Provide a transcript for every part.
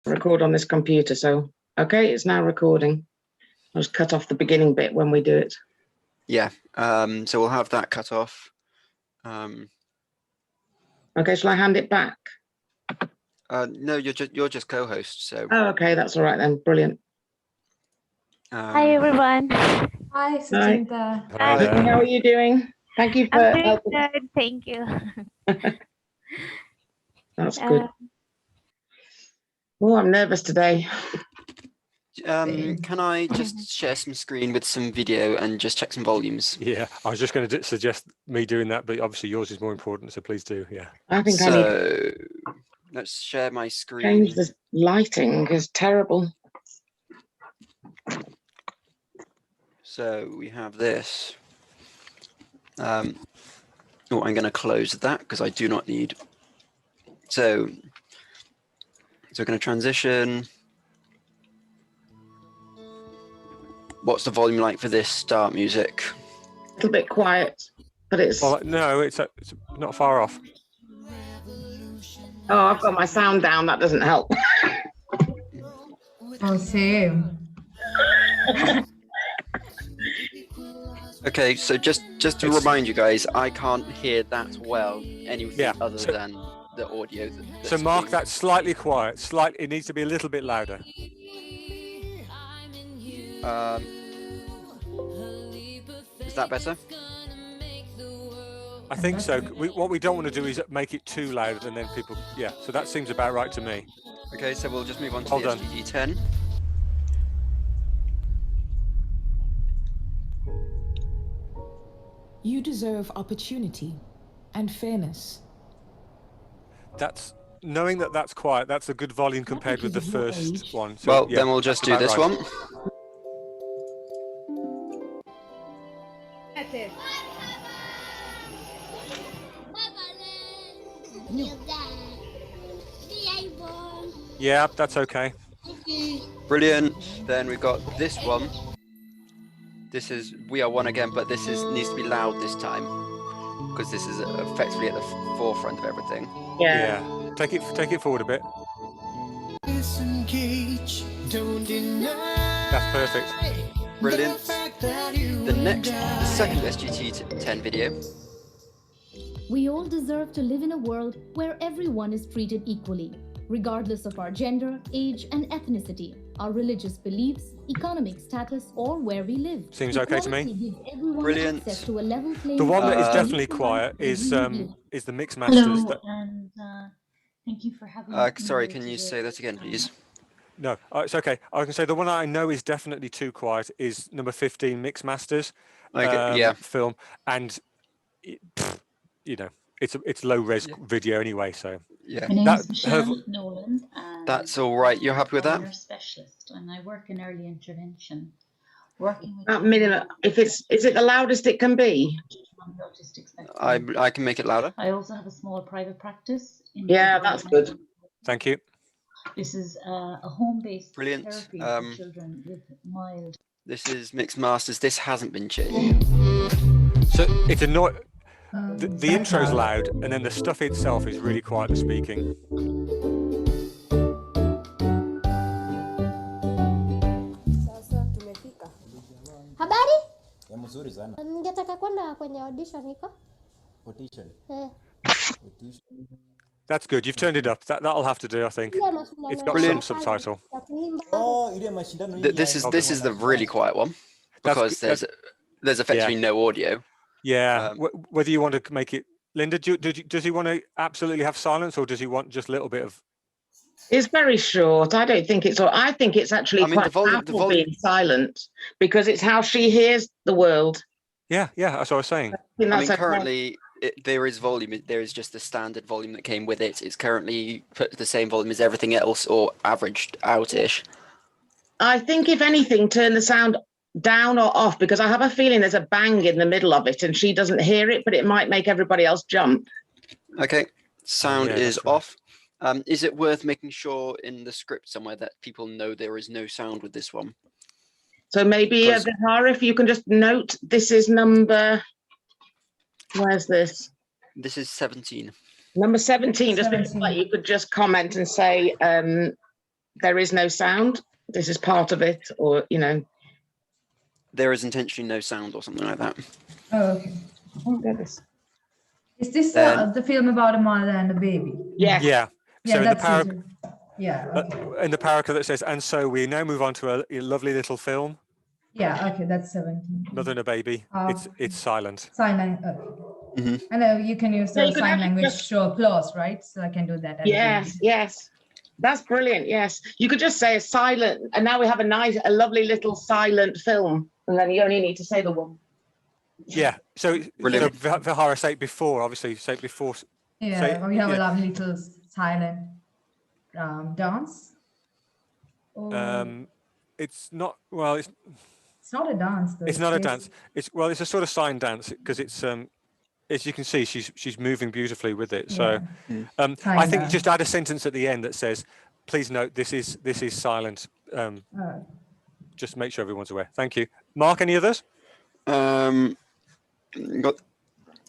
record on this computer. So, okay, it's now recording. I'll just cut off the beginning bit when we do it. Yeah, so we'll have that cut off. Okay, shall I hand it back? No, you're just co-host. So. Oh, okay, that's all right then. Brilliant. Hi everyone. Hi, Sutinka. Hi. How are you doing? Thank you for I'm doing helping. good. Thank you. That's good. Oh, I'm nervous today. Can I just share some screen with some video and just check some volumes? Yeah, I was just going to suggest me doing that, but obviously yours is more important, so please do. Yeah. I think I need. Let's share my screen. Change the lighting is terrible. So we have this. I'm going to close that because I do not need. So we're going to transition. What's the volume like for this start music? A little bit quiet, but it's. Well, no, it's not far off. Oh, I've got my sound down. That doesn't help. Oh, same. Okay, so just to remind you guys, I can't hear that well anything other than the audio. So mark that slightly quiet. It needs to be a little bit louder. Is that better? I think so. What we don't want to do is make it too loud and then people. Yeah, so that seems about right to me. Okay, so we'll just move on to Hold the on. SDG10. You deserve opportunity and fairness. That's knowing that that's quiet. That's a good volume compared with the first one. So, Well, yeah, then we'll just do this right. one. That's it. Yeah, that's okay. Brilliant. Then we've got this one. This is We Are One Again, but this needs to be loud this time because this is effectively at the forefront of everything. Yeah. Take it forward a bit. That's perfect. Brilliant. The second SGT10 video. We all deserve to live in a world where everyone is treated equally, regardless of our gender, age, and ethnicity, our religious beliefs, economic status, or where we live. Seems okay to me. Equality gives everyone Brilliant. access to a level playing The one that is field. definitely quiet is the MixMasters. Hello, and thank you for having me. Sorry, can you say that again, please? No, it's okay. I can say the one I know is definitely too quiet is number 15, MixMasters film, and you know it's low res video anyway. So yeah, my name is Masha Nolan. That's all right. You're happy with that? I'm a nurse specialist, and I work in early intervention. Working with At minimum, is it the loudest it can be? on the autistic spectrum. I can make it louder. I also have a small private practice. Yeah, that's good. Thank you. This is a home-based Brilliant. therapy for children with mild. This is MixMasters. This hasn't been changed. So it's annoying. The intro's loud, and then the stuff itself is really quiet. The speaking. Habari? Ya mzuri sana. Ningetaka kwenda kwenye audition iko? Audition. Audition. That's good. You've turned it up. That'll have to do, I think. It's got some subtitle. Oh, this is the really quiet one because there's effectively no audio. Yeah. Whether you want to make it, Linda, does he want to absolutely have silence, or does he want just a little bit of? It's very short. I don't think it's. I think it's actually quite powerful being silent because it's how she hears the world. Yeah, that's what I was saying. I mean, currently there is volume. There is just the standard volume that came with it. It's currently put the same volume as everything else, or averaged out-ish. I think if anything, turn the sound down or off, because I have a feeling there's a bang in the middle of it and she doesn't hear it, but it might make everybody else jump. Okay, sound is off. Is it worth making sure in the script somewhere that people know there is no sound with this one? So maybe, Vihara, if you can just note, this is number, where's this? This is 17. Number 17, just like you could just comment and say, there is no sound. This is part of it, or, you know. There is intentionally no sound or something like that. Oh, okay. Oh, goodness. Is this the film about a mother and a baby? Yes. Yeah. Yeah, So that's it. Yeah, okay. in the paragraph that says, and so we now move on to a lovely little film. Yeah, okay, that's 17. Mother and a baby. It's silent. Sign language. Okay. I know you can use the sign language to show applause, right? So I can do that. Yes. That's brilliant. Yes. You could just say a silent, and now we have a lovely little silent film. And then you only need to say the one. Yeah. So Vihara, say it before, obviously, say it before. Yeah, we have a lovely little silent dance. It's not, well, it's not a dance though. It's not a dance. It's a sort of sign dance, because it's as you can see, she's moving beautifully with it. So I think just add a sentence at the end that says, please note this is silent. Just make sure everyone's aware. Thank you. Mark, any others? Got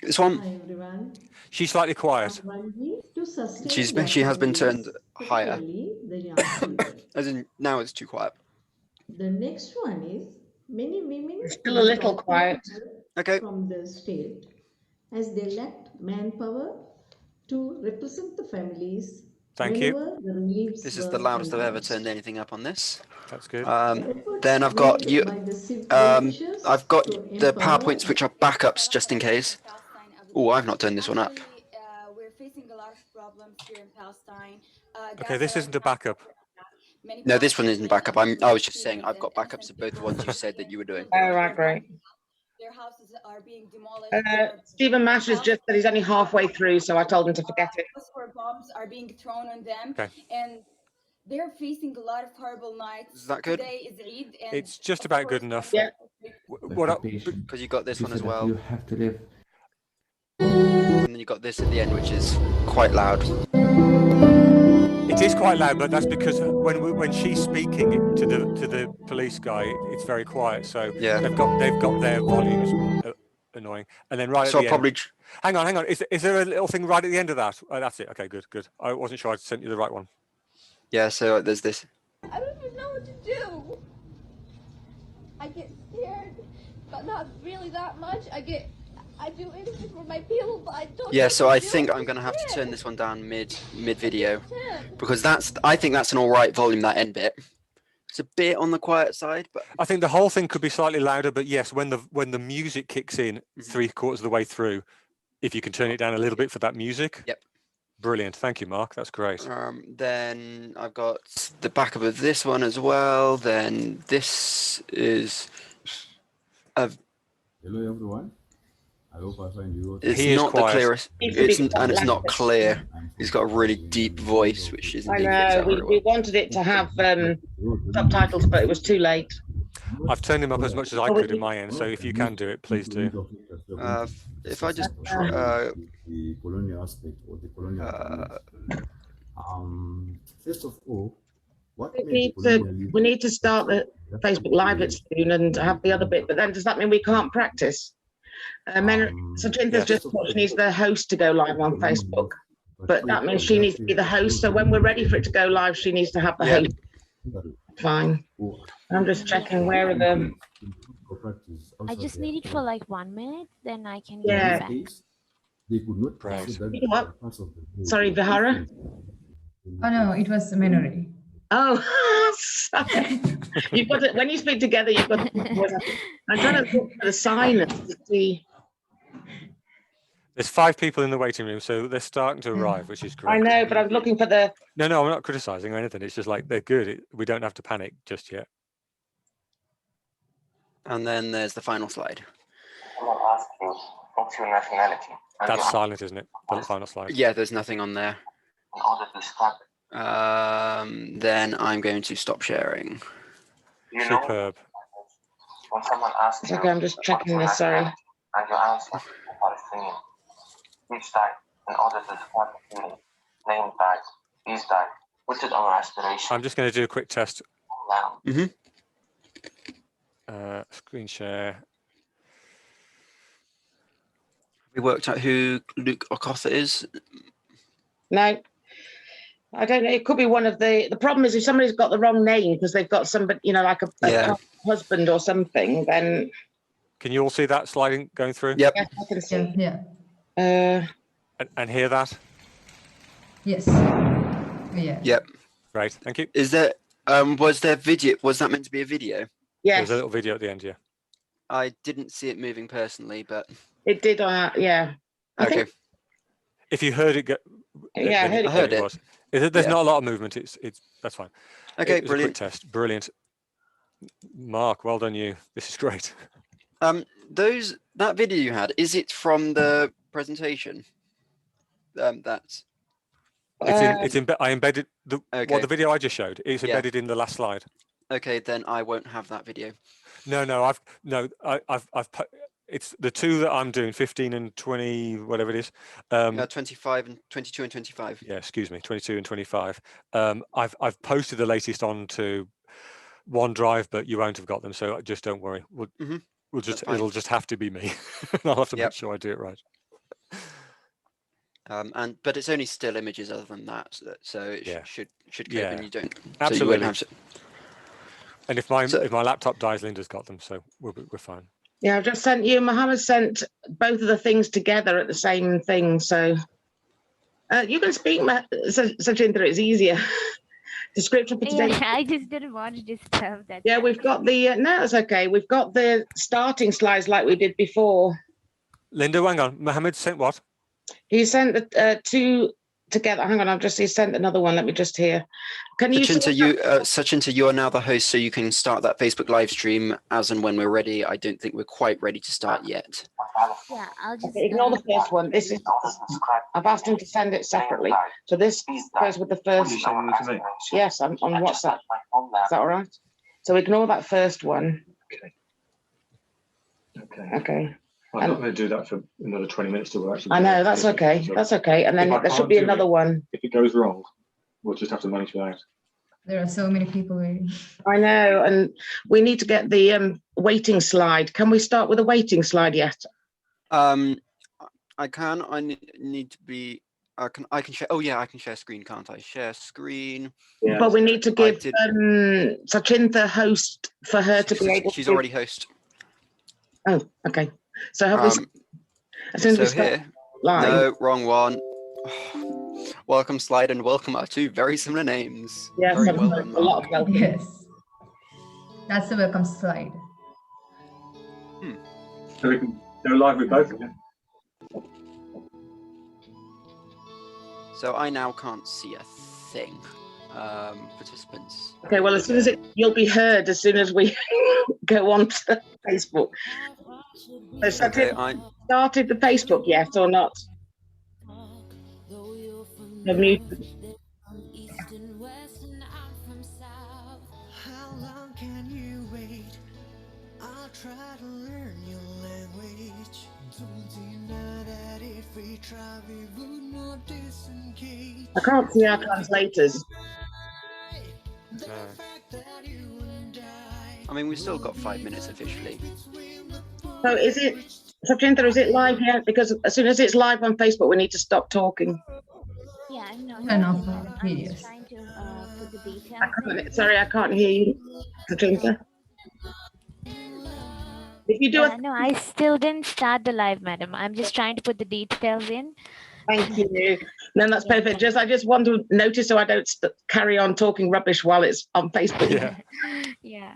this one. Hi everyone. She's slightly quiet. She has been turned higher. As in now it's too quiet. The next one is many women still a little quiet. Okay. From the state, as they lacked manpower to represent the families. Thank you. This is the loudest I've ever turned anything up on this. That's good. Then I've got you. I've got the PowerPoints which are backups just in case. Oh, I've not turned this one up. We're facing a lot of problems here in Palestine. Okay, this isn't a backup. No, this one isn't backup. I was just saying I've got backups of both the ones you said that you were doing. Oh, right, great. Their houses are being demolished. Stephen Masha's just said he's only halfway through, so I told him to forget it. Bombs are being thrown on them, okay. And they're facing a lot of horrible nights. Is that good? Today is Eid, and it's just about good enough. Yeah. Because you got this one as well. You have to live. And then you got this at the end, which is quite loud. It is quite loud, but that's because when she's speaking to the police guy, it's very quiet. So yeah, they've got their volumes annoying. And then right at the end, hang on. Is there a little thing right at the end of that? Oh, that's it. Okay, good. I wasn't sure I sent you the right one. Yeah. So there's this. I don't even know what to do. I get scared, but not really that much. I do anything for my people, but I don't. Yeah, so I think I'm gonna have to turn this one down mid video, because I think that's an all right volume, that end bit. It's a bit on the quiet side, but I think the whole thing could be slightly louder. But yes, when the music kicks in 3/4 of the way through, if you can turn it down a little bit for that music. Yep. Brilliant. Thank you, Mark. That's great. Then I've got the backup of this one as well. Then this is Hello everyone. I hope I find you. It's not the clearest. It's not clear. He's got a really deep voice, which isn't. I know. We wanted it to have subtitles, but it was too late. I've turned him up as much as I could in my end, so if you can do it, please do. If I just the colonial aspect or the colonial first of all, we need to start the Facebook Live it soon and have the other bit, but then does that mean we can't practice? Sajinta's just thought she needs the host to go live on Facebook, but that means she needs to be the host, so when we're ready for it to go live, she needs to have the host. Fine. I'm just checking where are the... I just need it for like 1 minute, then I can get it back. They could not what? Sorry, Vihara? Oh no, it was a minority. Oh, sorry. You've got to, when you speak together, you've got to, I'm trying to look for the silence to see. There's 5 people in the waiting room, so they're starting to arrive, which is great. I know, but I'm looking for the... No, I'm not criticizing or anything. It's just like they're good. We don't have to panic just yet. And then there's the final slide. Someone asked you, what's your nationality? That's silent, isn't it? The final slide. Yeah, there's nothing on there. In order to describe it. Then I'm going to stop sharing. Superb. When someone asks you, okay, I'm just checking this, sorry. And you answer, Palestinian. Each died in order to describe the feeling. Name died. These died. Which is our aspiration? I'm just going to do a quick test. Screen share. We worked out who Luke Okoth is. No. I don't know. It could be one of the problem is if somebody's got the wrong name because they've got somebody, you know, like a husband or something, then. Can you all see that sliding going through? Yep. Yes, I can see. Yeah. And hear that? Yes. Yeah. Yep. Right. Thank you. Is there was there video? Was that meant to be a video? Yes. There's a little video at the end. Yeah. I didn't see it moving personally, but it did. Yeah. Okay. If you heard it go, yeah, I heard it. There's not a lot of movement. It's that's fine. Okay, brilliant. A quick test. Brilliant. Mark, well done you. This is great. That video you had, is it from the presentation? That's. I embedded the video I just showed. It's embedded in the last slide. Okay, then I won't have that video. No, it's the two that I'm doing, 15 and 20, whatever it is. 25 and 22 and 25. Yeah, excuse me, 22 and 25. I've posted the latest onto OneDrive, but you won't have got them, so just don't worry. It'll just have to be me. I'll have to make sure I do it right. But it's only still images other than that, so it should cope, and you don't. Absolutely. So you and if my laptop dies, Linda's got them, so we're fine. Yeah, I've just sent you. Mohammed sent both of the things together at the same thing, so you can speak, Sachintra. It's easier. Description for today. Yeah, I just didn't want to disturb that. Yeah, we've got the no, it's okay. We've got the starting slides like we did before. Linda, hang on. Mohammed sent what? He sent the two together. Hang on, he sent another one. Let me just hear. Can you? Sachintra, you are now the host, so you can start that Facebook live stream as and when we're ready. I don't think we're quite ready to start yet. Yeah, I'll just ignore the first one. This is. I've asked him to send it separately. So this goes with the first. Yes, I'm on WhatsApp. Is that all right? So ignore that first one. Okay. I'm not going to do that for another 20 minutes to actually. I know, that's okay. That's okay. And then there should be another one. If it goes wrong, we'll just have to manage that. There are so many people waiting. I know, and we need to get the waiting slide. Can we start with a waiting slide yet? I can. I need to be. I can share. Oh yeah, I can share screen, can't I? Share screen. Yeah. But we need to give Sachintra host for her to be able. She's already host. Oh, okay. So have we? As soon as we start live. No, wrong one. Welcome slide and welcome are two very similar names. Yes, a lot of welcome. Yes, that's the welcome slide. So we can go live with both of them. So I now can't see a thing. Participants. Okay, well, as soon as you'll be heard as soon as we go on to Facebook. So started the Facebook yet or not? Have you? How long can you wait? I'll try to learn your language. Don't deny that if we try, we would not disengage. I can't see our translators. I mean, we've still got 5 minutes officially. So is it, Sachintra, is it live yet? Because as soon as it's live on Facebook, we need to stop talking. Yeah, I know. Turn off videos. Trying to put the details. Sorry, I can't hear you, Sachintra. If you do no, I still didn't start the live, madam. I'm just trying to put the details in. Thank you. No, that's perfect. I just want to notice so I don't carry on talking rubbish while it's on Facebook. Yeah. Yeah.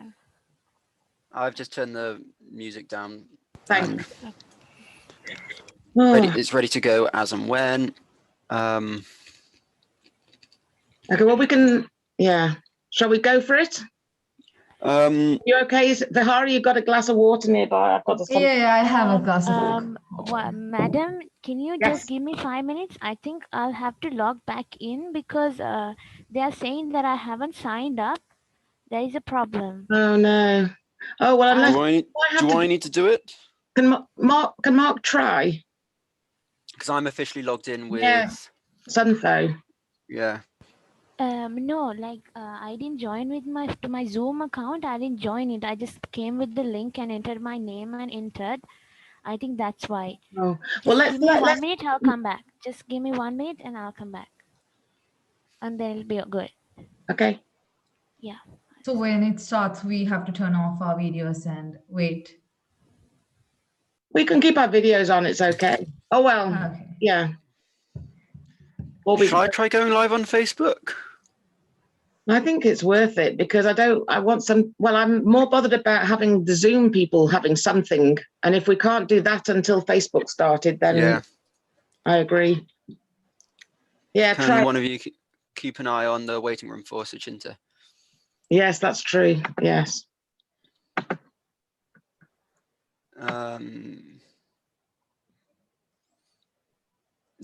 I've just turned the music down. Thanks. It's ready to go as and when. Okay, well, we can, Shall we go for it? You okay? Vihara, you got a glass of water nearby? I've got a. Yeah, I have a glass of water. Madam, can you just give me 5 minutes? I think I'll have to log back in because they are saying that I haven't signed up. There is a problem. Oh no. Oh well, unless do I need to do it? Can Mark try? Because I'm officially logged in with SUNFO. Yeah. No, I didn't join with my Zoom account. I didn't join it. I just came with the link and entered my name and entered. I think that's why. Oh well, give me 1 minute. I'll come back. Just give me 1 minute and I'll come back. and then it'll be good. Okay. Yeah. So when it starts, we have to turn off our videos and wait. We can keep our videos on. It's okay. Oh, well, okay. Yeah. Shall I try going live on Facebook? I think it's worth it because I'm more bothered about having the Zoom people having something. And if we can't do that until Facebook started, then I agree. Yeah, Can one of you keep an eye on the waiting room for Suchinta? Yes, that's true. Yes.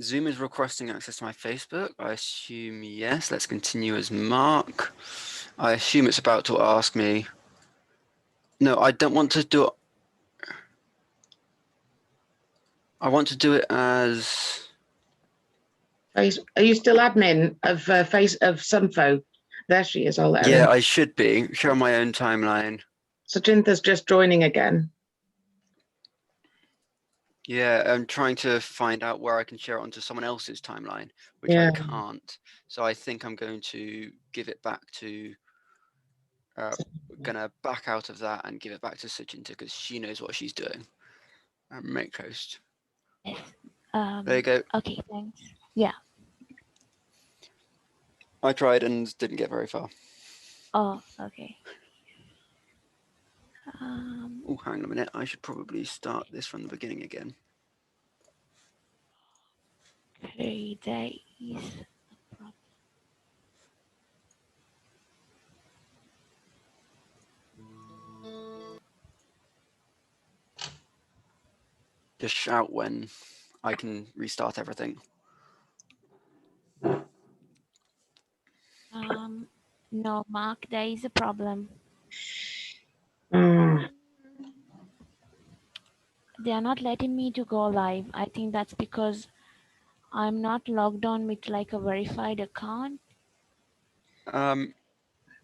Zoom is requesting access to my Facebook. I assume yes. Let's continue as Mark. I assume it's about to ask me. No, I don't want to do it. I want to do it as. Are you still admin of SUNFO? There she is. I'll let her Yeah, in. I should be. Share my own timeline. Suchinta's just joining again. Yeah, I'm trying to find out where I can share it onto someone else's timeline, which I can't. So I think I'm going to give it back to, gonna back out of that and give it back to Suchinta because she knows what she's doing. Make host. There you go. Okay, thanks. Yeah. I tried and didn't get very far. Oh, okay. Oh, hang on a minute. I should probably start this from the beginning again. 3 days. Just shout when I can restart everything. No, Mark, there is a problem. They are not letting me to go live. I think that's because I'm not logged on with like a verified account.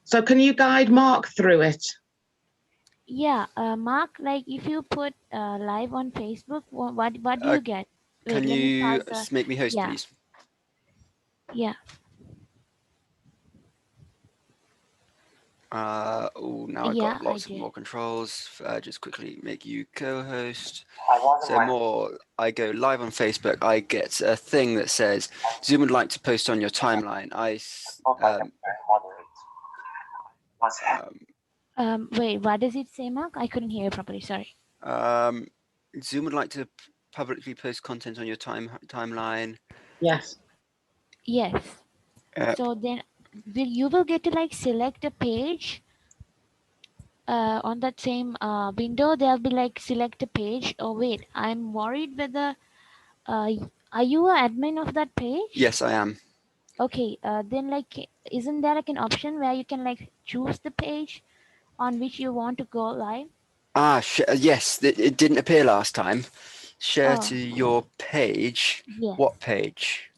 So can you guide Mark through it? Yeah, Mark, like if you put live on Facebook, what do you get? Wait, Can you make me host, please? Yeah. Oh, now I've got lots of more controls. Just quickly make you co-host. So I go live on Facebook. I get a thing that says Zoom would like to post on your timeline. Wait, what does it say, Mark? I couldn't hear you properly. Sorry. Zoom would like to publicly post content on your timeline. Yes. Yes. So then you will get to like select a page on that same window. There'll be like select a page. Oh wait, I'm worried whether are you an admin of that page? Yes, I am. Okay, then like isn't there like an option where you can like choose the page on which you want to go live? Yes, it didn't appear last time. Share to your page. Yes. What page?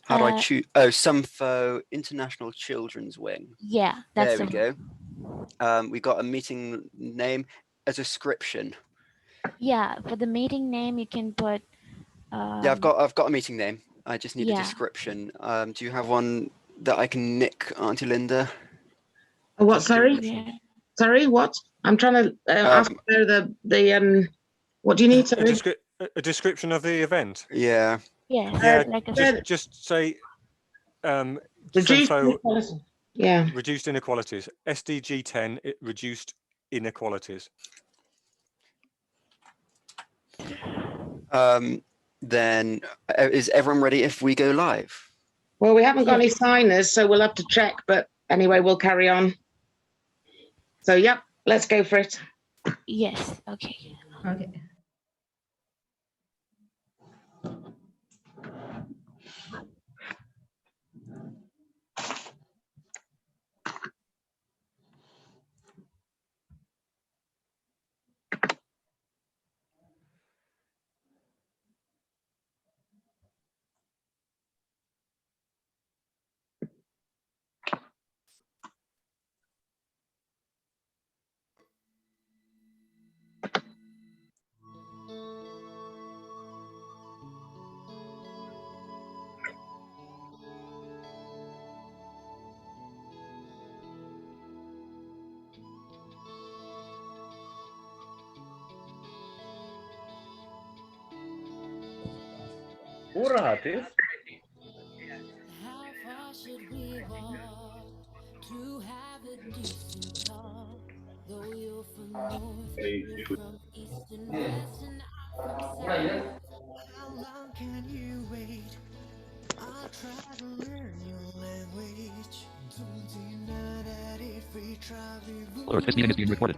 How do I choose? Oh, SUNFO International Children's Wing. Yeah, that's there we go. We got a meeting name, a description. Yeah, for the meeting name you can put. Yeah, I've got a meeting name. I just need a description. Do you have one that I can nick, Auntie Linda? What? Sorry. Sorry. What? I'm trying to ask her the what do you need? A description of the event. Yeah. Yeah. Just say. Reduced SUNFO, yeah. Reduced inequalities. SDG10. Reduced inequalities. Then is everyone ready if we go live? Well, we haven't got any signers, so we'll have to check. But anyway, we'll carry on. So, yep, let's go for it. Yes. Okay. Okay. Uratis. How far should we walk to have a decent talk? Though you're from north, you're from east and west, and I'm from south. How long can you wait? I'll try to learn your language. Alert, this meeting is being recorded.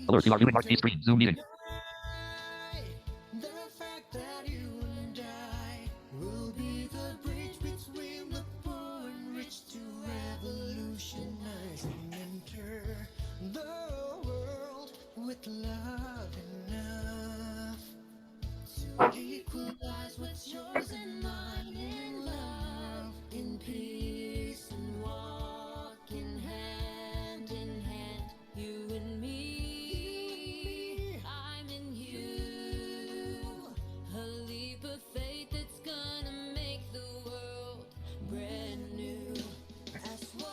Alert, you are viewing Mark screen. Zoom meeting. The fact that you and I will be the bridge between the poor and rich to revolutionize and enter the world with love enough to equalize what's yours and mine in love, in peace and walking hand in hand, you and me. I'm in you, a leap of faith that's gonna make the world brand new. As one.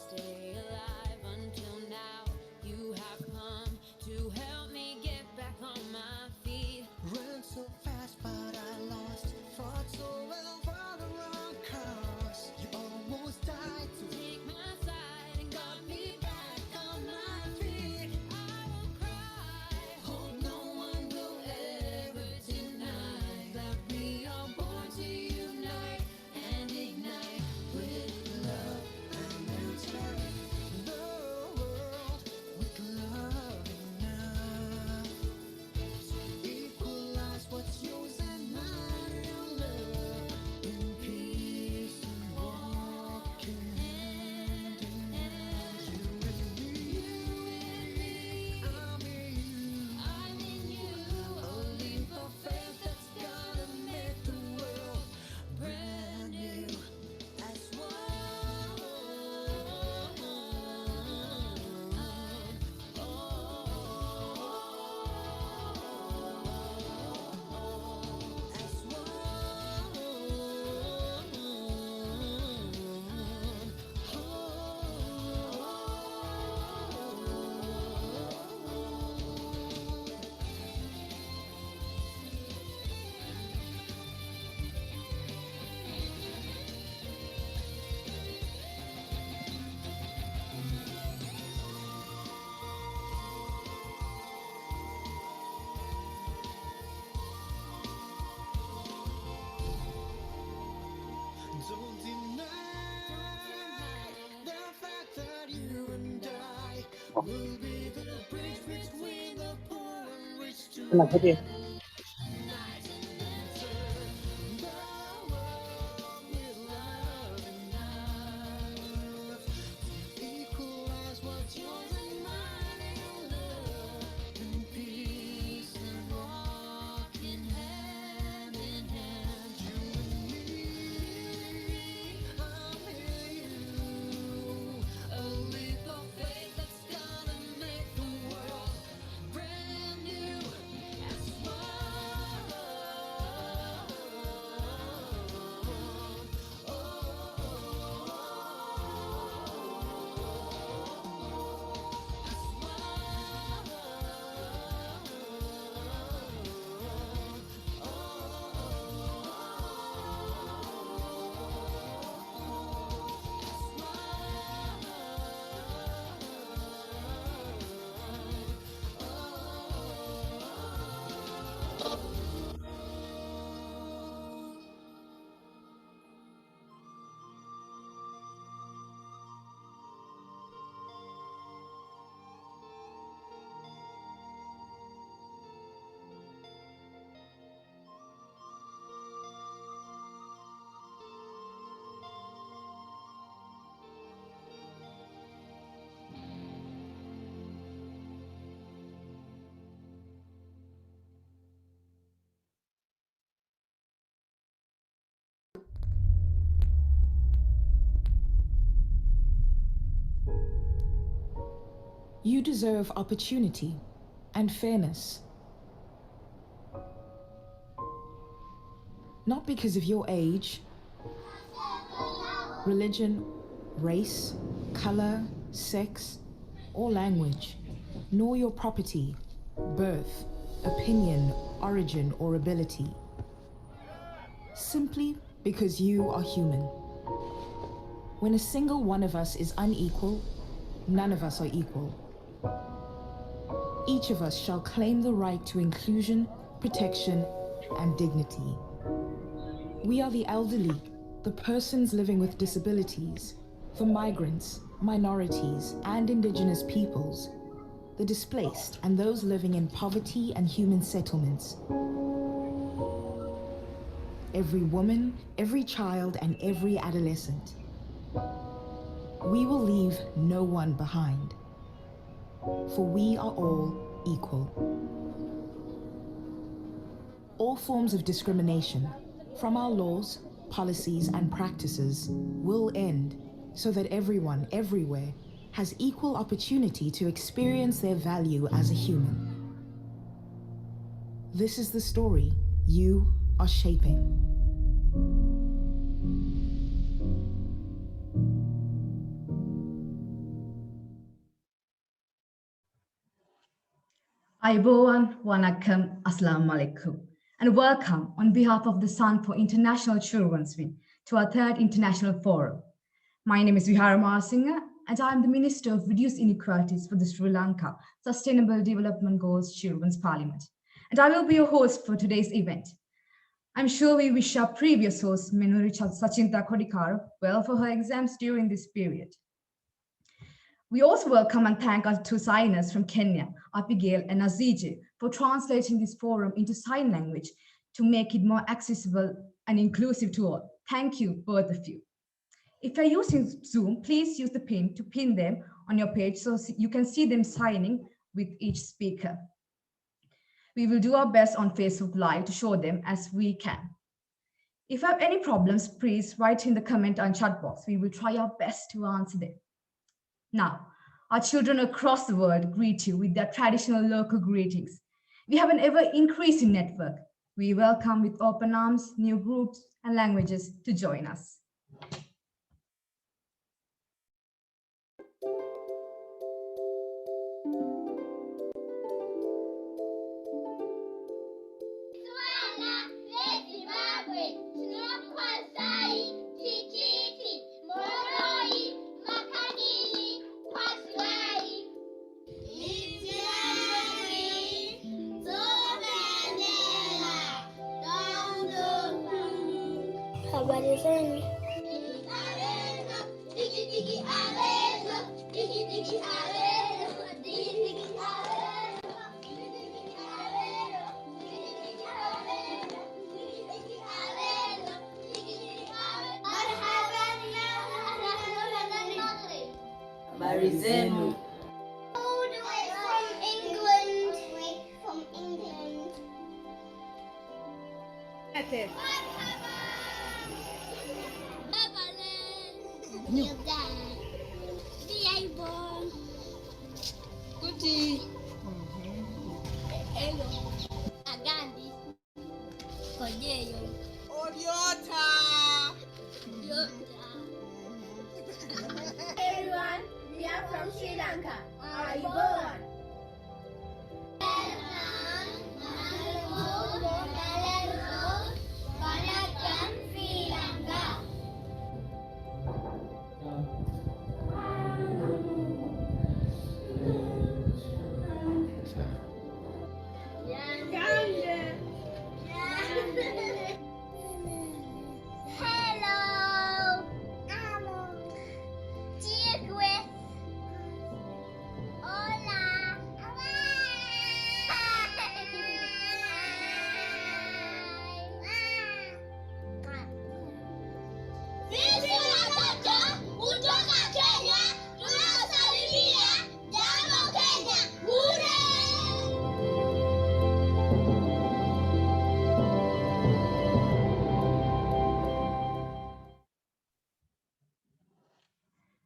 Stay alive until now. You have come to help me get back on my feet. Ran so fast, but I lost. Fought so well for the wrong cause. You almost died to take my side and got me back on my feet. I won't cry. Hope no one will ever deny that we are born to unite and ignite with love and enter the world with love enough to equalize what's yours and mine in love, in peace and walking hand in hand. You and me, I'm in you, a leap of faith that's gonna make the world brand new. As one. Don't deny the fact that you and I will be the bridge between the poor and rich to revolutionize and enter the world with love enough to equalize what's yours and mine in love, in peace and walking hand in hand. You and me, I'm in you, a leap of faith that's gonna make the world brand new. As one. You deserve opportunity and fairness. not because of your age, religion, race, color, sex, or language, nor your property, birth, opinion, origin, or ability. Simply because you are human. When a single one of us is unequal, none of us are equal. Each of us shall claim the right to inclusion, protection, and dignity. We are the elderly, the persons living with disabilities, the migrants, minorities, and indigenous peoples, the displaced, and those living in poverty and human settlements. Every woman, every child, and every adolescent. We will leave no one behind, for we are all equal. All forms of discrimination, from our laws, policies, and practices, will end so that everyone, everywhere, has equal opportunity to experience their value as a human. This is the story you are shaping. Aiboan, Wanakam, Assalamu alaikum, and welcome on behalf of the SUNFO International Children's Week to our third international forum. My name is Vihara Marasinghe, and I am the Minister of Reduced Inequalities for the Sri Lanka Sustainable Development Goals Children's Parliament, and I will be your host for today's event. I'm sure we wish our previous host, Menuri Sachinta Kodikaro, well for her exams during this period. We also welcome and thank our two signers from Kenya, Abigail and Azije, for translating this forum into sign language to make it more accessible and inclusive to all. Thank you, both of you. If you're using Zoom, please use the pin to pin them on your page so you can see them signing with each speaker. We will do our best on Facebook Live to show them as we can. If you have any problems, please write in the comment and chat box. We will try our best to answer them. Now, our children across the world greet you with their traditional local greetings. We have an ever-increasing network. We welcome with open arms new groups and languages to join us. Habari zenu. Habari zenu. All the way from England. From England. Your dad. Dibo. Kuti. Eyong. Agony. Koyeyo. Odiota. Everyone, we are from Sri Lanka. Are you born? Sri Lanka. Hello. Chiquith. Hola. Sisi watoto kutoka Kenya tunasalimia jambo Kenya bure.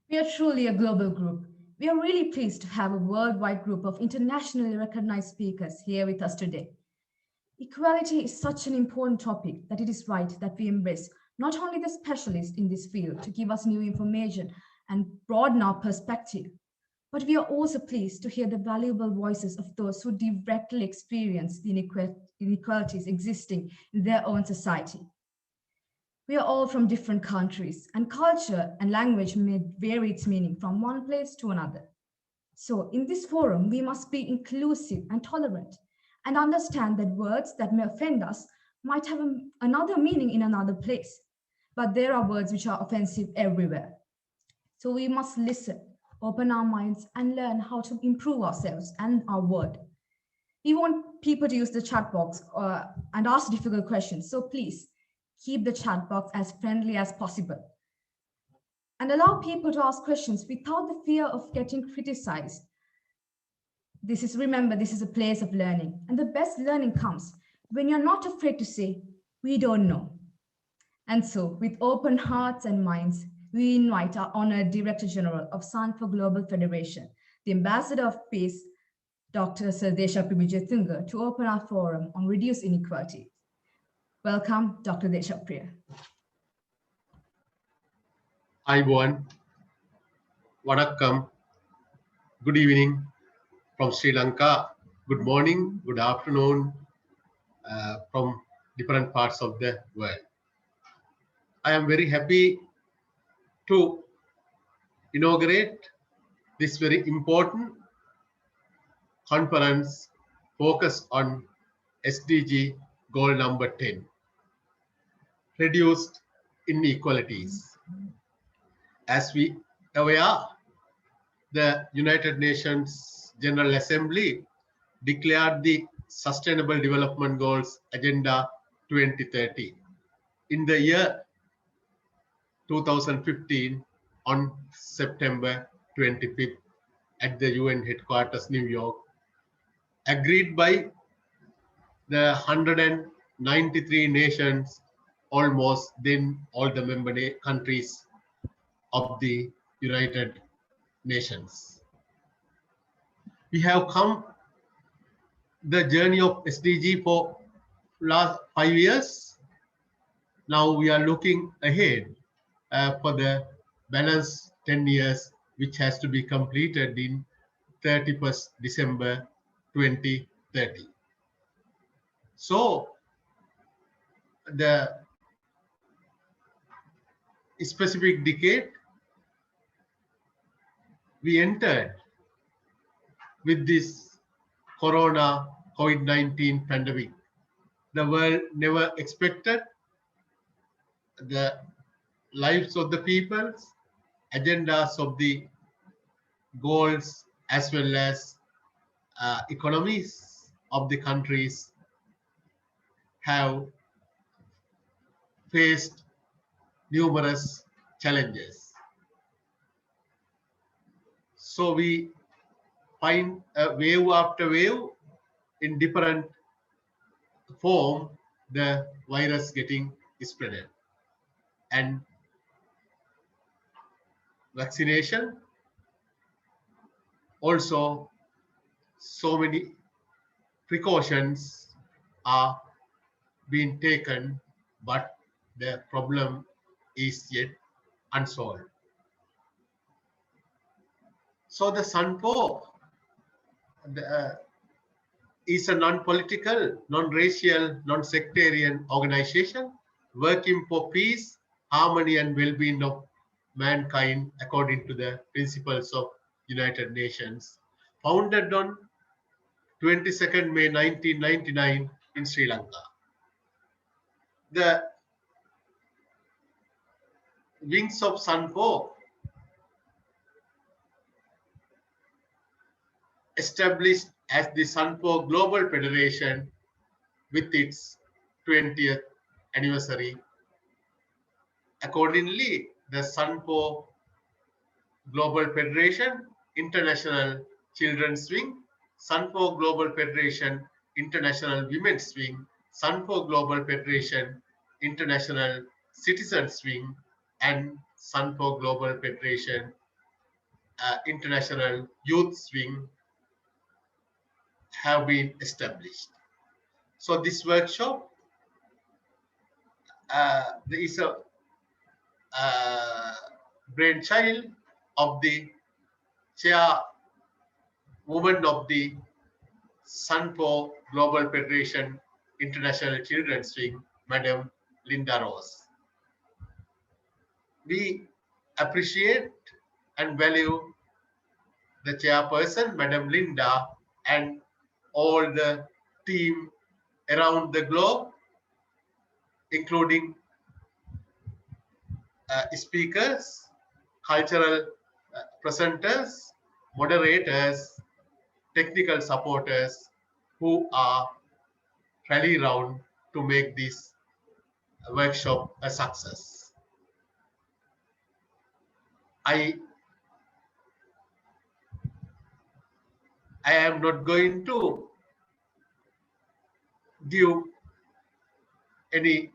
We are truly a global group. We are really pleased to have a worldwide group of internationally recognized speakers here with us today. Equality is such an important topic that it is right that we embrace not only the specialists in this field to give us new information and broaden our perspective, but we are also pleased to hear the valuable voices of those who directly experience the inequalities existing in their own society. We are all from different countries, and culture and language may vary its meaning from one place to another. So in this forum, we must be inclusive and tolerant and understand that words that may offend us might have another meaning in another place. But there are words which are offensive everywhere. So we must listen, open our minds, and learn how to improve ourselves and our world. We want people to use the chat box and ask difficult questions. So please keep the chat box as friendly as possible. And allow people to ask questions without the fear of getting criticized. Remember, this is a place of learning. And the best learning comes when you're not afraid to say, we don't know. And so, with open hearts and minds, we invite our honored Director General of SUNFO Global Federation, the Ambassador of Peace, Dr. Sir Deshapriya Wijetunge, to open our forum on reduced inequality. Welcome, Dr. Deshapriya. Hi, everyone. Vanakkam. Good evening from Sri Lanka. Good morning, good afternoon from different parts of the world. I am very happy to inaugurate this very important conference focused on SDG goal number 10, reduced inequalities. As we are aware, the United Nations General Assembly declared the Sustainable Development Goals Agenda 2030 in the year 2015 on September 25th at the UN headquarters, New York, agreed by the 193 nations, almost then all the member countries of the United Nations. We have come the journey of SDG for last 5 years. Now we are looking ahead for the balance 10 years, which has to be completed in 31st December 2030. So the specific decade we entered with this Corona COVID-19 pandemic. The world never expected the lives of the peoples, agendas of the goals, as well as economies of the countries have faced numerous challenges. So we find a wave after wave in different form, the virus getting spread. And vaccination, also so many precautions are being taken, but the problem is yet unsolved. So the SUNFO is a non-political, non-racial, non-sectarian organization working for peace, harmony and well-being of mankind according to the principles of United Nations, founded on 22nd May 1999 in Sri Lanka. The wings of SUNFO established as the SUNFO Global Federation with its 20th anniversary. Accordingly, the SUNFO Global Federation International Children's Wing, SUNFO Global Federation International Women's Wing, SUNFO Global Federation International Citizens Wing, and SUNFO Global Federation International Youth Wing have been established. So this workshop is a brainchild of the chairwoman of the SUNFO Global Federation International Children's Wing, Madam Linda Rose. We appreciate and value the chairperson, Madam Linda, and all the team around the globe, including speakers, cultural presenters, moderators, technical supporters who are rally round to make this workshop a success. I am not going to give any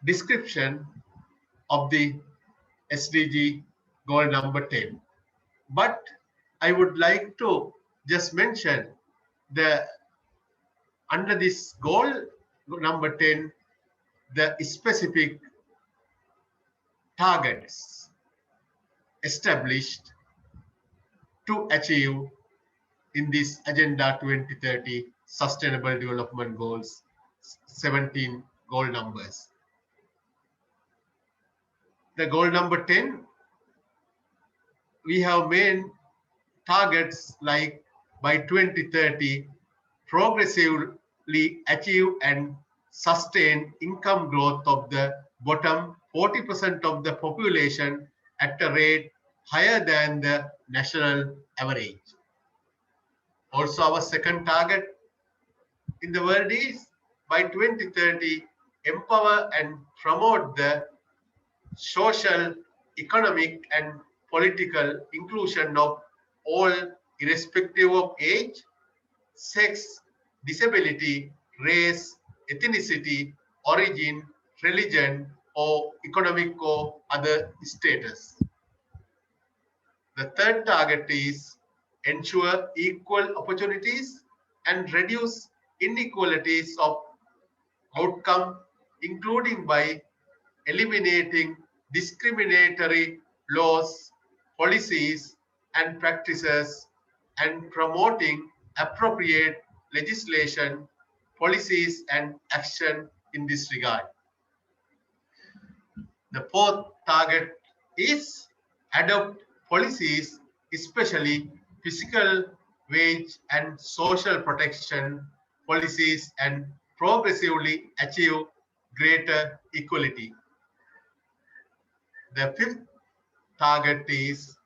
description of the SDG goal number 10, but I would like to just mention the under this goal number 10, the specific targets established to achieve in this Agenda 2030 Sustainable Development Goals, 17 goal numbers. The goal number 10, we have main targets like by 2030, progressively achieve and sustain income growth of the bottom 40% of the population at a rate higher than the national average. Also, our second target in the world is by 2030, empower and promote the social, economic, and political inclusion of all, irrespective of age, sex, disability, race, ethnicity, origin, religion, or economic or other status. The third target is ensure equal opportunities and reduce inequalities of outcome, including by eliminating discriminatory laws, policies, and practices, and promoting appropriate legislation, policies, and action in this regard. The fourth target is adopt policies, especially physical, wage, and social protection policies, and progressively achieve greater equality. The fifth target is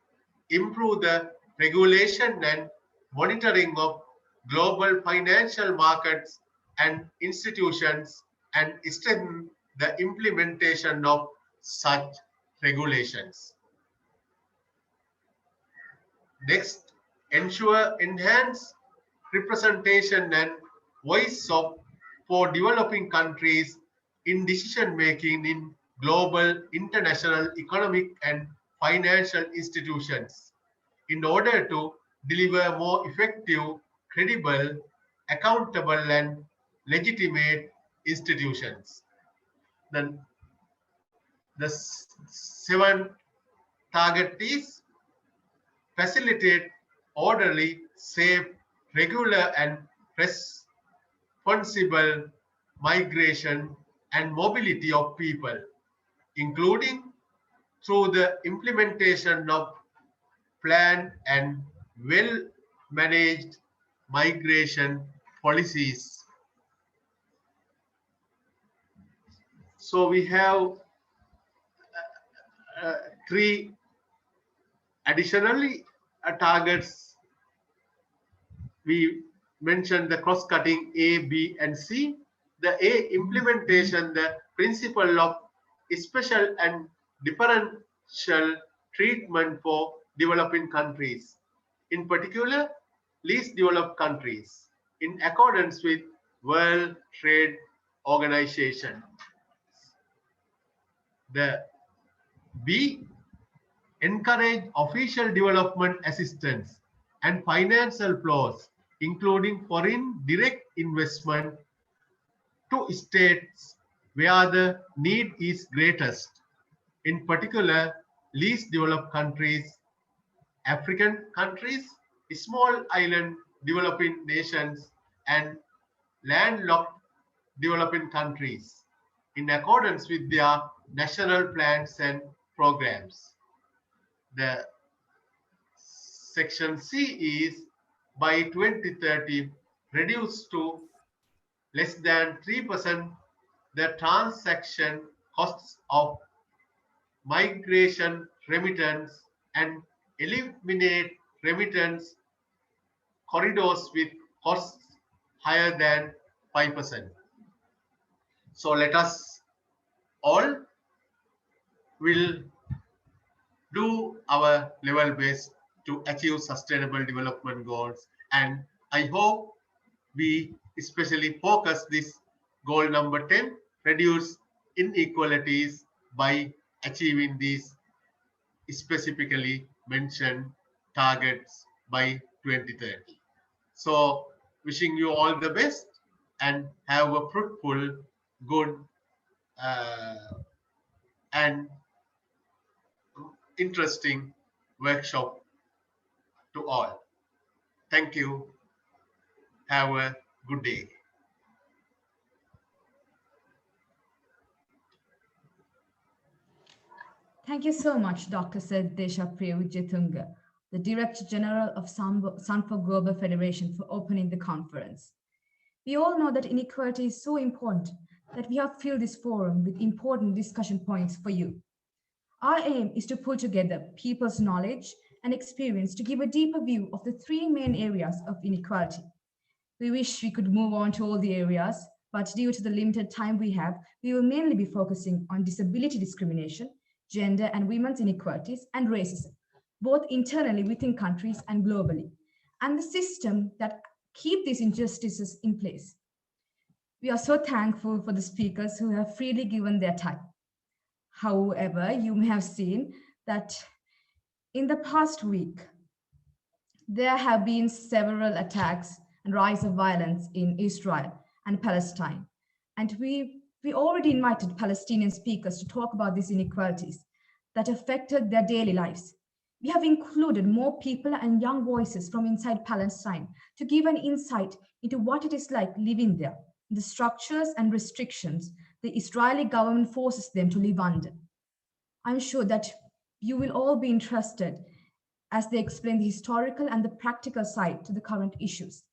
improve the regulation and monitoring of global financial markets and institutions and strengthen the implementation of such regulations. Next, ensure enhanced representation and voice for developing countries in decision making in global, international, economic, and financial institutions in order to deliver more effective, credible, accountable, and legitimate institutions. Then the seventh target is facilitate orderly, safe, regular, and responsible migration and mobility of people, including through the implementation of planned and well-managed migration policies. So we have three additionally targets. We mentioned the cross-cutting A, B, and C. The A, implementation, the principle of special and differential treatment for developing countries, in particular least developed countries, in accordance with World Trade Organization. The B, encourage official development assistance and financial flows, including foreign direct investment to states where the need is greatest, in particular least developed countries, African countries, small island developing nations, and landlocked developing countries, in accordance with their national plans and programs. The section C is by 2030 reduced to less than 3% the transaction costs of migration remittance and eliminate remittance corridors with costs higher than 5%. So let us all will do our level best to achieve sustainable development goals, and I hope we especially focus this goal number 10, reduce inequalities, by achieving these specifically mentioned targets by 2030. So wishing you all the best and have a fruitful, good and interesting workshop to all. Thank you. Have a good day. Thank you so much, Dr. Deshapriya Wijetunge, the Director General of SUNFO Global Federation, for opening the conference. We all know that inequality is so important that we have filled this forum with important discussion points for you. Our aim is to pull together people's knowledge and experience to give a deeper view of the three main areas of inequality. We wish we could move on to all the areas, but due to the limited time we have, we will mainly be focusing on disability discrimination, gender and women's inequalities, and racism, both internally within countries and globally, and the system that keep these injustices in place. We are so thankful for the speakers who have freely given their time. However, you may have seen that in the past week, there have been several attacks and rise of violence in Israel and Palestine. And we already invited Palestinian speakers to talk about these inequalities that affected their daily lives. We have included more people and young voices from inside Palestine to give an insight into what it is like living there, the structures and restrictions the Israeli government forces them to live under. I'm sure that you will all be interested as they explain the historical and the practical side to the current issues.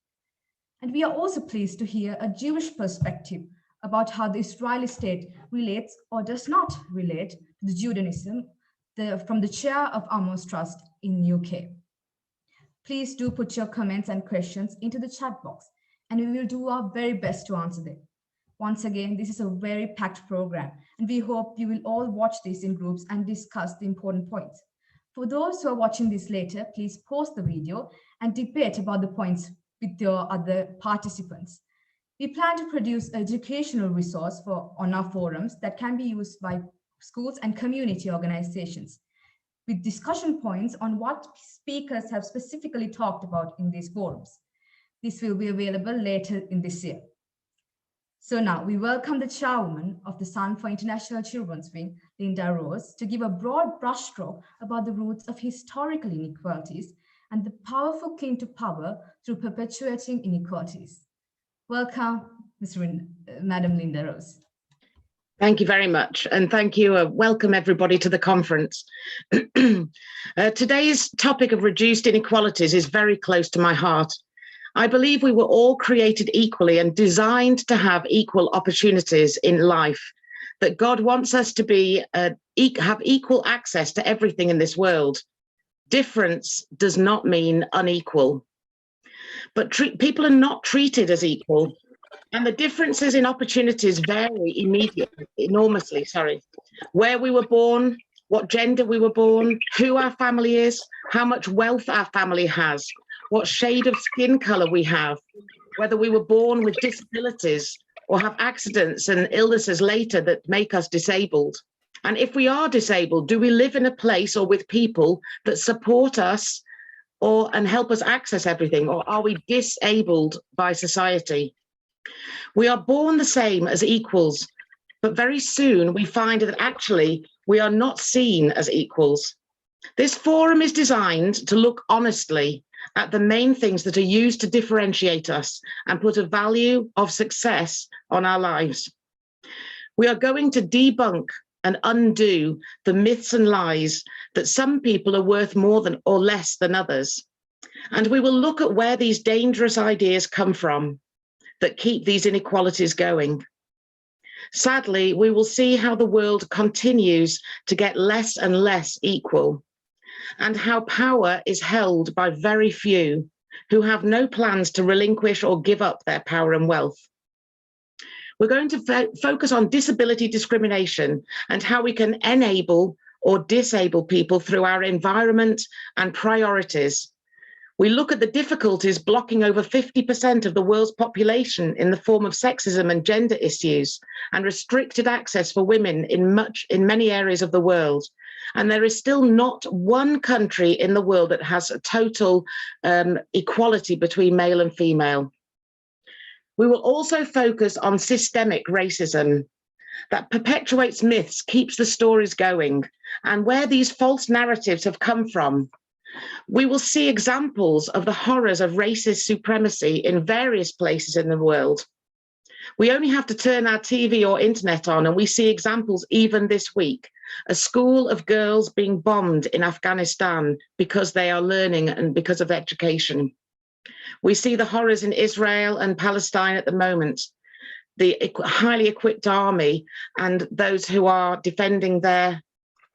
And we are also pleased to hear a Jewish perspective about how the Israeli state relates or does not relate to the Judaism from the chair of Amos Trust in UK. Please do put your comments and questions into the chat box, and we will do our very best to answer them. Once again, this is a very packed program, and we hope you will all watch this in groups and discuss the important points. For those who are watching this later, please pause the video and debate about the points with your other participants. We plan to produce an educational resource on our forums that can be used by schools and community organizations, with discussion points on what speakers have specifically talked about in these forums. This will be available later in this year. So now we welcome the chairwoman of the SUNFO International Children's Wing, Linda Rose, to give a broad brushstroke about the roots of historical inequalities and the powerful cling to power through perpetuating inequalities. Welcome, Madam Linda Rose. Thank you very much. And thank you. Welcome everybody to the conference. Today's topic of reduced inequalities is very close to my heart. I believe we were all created equally and designed to have equal opportunities in life, that God wants us to be have equal access to everything in this world. Difference does not mean unequal, but people are not treated as equal. And the differences in opportunities vary enormously, where we were born, what gender we were born, who our family is, how much wealth our family has, what shade of skin color we have, whether we were born with disabilities or have accidents and illnesses later that make us disabled. And if we are disabled, do we live in a place or with people that support us and help us access everything, or are we disabled by society? We are born the same as equals, but very soon we find that actually we are not seen as equals. This forum is designed to look honestly at the main things that are used to differentiate us and put a value of success on our lives. We are going to debunk and undo the myths and lies that some people are worth more than or less than others. And we will look at where these dangerous ideas come from that keep these inequalities going. Sadly, we will see how the world continues to get less and less equal, and how power is held by very few who have no plans to relinquish or give up their power and wealth. We're going to focus on disability discrimination and how we can enable or disable people through our environment and priorities. We look at the difficulties blocking over 50% of the world's population in the form of sexism and gender issues and restricted access for women in many areas of the world. And there is still not one country in the world that has a total equality between male and female. We will also focus on systemic racism that perpetuates myths, keeps the stories going, and where these false narratives have come from. We will see examples of the horrors of racist supremacy in various places in the world. We only have to turn our TV or internet on and we see examples even this week. A school of girls being bombed in Afghanistan because they are learning and because of education. We see the horrors in Israel and Palestine at the moment, the highly equipped army and those who are defending their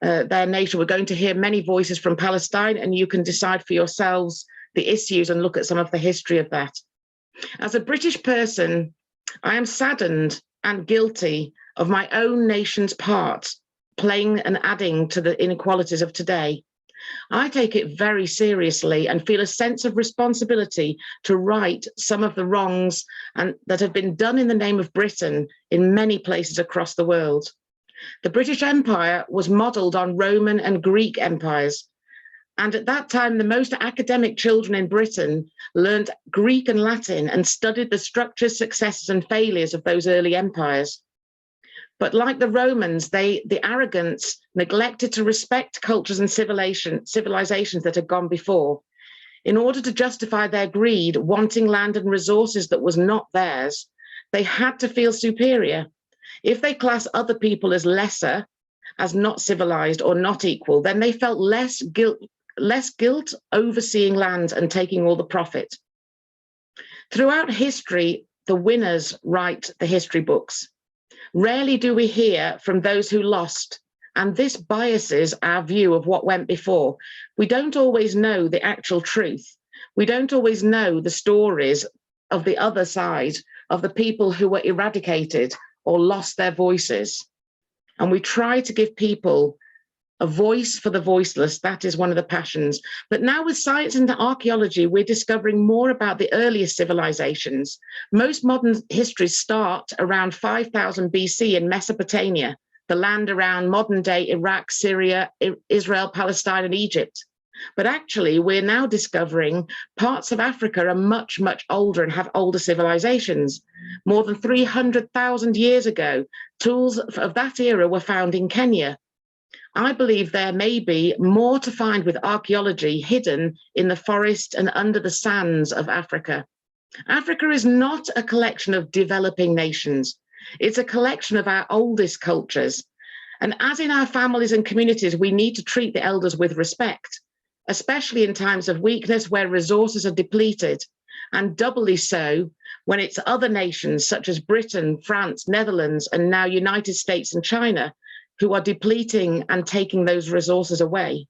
nation. We're going to hear many voices from Palestine, and you can decide for yourselves the issues and look at some of the history of that. As a British person, I am saddened and guilty of my own nation's part playing and adding to the inequalities of today. I take it very seriously and feel a sense of responsibility to right some of the wrongs that have been done in the name of Britain in many places across the world. The British Empire was modelled on Roman and Greek empires. And at that time, the most academic children in Britain learned Greek and Latin and studied the structures, successes, and failures of those early empires. But like the Romans, the arrogance neglected to respect cultures and civilizations that had gone before. In order to justify their greed, wanting land and resources that was not theirs, they had to feel superior. If they class other people as lesser, as not civilized or not equal, then they felt less guilt overseeing land and taking all the profit. Throughout history, the winners write the history books. Rarely do we hear from those who lost, and this biases our view of what went before. We don't always know the actual truth. We don't always know the stories of the other side, of the people who were eradicated or lost their voices. And we try to give people a voice for the voiceless. That is one of the passions. But now with science and archaeology, we're discovering more about the earliest civilizations. Most modern histories start around 5000 BC in Mesopotamia, the land around modern day Iraq, Syria, Israel, Palestine, and Egypt. But actually, we're now discovering parts of Africa are much, much older and have older civilizations. More than 300,000 years ago, tools of that era were found in Kenya. I believe there may be more to find with archaeology hidden in the forest and under the sands of Africa. Africa is not a collection of developing nations. It's a collection of our oldest cultures. And as in our families and communities, we need to treat the elders with respect, especially in times of weakness where resources are depleted, and doubly so when it's other nations such as Britain, France, Netherlands, and now United States and China who are depleting and taking those resources away.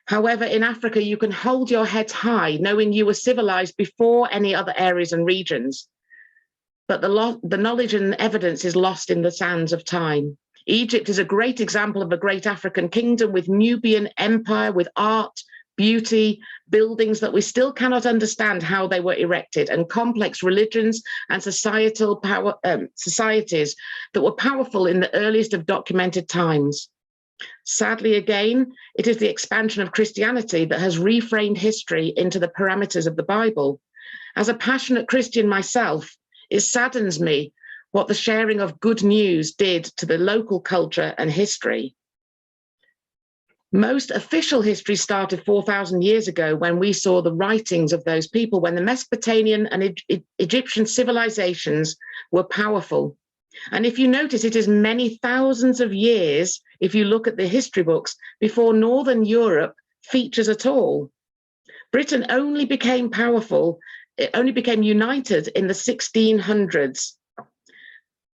However, in Africa, you can hold your heads high, knowing you were civilized before any other areas and regions. But the knowledge and evidence is lost in the sands of time. Egypt is a great example of a great African kingdom with Nubian empire, with art, beauty, buildings that we still cannot understand how they were erected, and complex religions and societal power, societies that were powerful in the earliest of documented times. Sadly, again, it is the expansion of Christianity that has reframed history into the parameters of the Bible. As a passionate Christian myself, it saddens me what the sharing of good news did to the local culture and history. Most official history started 4,000 years ago when we saw the writings of those people, when the Mesopotamian and Egyptian civilizations were powerful. And if you notice, it is many thousands of years, if you look at the history books, before Northern Europe features at all. Britain only became powerful, it only became united in the 1600s.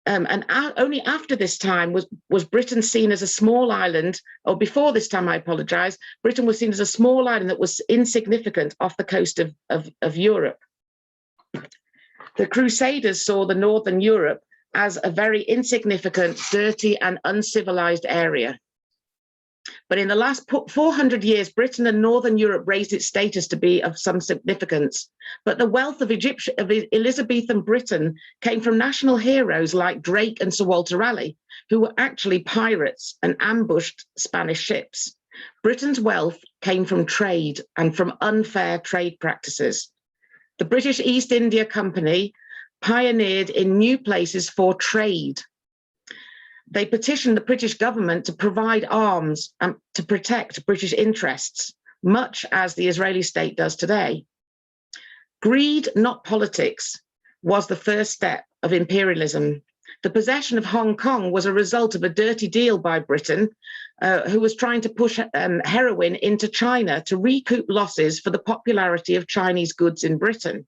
And only after this time was Britain seen as a small island, or before this time, I apologize, Britain was seen as a small island that was insignificant off the coast of Europe. The Crusaders saw the Northern Europe as a very insignificant, dirty and uncivilized area. But in the last 400 years, Britain and Northern Europe raised its status to be of some significance. But the wealth of Elizabethan Britain came from national heroes like Drake and Sir Walter Raleigh, who were actually pirates and ambushed Spanish ships. Britain's wealth came from trade and from unfair trade practices. The British East India Company pioneered in new places for trade. They petitioned the British government to provide arms and to protect British interests, much as the Israeli state does today. Greed, not politics, was the first step of imperialism. The possession of Hong Kong was a result of a dirty deal by Britain, who was trying to push heroin into China to recoup losses for the popularity of Chinese goods in Britain.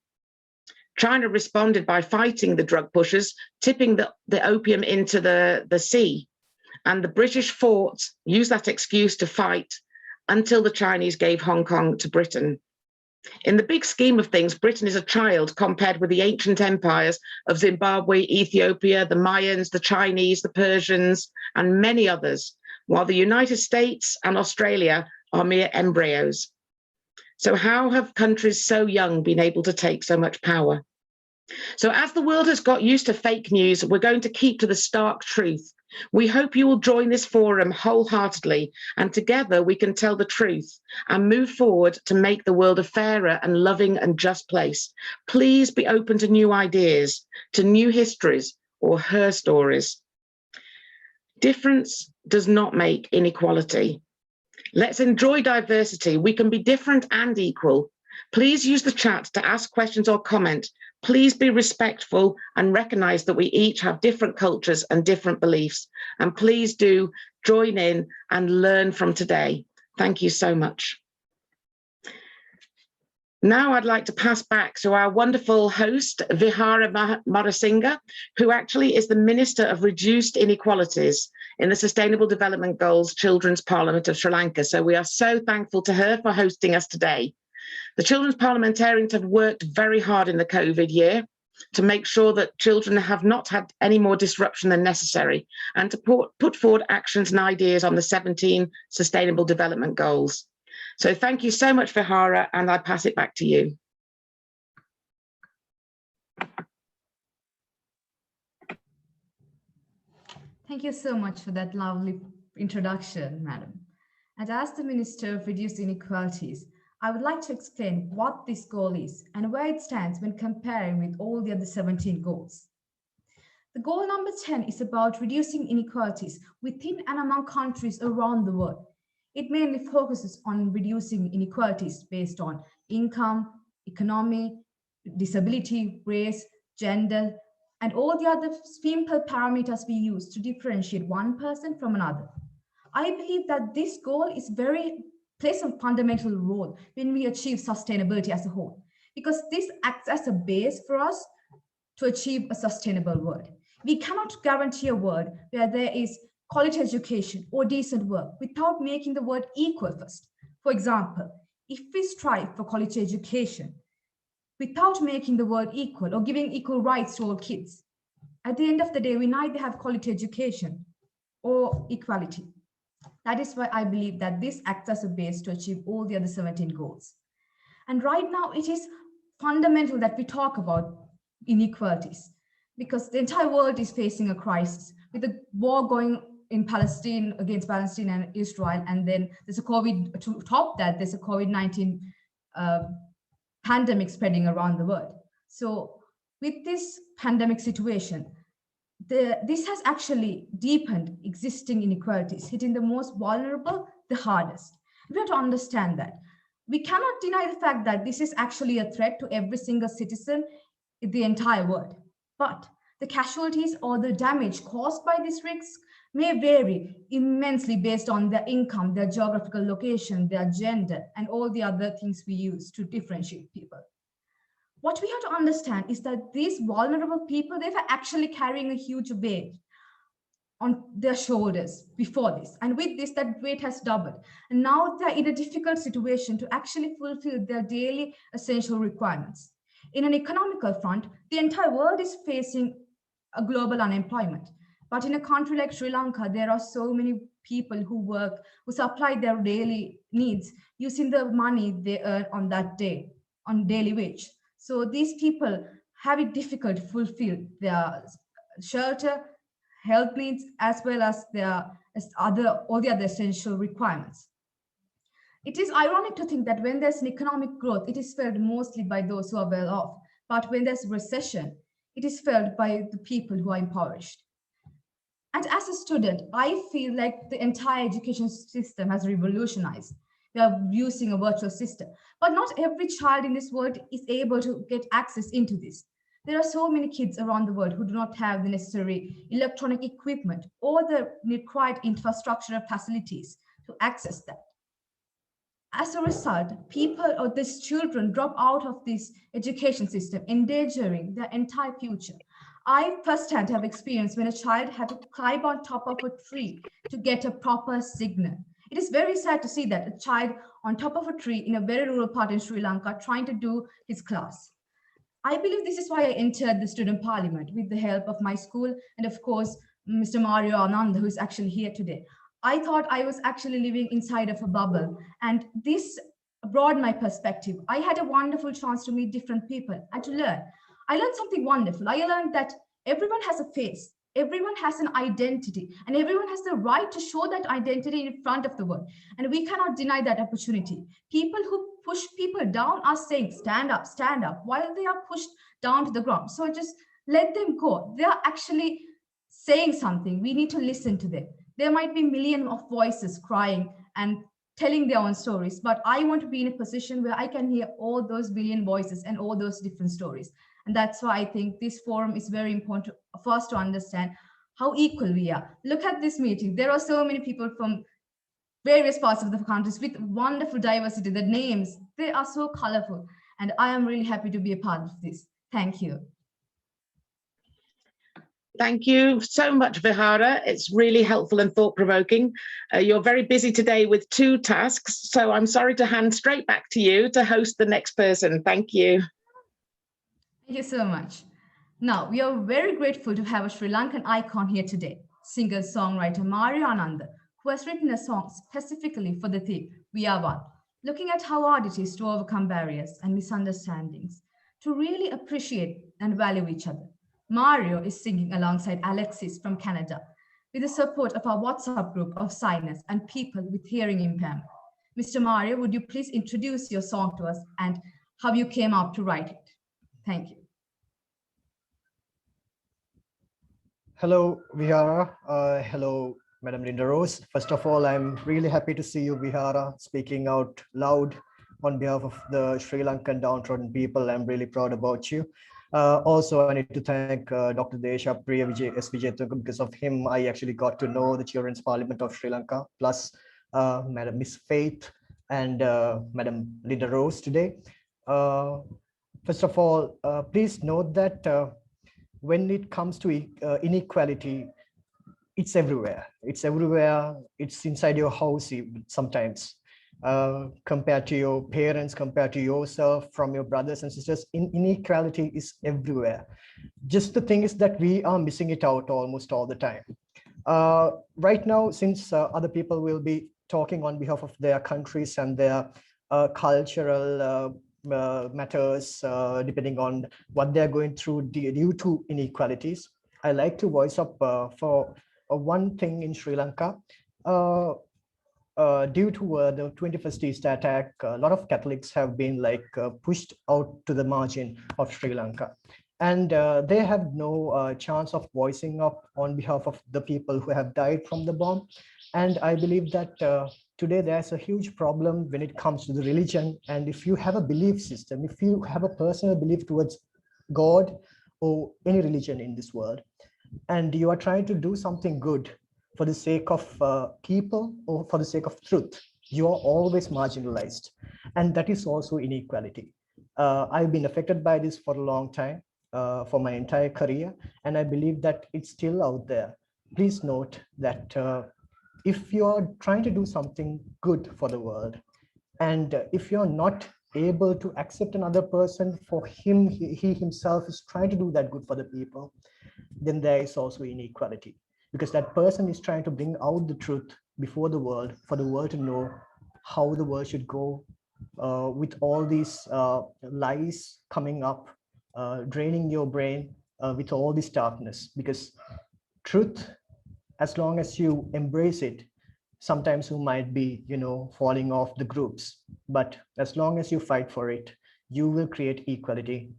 China responded by fighting the drug pushers, tipping the opium into the sea. And the British used that excuse to fight until the Chinese gave Hong Kong to Britain. In the big scheme of things, Britain is a child compared with the ancient empires of Zimbabwe, Ethiopia, the Mayans, the Chinese, the Persians, and many others, while the United States and Australia are mere embryos. So how have countries so young been able to take so much power? So as the world has got used to fake news, we're going to keep to the stark truth. We hope you will join this forum wholeheartedly, and together we can tell the truth and move forward to make the world a fairer and loving and just place. Please be open to new ideas, to new histories or her stories. Difference does not make inequality. Let's enjoy diversity. We can be different and equal. Please use the chat to ask questions or comment. Please be respectful and recognize that we each have different cultures and different beliefs. And please do join in and learn from today. Thank you so much. Now I'd like to pass back to our wonderful host, Vihara Marasinghe, who actually is the Minister of Reduced Inequalities in the Sustainable Development Goals Children's Parliament of Sri Lanka. So we are so thankful to her for hosting us today. The children's parliamentarians have worked very hard in the COVID year to make sure that children have not had any more disruption than necessary, and to put forward actions and ideas on the 17 Sustainable Development Goals. So thank you so much, Vihara, and I pass it back to you. Thank you so much for that lovely introduction, Madam. And as the Minister of Reduced Inequalities, I would like to explain what this goal is and where it stands when comparing with all the other 17 goals. The goal number 10 is about reducing inequalities within and among countries around the world. It mainly focuses on reducing inequalities based on income, economy, disability, race, gender, and all the other simple parameters we use to differentiate one person from another. I believe that this goal plays a fundamental role when we achieve sustainability as a whole, because this acts as a base for us to achieve a sustainable world. We cannot guarantee a world where there is quality education or decent work without making the world equal first. For example, if we strive for quality education without making the world equal or giving equal rights to all kids, at the end of the day, we neither have quality education or equality. That is why I believe that this acts as a base to achieve all the other 17 goals. And right now, it is fundamental that we talk about inequalities, because the entire world is facing a crisis with a war going in Palestine against Palestine and Israel. And then there's a COVID, to top that, there's a COVID-19 pandemic spreading around the world. So With this pandemic situation, this has actually deepened existing inequalities, hitting the most vulnerable the hardest. We have to understand that. We cannot deny the fact that this is actually a threat to every single citizen in the entire world. But the casualties or the damage caused by this risk may vary immensely based on their income, their geographical location, their gender, and all the other things we use to differentiate people. What we have to understand is that these vulnerable people, they were actually carrying a huge weight on their shoulders before this. And with this, that weight has doubled. And now they're in a difficult situation to actually fulfill their daily essential requirements. In an economical front, the entire world is facing a global unemployment. But in a country like Sri Lanka, there are so many people who work, who supply their daily needs using the money they earn on that day, on daily wage. So these people have it difficult to fulfill their shelter, health needs, as well as all the other essential requirements. It is ironic to think that when there's an economic growth, it is felt mostly by those who are well off. But when there's recession, it is felt by the people who are impoverished. And as a student, I feel like the entire education system has revolutionized. We are using a virtual system, but not every child in this world is able to get access into this. There are so many kids around the world who do not have the necessary electronic equipment or the required infrastructural facilities to access that. As a result, people or these children drop out of this education system, endangering their entire future. I firsthand have experienced when a child had to climb on top of a tree to get a proper signal. It is very sad to see that a child on top of a tree in a very rural part in Sri Lanka trying to do his class. I believe this is why I entered the student parliament with the help of my school and of course, Mr. Mario Ananda, who is actually here today. I thought I was actually living inside of a bubble, and this broadened my perspective. I had a wonderful chance to meet different people and to learn. I learned something wonderful. I learned that everyone has a face, everyone has an identity, and everyone has the right to show that identity in front of the world. And we cannot deny that opportunity. People who push people down are saying, stand up, while they are pushed down to the ground. So just let them go. They are actually saying something. We need to listen to them. There might be millions of voices crying and telling their own stories, but I want to be in a position where I can hear all those billion voices and all those different stories. And that's why I think this forum is very important for us to understand how equal we are. Look at this meeting. There are so many people from various parts of the countries with wonderful diversity. The names, they are so colorful. And I am really happy to be a part of this. Thank you. Thank you so much, Vihara. It's really helpful and thought-provoking. You're very busy today with 2 tasks, so I'm sorry to hand straight back to you to host the next person. Thank you. Thank you so much. Now, we are very grateful to have a Sri Lankan icon here today, singer-songwriter Mario Ananda, who has written a song specifically for the theme, We Are One, looking at how hard it is to overcome barriers and misunderstandings, to really appreciate and value each other. Mario is singing alongside Alexis from Canada with the support of our WhatsApp group of signers and people with hearing impairment. Mr. Mario, would you please introduce your song to us and how you came up to write it? Thank you. Hello, Vihara. Hello, Madam Linda Rose. First of all, I'm really happy to see you, Vihara, speaking out loud on behalf of the Sri Lankan downtrodden people. I'm really proud about you. Also, I need to thank Dr. Deshapriya Wijetunge. Because of him, I actually got to know the Children's Parliament of Sri Lanka, plus Madam Miss Faith and Madam Linda Rose today. First of all, please note that when it comes to inequality, it's everywhere. It's everywhere. It's inside your house sometimes. Compared to your parents, compared to yourself, from your brothers and sisters, inequality is everywhere. Just the thing is that we are missing it out almost all the time. Right now, since other people will be talking on behalf of their countries and their cultural matters, depending on what they're going through due to inequalities, I like to voice up for one thing in Sri Lanka. Due to the 21st East attack, a lot of Catholics have been pushed out to the margin of Sri Lanka. and they have no chance of voicing up on behalf of the people who have died from the bomb. And I believe that today there's a huge problem when it comes to the religion. And if you have a belief system, if you have a personal belief towards God or any religion in this world, and you are trying to do something good for the sake of people or for the sake of truth, you are always marginalized. And that is also inequality. I've been affected by this for a long time, for my entire career, and I believe that it's still out there. Please note that if you're trying to do something good for the world, and if you're not able to accept another person for him, he himself is trying to do that good for the people, then there is also inequality, because that person is trying to bring out the truth before the world, for the world to know how the world should go, with all these lies coming up, draining your brain with all this darkness. Because truth, as long as you embrace it, sometimes you might be, falling off the groups, but as long as you fight for it, you will create equality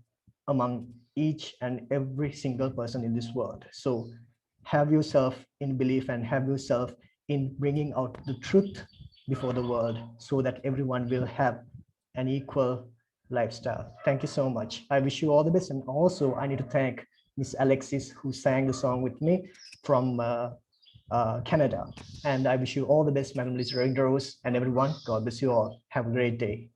among each and every single person in this world. So have yourself in belief and have yourself in bringing out the truth before the world, so that everyone will have an equal lifestyle. Thank you so much. I wish you all the best. And also I need to thank Miss Alexis, who sang the song with me from Canada. And I wish you all the best, Madam Linda Rose, and everyone. God bless you all. Have a great day.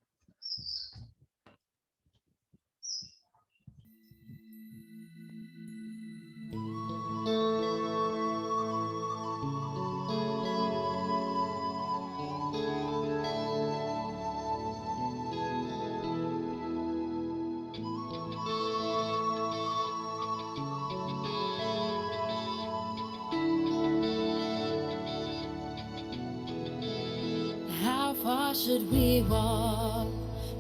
How far should we walk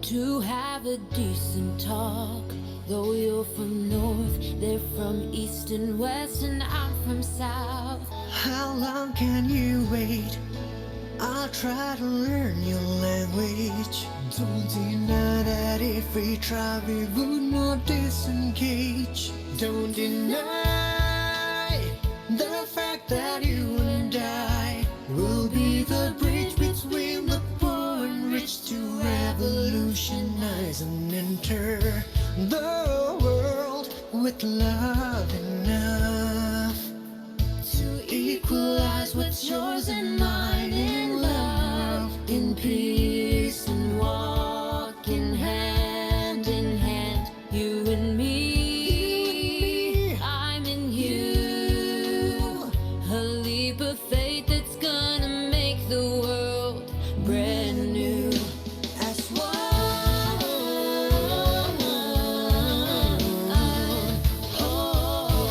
to have a decent talk? Though you're from north, they're from east and west, and I'm from south. How long can you wait? I'll try to learn your language. Don't deny that if we try, we would not disengage. Don't deny the fact that you and I will be the bridge between the poor and rich, to revolutionize and enter the world with love enough to equalize what's yours and mine in love, in peace, and walking hand in hand, you and me, I'm in you, a leap of faith that's gonna make the world brand new. As one, oh,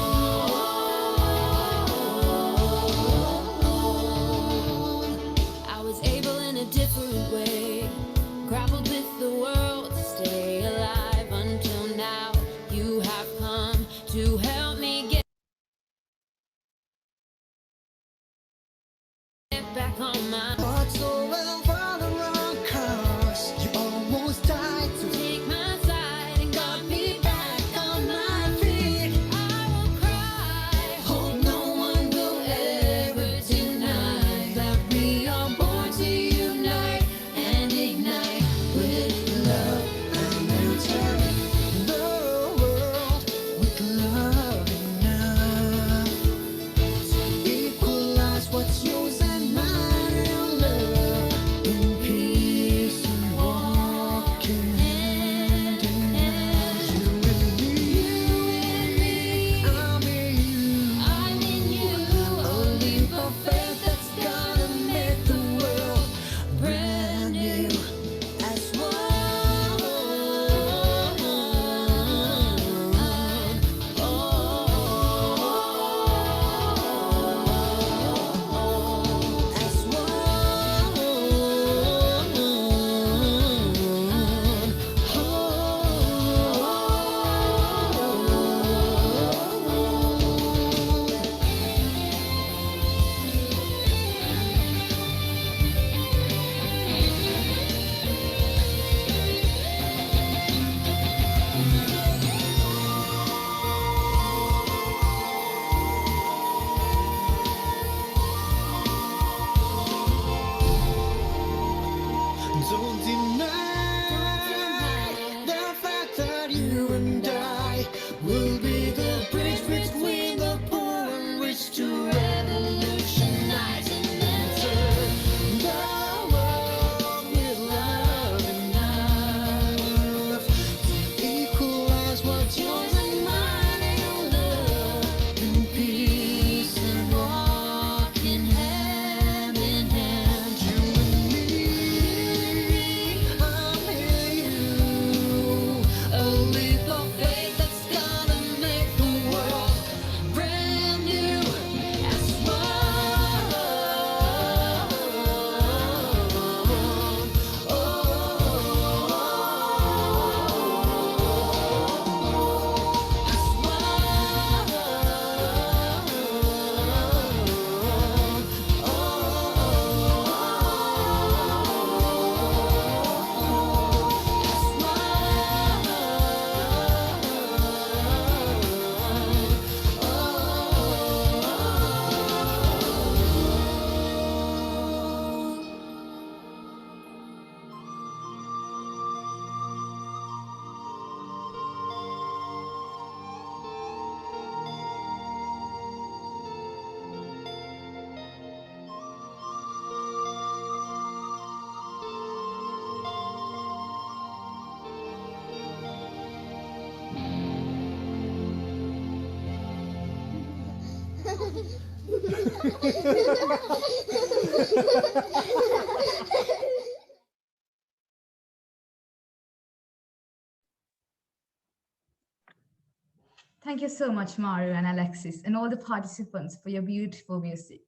Thank you so much, Mario and Alexis, and all the participants for your beautiful music.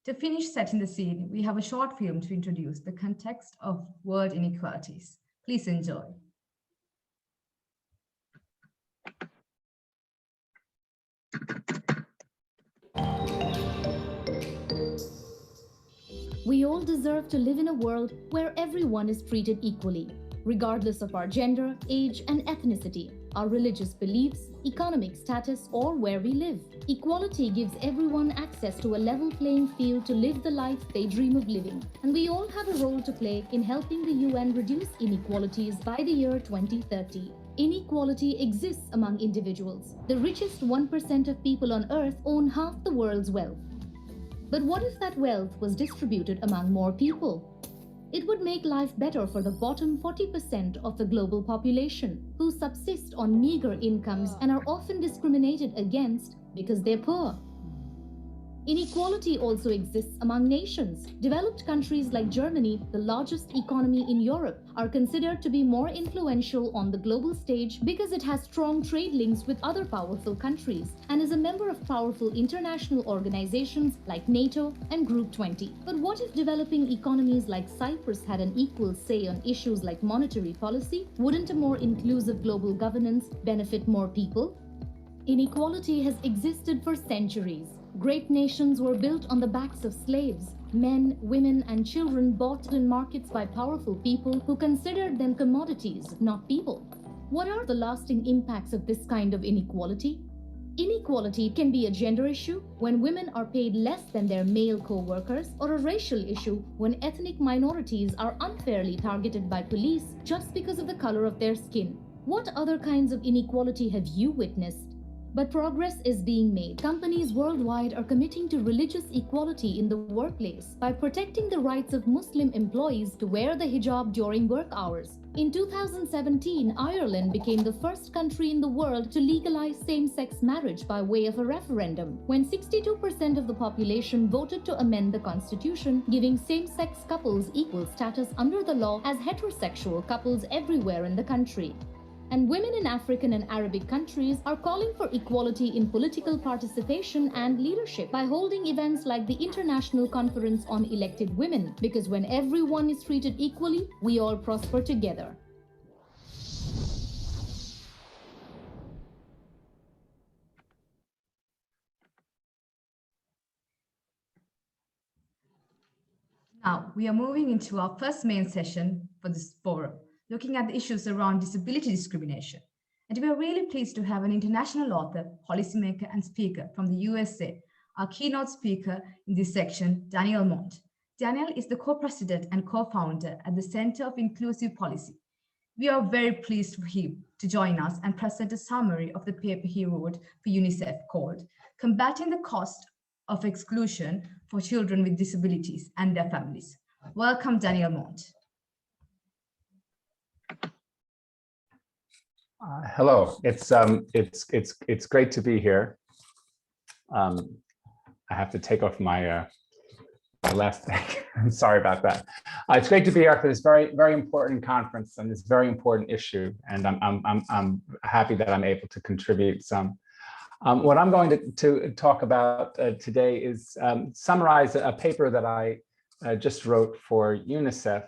To finish setting the scene, we have a short film to introduce the context of world inequalities. Please enjoy. We all deserve to live in a world where everyone is treated equally, regardless of our gender, age, and ethnicity, our religious beliefs, economic status, or where we live. Equality gives everyone access to a level playing field to live the life they dream of living. And we all have a role to play in helping the UN reduce inequalities by the year 2030. Inequality exists among individuals. The richest 1% of people on Earth own half the world's wealth. But what if that wealth was distributed among more people? It would make life better for the bottom 40% of the global population, who subsist on meager incomes and are often discriminated against because they're poor. Inequality also exists among nations. Developed countries like Germany, the largest economy in Europe, are considered to be more influential on the global stage because it has strong trade links with other powerful countries and is a member of powerful international organizations like NATO and Group 20. But what if developing economies like Cyprus had an equal say on issues like monetary policy? Wouldn't a more inclusive global governance benefit more people? Inequality has existed for centuries. Great nations were built on the backs of slaves. Men, women, and children bought in markets by powerful people who considered them commodities, not people. What are the lasting impacts of this kind of inequality? Inequality can be a gender issue when women are paid less than their male co-workers, or a racial issue when ethnic minorities are unfairly targeted by police just because of the color of their skin. What other kinds of inequality have you witnessed? But progress is being made. Companies worldwide are committing to religious equality in the workplace by protecting the rights of Muslim employees to wear the hijab during work hours. In 2017, Ireland became the first country in the world to legalize same-sex marriage by way of a referendum, when 62% of the population voted to amend the constitution, giving same-sex couples equal status under the law as heterosexual couples everywhere in the country. And women in African and Arabic countries are calling for equality in political participation and leadership by holding events like the International Conference on Elected Women, because when everyone is treated equally, we all prosper together. Now, we are moving into our first main session for this forum, looking at the issues around disability discrimination. And we are really pleased to have an international author, policymaker, and speaker from the USA, our keynote speaker in this section, Daniel Mont. Daniel is the co-president and co-founder at the Center of Inclusive Policy. We are very pleased for him to join us and present a summary of the paper he wrote for UNICEF called Combating the Cost of Exclusion for Children with Disabilities and Their Families. Welcome, Daniel Mont. Hello, it's great to be here. I have to take off my my last thing. I'm sorry about that. It's great to be here for this very important conference and this very important issue, and I'm happy that I'm able to contribute some. What I'm going to talk about today is summarize a paper that I just wrote for UNICEF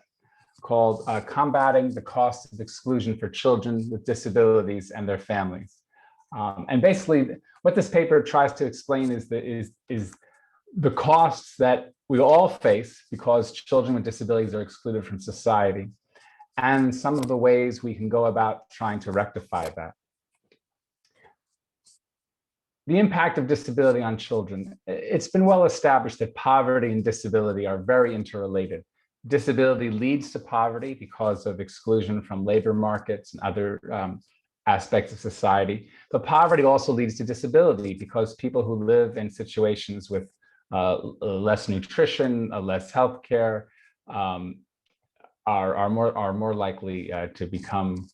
called Combating the Cost of Exclusion for Children with Disabilities and Their Families. And basically what this paper tries to explain is the costs that we all face because children with disabilities are excluded from society, and some of the ways we can go about trying to rectify that. The impact of disability on children. It's been well established that poverty and disability are very interrelated. Disability leads to poverty because of exclusion from labor markets and other aspects of society. But poverty also leads to disability because people who live in situations with less nutrition, less healthcare, are more likely to become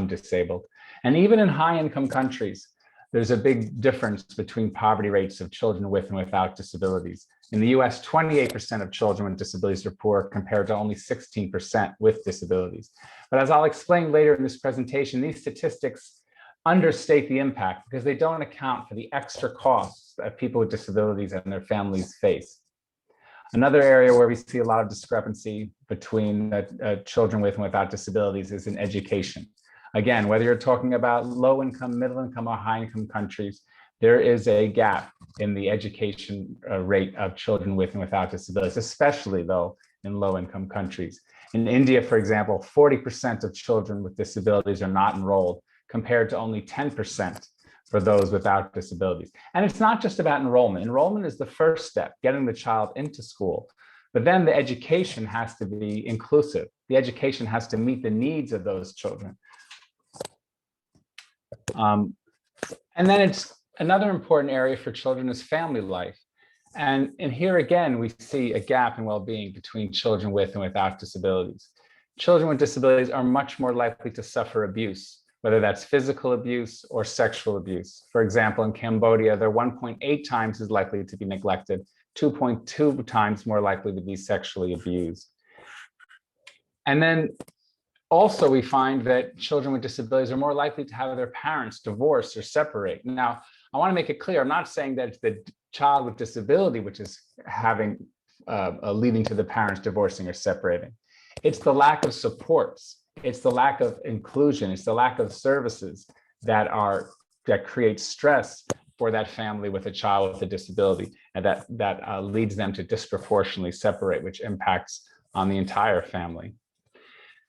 disabled. And even in high-income countries, there's a big difference between poverty rates of children with and without disabilities. In the US, 28% of children with disabilities are poor compared to only 16% with disabilities. But as I'll explain later in this presentation, these statistics understate the impact because they don't account for the extra costs that people with disabilities and their families face. Another area where we see a lot of discrepancy between children with and without disabilities is in education. Again, whether you're talking about low income, middle income, or high income countries, there is a gap in the education rate of children with and without disabilities, especially though in low income countries. In India, for example, 40% of children with disabilities are not enrolled, compared to only 10% for those without disabilities. And it's not just about enrollment. Enrollment is the first step, getting the child into school. But then the education has to be inclusive. The education has to meet the needs of those children. And then it's another important area for children is family life. And here again, we see a gap in well-being between children with and without disabilities. Children with disabilities are much more likely to suffer abuse, whether that's physical abuse or sexual abuse. For example, in Cambodia, they're 1.8 times as likely to be neglected, 2.2 times more likely to be sexually abused. And then also we find that children with disabilities are more likely to have their parents divorce or separate. Now, I want to make it clear, I'm not saying that it's the child with disability which is having leading to the parents divorcing or separating. It's the lack of supports. It's the lack of inclusion. It's the lack of services that create stress for that family with a child with a disability, and that leads them to disproportionately separate, which impacts on the entire family.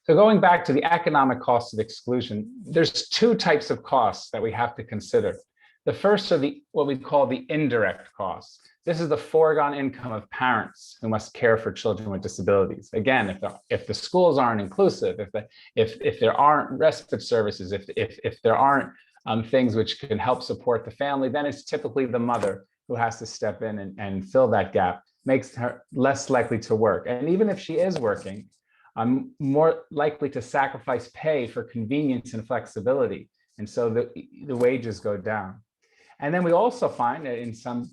So going back to the economic costs of exclusion, there's two types of costs that we have to consider. The first are what we call the indirect costs. This is the foregone income of parents who must care for children with disabilities. Again, if the schools aren't inclusive, if there aren't respite services, if there aren't things which can help support the family, then it's typically the mother who has to step in and fill that gap, makes her less likely to work. And even if she is working, more likely to sacrifice pay for convenience and flexibility. And so the wages go down. And then we also find that in some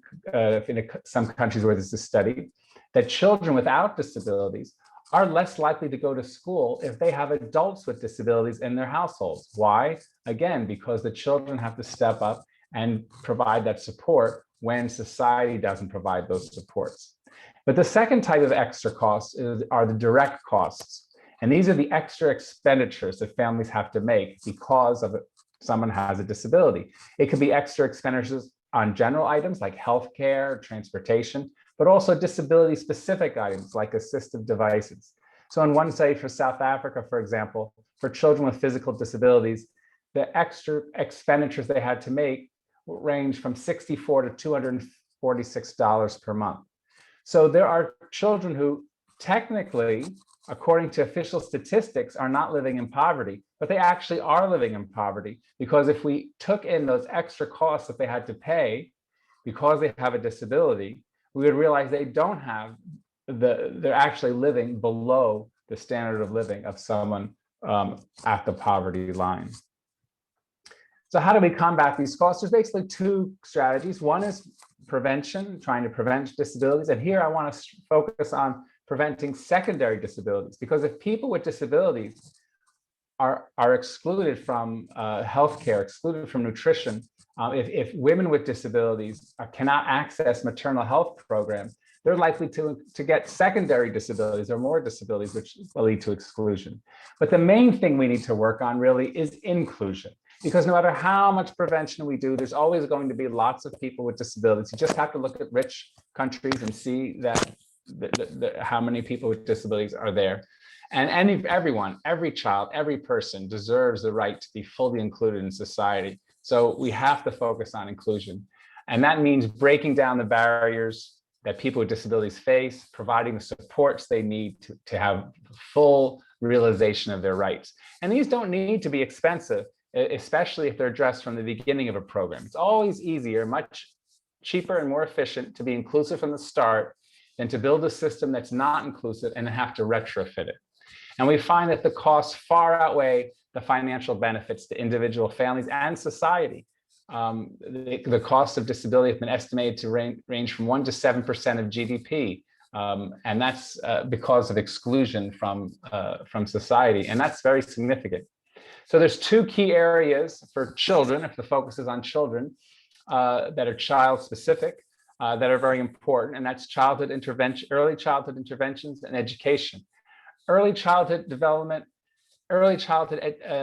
countries where there's a study that children without disabilities are less likely to go to school if they have adults with disabilities in their households. Why? Again, because the children have to step up and provide that support when society doesn't provide those supports. But the second type of extra costs are the direct costs. And these are the extra expenditures that families have to make because of someone has a disability. It could be extra expenditures on general items like healthcare, transportation, but also disability-specific items like assistive devices. So on one side for South Africa, for example, for children with physical disabilities, the extra expenditures they had to make range from $64 to $246 per month. So there are children who technically, according to official statistics, are not living in poverty, but they actually are living in poverty because if we took in those extra costs that they had to pay because they have a disability, we would realize they don't have they're actually living below the standard of living of someone at the poverty line. So how do we combat these costs? There's basically two strategies. One is prevention, trying to prevent disabilities. And here I want to focus on preventing secondary disabilities, because if people with disabilities are excluded from healthcare, excluded from nutrition, if women with disabilities cannot access maternal health programs, they're likely to get secondary disabilities or more disabilities, which will lead to exclusion. But the main thing we need to work on really is inclusion, because no matter how much prevention we do, there's always going to be lots of people with disabilities. You just have to look at rich countries and see that how many people with disabilities are there. And everyone, every child, every person deserves the right to be fully included in society. So we have to focus on inclusion. And that means breaking down the barriers that people with disabilities face, providing the supports they need to have full realization of their rights. And these don't need to be expensive, especially if they're addressed from the beginning of a program. It's always easier, much cheaper and more efficient to be inclusive from the start than to build a system that's not inclusive and have to retrofit it. And we find that the costs far outweigh the financial benefits to individual families and society. the cost of disability has been estimated to range from 1 to 7% of GDP. And that's because of exclusion from society. And that's very significant. So there's two key areas for children, if the focus is on children, that are child specific, that are very important. And that's childhood intervention, early childhood interventions and education. Early childhood development, early childhood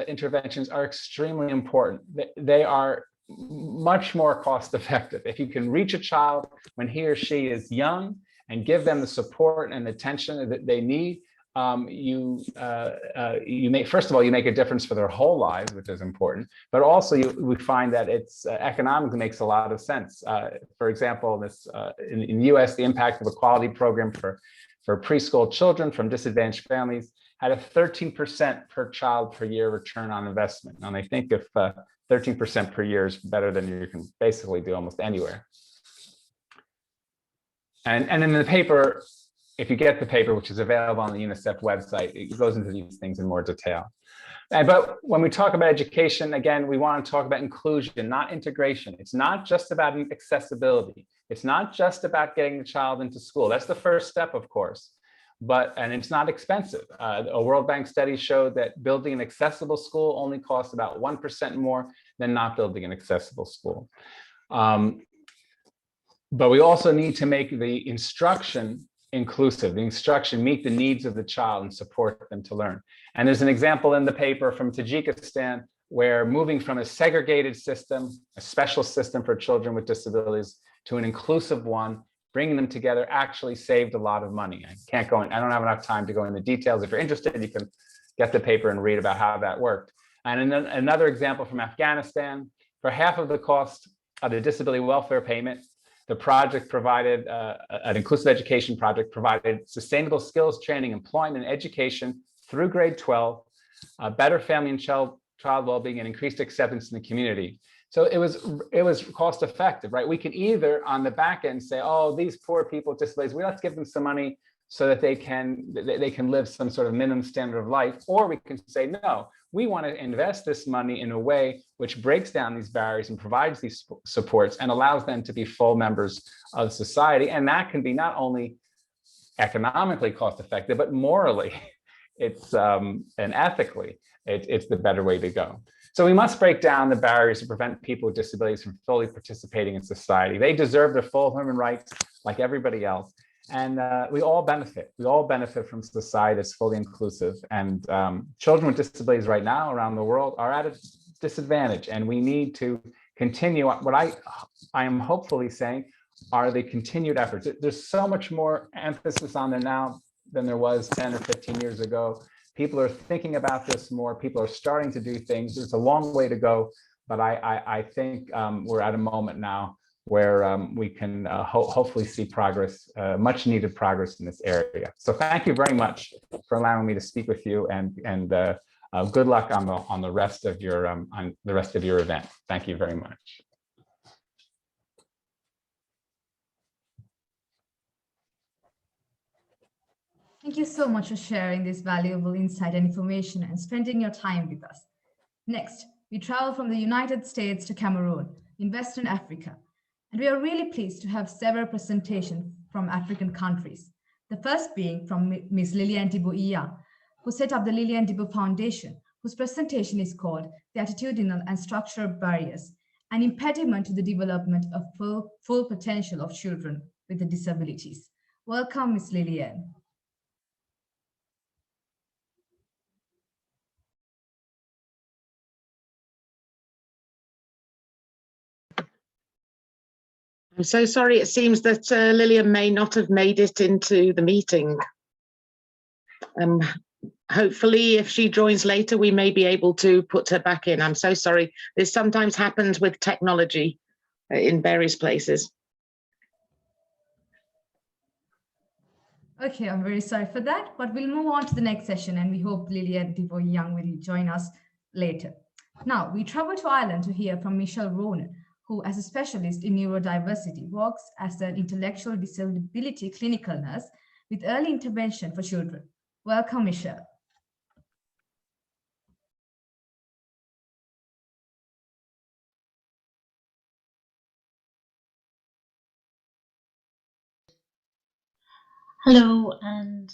interventions are extremely important. They are much more cost effective. If you can reach a child when he or she is young and give them the support and attention that they need, you make, first of all, you make a difference for their whole lives, which is important, but also we find that it's economically makes a lot of sense. For example, in the US, the impact of a quality program for preschool children from disadvantaged families had a 13% per child per year return on investment. And I think if 13% per year is better than you can basically do almost anywhere. And in the paper, if you get the paper, which is available on the UNICEF website, it goes into these things in more detail. But when we talk about education, again, we want to talk about inclusion, not integration. It's not just about accessibility. It's not just about getting the child into school. That's the first step, of course, and it's not expensive. A World Bank study showed that building an accessible school only costs about 1% more than not building an accessible school. But we also need to make the instruction inclusive, the instruction meet the needs of the child and support them to learn. And there's an example in the paper from Tajikistan where moving from a segregated system, a special system for children with disabilities, to an inclusive one, bringing them together actually saved a lot of money. I can't go in, I don't have enough time to go into details. If you're interested, you can get the paper and read about how that worked. And then another example from Afghanistan, for half of the cost of the disability welfare payment, the project provided, an inclusive education project provided sustainable skills training, employment, and education through grade 12, better family and child well-being, and increased acceptance in the community. So it was cost effective, right? We can either on the back end say, oh, these poor people with disabilities, let's give them some money so that they can live some sort of minimum standard of life, or we can say, no, we want to invest this money in a way which breaks down these barriers and provides these supports and allows them to be full members of society. And that can be not only economically cost effective, but morally, and ethically, it's the better way to go. So we must break down the barriers to prevent people with disabilities from fully participating in society. They deserve their full human rights like everybody else. And we all benefit. We all benefit from society that's fully inclusive. And children with disabilities right now around the world are at a disadvantage. And we need to continue what I am hopefully saying are the continued efforts. There's so much more emphasis on there now than there was 10 or 15 years ago. People are thinking about this more. People are starting to do things. There's a long way to go. But I think we're at a moment now where we can hopefully see progress, much needed progress in this area. So thank you very much for allowing me to speak with you, and good luck on the rest of your event. Thank you very much. Thank you so much for sharing this valuable insight and information and spending your time with us. Next, we travel from the United States to Cameroon in Western Africa. And we are really pleased to have several presentations from African countries. The first being from Ms. Lilian Dibo, who set up the Lilian Dibo Foundation, whose presentation is called The Attitudinal and Structural Barriers, an Impediment to the Development of Full Potential of Children with Disabilities. Welcome, Ms. Lilian. I'm so sorry. It seems that Lilian may not have made it into the meeting. Hopefully, if she joins later, we may be able to put her back in. I'm so sorry. This sometimes happens with technology in various places. Okay, I'm very sorry for that, but we'll move on to the next session, and we hope Lilian Dibo will join us later. Now, we travel to Ireland to hear from Michelle Ronan, who, as a specialist in neurodiversity, works as an intellectual disability clinical nurse with early intervention for children. Welcome, Michelle. Hello, and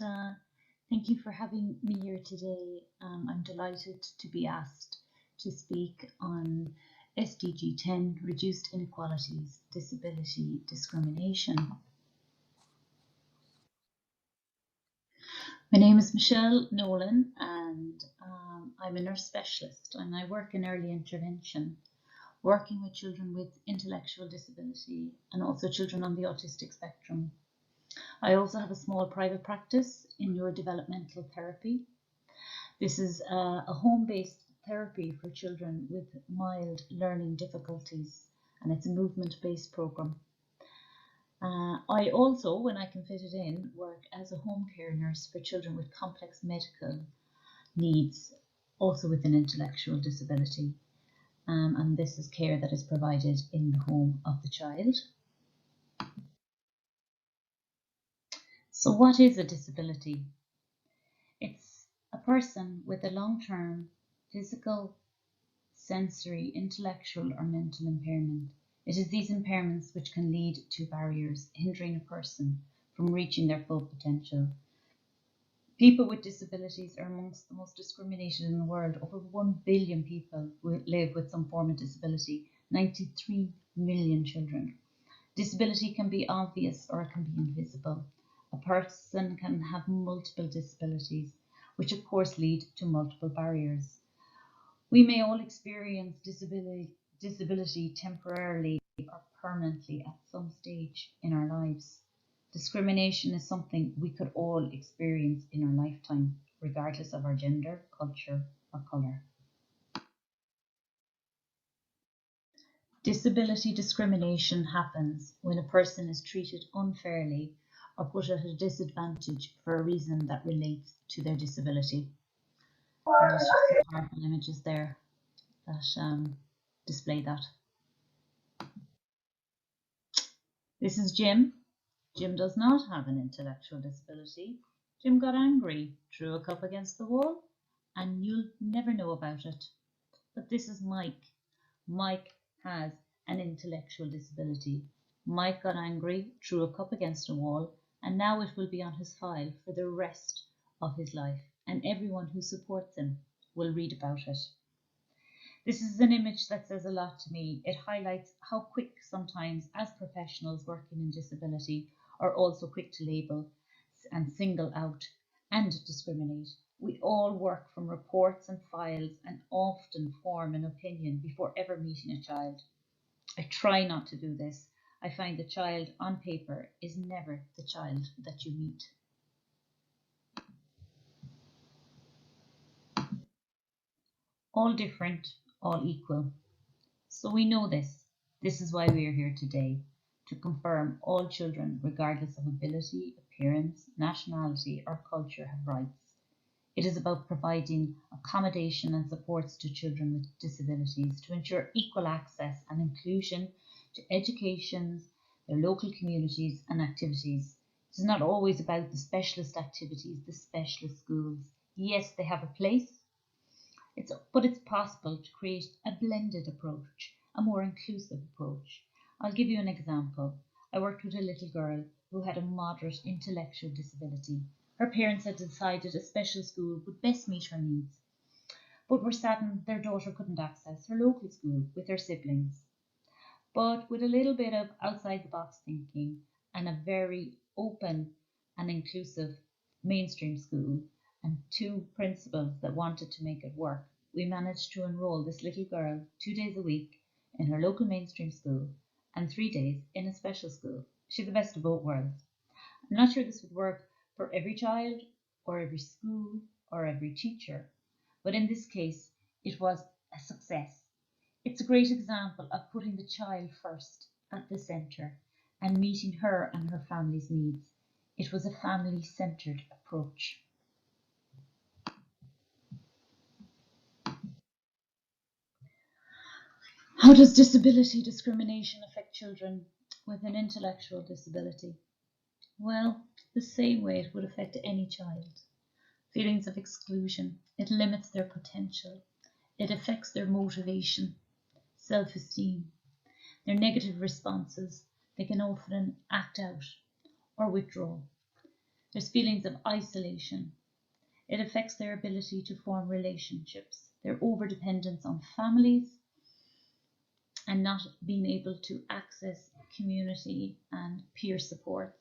thank you for having me here today. I'm delighted to be asked to speak on SDG 10, Reduced Inequalities, Disability Discrimination. My name is Michelle Nolan, and I'm a nurse specialist, and I work in early intervention, working with children with intellectual disability and also children on the autistic spectrum. I also have a small private practice in neurodevelopmental therapy. This is a home-based therapy for children with mild learning difficulties, and it's a movement-based program. I also, when I can fit it in, work as a home care nurse for children with complex medical needs, also with an intellectual disability. And this is care that is provided in the home of the child. So what is a disability? It's a person with a long-term physical, sensory, intellectual or mental impairment. It is these impairments which can lead to barriers hindering a person from reaching their full potential. People with disabilities are amongst the most discriminated in the world. Over 1 billion people live with some form of disability, 93 million children. Disability can be obvious or it can be invisible. A person can have multiple disabilities, which of course lead to multiple barriers. We may all experience disability temporarily or permanently at some stage in our lives. Discrimination is something we could all experience in our lifetime, regardless of our gender, culture, or colour. Disability discrimination happens when a person is treated unfairly or put at a disadvantage for a reason that relates to their disability. And there's some powerful images there that display that. This is Jim. Jim does not have an intellectual disability. Jim got angry, threw a cup against the wall, and you'll never know about it. But this is Mike. Mike has an intellectual disability. Mike got angry, threw a cup against a wall, and now it will be on his file for the rest of his life, and everyone who supports him will read about it. This is an image that says a lot to me. It highlights how quick sometimes, as professionals working in disability, are also quick to label and single out and discriminate. We all work from reports and files and often form an opinion before ever meeting a child. I try not to do this. I find the child on paper is never the child that you meet. All different, all equal. So we know this. This is why we are here today, to confirm all children, regardless of ability, appearance, nationality, or culture, have rights. It is about providing accommodation and supports to children with disabilities to ensure equal access and inclusion to education, their local communities and activities. It is not always about the specialist activities, the specialist schools. Yes, they have a place, but it's possible to create a blended approach, a more inclusive approach. I'll give you an example. I worked with a little girl who had a moderate intellectual disability. Her parents had decided a special school would best meet her needs, but were saddened their daughter couldn't access her local school with her siblings. But with a little bit of outside the box thinking and a very open and inclusive mainstream school and 2 principals that wanted to make it work, we managed to enroll this little girl 2 days a week in her local mainstream school and 3 days in a special school. She's the best of both worlds. I'm not sure this would work for every child or every school or every teacher, but in this case, it was a success. It's a great example of putting the child first at the centre and meeting her and her family's needs. It was a family-centred approach. How does disability discrimination affect children with an intellectual disability? Well, the same way it would affect any child. Feelings of exclusion. It limits their potential. It affects their motivation, self-esteem, their negative responses. They can often act out or withdraw. There's feelings of isolation. It affects their ability to form relationships, their overdependence on families, and not being able to access community and peer support.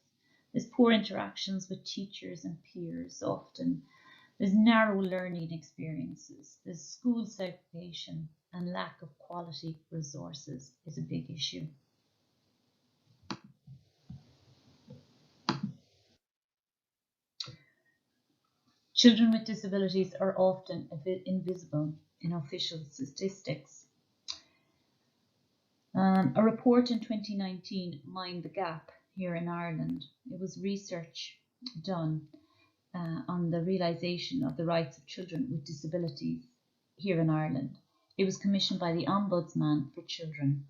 There's poor interactions with teachers and peers often. There's narrow learning experiences. There's school segregation, and lack of quality resources is a big issue. Children with disabilities are often invisible in official statistics. A report in 2019, Mind the Gap, here in Ireland, it was research done on the realisation of the rights of children with disabilities here in Ireland. It was commissioned by the Ombudsman for Children.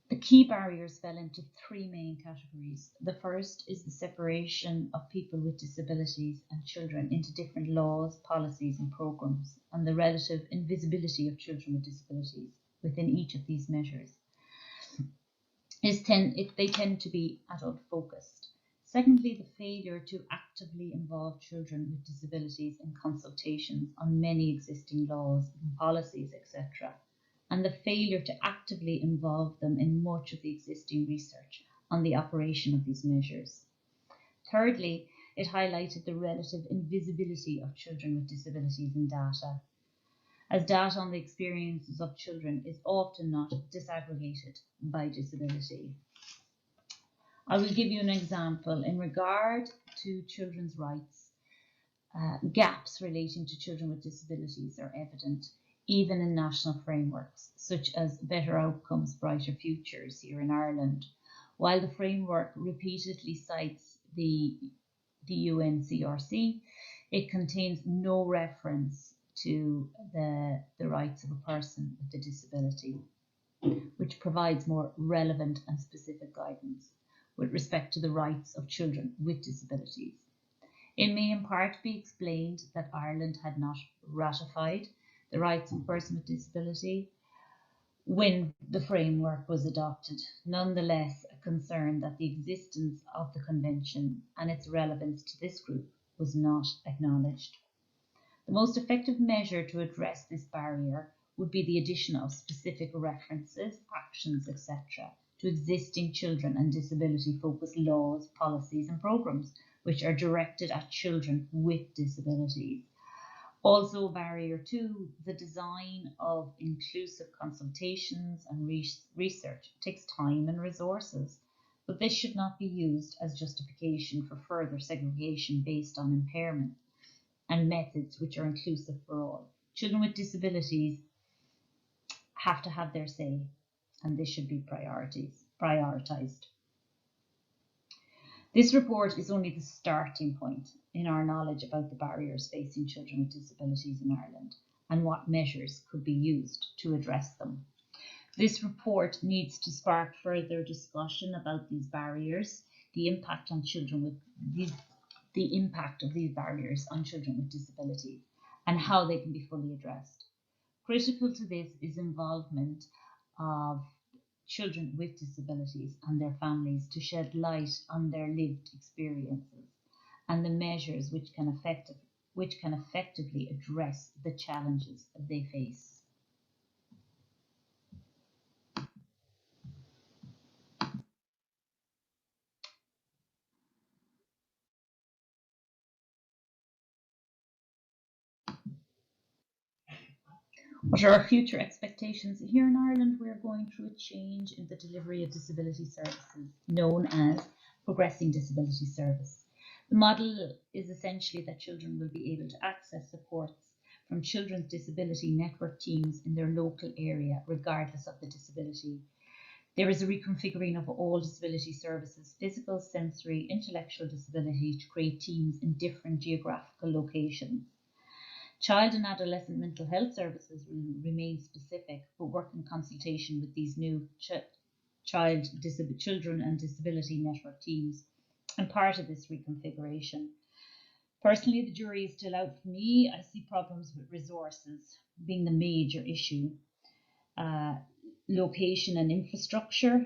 The key barriers fell into three main categories. The first is the separation of people with disabilities and children into different laws, policies and programmes, and the relative invisibility of children with disabilities within each of these measures. They tend to be adult focused. Secondly, the failure to actively involve children with disabilities in consultations on many existing laws and policies, etc., and the failure to actively involve them in much of the existing research on the operation of these measures. Thirdly, it highlighted the relative invisibility of children with disabilities in data, as data on the experiences of children is often not disaggregated by disability. I will give you an example. In regard to children's rights, gaps relating to children with disabilities are evident, even in national frameworks, such as Better Outcomes, Brighter Futures here in Ireland. While the framework repeatedly cites the UNCRC, it contains no reference to the rights of a person with a disability, which provides more relevant and specific guidance with respect to the rights of children with disabilities. It may in part be explained that Ireland had not ratified the rights of a person with disability when the framework was adopted. Nonetheless, a concern that the existence of the convention and its relevance to this group was not acknowledged. The most effective measure to address this barrier would be the addition of specific references, actions, etc., to existing children and disability-focused laws, policies and programmes which are directed at children with disabilities. Also, a barrier to the design of inclusive consultations and research takes time and resources, but this should not be used as justification for further segregation based on impairment and methods which are inclusive for all. Children with disabilities have to have their say, and this should be prioritised. This report is only the starting point in our knowledge about the barriers facing children with disabilities in Ireland and what measures could be used to address them. This report needs to spark further discussion about these barriers, the impact on children with the impact of these barriers on children with disabilities and how they can be fully addressed. Critical to this is involvement of children with disabilities and their families to shed light on their lived experiences and the measures which can effectively address the challenges they face. What are our future expectations? Here in Ireland, we are going through a change in the delivery of disability services, known as Progressing Disability Service. The model is essentially that children will be able to access supports from children's disability network teams in their local area, regardless of the disability. There is a reconfiguring of all disability services, physical, sensory, intellectual disability, to create teams in different geographical locations. Child and adolescent mental health services will remain specific, but work in consultation with these new children and disability network teams. And part of this reconfiguration. Personally, the jury is still out for me. I see problems with resources being the major issue. Location and infrastructure,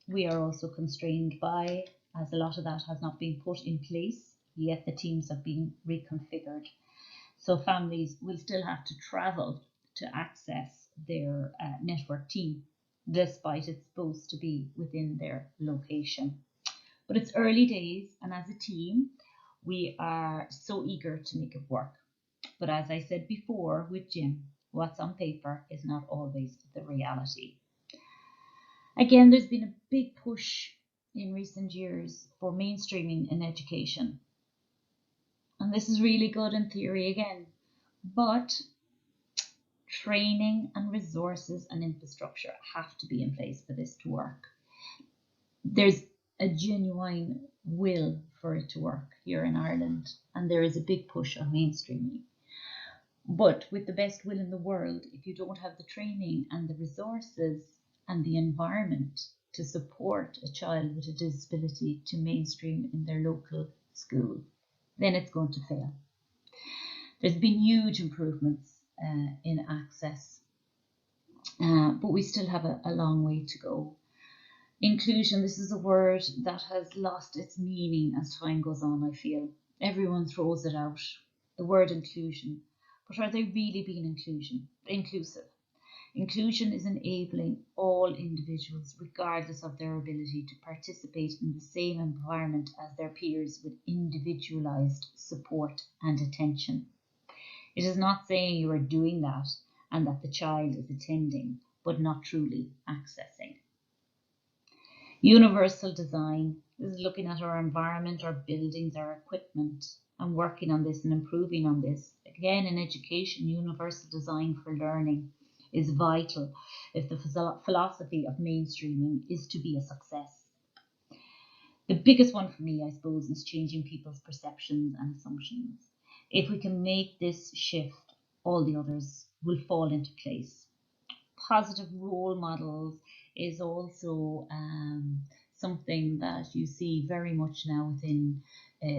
we are also constrained by as a lot of that has not been put in place, yet the teams have been reconfigured. So families will still have to travel to access their network team, despite it's supposed to be within their location. But it's early days, and as a team, we are so eager to make it work. But as I said before with Jim, what's on paper is not always the reality. Again, there's been a big push in recent years for mainstreaming in education. And this is really good in theory again, but training and resources and infrastructure have to be in place for this to work. There's a genuine will for it to work here in Ireland, and there is a big push on mainstreaming. But with the best will in the world, if you don't have the training and the resources and the environment to support a child with a disability to mainstream in their local school, then it's going to fail. There's been huge improvements in access, but we still have a long way to go. Inclusion, this is a word that has lost its meaning as time goes on, I feel. Everyone throws it out, the word inclusion. But are they really being inclusive? Inclusion is enabling all individuals, regardless of their ability, to participate in the same environment as their peers with individualized support and attention. It is not saying you are doing that and that the child is attending, but not truly accessing. Universal design is looking at our environment, our buildings, our equipment, and working on this and improving on this. Again, in education, universal design for learning is vital if the philosophy of mainstreaming is to be a success. The biggest one for me, I suppose, is changing people's perceptions and assumptions. If we can make this shift, all the others will fall into place. Positive role models is also something that you see very much now within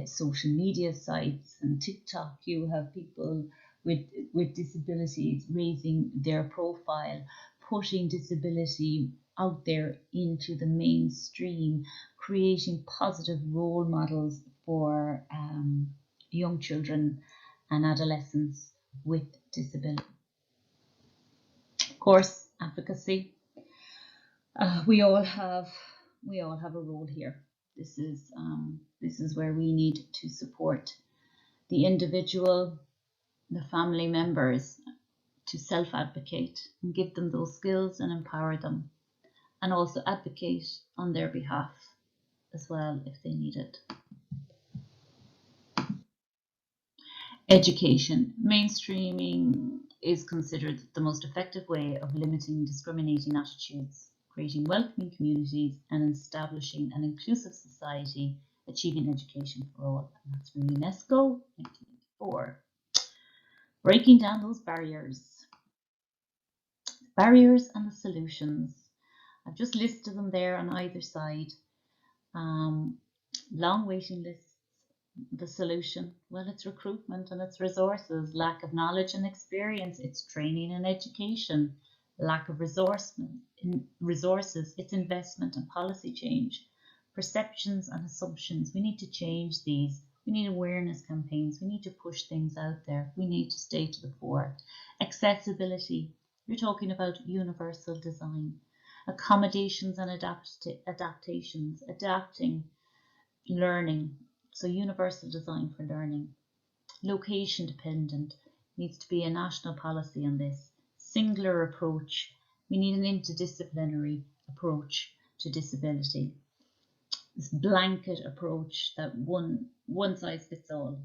social media sites and TikTok. You have people with disabilities raising their profile, putting disability out there into the mainstream, creating positive role models for young children and adolescents with disability. Of course, advocacy. We all have a role here. This is where we need to support the individual, the family members, to self-advocate and give them those skills and empower them, and also advocate on their behalf as well if they need it. Education. Mainstreaming is considered the most effective way of limiting discriminating attitudes, creating welcoming communities, and establishing an inclusive society, achieving education for all. And that's from UNESCO 1994. Breaking down those barriers. Barriers and the solutions. I've just listed them there on either side. Long waiting lists. The solution, well, it's recruitment and it's resources, lack of knowledge and experience, it's training and education, lack of resources, it's investment and policy change, perceptions and assumptions. We need to change these. We need awareness campaigns. We need to push things out there. We need to stay to the fore. Accessibility, you're talking about universal design, accommodations and adaptations, adapting learning. So universal design for learning. Location dependent, needs to be a national policy on this. Singular approach, we need an interdisciplinary approach to disability. This blanket approach that one size fits all.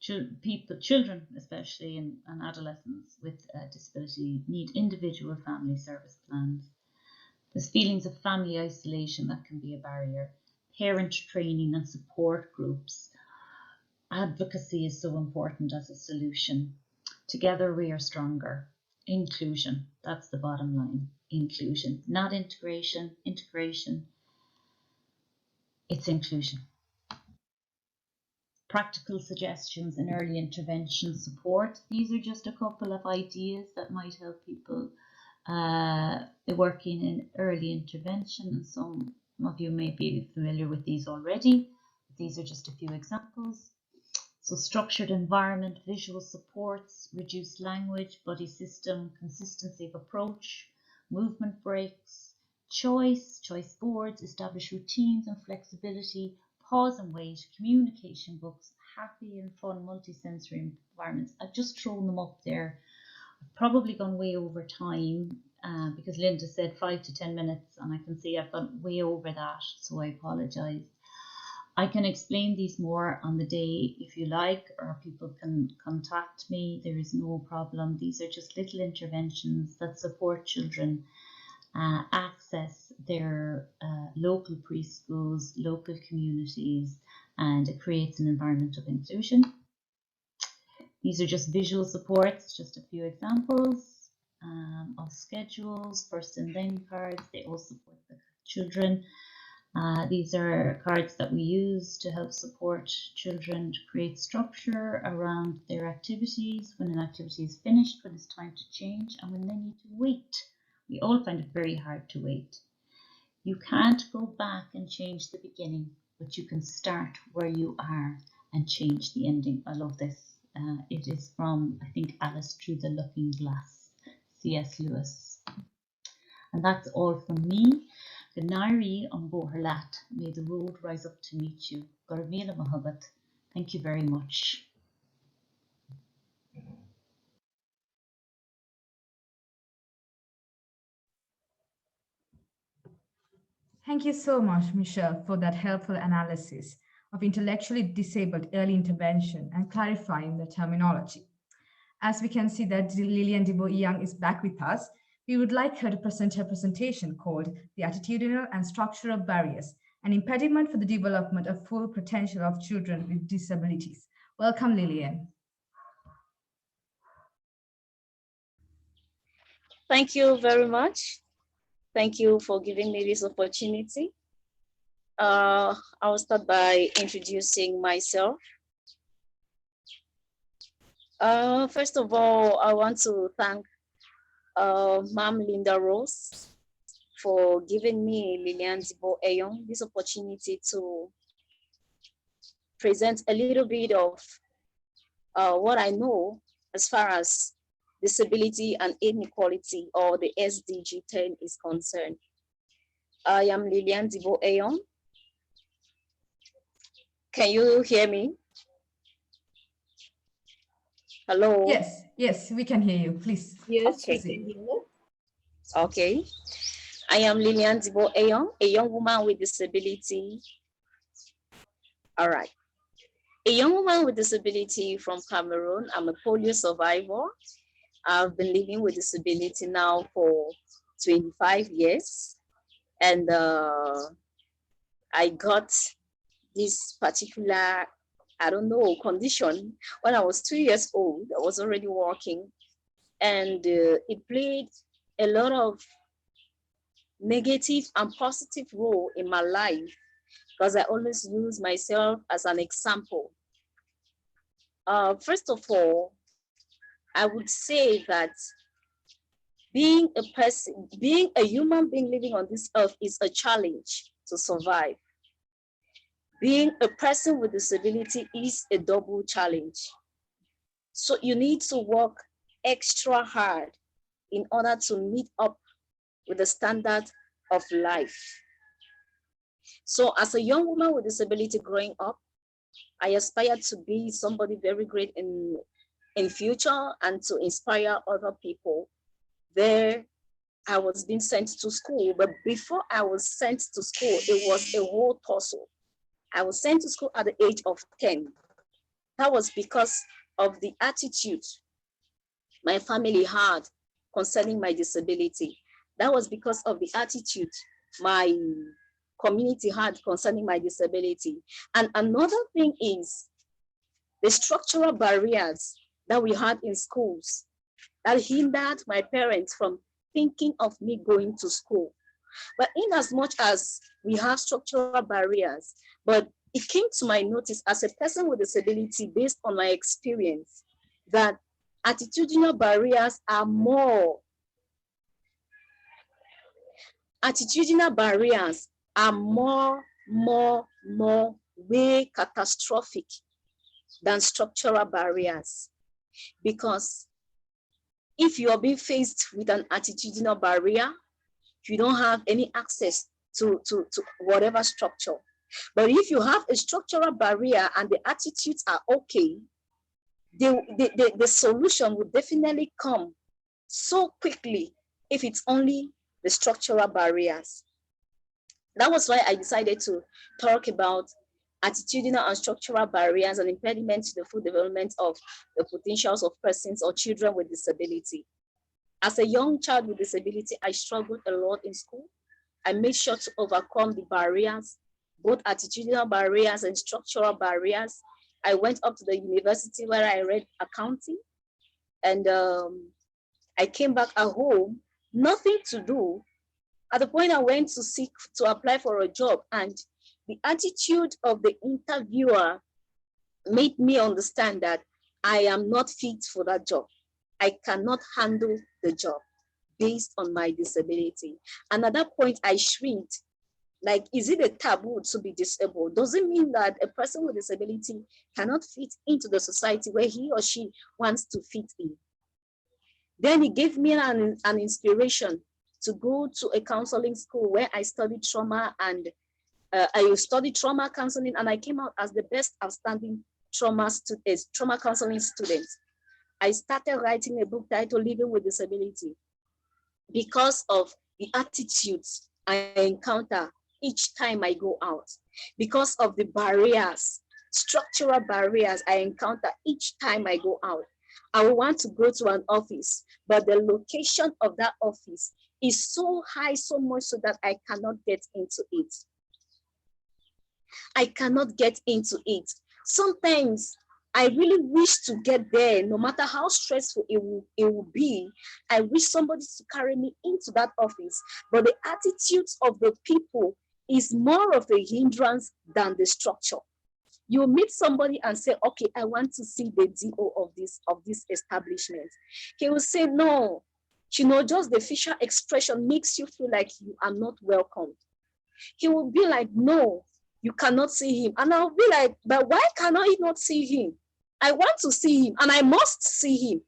Children especially and adolescents with disability need individual family service plans. There's feelings of family isolation that can be a barrier. Parent training and support groups. Advocacy is so important as a solution. Together we are stronger. Inclusion, that's the bottom line. Inclusion, not integration. Integration, it's inclusion. Practical suggestions and early intervention support. These are just a couple of ideas that might help people working in early intervention and some Some of you may be familiar with these already. These are just a few examples. So structured environment, visual supports, reduced language, body system, consistency of approach, movement breaks, choice boards, establish routines and flexibility, pause and wait, communication books, happy and fun multisensory environments. I've just thrown them up there. I've probably gone way over time because Linda said 5 to 10 minutes and I can see I've gone way over that, so I apologize. I can explain these more on the day if you like, or people can contact me. There is no problem. These are just little interventions that support children access their local preschools, local communities, and it creates an environment of inclusion. These are just visual supports, just a few examples of schedules, first and then cards. They all support the children. These are cards that we use to help support children to create structure around their activities, when an activity is finished, when it's time to change, and when they need to wait. We all find it very hard to wait. You can't go back and change the beginning, but you can start where you are and change the ending. I love this. It is from, I think, Alice Through the Looking Glass, C.S. Lewis. And that's all from me. Ganari on Boherlat, may the road rise up to meet you. Garvila Mahabat. Thank you very much. Thank you so much, Michelle, for that helpful analysis of intellectually disabled early intervention and clarifying the terminology. As we can see that Lilian Dibo Eyong is back with us, we would like her to present her presentation called The Attitudinal and Structural Barriers, an Impediment for the Development of Full Potential of Children with Disabilities. Welcome, Lilian. Thank you very much. Thank you for giving me this opportunity. I will start by introducing myself. First of all, I want to thank Ma'am Linda Rose for giving me, Lilian Dibo Eyong, this opportunity to present a little bit of what I know as far as disability and inequality, or the SDG10 is concerned. I am Lilian Dibo Eyong. Can you hear me? Hello? Yes, we can hear you, please. Yes, okay. We can hear you. Okay. I am Lilian Dibo Eyong, a young woman with disability. All right. A young woman with disability from Cameroon. I'm a polio survivor. I've been living with disability now for 25 years. And I got this particular, I don't know, condition when I was 2 years old. I was already walking, and it played a lot of negative and positive role in my life because I always use myself as an example. First of all, I would say that being a person, being a human being living on this earth is a challenge to survive. Being a person with disability is a double challenge. So you need to work extra hard in order to meet up with the standard of life. So as a young woman with disability growing up, I aspired to be somebody very great in future and to inspire other people. There, I was being sent to school, but before I was sent to school, it was a whole tussle. I was sent to school at the age of 10. That was because of the attitude my family had concerning my disability. That was because of the attitude my community had concerning my disability. And another thing is the structural barriers that we had in schools that hindered my parents from thinking of me going to school. But in as much as we have structural barriers, but it came to my notice as a person with disability based on my experience that attitudinal barriers are more. Attitudinal barriers are way catastrophic than structural barriers. Because if you are being faced with an attitudinal barrier, you don't have any access to whatever structure. But if you have a structural barrier and the attitudes are okay, the solution will definitely come so quickly if it's only the structural barriers. That was why I decided to talk about attitudinal and structural barriers and impediments to the full development of the potentials of persons or children with disability. As a young child with disability, I struggled a lot in school. I made sure to overcome the barriers, both attitudinal barriers and structural barriers. I went up to the university where I read accounting, and I came back at home, nothing to do. At the point I went to apply for a job, and the attitude of the interviewer made me understand that I am not fit for that job. I cannot handle the job based on my disability. And at that point, I shrinked. Like, is it a taboo to be disabled? Does it mean that a person with disability cannot fit into the society where he or she wants to fit in? Then it gave me an inspiration to go to a counseling school where I studied trauma, and I studied trauma counseling, and I came out as the best outstanding trauma counseling student. I started writing a book titled Living with Disability because of the attitudes I encounter each time I go out, because of the barriers, structural barriers I encounter each time I go out. I want to go to an office, but the location of that office is so high, so much so that I cannot get into it. I cannot get into it. Sometimes I really wish to get there, no matter how stressful it will be. I wish somebody to carry me into that office, but the attitudes of the people is more of a hindrance than the structure. You meet somebody and say, okay, I want to see the DO of this establishment. He will say, no, you know, just the facial expression makes you feel like you are not welcomed. He will be like, no, you cannot see him. And I'll be like, but why cannot I not see him? I want to see him and I must see him.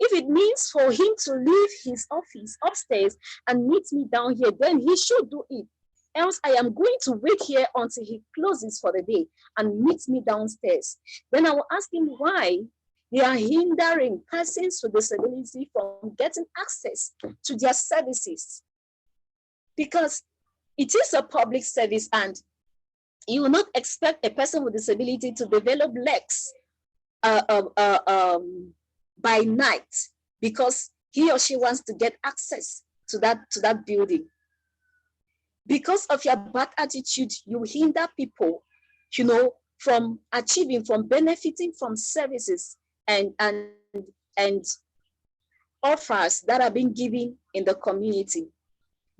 If it means for him to leave his office upstairs and meet me down here, then he should do it. Else I am going to wait here until he closes for the day and meets me downstairs. Then I will ask him why they are hindering persons with disability from getting access to their services. Because it is a public service, and you will not expect a person with disability to develop legs by night because he or she wants to get access to that building. Because of your bad attitude, you hinder people, you know, from achieving, from benefiting from services and offers that are being given in the community.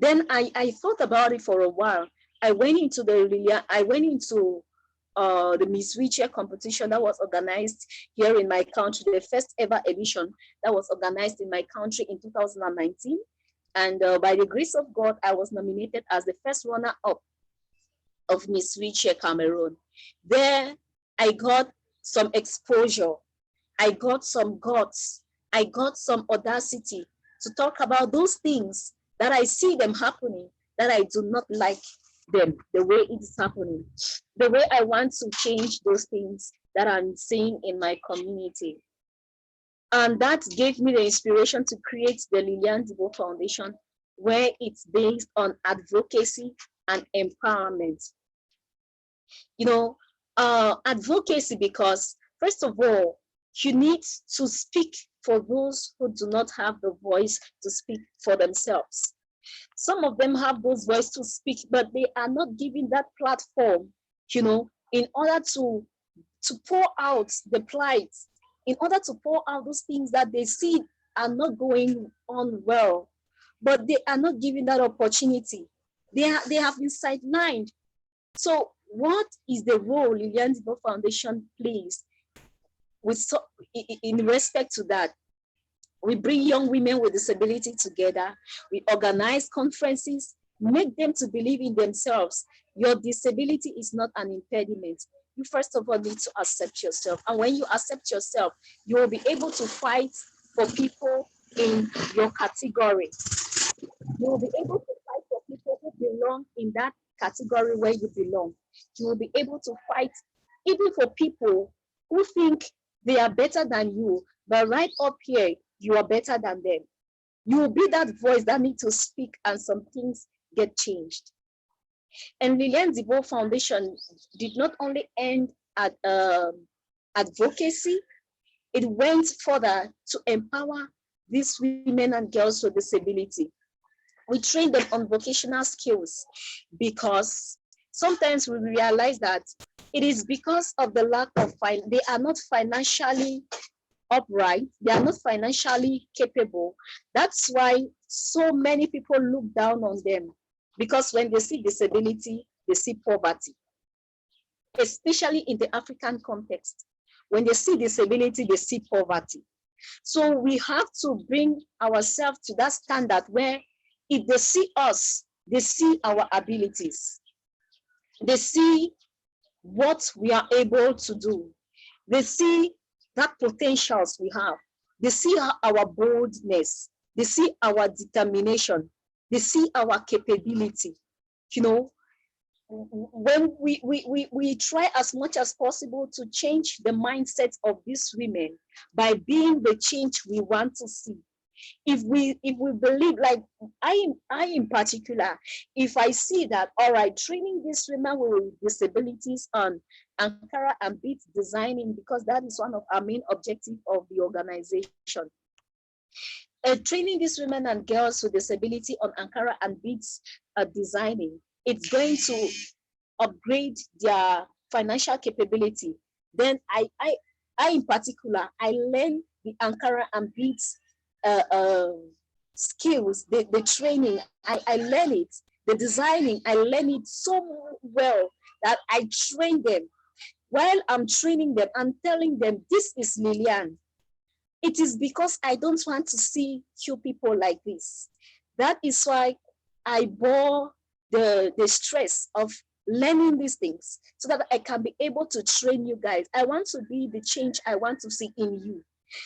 Then I thought about it for a while. I went into the Lilian, I went into the Miss Wheelchair competition that was organized here in my country, the first ever edition that was organized in my country in 2019. And by the grace of God, I was nominated as the first runner-up of Miss Wheelchair Cameroon. There, I got some exposure. I got some guts. I got some audacity to talk about those things that I see them happening, that I do not like them, the way it is happening, the way I want to change those things that I'm seeing in my community. And that gave me the inspiration to create the Lilian Dibo Foundation, where it's based on advocacy and empowerment. You know, advocacy because, first of all, you need to speak for those who do not have the voice to speak for themselves. Some of them have those voices to speak, but they are not given that platform, you know, in order to pour out the plight, in order to pour out those things that they see are not going on well, but they are not given that opportunity. They have been sidelined. So what is the role Lilian Dibo Foundation plays in respect to that? We bring young women with disability together. We organize conferences. make them to believe in themselves. Your disability is not an impediment. You first of all need to accept yourself. And when you accept yourself, you will be able to fight for people in your category. You will be able to fight for people who belong in that category where you belong. You will be able to fight even for people who think they are better than you, but right up here, you are better than them. You will be that voice that needs to speak and some things get changed. And Lilian Dibo Foundation did not only end at advocacy, it went further to empower these women and girls with disability. We train them on vocational skills because sometimes we realize that it is because of the lack of they are not financially upright, they are not financially capable. That's why so many people look down on them, because when they see disability, they see poverty, especially in the African context. When they see disability, they see poverty. So we have to bring ourselves to that standard where if they see us, they see our abilities. They see what we are able to do. They see that potentials we have. They see our boldness. They see our determination. They see our capability. You know, when we try as much as possible to change the mindset of these women by being the change we want to see. If we believe, like I in particular, if I see that, all right, training these women with disabilities on Ankara and beads designing, because that is one of our main objectives of the organization. Training these women and girls with disability on Ankara and beads designing, it's going to upgrade their financial capability. Then I in particular, I learn the Ankara and beads skills, the training, I learn it, the designing, I learn it so well that I train them. While I'm training them, I'm telling them, this is Lilian. It is because I don't want to see few people like this. That is why I bore the stress of learning these things so that I can be able to train you guys. I want to be the change I want to see in you.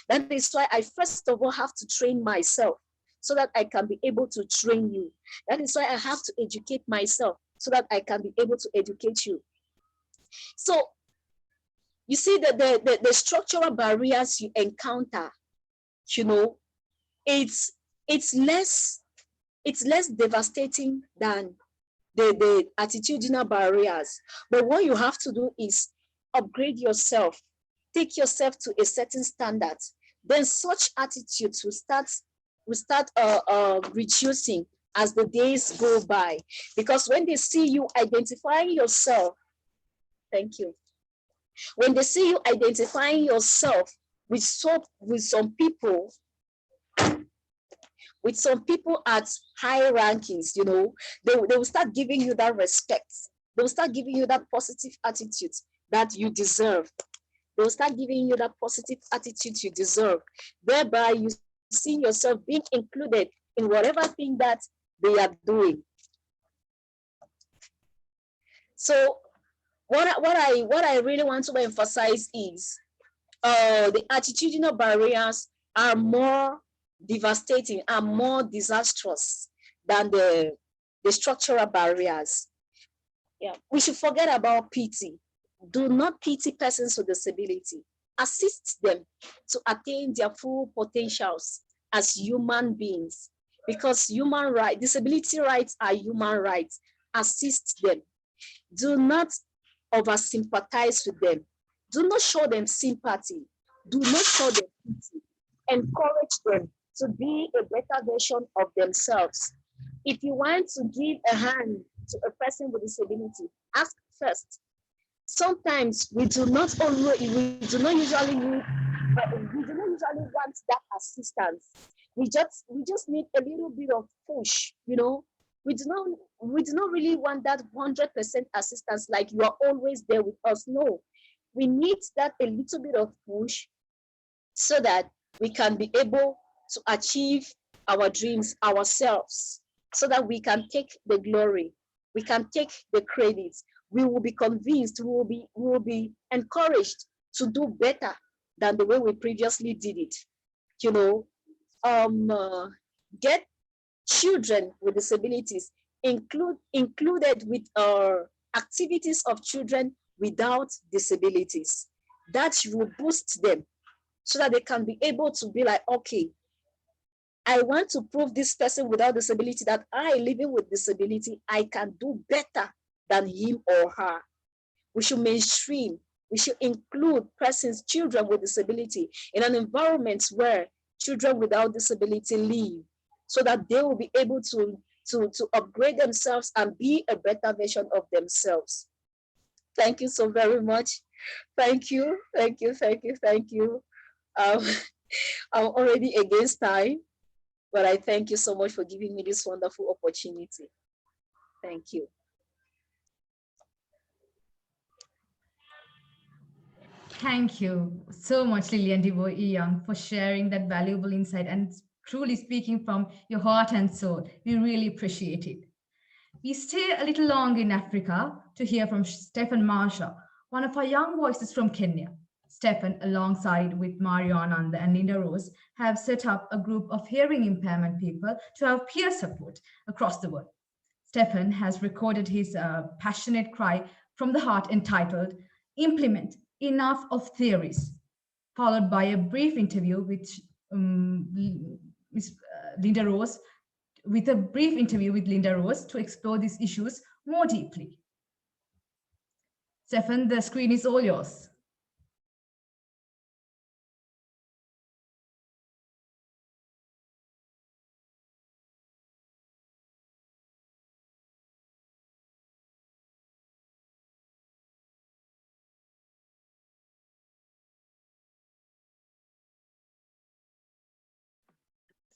That is why I first of all have to train myself so that I can be able to train you. That is why I have to educate myself so that I can be able to educate you. So you see that the structural barriers you encounter, you know, it's less devastating than the attitudinal barriers. But what you have to do is upgrade yourself, take yourself to a certain standard. Then such attitudes will start reducing as the days go by. Because when they see you identifying yourself, thank you. When they see you identifying yourself with some people at high rankings, you know, they will start giving you that respect. They will start giving you that positive attitude that you deserve. They will start giving you that positive attitude you deserve. Thereby, you see yourself being included in whatever thing that they are doing. So what I really want to emphasize is the attitudinal barriers are more devastating, are more disastrous than the structural barriers. Yeah, we should forget about pity. Do not pity persons with disability. Assist them to attain their full potentials as human beings, because disability rights are human rights. Assist them. Do not over-sympathize with them. Do not show them sympathy. Do not show them pity. Encourage them to be a better version of themselves. If you want to give a hand to a person with disability, ask first. Sometimes we do not usually want that assistance. We just need a little bit of push, you know. We do not really want that 100% assistance, like you are always there with us. No, we need that a little bit of push so that we can be able to achieve our dreams ourselves. so that we can take the glory, we can take the credits. We will be convinced, we will be encouraged to do better than the way we previously did it. You know, get children with disabilities included with activities of children without disabilities. That will boost them so that they can be able to be like, okay, I want to prove this person without disability that I, living with disability, I can do better than him or her. We should mainstream, we should include persons, children with disability in an environment where children without disability live, so that they will be able to upgrade themselves and be a better version of themselves. Thank you so very much. Thank you, thank you, thank you, thank you. I'm already against time, but I thank you so much for giving me this wonderful opportunity. Thank you. Thank you so much, Lilian, Dibo, Eyong, for sharing that valuable insight and truly speaking from your heart and soul. We really appreciate it. We stay a little longer in Africa to hear from Stefan Masha, one of our young voices from Kenya. Stefan, alongside with Mario, Ananda, and Linda Rose, have set up a group of hearing impairment people to have peer support across the world. Stefan has recorded his passionate cry from the heart entitled Implement Enough of Theories, followed by a brief interview with Linda Rose, to explore these issues more deeply. Stefan, the screen is all yours.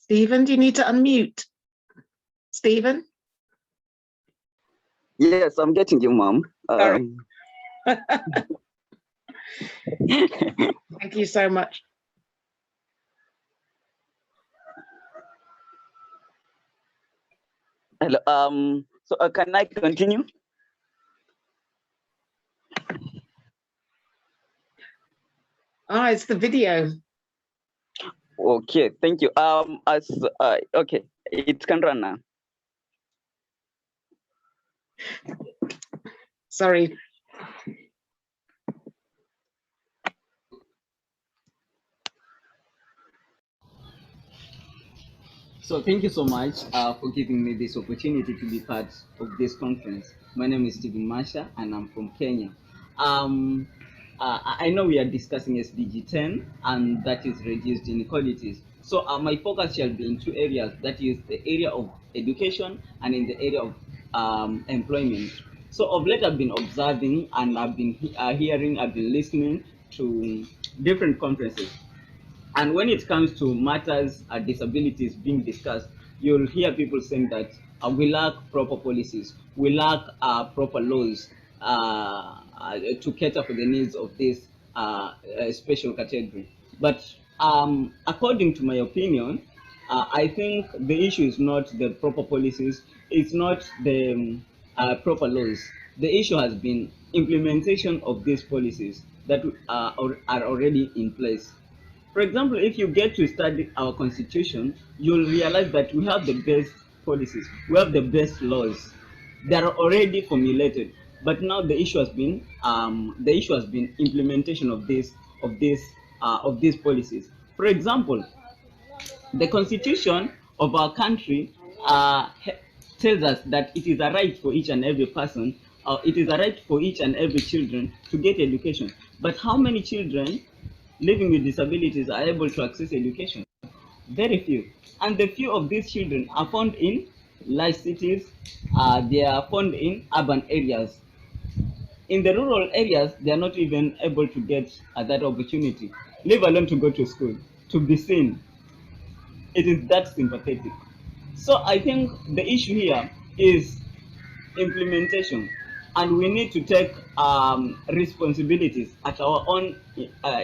Stephen, do you need to unmute? Stephen? Yes, I'm getting you, Mom. Thank you so much. Hello. So can I continue? It's the video. Okay, thank you. Okay, it can run now. Sorry. So thank you so much for giving me this opportunity to be part of this conference. My name is Stephen Masha and I'm from Kenya. I know we are discussing SDG 10 and that is reduced inequalities. So my focus shall be in two areas, that is the area of education and in the area of employment. So of late I've been observing and I've been hearing, I've been listening to different conferences. And when it comes to matters disabilities being discussed, you'll hear people saying that we lack proper policies, we lack proper laws to cater for the needs of this special category. But according to my opinion, I think the issue is not the proper policies, it's not the proper laws. The issue has been implementation of these policies that are already in place. For example, if you get to study our constitution, you'll realize that we have the best policies, we have the best laws. They are already formulated, but now the issue has been implementation of these policies. For example, the constitution of our country tells us that it is a right for each and every person, it is a right for each and every children to get education. But how many children living with disabilities are able to access education? Very few. And the few of these children are found in large cities, they are found in urban areas. In the rural areas, they are not even able to get that opportunity, leave alone to go to school, to be seen. It is that sympathetic. So I think the issue here is implementation, and we need to take responsibilities at our own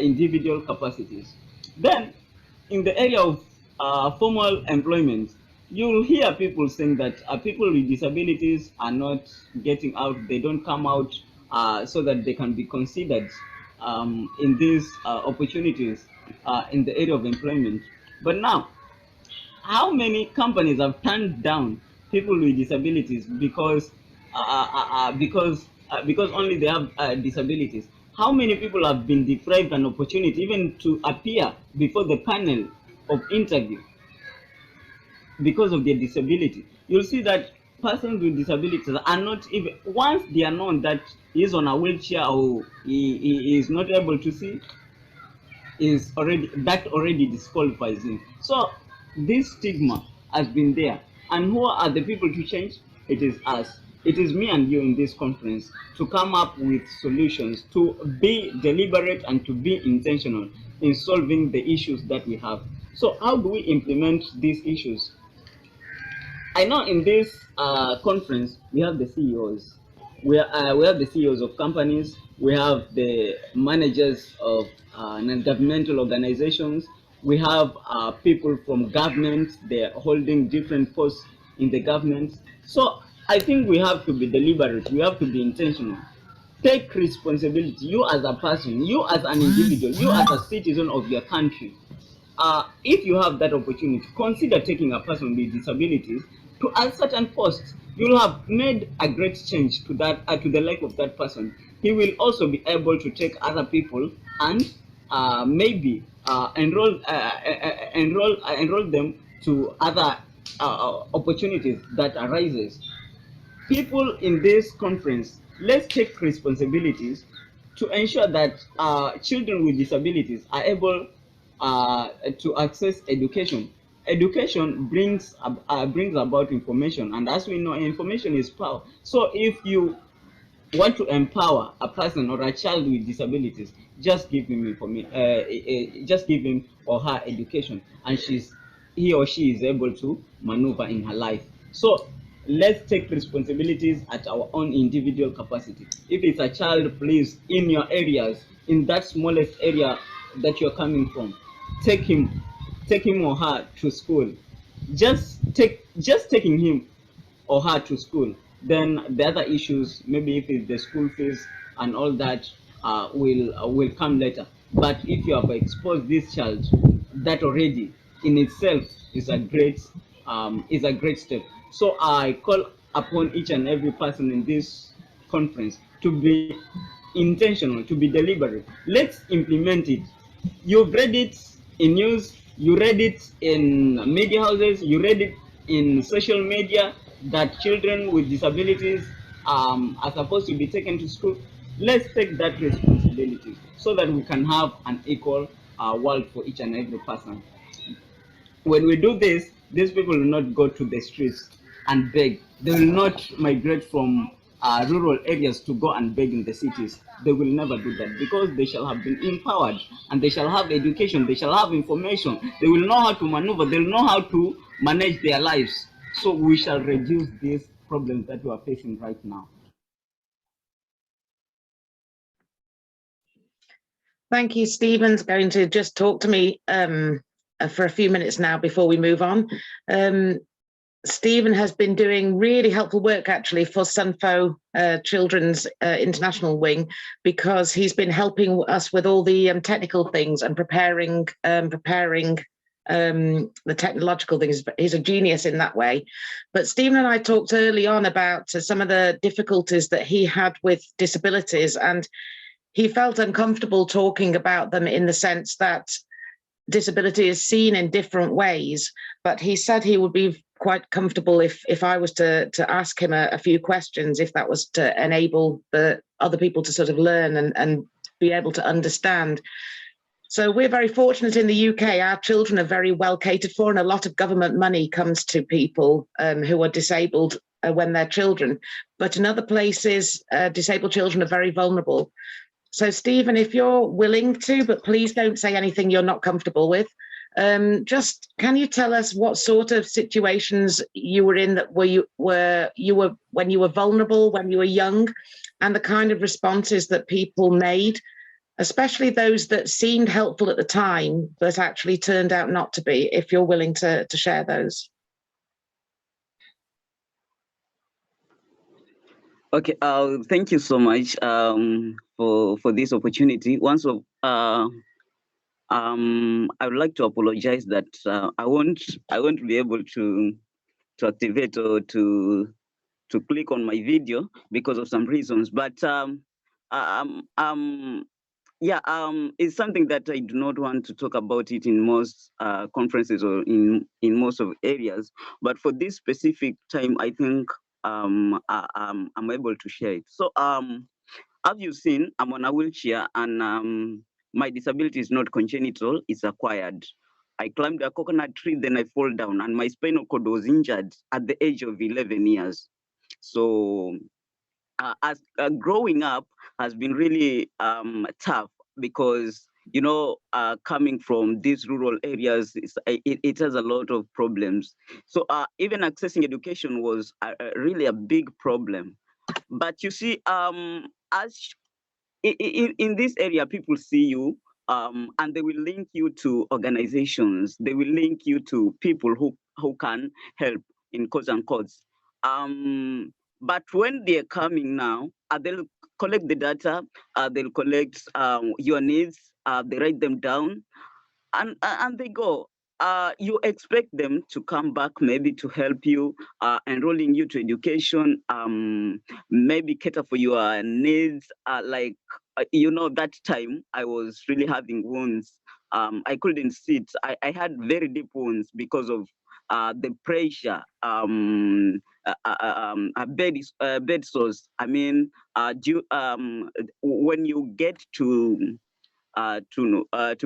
individual capacities. Then, in the area of formal employment, you'll hear people saying that people with disabilities are not getting out, they don't come out so that they can be considered in these opportunities in the area of employment. But now, how many companies have turned down people with disabilities because only they have disabilities? How many people have been deprived an opportunity even to appear before the panel of interview because of their disability? You'll see that persons with disabilities are not even, once they are known that he is on a wheelchair or he is not able to see, is already disqualifies him. So this stigma has been there, and who are the people to change? It is us. It is me and you in this conference to come up with solutions, to be deliberate and to be intentional in solving the issues that we have. So how do we implement these issues? I know in this conference we have the CEOs. We have the CEOs of companies. We have the managers of non-governmental organizations. We have people from government. They're holding different posts in the government. So I think we have to be deliberate. We have to be intentional. Take responsibility. You as a person, you as an individual, you as a citizen of your country. If you have that opportunity, consider taking a person with disabilities to a certain post. You'll have made a great change to that, to the life of that person. He will also be able to take other people and maybe enroll them to other opportunities that arises. People in this conference, let's take responsibilities to ensure that children with disabilities are able to access education. Education brings about information, and as we know, information is power. So if you want to empower a person or a child with disabilities, just give him information, just give him or her education, and he or she is able to maneuver in her life. So let's take responsibilities at our own individual capacity. If it's a child, please, in your areas, in that smallest area that you're coming from, take him or her to school. Just taking him or her to school. Then the other issues, maybe if it's the school fees and all that, will come later. But if you have exposed this child, that already in itself is a great step. So I call upon each and every person in this conference to be intentional, to be deliberate. Let's implement it. You've read it in news, you read it in media houses, you read it in social media that children with disabilities are supposed to be taken to school. Let's take that responsibility so that we can have an equal world for each and every person. When we do this, these people will not go to the streets and beg. They will not migrate from rural areas to go and beg in the cities. They will never do that because they shall have been empowered and they shall have education, they shall have information, they will know how to maneuver, they will know how to manage their lives. So we shall reduce these problems that we are facing right now. Thank you. Stephen's going to just talk to me for a few minutes now before we move on. Stephen has been doing really helpful work actually for SUNFO Children's International Wing, because he's been helping us with all the technical things and preparing the technological things. He's a genius in that way. But Stephen and I talked early on about some of the difficulties that he had with disabilities, and he felt uncomfortable talking about them in the sense that disability is seen in different ways, but he said he would be quite comfortable if I was to ask him a few questions, if that was to enable the other people to sort of learn and be able to understand. So we're very fortunate in the UK. Our children are very well catered for, and a lot of government money comes to people who are disabled when they're children. But in other places, disabled children are very vulnerable. So Stephen, if you're willing to, but please don't say anything you're not comfortable with, just can you tell us what sort of situations you were in that when you were vulnerable, when you were young, and the kind of responses that people made, especially those that seemed helpful at the time, but actually turned out not to be, if you're willing to share those. Okay, thank you so much for this opportunity. I would like to apologize that I won't be able to activate or to click on my video because of some reasons. But yeah, it's something that I do not want to talk about it in most conferences or in most of areas. But for this specific time, I think I'm able to share it. So as you've seen, I'm on a wheelchair and my disability is not congenital, it's acquired. I climbed a coconut tree, then I fall down, and my spinal cord was injured at the age of 11 years. So as growing up has been really tough because coming from these rural areas, it has a lot of problems. So even accessing education was really a big problem. But you see, as in this area, people see you and they will link you to organizations. They will link you to people who can help in quotes and quotes. But when they're coming now, they'll collect the data, they'll collect your needs, they write them down, and they go. You expect them to come back maybe to help you, enrolling you to education, maybe cater for your needs. That time I was really having wounds. I couldn't sit. I had very deep wounds because of the pressure, bed sores. I mean, when you get to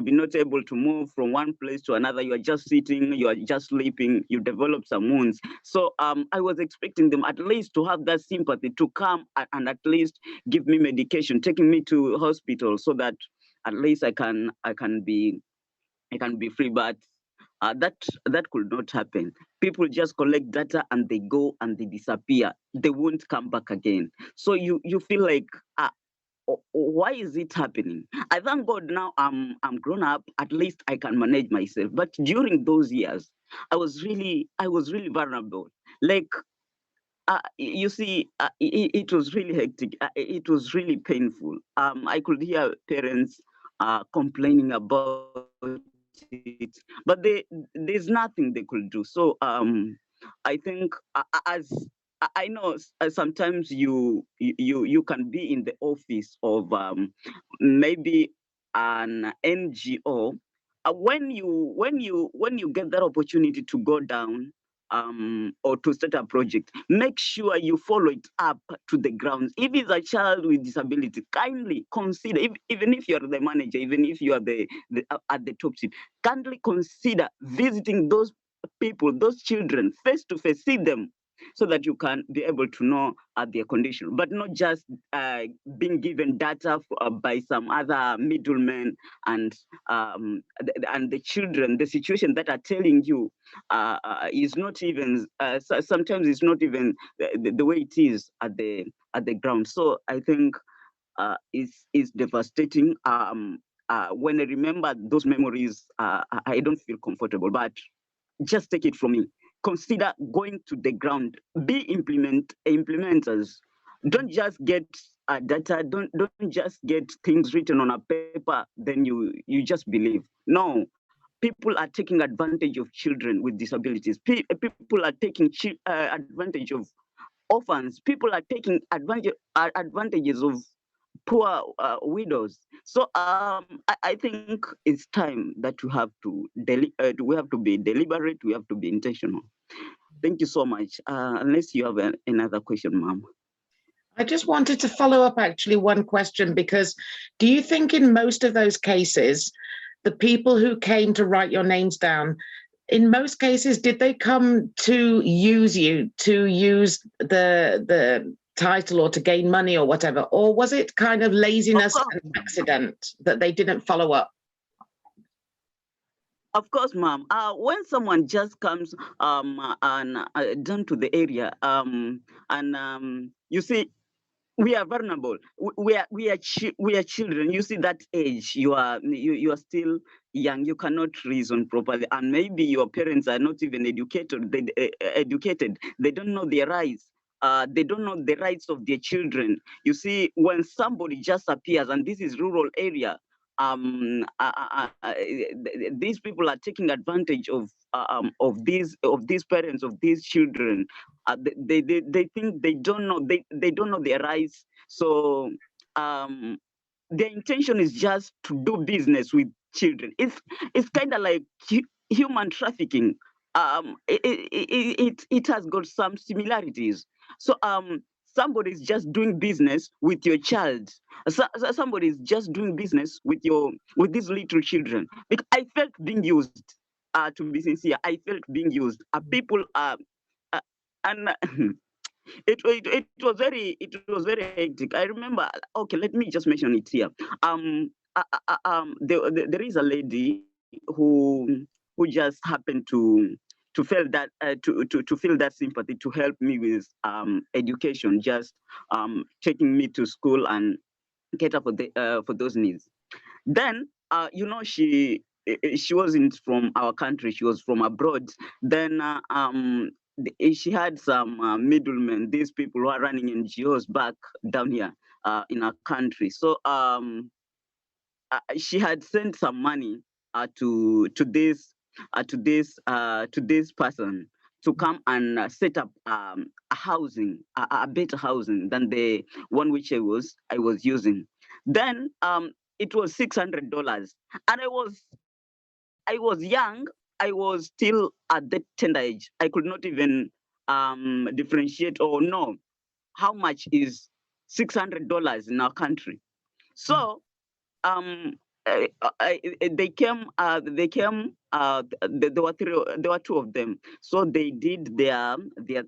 be not able to move from one place to another, you are just sitting, you are just sleeping, you develop some wounds. So I was expecting them at least to have that sympathy to come and at least give me medication, taking me to hospital so that at least I can be free. But that could not happen. People just collect data and they go and they disappear. They won't come back again. So you feel like, why is it happening? I thank God now I'm grown up. At least I can manage myself. But during those years, I was really vulnerable. Like you see, it was really hectic. It was really painful. I could hear parents complaining about it, but there's nothing they could do. So I think as I know sometimes you can be in the office of maybe an NGO. When you get that opportunity to go down or to start a project, make sure you follow it up to the ground. If it's a child with disability, kindly consider, even if you're the manager, even if you are at the top seat, kindly consider visiting those people, those children, face to face, see them, so that you can be able to know their condition, but not just being given data by some other middlemen and the children. The situation that are telling you is not even sometimes it's not even the way it is at the ground. So I think it's devastating. When I remember those memories, I don't feel comfortable. But just take it from me. Consider going to the ground. Be implementers. Don't just get data. Don't just get things written on a paper. Then you just believe. No, people are taking advantage of children with disabilities. People are taking advantage of orphans. People are taking advantages of poor widows. So I think it's time that we have to be deliberate. We have to be intentional. Thank you so much. Unless you have another question, ma'am. I just wanted to follow up actually one question, because do you think in most of those cases, the people who came to write your names down, in most cases, did they come to use you, to use the title or to gain money or whatever? Or was it kind of laziness and accident that they didn't follow up? Of course, ma'am. When someone just comes and down to the area, you see, we are vulnerable. We are children. You see that age. You are still young. You cannot reason properly, and maybe your parents are not even educated. They don't know their rights. they don't know the rights of their children. You see, when somebody just appears, and this is rural area, these people are taking advantage of these parents of these children. They think they don't know their rights. So their intention is just to do business with children. It's kind of like human trafficking. It has got some similarities. So somebody is just doing business with your child. Somebody is just doing business with these little children. Because I felt being used. To be sincere, I felt being used. People and it was very hectic. I remember. Okay, let me just mention it here. There is a lady who just happened to feel that to feel that sympathy, to help me with education, just taking me to school and get up for those needs. Then she wasn't from our country, she was from abroad. Then she had some middlemen, these people who are running NGOs back down here in our country. So she had sent some money to this person to come and set up a housing, a better housing than the one which I was using. Then it was $600, and I was young. I was still at that tender age. I could not even differentiate or know how much is $600 in our country. So they came. There were two of them. So they did their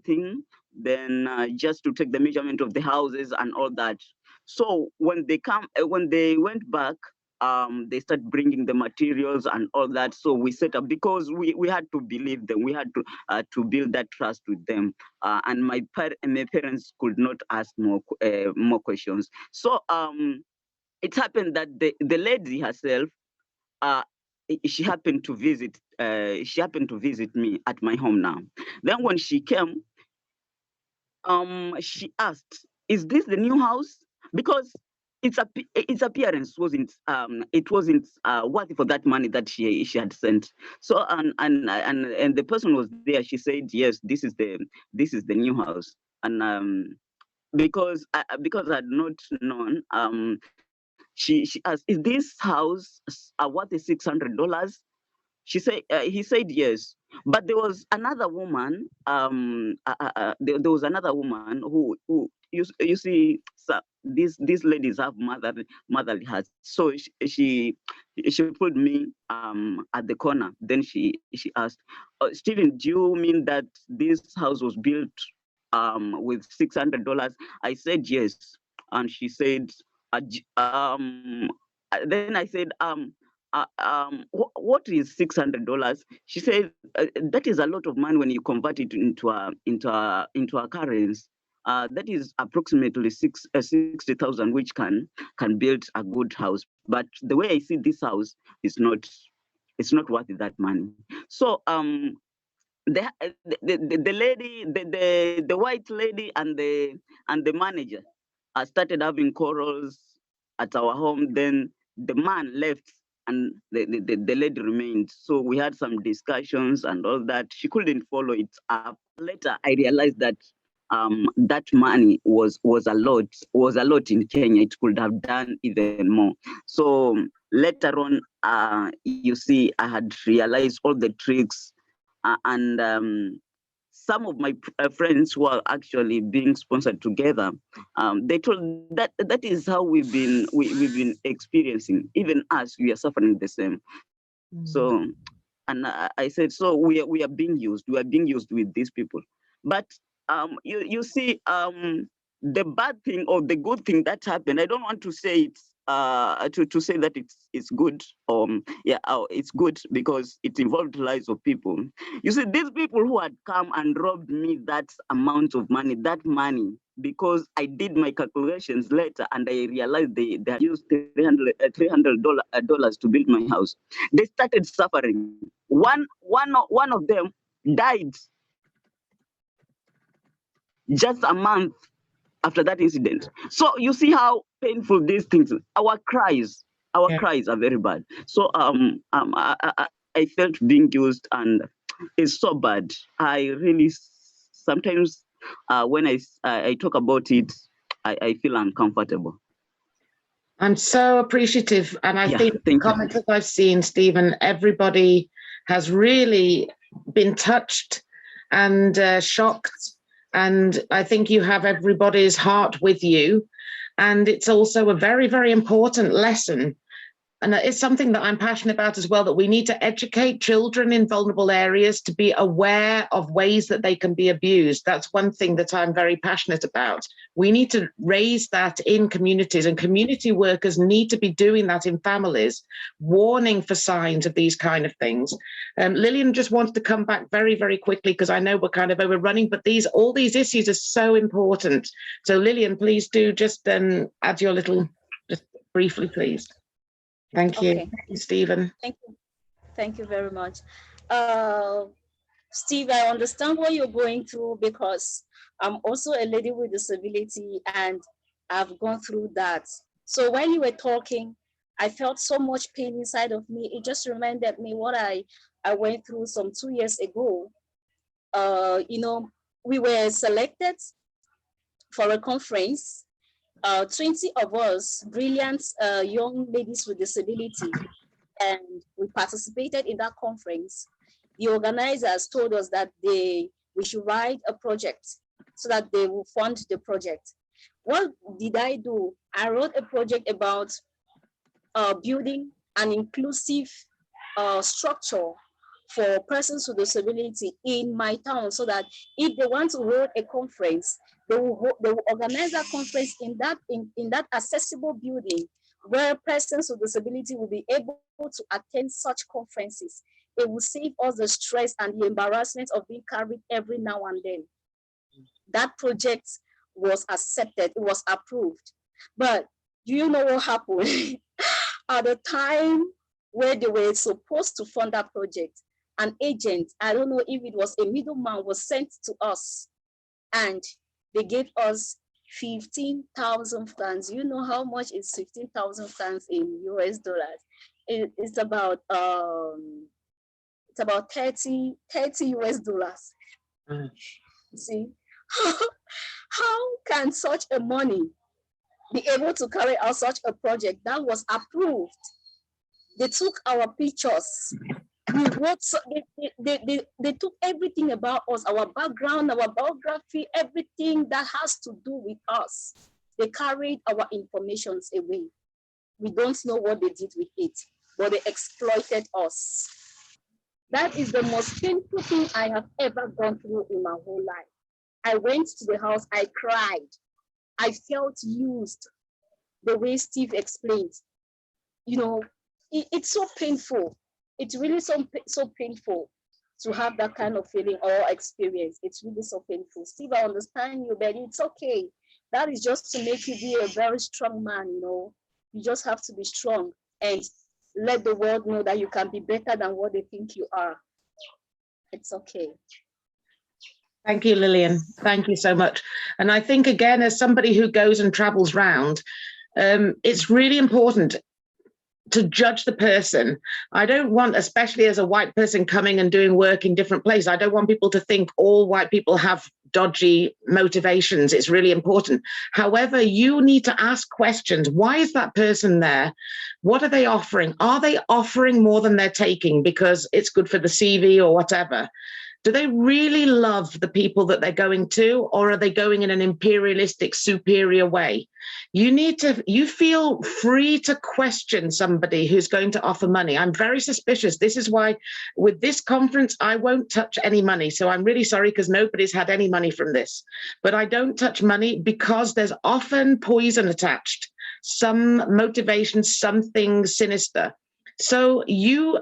thing. Then just to take the measurement of the houses and all that. So when they went back, they started bringing the materials and all that. So we set up, because we had to believe them. We had to build that trust with them. And my parents could not ask more questions. So it happened that the lady herself, she happened to visit me at my home now. Then when she came, she asked, "Is this the new house?" Because its appearance wasn't worthy for that money that she had sent. So and the person was there. She said, "Yes, this is the new house." And because I'd not known, she asked, "Is this house worth $600?" He said yes. But there was another woman. There was another woman who you see, these ladies have motherly hearts. So she put me at the corner. Then she asked, "Stephen, do you mean that this house was built with $600?" I said yes, and she said, then I said, what is $600? She said, that is a lot of money when you convert it into a currency. That is approximately 60,000, which can build a good house. But the way I see this house is not worth that money. So the lady, the white lady, and the manager started having quarrels at our home. Then the man left and the lady remained. So we had some discussions and all that. She couldn't follow it up. Later, I realized that that money was a lot in Kenya. It could have done even more. So later on, you see, I had realized all the tricks, and some of my friends who are actually being sponsored together, they told that is how we've been experiencing. Even us, we are suffering the same. So, and I said, so we are being used. We are being used with these people. But you see, the bad thing or the good thing that happened, I don't want to say it's to say that it's good. It's good because it involved the lives of people. You see, these people who had come and robbed me that amount of money, because I did my calculations later and I realized they had used $300 to build my house. They started suffering. One of them died. just a month after that incident. So you see how painful these things. Our cries are very bad. So I felt being used, and it's so bad. I really sometimes when I talk about it, I feel uncomfortable. I'm so appreciative, and I think the comments that I've seen, Stephen, everybody has really been touched and shocked, and I think you have everybody's heart with you, and it's also a very, very important lesson. And it's something that I'm passionate about as well, that we need to educate children in vulnerable areas to be aware of ways that they can be abused. That's one thing that I'm very passionate about. We need to raise that in communities, and community workers need to be doing that in families, warning for signs of these kind of things. Lilian just wanted to come back very, very quickly, because I know we're kind of overrunning, but all these issues are so important. So Lilian, please do just add your little, just briefly, please. Thank you. Okay. Thank you, Stephen. Thank you very much. Steve, I understand what you're going through, because I'm also a lady with disability and I've gone through that. So when you were talking, I felt so much pain inside of me. It just reminded me what I went through some 2 years ago. You know, we were selected for a conference. 20 of us, brilliant young ladies with disability, and we participated in that conference. The organizers told us that we should write a project so that they will fund the project. What did I do? I wrote a project about building an inclusive structure for persons with disability in my town, so that if they want to hold a conference, they will organize a conference in that accessible building where persons with disability will be able to attend such conferences. It will save us the stress and the embarrassment of being carried every now and then. That project was accepted, it was approved. But do you know what happened? At the time where they were supposed to fund that project, an agent, I don't know if it was a middleman, was sent to us, and they gave us 15,000 francs. You know how much is 15,000 francs in US dollars? It's about 30 US dollars. See, how can such a money be able to carry out such a project that was approved? They took our pictures. We wrote, they took everything about us, our background, our biography, everything that has to do with us. They carried our informations away. We don't know what they did with it, but they exploited us. That is the most painful thing I have ever gone through in my whole life. I went to the house, I cried. I felt used, the way Steve explained. You know, it's so painful. It's really so painful to have that kind of feeling or experience. It's really so painful. Steve, I understand you, but it's okay. That is just to make you be a very strong man, you know. You just have to be strong and let the world know that you can be better than what they think you are. It's okay. Thank you, Lilian. Thank you so much. And I think, again, as somebody who goes and travels round, it's really important to judge the person. I don't want, especially as a white person coming and doing work in different places, I don't want people to think all white people have dodgy motivations. It's really important. However, you need to ask questions. Why is that person there? What are they offering? Are they offering more than they're taking because it's good for the CV or whatever? Do they really love the people that they're going to, or are they going in an imperialistic, superior way? You feel free to question somebody who's going to offer money. I'm very suspicious. This is why with this conference, I won't touch any money. So I'm really sorry, because nobody's had any money from this. But I don't touch money because there's often poison attached, some motivation, something sinister. So you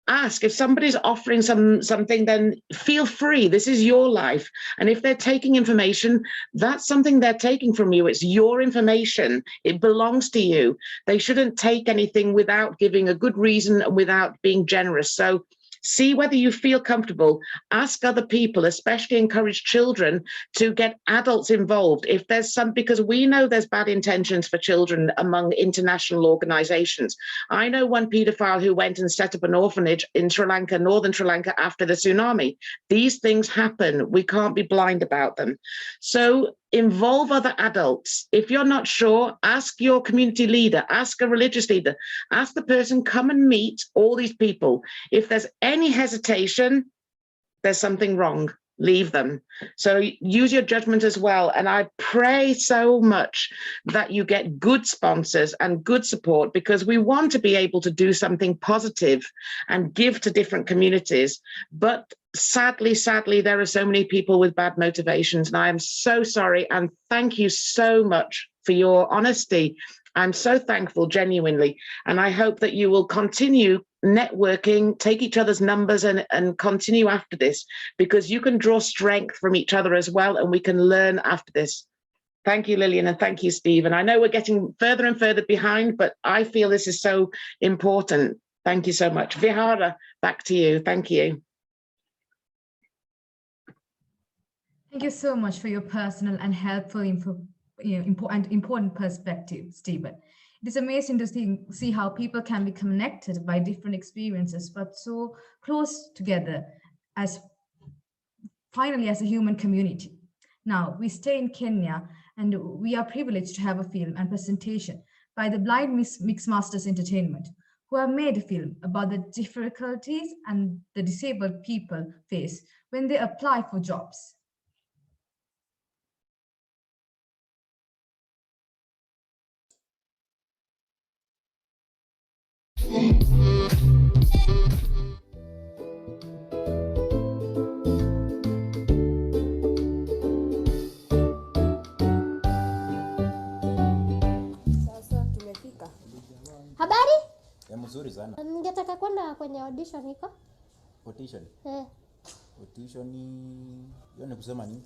ask, if somebody's offering something, then feel free. This is your life. And if they're taking information, that's something they're taking from you. It's your information. It belongs to you. They shouldn't take anything without giving a good reason, without being generous. So See whether you feel comfortable. Ask other people, especially encourage children to get adults involved. If there's because we know there's bad intentions for children among international organizations. I know one paedophile who went and set up an orphanage in Sri Lanka, northern Sri Lanka, after the tsunami. These things happen. We can't be blind about them. So involve other adults. If you're not sure, ask your community leader, ask a religious leader, ask the person, come and meet all these people. If there's any hesitation, there's something wrong. Leave them. So use your judgment as well. And I pray so much that you get good sponsors and good support, because we want to be able to do something positive and give to different communities. But sadly, there are so many people with bad motivations. And I am so sorry. And thank you so much for your honesty. I'm so thankful, genuinely. And I hope that you will continue networking, take each other's numbers and continue after this, because you can draw strength from each other as well, and we can learn after this. Thank you, Lilian, and thank you, Stephen. I know we're getting further and further behind, but I feel this is so important. Thank you so much. Vihara, back to you. Thank you. Thank you so much for your personal and helpful important perspective, Stephen. It is amazing to see how people can be connected by different experiences, but so close together as finally as a human community. Now, we stay in Kenya, and we are privileged to have a film and presentation by the blind MixMasters Entertainment, who have made a film about the difficulties and the disabled people face when they apply for jobs. Sasa tumefika. Habari? Ya mzuri sana. Ningetaka kwenda kwenye audition iko? Audition? Eh. Audition hiyo ni kusema nini?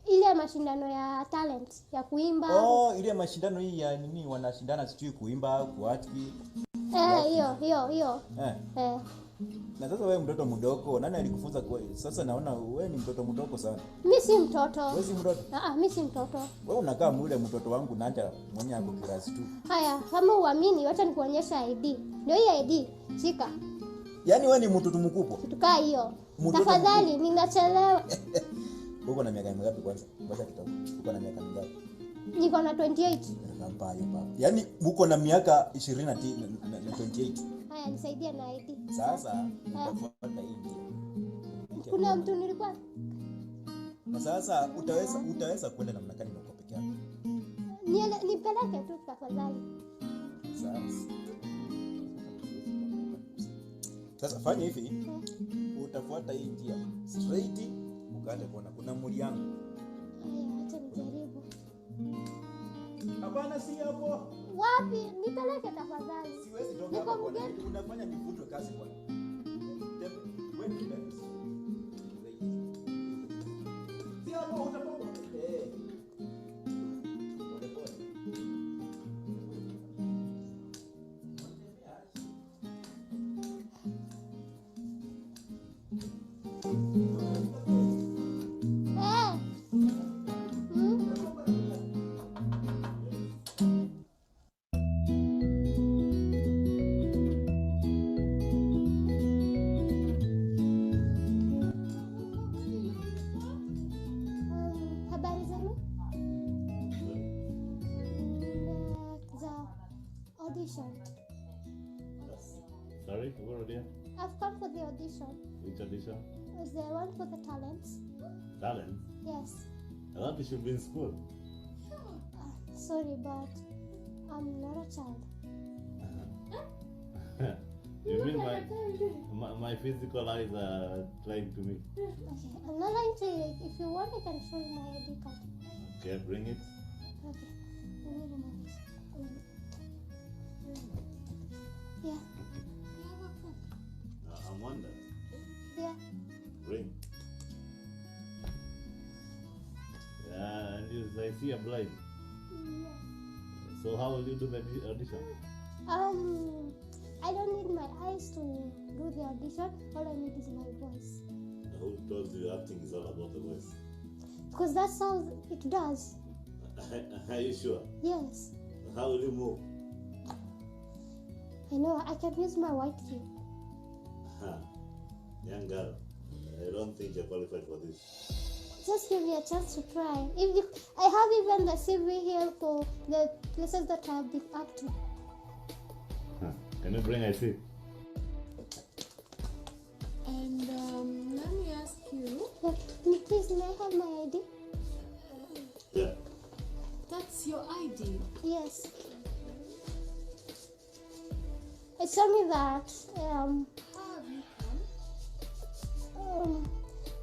Ile mashindano ya talent ya kuimba. Oh, ile mashindano hii ya nini wanashindana sijui kuimba, kuact. Hiyo. Eh. Na sasa wewe mtoto mdogo, nani alikufunza kwa? Sasa naona wewe ni mtoto mdogo sana. Mimi si mtoto. Wewe si mtoto? Mimi si mtoto. Wewe unakaa mule mtoto wangu na hata mwenye yako class 2. Haya, kama uamini, wacha nikuonyesha ID. Ndio hii ID. Shika. Yaani wewe ni mtoto mkubwa. Tukaa hiyo. Tafadhali, ninachelewa. Uko na miaka mingapi kwanza? Ngoja kidogo. Uko na miaka mingapi? Niko na 28. Nampayo baba. Yaani uko na miaka 20 na 28. Haya, nisaidie na ID. Sasa nitafuata hii. Kuna mtu nilikuwa. Na sasa utaweza kwenda namna gani uko peke yako? Nipeleke tu tafadhali. Sasa fanya hivi. Utafuata hii njia straight ukaenda kuona kuna mliango. Haya, acha nijaribu. Hapana, si hapo. Wapi? Nipeleke tafadhali. Siwezi toka hapo. Unafanya nivutwe kazi bwana. Wewe ni nani? Si hapo utapoa. Sorry, what audition? I've come for the audition. Which audition? Is there one for the talents? Talent? Yes. I thought you should be in school. Sorry, but I'm not a child. You mean my physical eyes are lying to me? Okay, I'm not lying to you. If you want, I can show you my ID card. Okay, bring it. Okay, let me remove it. Yeah. Amanda. Yeah. Bring. Yeah, and I see a blind. Yeah. So how will you do the audition? I don't need my eyes to do the audition. All I need is my voice. Who told you acting is all about the voice? Because that's how it does. Are you sure? Yes. How will you move? I know, I can use my white key. Young girl, I don't think you're qualified for this. Just give me a chance to try. I have even the CV here for the places that I have been acting. Can you bring IC? And let me ask you. Please, may I have my ID? Yeah. That's your ID? Yes. It told me that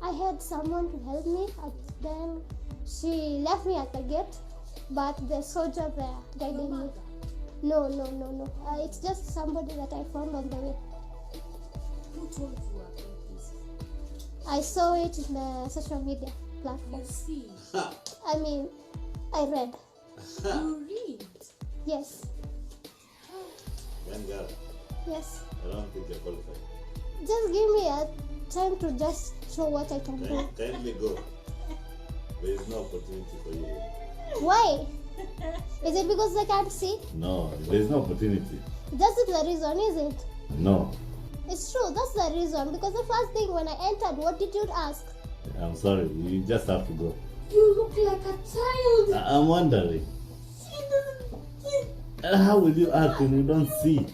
I had someone to help me, and then she left me at the gate, but the soldier there guided me. No. It's just somebody that I found on the way. Who told you about this? I saw it in the social media platform. You see? I mean, I read. You read? Yes. Young girl, Yes. I don't think you're qualified. Just give me a time to just show what I can do. Kindly go. There is no opportunity for you. Why? Is it because I can't see? No, there is no opportunity. That's the reason, is it? No, It's true, that's the reason. Because the first thing when I entered, what did you ask? I'm sorry. You just have to go. You look like a child. I'm wondering. How will you act when you don't see?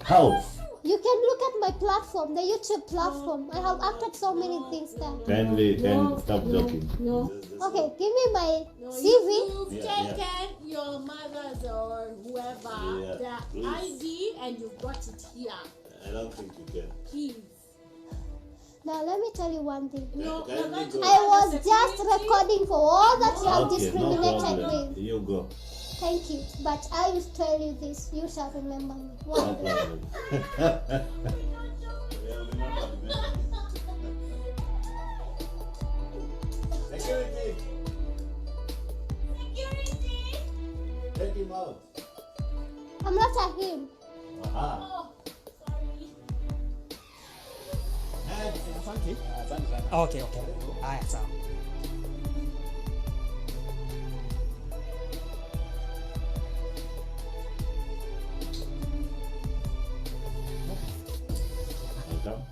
How? You can look at my platform, the YouTube platform. I have acted so many things there. Kindly stop joking. No. Okay, give me my CV. You've Yeah, taken your mother's or whoever the please. ID and you've got it here. I don't think you can. Please. Now let me tell you one thing. No, Kindly you're going go. to I was just recording for all that you have Okay, no discriminated problem. with. You go. Thank you. But I will tell you this. You shall remember me. No One day. problem. Security! Take him out. I'm not at him. Aha. Asante. Okay. Haya, sawa. Welcome.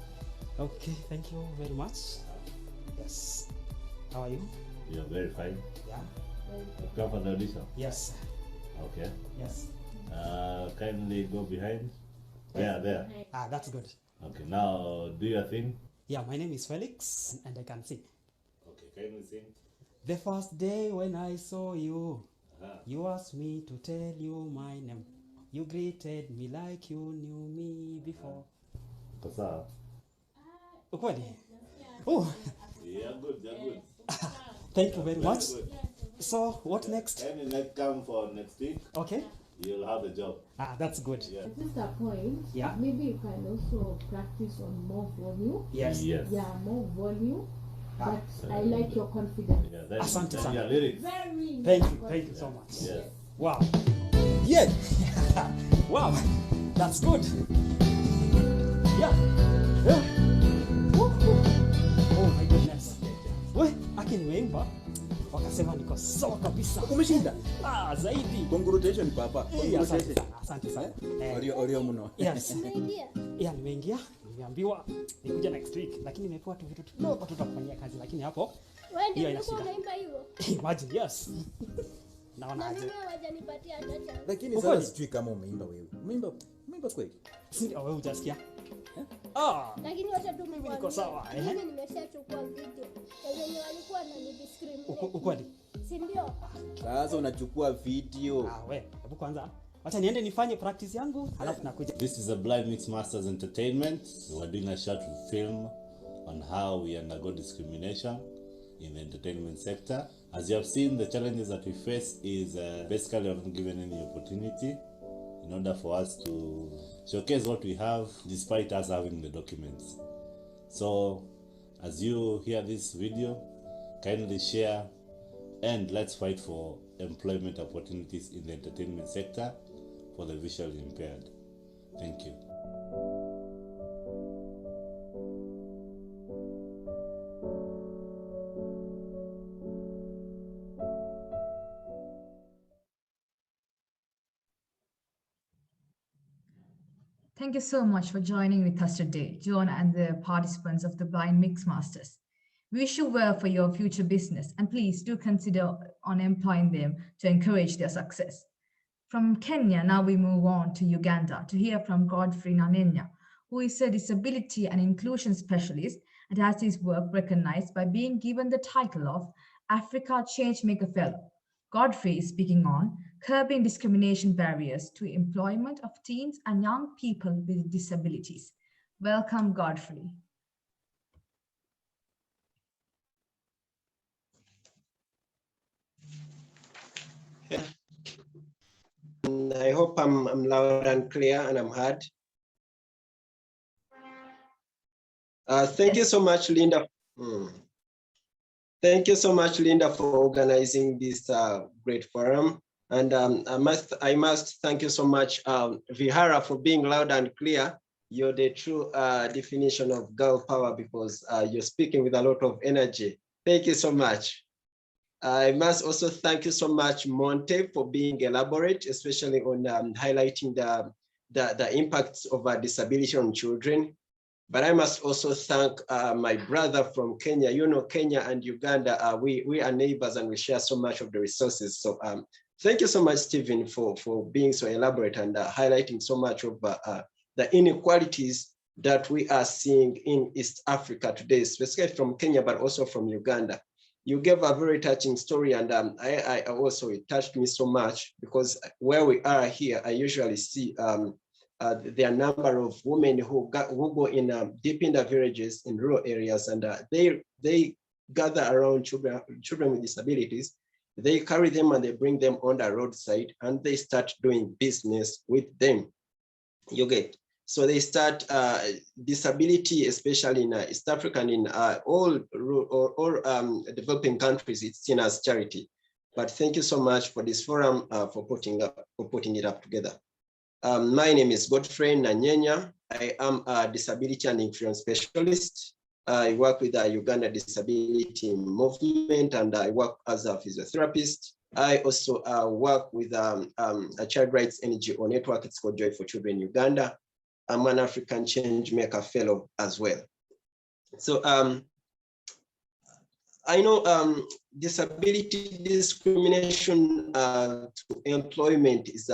Okay, thank you very much. Yes. How are you? You're very fine. Yeah. Come for the audition. Yes. Okay. Yes. Kindly go behind. There. Ah, that's good. Okay, now do your thing. Yeah, my name is Felix and I can sing. Okay, kindly sing. The first day when I saw you, Aha. you asked me to tell you my name. You greeted me like you knew me before. Kasa. Ukweli? Oh, You're good. thank you very much. Very good. So, what next? Any next come for next week, Okay. you'll have a job. Ah, that's good. Yeah. Just a point. Yeah. Maybe you can also practice on more volume. Yes. Yes. Yeah, more volume. Ah. But I like your confidence. Yeah, then, Asante then sana. your lyrics. Very. Thank you so much. Yes. Wow. Yeah. Wow. That's good. Yeah. Oh my goodness. We, aki nimeimba wakasema niko sawa kabisa. Umeshinda? Ah, zaidi. Congratulations papa. Asante sana. Orio mno. Yes. Yeah, nimeingia, nimeambiwa nikuja next week, lakini nimepewa tu vitu kidogo tu kufanyia kazi, lakini hapo Wewe hiyo ndio ina ulikuwa shida. unaimba hivyo? Imagine, yes. Naona Na aje. mimi hawajanipatia hata chance. Lakini Ukweli? sasa sijui kama umeimba wewe. Umeimba kweli? Si wewe hujasikia? Ah, Lakini wacha tu mimi niko nikwambie, sawa, mimi nimeshachukua video ya wenye walikuwa wananidiscriminate. ukweli? Si ndio? Sasa unachukua video. Ah, we, hebu kwanza wacha niende nifanye practice yangu, halafu nakuja. This is a blind MixMasters Entertainment. We're doing a short film on how we undergo discrimination in the entertainment sector. As you have seen, the challenges that we face is basically we're not given any opportunity in order for us to showcase what we have despite us having the documents. So as you hear this video, kindly share and let's fight for employment opportunities in the entertainment sector for the visually impaired. Thank you. Thank you so much for joining with us today, John and the participants of the Blind MixMasters. We wish you well for your future business, and please do consider on employing them to encourage their success. From Kenya, now we move on to Uganda to hear from Godfrey Nanyenya, who is a disability and inclusion specialist and has his work recognized by being given the title of Africa Changemaker Fellow. Godfrey is speaking on curbing discrimination barriers to employment of teens and young people with disabilities. Welcome, Godfrey. I hope I'm loud and clear and I'm heard. Thank you so much, Linda. Thank you so much, Linda, for organizing this great forum. And I must thank you so much, Vihara, for being loud and clear. You're the true definition of girl power because you're speaking with a lot of energy. Thank you so much. I must also thank you so much, Monte, for being elaborate, especially on highlighting the impacts of disability on children. But I must also thank my brother from Kenya. You know, Kenya and Uganda, we are neighbors and we share so much of the resources. So thank you so much, Stephen, for being so elaborate and highlighting so much of the inequalities that we are seeing in East Africa today, specifically from Kenya, but also from Uganda. You gave a very touching story, and I also, it touched me so much because where we are here, I usually see there are a number of women who go in deep in the villages in rural areas, and they gather around children with disabilities. They carry them and they bring them on the roadside, and they start doing business with them. You get. So they start disability, especially in East Africa and in all developing countries, it's seen as charity. But thank you so much for this forum, for putting it up together. My name is Godfrey Nanyenya. I am a disability and influence specialist. I work with the Uganda Disability Movement, and I work as a physiotherapist. I also work with a child rights NGO network. It's called Joy for Children Uganda. I'm an African Changemaker Fellow as well. So I know disability discrimination to employment is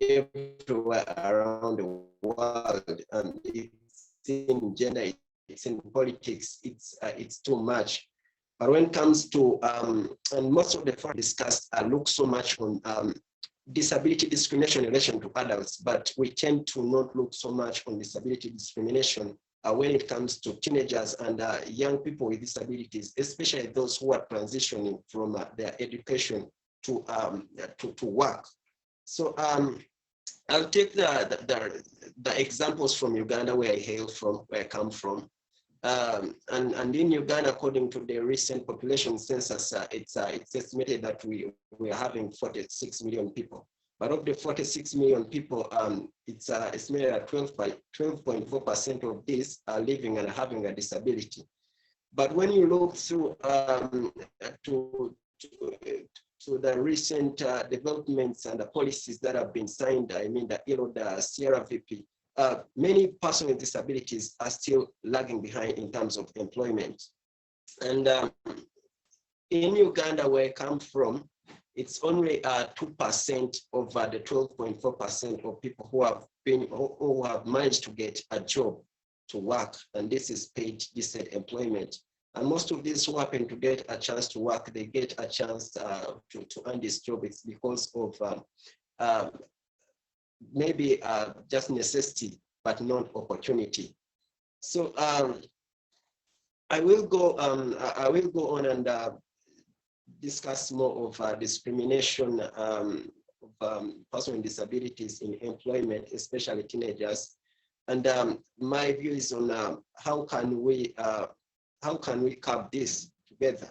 everywhere around the world, and it's in gender, it's in politics, it's too much. But when it comes to and most of the forums discussed look so much on disability discrimination in relation to adults, but we tend to not look so much on disability discrimination when it comes to teenagers and young people with disabilities, especially those who are transitioning from their education to work. So I'll take the examples from Uganda, where I hail from, where I come from. And in Uganda, according to the recent population census, it's estimated that we are having 46 million people. But of the 46 million people, it's estimated that 12.4% of these are living and having a disability. But when you look through to the recent developments and the policies that have been signed, I mean the CRVP, many persons with disabilities are still lagging behind in terms of employment. And in Uganda, where I come from, it's only 2% of the 12.4% of people who have managed to get a job to work, and this is paid decent employment. And most of these who happen to get a chance to work, they get a chance to earn this job. It's because of maybe just necessity, but not opportunity. So I will go on and discuss more of discrimination of persons with disabilities in employment, especially teenagers. And my view is on how can we curb this together.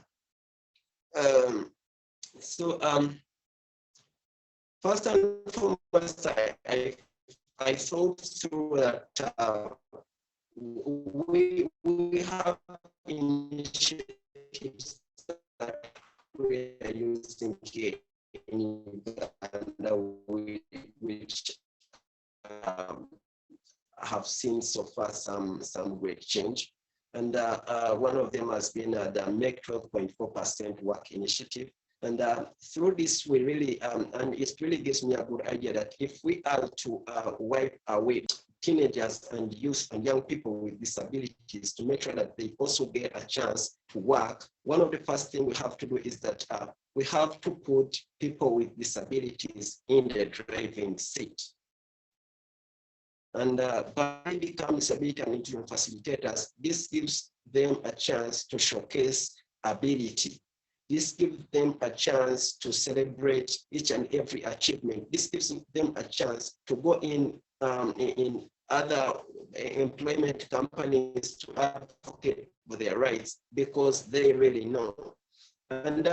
First and foremost, I I thought through that we have initiatives that we are using here in Uganda, which have seen so far some great change. And one of them has been the Make 12.4% Work Initiative. And through this, we really, and it really gives me a good idea that if we are to wipe away teenagers and youth and young people with disabilities to make sure that they also get a chance to work, one of the first things we have to do is that we have to put people with disabilities in the driving seat. And by becoming disability and inclusion facilitators, this gives them a chance to showcase ability. This gives them a chance to celebrate each and every achievement. This gives them a chance to go in other employment companies to advocate for their rights because they really know. And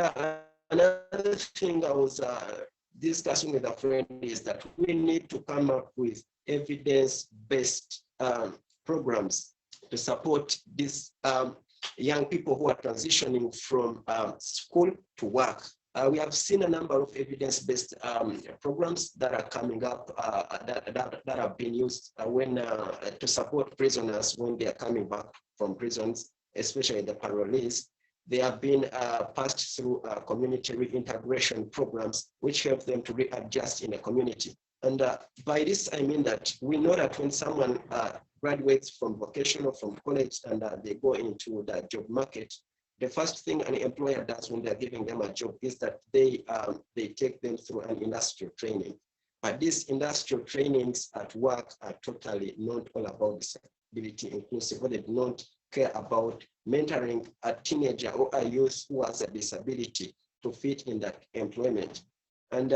another thing I was discussing with a friend is that we need to come up with evidence-based programs to support these young people who are transitioning from school to work. We have seen a number of evidence-based programs that are coming up that have been used to support prisoners when they are coming back from prisons, especially the parolees. They have been passed through community reintegration programs, which help them to readjust in the community. And by this, I mean that we know that when someone graduates from vocational, from college, and they go into the job market, the first thing an employer does when they're giving them a job is that they take them through an industrial training. But these industrial trainings at work are totally not all about disability inclusive, or they do not care about mentoring a teenager or a youth who has a disability to fit in that employment. And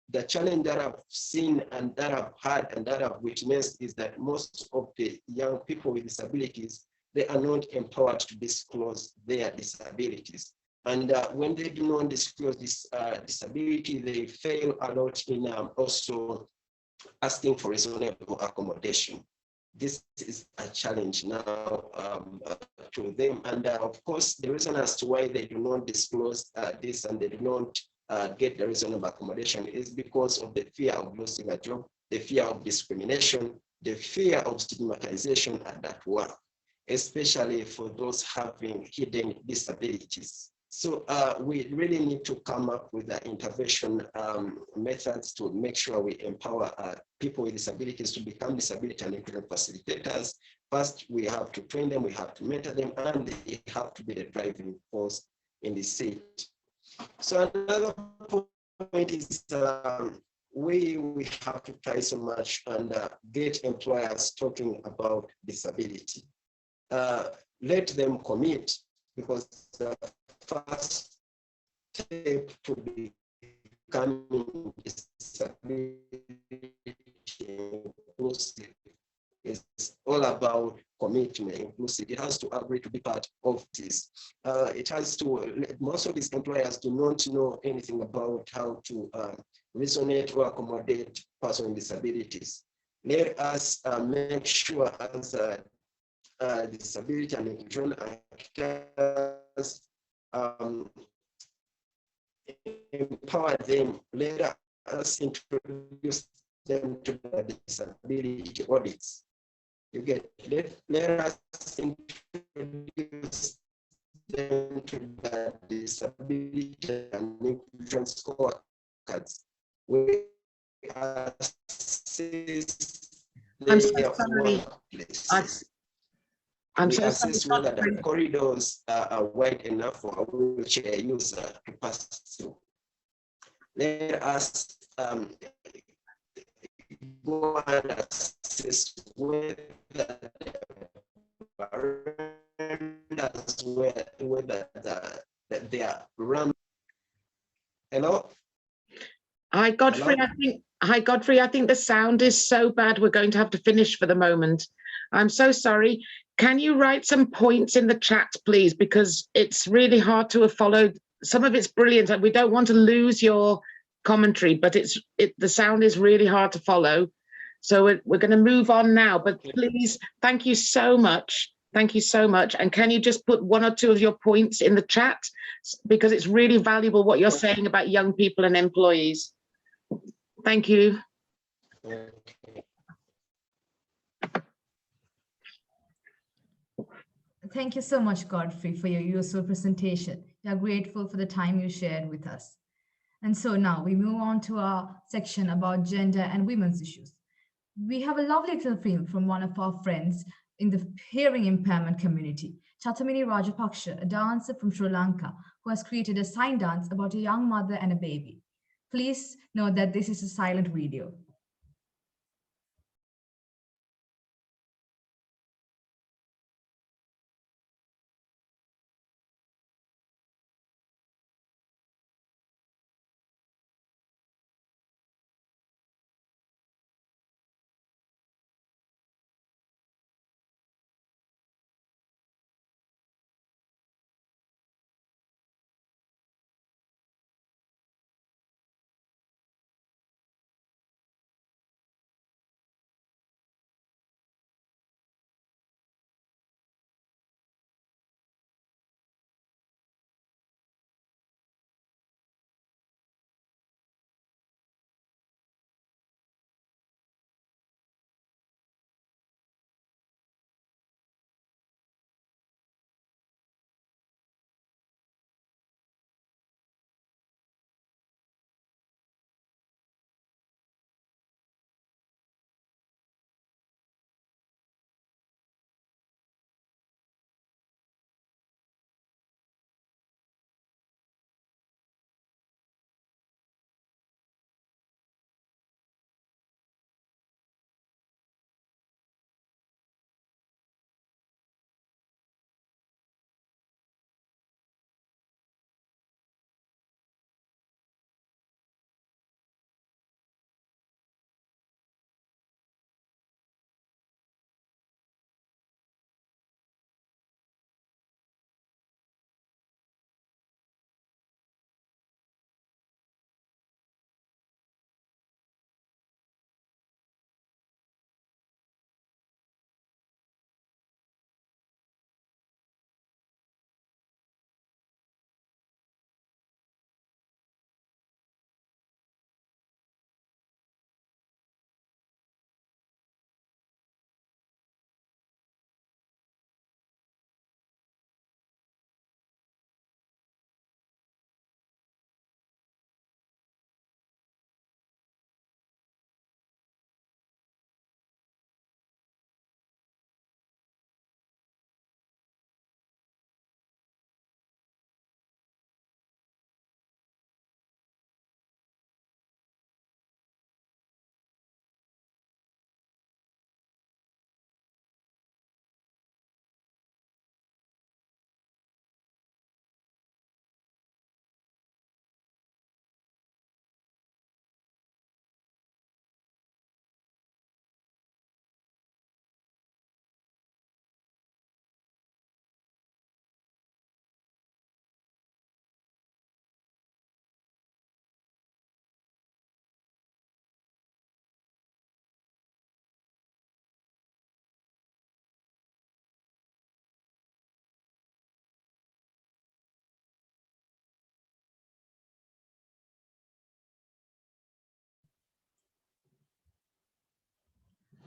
the challenge that I've seen and that I've had and that I've witnessed is that most of the young people with disabilities, they are not empowered to disclose their disabilities. And when they do not disclose this disability, they fail a lot in also asking for reasonable accommodation. This is a challenge now to them. And of course, the reason as to why they do not disclose this and they do not get the reasonable accommodation is because of the fear of losing a job, the fear of discrimination, the fear of stigmatization at that work, especially for those having hidden disabilities. So we really need to come up with the intervention methods to make sure we empower people with disabilities to become disability and inclusion facilitators. First, we have to train them, we have to mentor them, and they have to be the driving force in the seat. So another point is we have to try so much and get employers talking about disability. Let them commit, because the first step to becoming disability inclusive is all about commitment inclusive. It has to agree to be part of this. It has to, most of these employers do not know anything about how to resonate or accommodate persons with disabilities. Let us make sure as disability and inclusion actors empower them. Let us introduce them to the disability audits. You get, let us introduce them to the disability and inclusion scorecards. We assist their workplaces. We assess whether the corridors are wide enough for a wheelchair user to pass through. Let us go and assess whether they are run. Hello? Hi, Godfrey. Hello? I think the sound is so bad we're going to have to finish for the moment. I'm so sorry. Can you write some points in the chat, please? Because it's really hard to have followed. Some of it's brilliant, and we don't want to lose your commentary, but the sound is really hard to follow. So we're going to move on now, but please, thank you so much. Thank you so much. And can you just put one or two of your points in the chat? Because it's really valuable what you're saying about young people and employees. Thank you. Thank you so much, Godfrey, for your useful presentation. We are grateful for the time you shared with us. And so now we move on to our section about gender and women's issues. We have a lovely little film from one of our friends in the hearing impairment community, Chathumini Rajapaksha, a dancer from Sri Lanka, who has created a sign dance about a young mother and a baby. Please note that this is a silent video.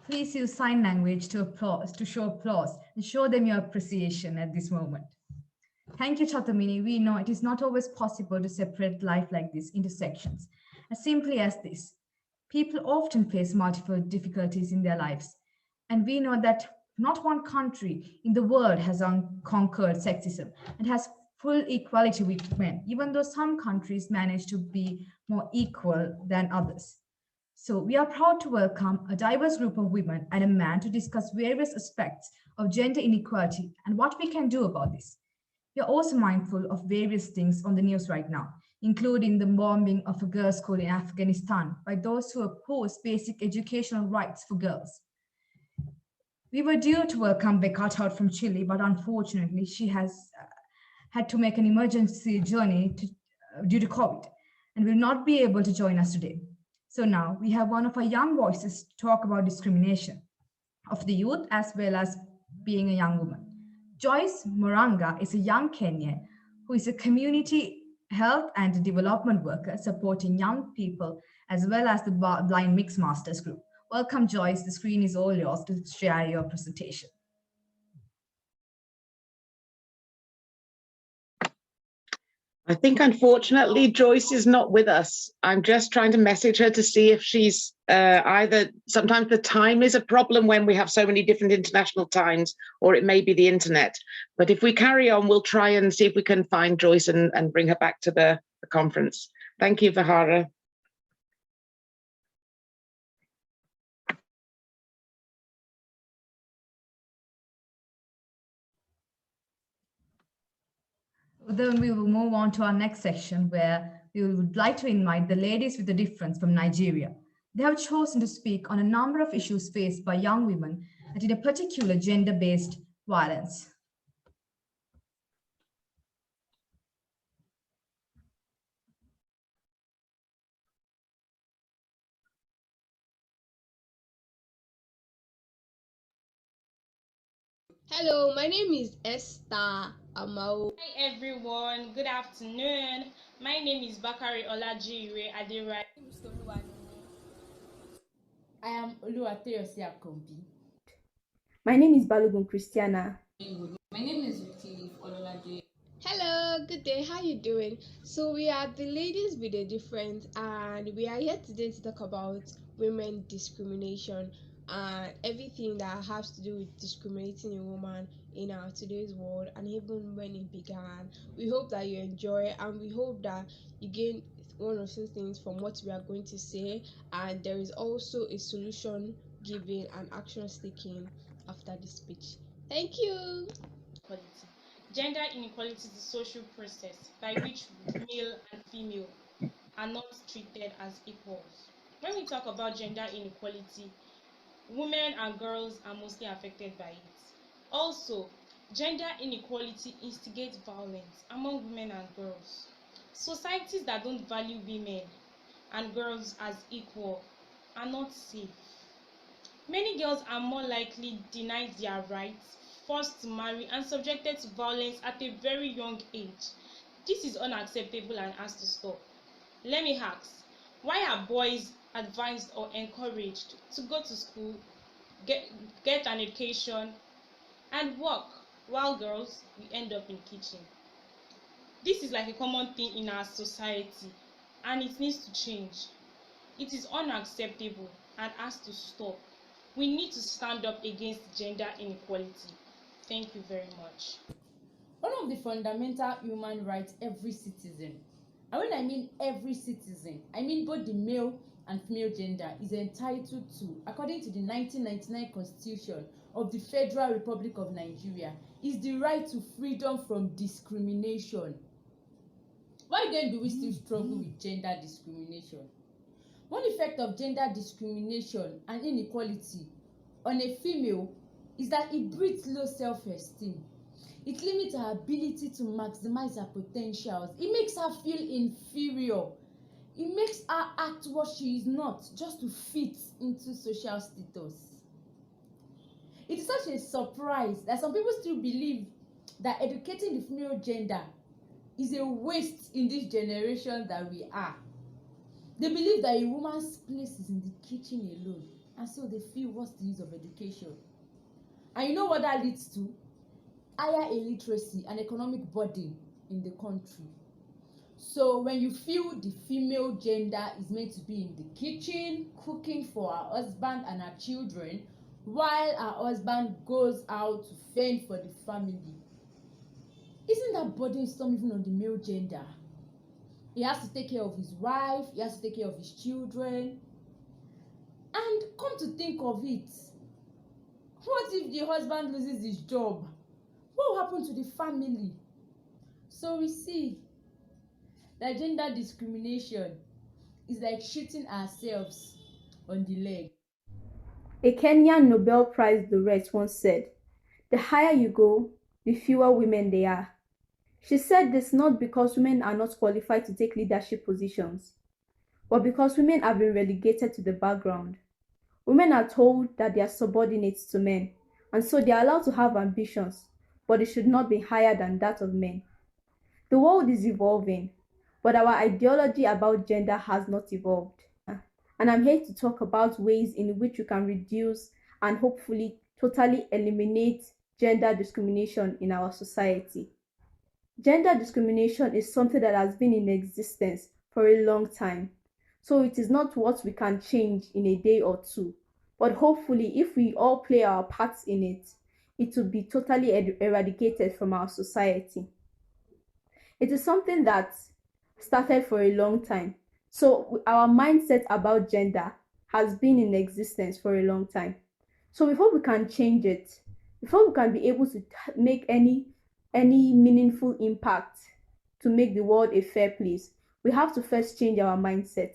Please use sign language to show applause and show them your appreciation at this moment. Thank you, Chathumini. We know it is not always possible to separate life like this into sections. As simply as this, people often face multiple difficulties in their lives. And we know that not one country in the world has conquered sexism and has full equality with men, even though some countries manage to be more equal than others. So we are proud to welcome a diverse group of women and a man to discuss various aspects of gender inequality and what we can do about this. We are also mindful of various things on the news right now, including the bombing of a girls' school in Afghanistan by those who oppose basic educational rights for girls. We were due to welcome Becca from Chile, but unfortunately she has had to make an emergency journey due to COVID and will not be able to join us today. So now we have one of our young voices to talk about discrimination of the youth as well as being a young woman. Joyce Moranga is a young Kenyan who is a community health and development worker supporting young people as well as the Blind MixMasters group. Welcome, Joyce. The screen is all yours to share your presentation. I think, unfortunately, Joyce is not with us. I'm just trying to message her to see if she's either, sometimes the time is a problem when we have so many different international times, or it may be the internet. But if we carry on, we'll try and see if we can find Joyce and bring her back to the conference. Thank you, Vihara. Then we will move on to our next section where we would like to invite the ladies with the difference from Nigeria. They have chosen to speak on a number of issues faced by young women and in a particular gender-based violence. Hello, my name is Esther Amao. Hi everyone, good afternoon. My name is Bakari Olajiire Aderai. I am Oluwateyosi Akombi. My name is Balogun Christiana. My name is Vicky Ololade. Hello, good day. How you doing? So we are the ladies with a difference, and we are here today to talk about women discrimination and everything that has to do with discriminating a woman in our today's world and even when it began. We hope that you enjoy, and we hope that you gain one or two things from what we are going to say, and there is also a solution given and actions taken after this speech. Thank you. Gender inequality is a social process by which male and female are not treated as equals. When we talk about gender inequality, women and girls are mostly affected by it. Also, gender inequality instigates violence among women and girls. Societies that don't value women and girls as equal are not safe. Many girls are more likely denied their rights, forced to marry, and subjected to violence at a very young age. This is unacceptable and has to stop. Let me ask, why are boys advised or encouraged to go to school, get an education, and work, while girls, we end up in kitchen? This is like a common thing in our society, and it needs to change. It is unacceptable and has to stop. We need to stand up against gender inequality. Thank you very much. One of the fundamental human rights every citizen, and when I mean every citizen, I mean both the male and female gender, is entitled to, according to the 1999 Constitution of the Federal Republic of Nigeria, is the right to freedom from discrimination. Why then do we still struggle with gender discrimination? One effect of gender discrimination and inequality on a female is that it breeds low self-esteem. It limits her ability to maximize her potentials. It makes her feel inferior. It makes her act what she is not, just to fit into social status. It is such a surprise that some people still believe that educating the female gender is a waste in this generation that we are. They believe that a woman's place is in the kitchen alone, and so they feel, what's the use of education? And you know what that leads to? Higher illiteracy and economic burden in the country. So when you feel the female gender is meant to be in the kitchen, cooking for her husband and her children, while her husband goes out to fend for the family, isn't that burdensome even on the male gender? He has to take care of his wife, he has to take care of his children. And come to think of it, what if the husband loses his job? What will happen to the family? So we see that gender discrimination is like shooting ourselves on the leg. A Kenyan Nobel Prize laureate once said, "The higher you go, the fewer women there are." She said this not because women are not qualified to take leadership positions, but because women have been relegated to the background. Women are told that they are subordinates to men, and so they are allowed to have ambitions, but it should not be higher than that of men. The world is evolving, but our ideology about gender has not evolved. And I'm here to talk about ways in which we can reduce and hopefully totally eliminate gender discrimination in our society. Gender discrimination is something that has been in existence for a long time, so it is not what we can change in a day or two. But hopefully, if we all play our parts in it, it will be totally eradicated from our society. It is something that started for a long time. So our mindset about gender has been in existence for a long time. So before we can change it, before we can be able to make any meaningful impact to make the world a fair place, we have to first change our mindset.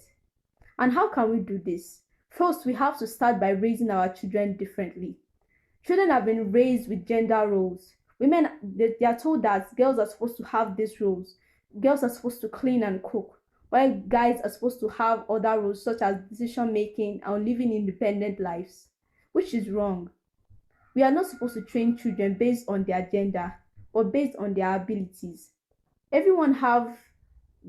And how can we do this? First, we have to start by raising our children differently. Children have been raised with gender roles. Women, they are told that girls are supposed to have these roles. Girls are supposed to clean and cook, while guys are supposed to have other roles such as decision making and living independent lives, which is wrong. We are not supposed to train children based on their gender, but based on their abilities. Everyone have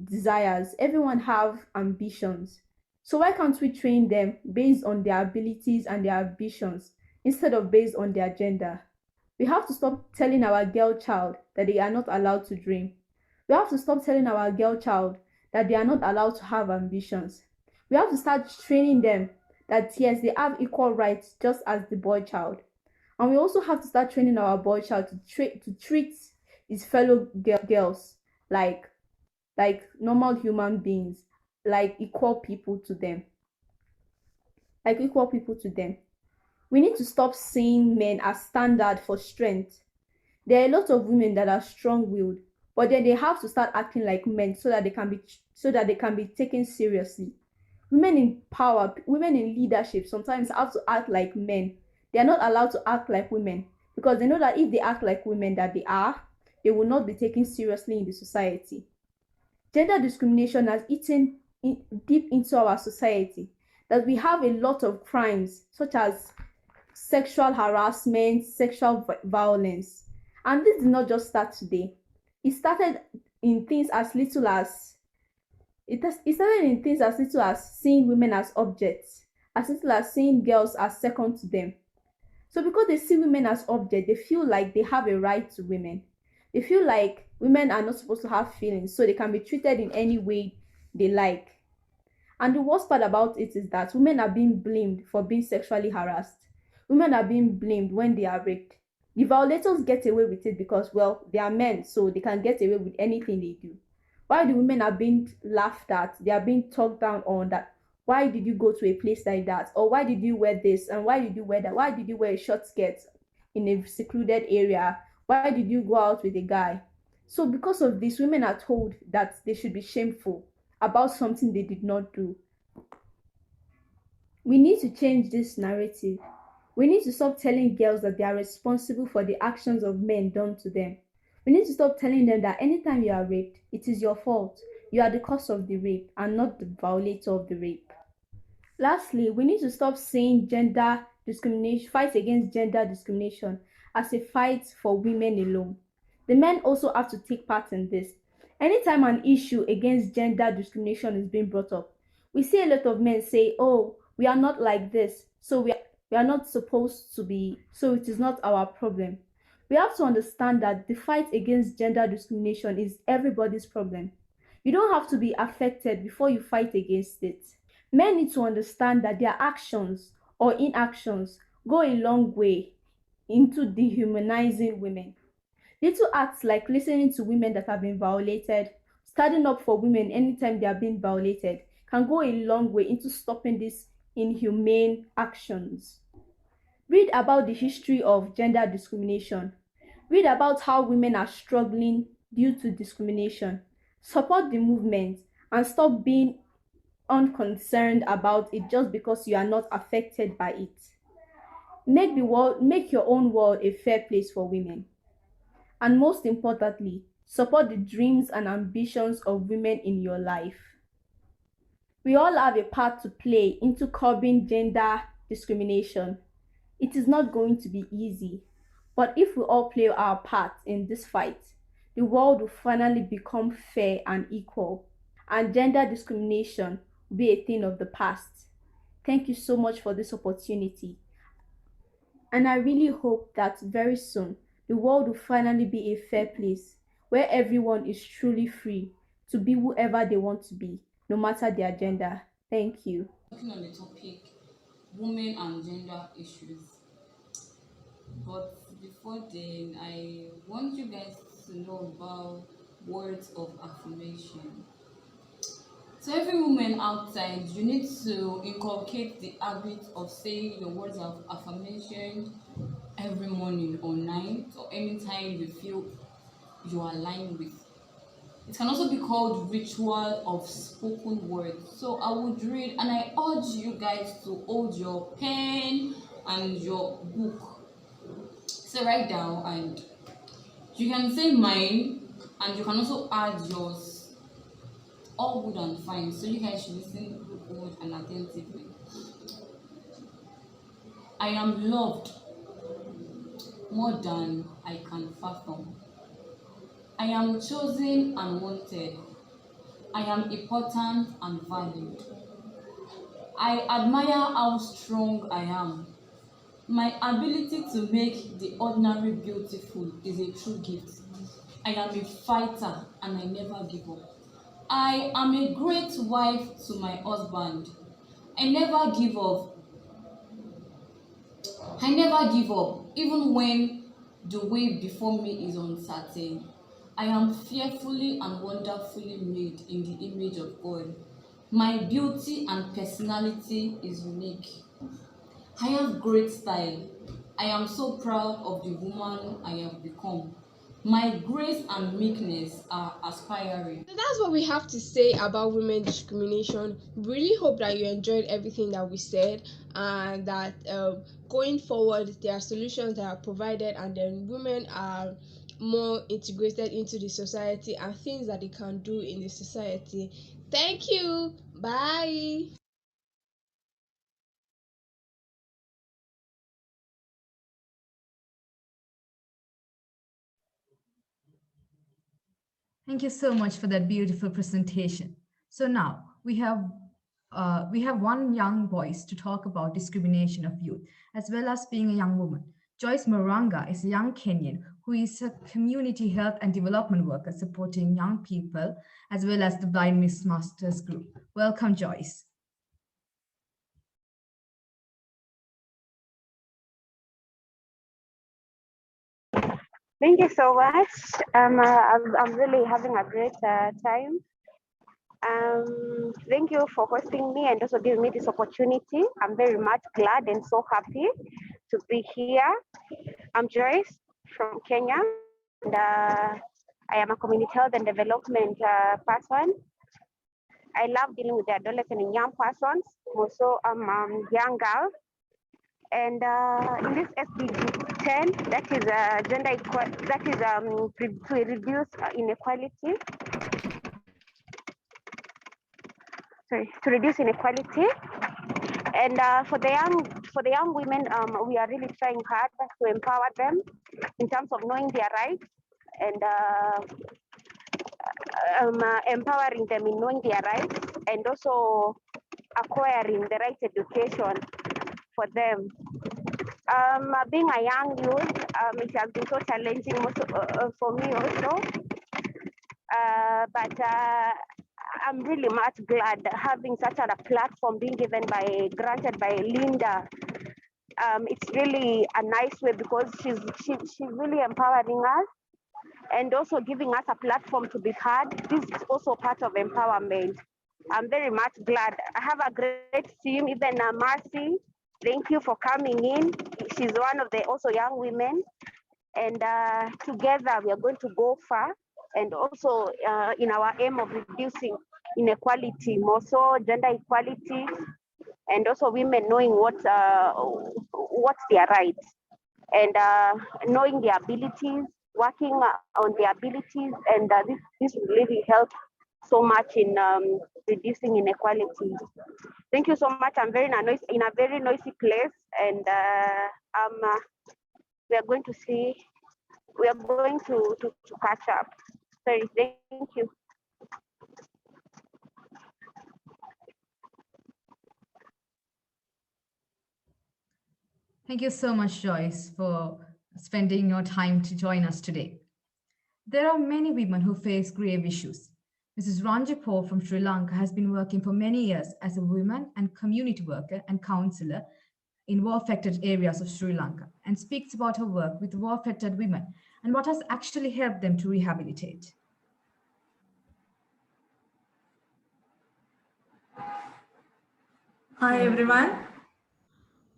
desires, everyone have ambitions. So why can't we train them based on their abilities and their ambitions instead of based on their gender? We have to stop telling our girl child that they are not allowed to dream. We have to stop telling our girl child that they are not allowed to have ambitions. We have to start training them that yes, they have equal rights just as the boy child. And we also have to start training our boy child to treat his fellow girls like normal human beings, like equal people to them. We need to stop seeing men as standard for strength. There are a lot of women that are strong-willed, but then they have to start acting like men so that they can be taken seriously. Women in power, women in leadership sometimes have to act like men. They are not allowed to act like women because they know that if they act like women that they will not be taken seriously in the society. Gender discrimination has eaten deep into our society, that we have a lot of crimes such as sexual harassment, sexual violence. And this did not just start today. It started in things as little as seeing women as objects, as little as seeing girls as second to them. So because they see women as objects, they feel like they have a right to women. They feel like women are not supposed to have feelings, so they can be treated in any way they like. And the worst part about it is that women are being blamed for being sexually harassed. Women are being blamed when they are raped. The violators get away with it because, well, they are men, so they can get away with anything they do. While the women are being laughed at, they are being talked down on that. Why did you go to a place like that? Or why did you wear this? And why did you wear that? Why did you wear a short skirt in a secluded area? Why did you go out with a guy? So because of this, women are told that they should be shameful about something they did not do. We need to change this narrative. We need to stop telling girls that they are responsible for the actions of men done to them. We need to stop telling them that anytime you are raped, it is your fault. You are the cause of the rape and not the violator of the rape. Lastly, we need to stop seeing gender discrimination, fight against gender discrimination as a fight for women alone. The men also have to take part in this. Anytime an issue against gender discrimination is being brought up, we see a lot of men say, oh, we are not like this, so we are not supposed to be, so it is not our problem. We have to understand that the fight against gender discrimination is everybody's problem. You don't have to be affected before you fight against it. Men need to understand that their actions or inactions go a long way into dehumanizing women. Little acts like listening to women that have been violated, standing up for women anytime they are being violated, can go a long way into stopping these inhumane actions. Read about the history of gender discrimination. Read about how women are struggling due to discrimination. Support the movement and stop being unconcerned about it just because you are not affected by it. Make your own world a fair place for women. And most importantly, support the dreams and ambitions of women in your life. We all have a part to play into curbing gender discrimination. It is not going to be easy, but if we all play our part in this fight, the world will finally become fair and equal, and gender discrimination will be a thing of the past. Thank you so much for this opportunity. And I really hope that very soon the world will finally be a fair place where everyone is truly free to be whoever they want to be, no matter their gender. Thank you. Talking on the topic, women and gender issues. But before then, I want you guys to know about words of affirmation. So every woman outside, you need to inculcate the habit of saying your words of affirmation every morning or night or anytime you feel you are aligned with. It can also be called ritual of spoken words. So I would read, and I urge you guys to hold your pen and your book. So write down, and you can say mine, and you can also add yours. All good and fine. So you guys should listen good and attentively. I am loved more than I can fathom. I am chosen and wanted. I am important and valued. I admire how strong I am. My ability to make the ordinary beautiful is a true gift. I am a fighter and I never give up. I am a great wife to my husband. I never give up. I never give up, even when the way before me is uncertain. I am fearfully and wonderfully made in the image of God. My beauty and personality is unique. I have great style. I am so proud of the woman I have become. My grace and meekness are aspiring. So that's what we have to say about women discrimination. Really hope that you enjoyed everything that we said, and that going forward there are solutions that are provided, and then women are more integrated into the society and things that they can do in the society. Thank you. Bye. Thank you so much for that beautiful presentation. So now we have one young voice to talk about discrimination of youth, as well as being a young woman. Joyce Moranga is a young Kenyan who is a community health and development worker supporting young people, as well as the Blind MixMasters group. Welcome, Joyce. Thank you so much. I'm really having a great time. Thank you for hosting me and also giving me this opportunity. I'm very much glad and so happy to be here. I'm Joyce from Kenya, and I am a community health and development person. I love dealing with the adolescent and young persons. Also, I'm a young girl. And in this SDG 10, that is gender equality, that is to reduce inequality. Sorry, to reduce inequality. And for the young women, we are really trying hard to empower them in terms of knowing their rights and empowering them in knowing their rights, and also acquiring the right education for them. Being a young youth, it has been so challenging for me also. But I'm really much glad having such a platform being granted by Linda. It's really a nice way because she's really empowering us and also giving us a platform to be heard. This is also part of empowerment. I'm very much glad. I have a great team, even Marcy. Thank you for coming in. She's one of the also young women. And together we are going to go far. And also in our aim of reducing inequality, more so gender equality, and also women knowing what's their rights, and knowing their abilities, working on their abilities, and this will really help so much in reducing inequality. Thank you so much. I'm very in a very noisy place, and we are going to see. We are going to catch up. Sorry. Thank you. Thank you so much, Joyce, for spending your time to join us today. There are many women who face grave issues. Mrs. Ranjapur from Sri Lanka has been working for many years as a woman and community worker and counselor in war-affected areas of Sri Lanka and speaks about her work with war-affected women and what has actually helped them to rehabilitate. Hi everyone.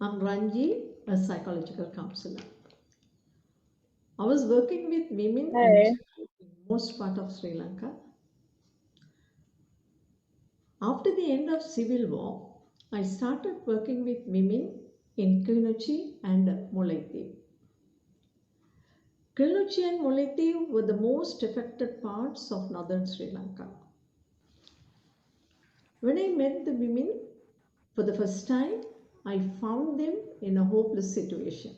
I'm Ranji, a psychological counselor. I was working with women in most part of Sri Lanka. After the end of civil war, I started working with women in Kilinochchi and Mullaitivu. Kilinochchi and Mullaitivu were the most affected parts of northern Sri Lanka. When I met the women for the first time, I found them in a hopeless situation.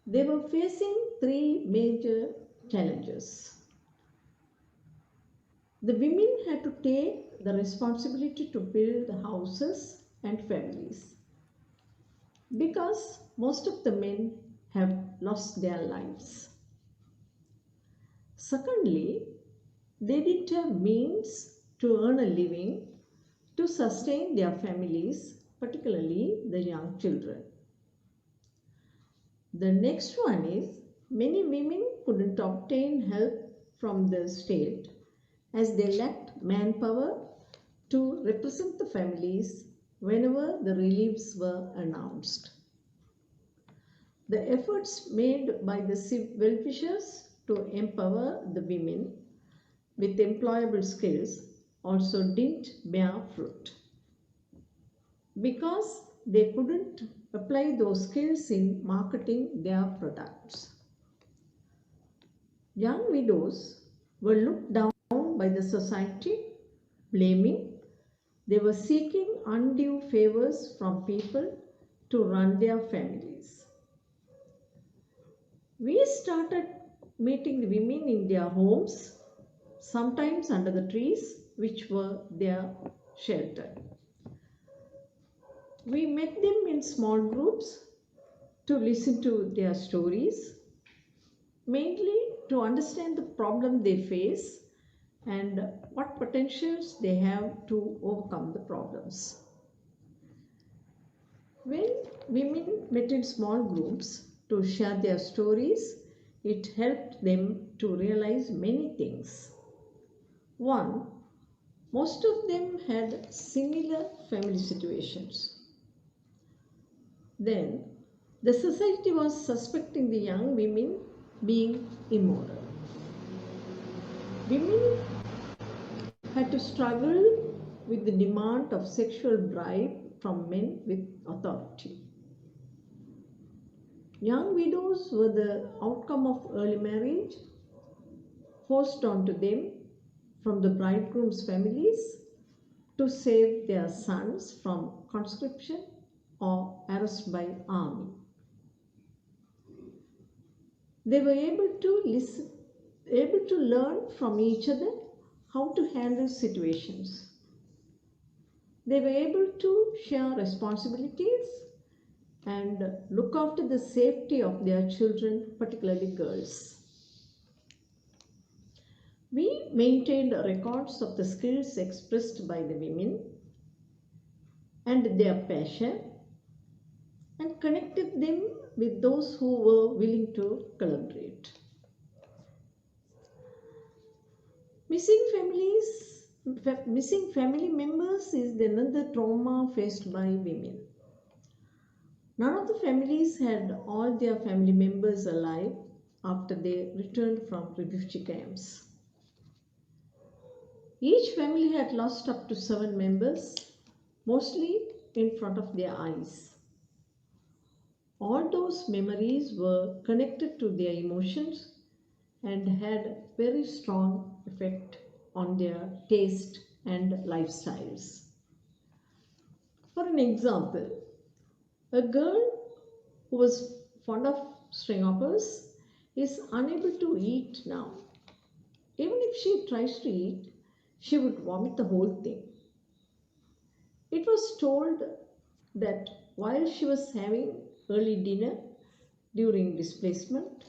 They were facing three major challenges. The women had to take the responsibility to build the houses and families because most of the men have lost their lives. Secondly, they didn't have means to earn a living to sustain their families, particularly the young children. The next one is many women couldn't obtain help from the state as they lacked manpower to represent the families whenever the reliefs were announced. The efforts made by the well-wishers to empower the women with employable skills also didn't bear fruit because they couldn't apply those skills in marketing their products. Young widows were looked down by the society, blaming they were seeking undue favors from people to run their families. We started meeting the women in their homes, sometimes under the trees, which were their shelter. We met them in small groups to listen to their stories, mainly to understand the problem they face and what potentials they have to overcome the problems. When women met in small groups to share their stories, it helped them to realize many things. One, most of them had similar family situations. Then, the society was suspecting the young women being immoral. Women had to struggle with the demand of sexual bribe from men with authority. Young widows were the outcome of early marriage forced onto them from the bridegroom's families to save their sons from conscription or arrest by army. They were able to learn from each other how to handle situations. They were able to share responsibilities and look after the safety of their children, particularly girls. We maintained records of the skills expressed by the women and their passion and connected them with those who were willing to collaborate. Missing family members is another trauma faced by women. None of the families had all their family members alive after they returned from refugee camps. Each family had lost up to 7 members, mostly in front of their eyes. All those memories were connected to their emotions and had very strong effect on their taste and lifestyles. For an example, a girl who was fond of stringhoppers is unable to eat now. Even if she tries to eat, she would vomit the whole thing. It was told that while she was having early dinner during displacement,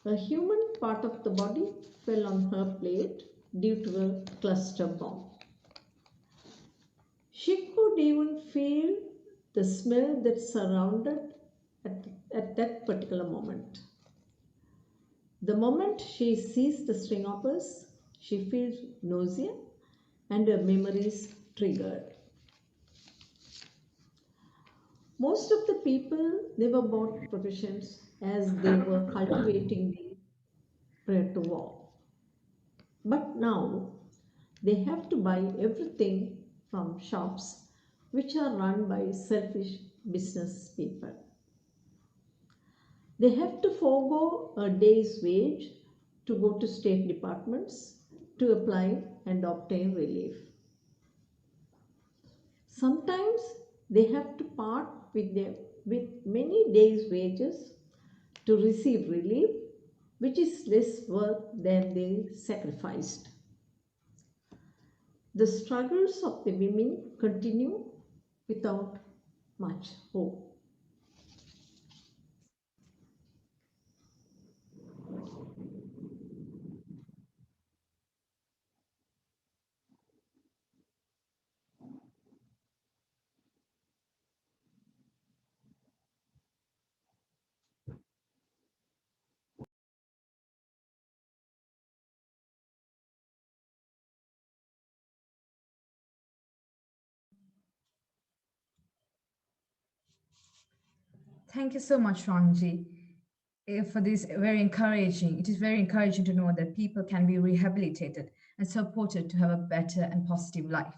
a human part of the body fell on her plate due to a cluster bomb. She could even feel the smell that surrounded at that particular moment. The moment she sees the stringhoppers, she feels nausea and her memories triggered. Most of the people never bought provisions as they were cultivating these prior to war. But now they have to buy everything from shops which are run by selfish business people. They have to forego a day's wage to go to state departments to apply and obtain relief. Sometimes they have to part with many days' wages to receive relief, which is less worth than they sacrificed. The struggles of the women continue without much hope. Thank you so much, Ranji, for this very encouraging. It is very encouraging to know that people can be rehabilitated and supported to have a better and positive life.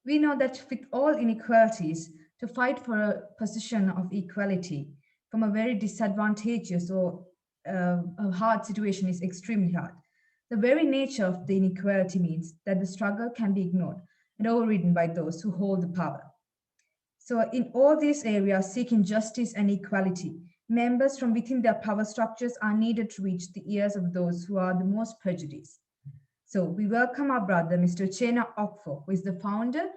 We know that with all inequalities, to fight for a position of equality from a very disadvantageous or a hard situation is extremely hard. The very nature of the inequality means that the struggle can be ignored and overridden by those who hold the power. So in all these areas seeking justice and equality, members from within their power structures are needed to reach the ears of those who are the most prejudiced. So we welcome our brother, Mr. Chena Okfo, who is the founder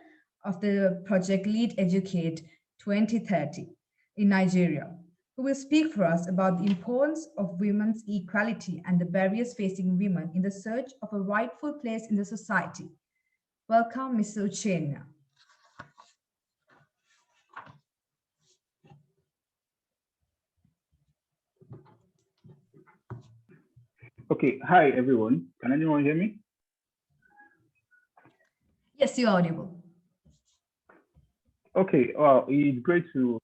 of the project Lead Educate 2030 in Nigeria, who will speak for us about the importance of women's equality and the barriers facing women in the search of a rightful place in the society. Welcome, Mr. Chena. Okay, hi everyone. Can anyone hear me? Yes, you're audible. Okay, well, it's great to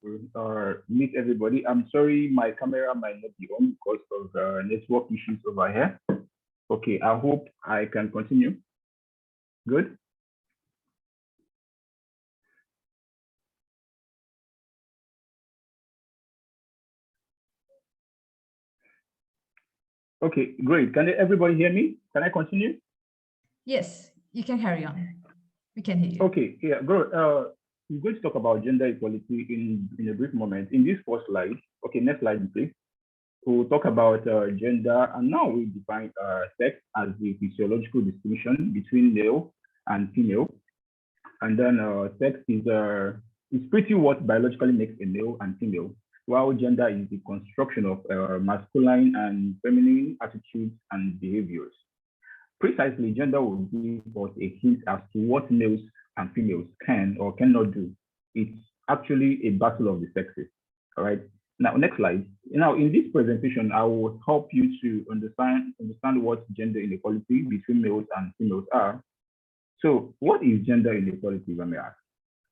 meet everybody. I'm sorry my camera might not be on because of network issues over here. Okay, I hope I can continue. Good. Okay, great. Can everybody hear me? Can I continue? Yes, you can carry on. We can hear you. Okay, yeah, good. We're going to talk about gender equality in a brief moment. In this first slide, okay, next slide, please. We'll talk about gender, and now we define sex as the physiological distinction between male and female. And then sex is pretty what biologically makes a male and female, while gender is the construction of masculine and feminine attitudes and behaviors. Precisely, gender will give us a hint as to what males and females can or cannot do. It's actually a battle of the sexes. All right. Now, next slide. Now, in this presentation, I will help you to understand what gender inequality between males and females are. So, what is gender inequality, if I may ask?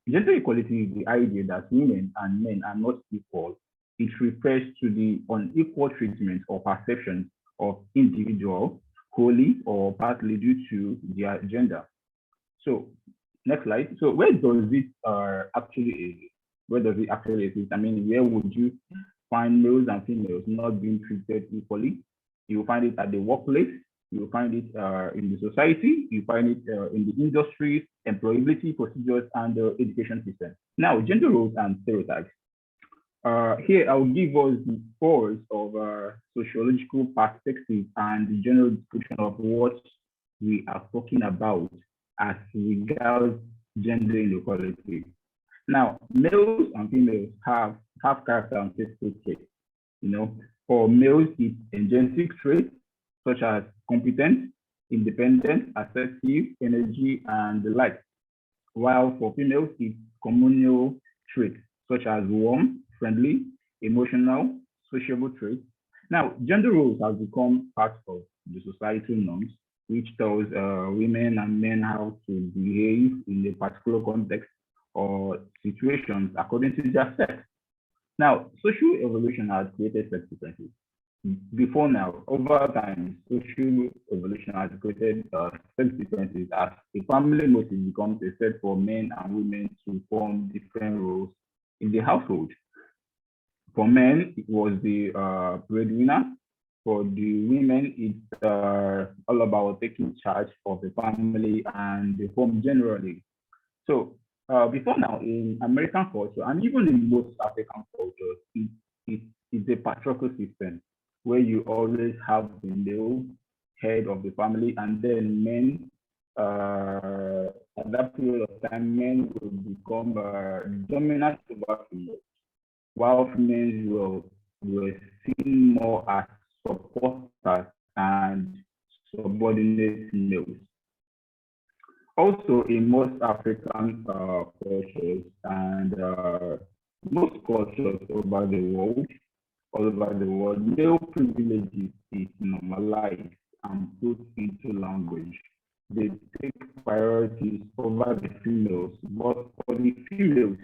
Gender equality is the idea that women and men are not equal. It refers to the unequal treatment or perception of individuals wholly or partly due to their gender. So, next slide. So, where does it actually exist? Where does it actually exist? I mean, where would you find males and females not being treated equally? You will find it at the workplace, You find it in the society, you find it in the industries, employability procedures, and the education system. Now, gender roles and stereotypes. Here, I'll give us the fours of sociological perspective and the general description of what we are talking about as regards gender inequality. Now, males and females have character and physical traits. For males, it's intrinsic traits such as competent, independent, assertive, energy, and the like. While for females, it's communal traits such as warm, friendly, emotional, sociable traits. Now, gender roles have become part of the societal norms, which tells women and men how to behave in a particular context or situations according to their sex. Now, social evolution has created sex differences. Before now, over time, social evolution has created sex differences as a family motive becomes a set for men and women to form different roles in the household. For men, it was the breadwinner. For the women, it's all about taking charge of the family and the home generally. So before now, in American culture, and even in most African cultures, it's a patriarchal system where you always have the male head of the family, and then men, at that period of time, men will become dominant over females, while females were seen more as supporters and subordinate males. Also, in most African cultures and most cultures over the world, all over the world, male privilege is normalized and put into language. They take priorities over the females, but for the females,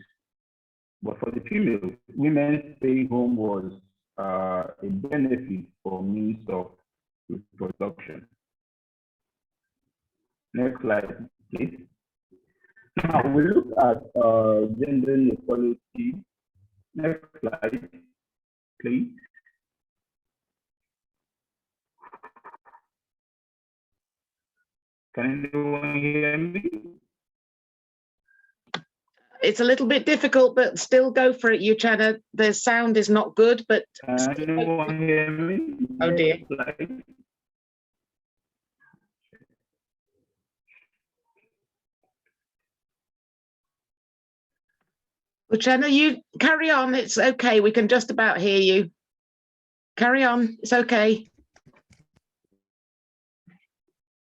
women's stay home was a benefit for means of reproduction. Next slide, please. Now we look at gender inequality. Next slide, please. Can anyone hear me? It's a little bit difficult, but still go for it, Uchenna. The sound is not good, but can anyone hear me? Oh dear. Uchenna, you carry on. It's okay. We can just about hear you. Carry on. It's okay.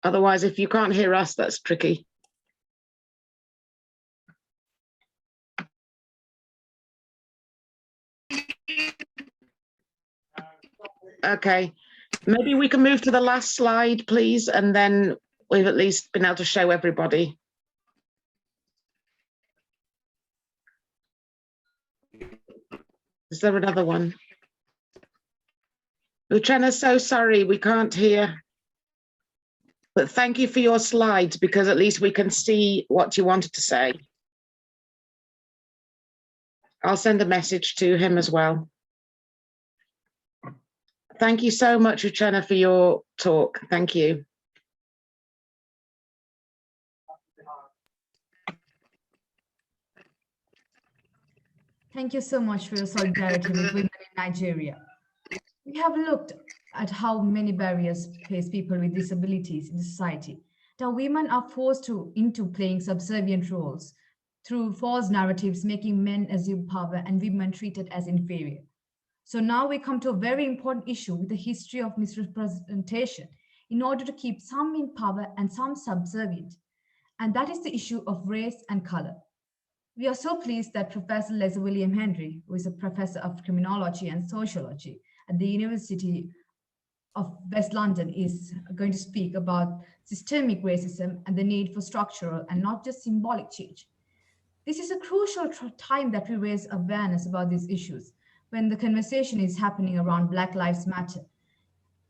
Otherwise, if you can't hear us, that's tricky. Okay, maybe we can move to the last slide, please, and then we've at least been able to show everybody. Is there another one? Uchenna, so sorry, we can't hear. But thank you for your slides, because at least we can see what you wanted to say. I'll send a message to him as well. Thank you so much, Uchenna, for your talk. Thank you. Thank you so much for your solidarity with women in Nigeria. We have looked at how many barriers face people with disabilities in society. That women are forced into playing subservient roles through false narratives, making men assume power and women treated as inferior. So now we come to a very important issue with the history of misrepresentation in order to keep some in power and some subservient. And that is the issue of race and color. We are so pleased that Professor Leslie William Henry, who is a professor of criminology and sociology at the University of West London, is going to speak about systemic racism and the need for structural and not just symbolic change. This is a crucial time that we raise awareness about these issues, when the conversation is happening around Black Lives Matter,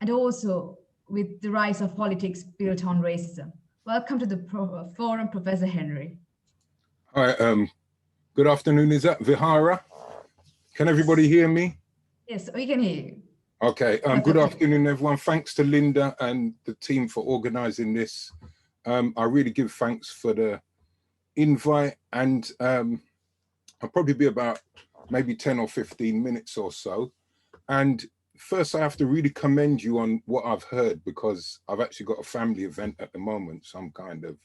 and also with the rise of politics built on racism. Welcome to the forum, Professor Henry. Hi, good afternoon. Is that Vihara? Can everybody hear me? Yes, we can hear you. Okay, good afternoon, everyone. Thanks to Linda and the team for organizing this. I really give thanks for the invite, and I'll probably be about maybe 10 or 15 minutes or so. And first, I have to really commend you on what I've heard, because I've actually got a family event at the moment, so I'm kind of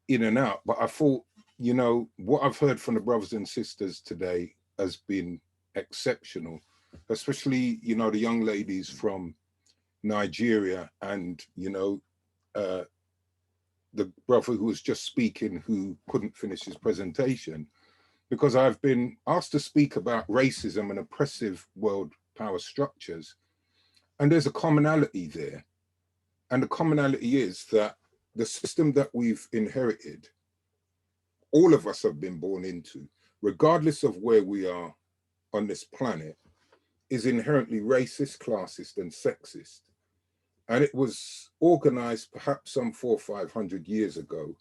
in and out. But I thought, you know, what I've heard from the brothers and sisters today has been exceptional, especially, you know, the young ladies from Nigeria and, you know, the brother who was just speaking who couldn't finish his presentation, because I've been asked to speak about racism and oppressive world power structures. And there's a commonality there. And the commonality is that the system that we've inherited, all of us have been born into, regardless of where we are on this planet, is inherently racist, classist, and sexist. And it was organized perhaps some 400 or 500 years ago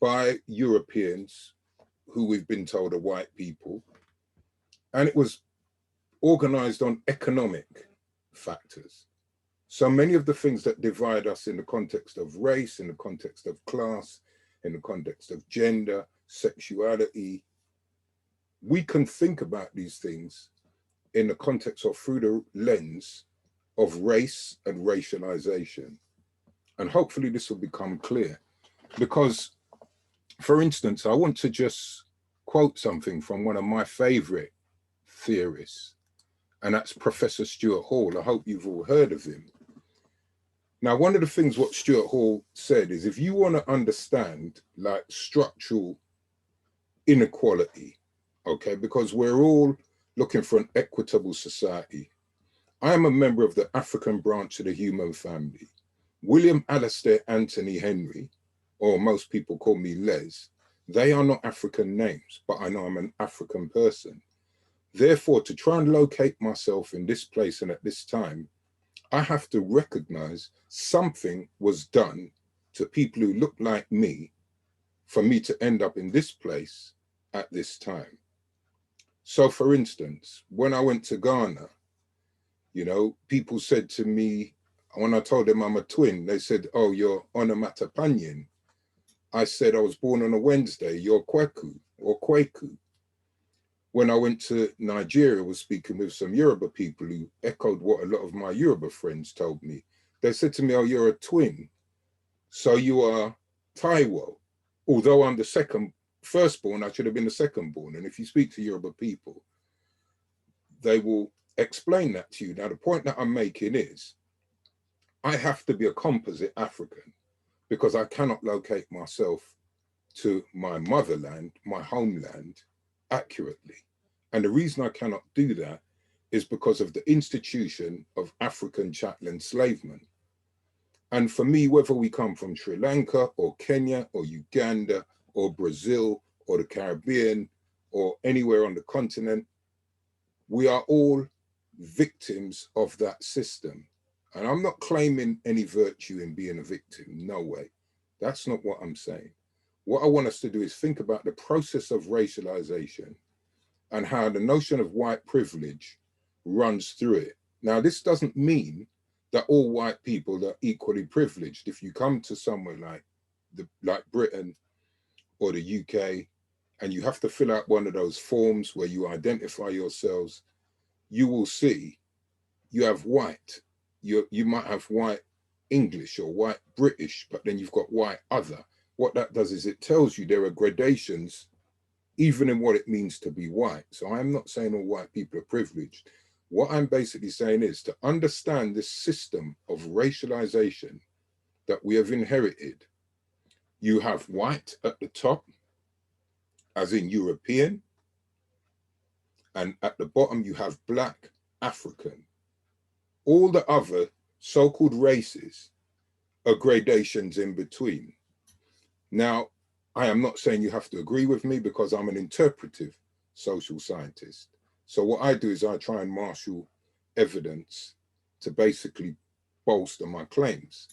by Europeans, who we've been told are white people. And it was organized on economic factors. So many of the things that divide us in the context of race, in the context of class, in the context of gender, sexuality, we can think about these things in the context of through the lens of race and racialization. And hopefully this will become clear. Because, for instance, I want to just quote something from one of my favorite theorists, and that's Professor Stuart Hall. I hope you've all heard of him. Now, one of the things what Stuart Hall said is, if you want to understand like structural inequality, okay, because we're all looking for an equitable society. I am a member of the African branch of the human family. William Alastair Anthony Henry, or most people call me Les, they are not African names, but I know I'm an African person. Therefore, to try and locate myself in this place and at this time, I have to recognize something was done to people who look like me for me to end up in this place at this time. So for instance, when I went to Ghana, you know, people said to me, when I told them I'm a twin, they said, oh, you're Onomatopanyin. I said I was born on a Wednesday, you're Kweku or Kweku. When I went to Nigeria, I was speaking with some Yoruba people who echoed what a lot of my Yoruba friends told me. They said to me, oh, you're a twin, so you are Taiwo. Although I'm the firstborn, I should have been the secondborn. And if you speak to Yoruba people, they will explain that to you. Now, the point that I'm making is, I have to be a composite African because I cannot locate myself to my motherland, my homeland, accurately. And the reason I cannot do that is because of the institution of African chattel enslavement. And for me, whether we come from Sri Lanka or Kenya or Uganda or Brazil or the Caribbean or anywhere on the continent, we are all victims of that system. And I'm not claiming any virtue in being a victim, no way. That's not what I'm saying. What I want us to do is think about the process of racialization and how the notion of white privilege runs through it. Now, this doesn't mean that all white people are equally privileged. If you come to somewhere like Britain or the UK, and you have to fill out one of those forms where you identify yourselves, you will see you have white. You might have white English or white British, but then you've got white other. What that does is it tells you there are gradations even in what it means to be white. So I'm not saying all white people are privileged. What I'm basically saying is to understand this system of racialization that we have inherited. You have white at the top, as in European, and at the bottom you have Black, African. All the other so-called races are gradations in between. Now, I am not saying you have to agree with me because I'm an interpretive social scientist. So what I do is I try and marshal evidence to basically bolster my claims.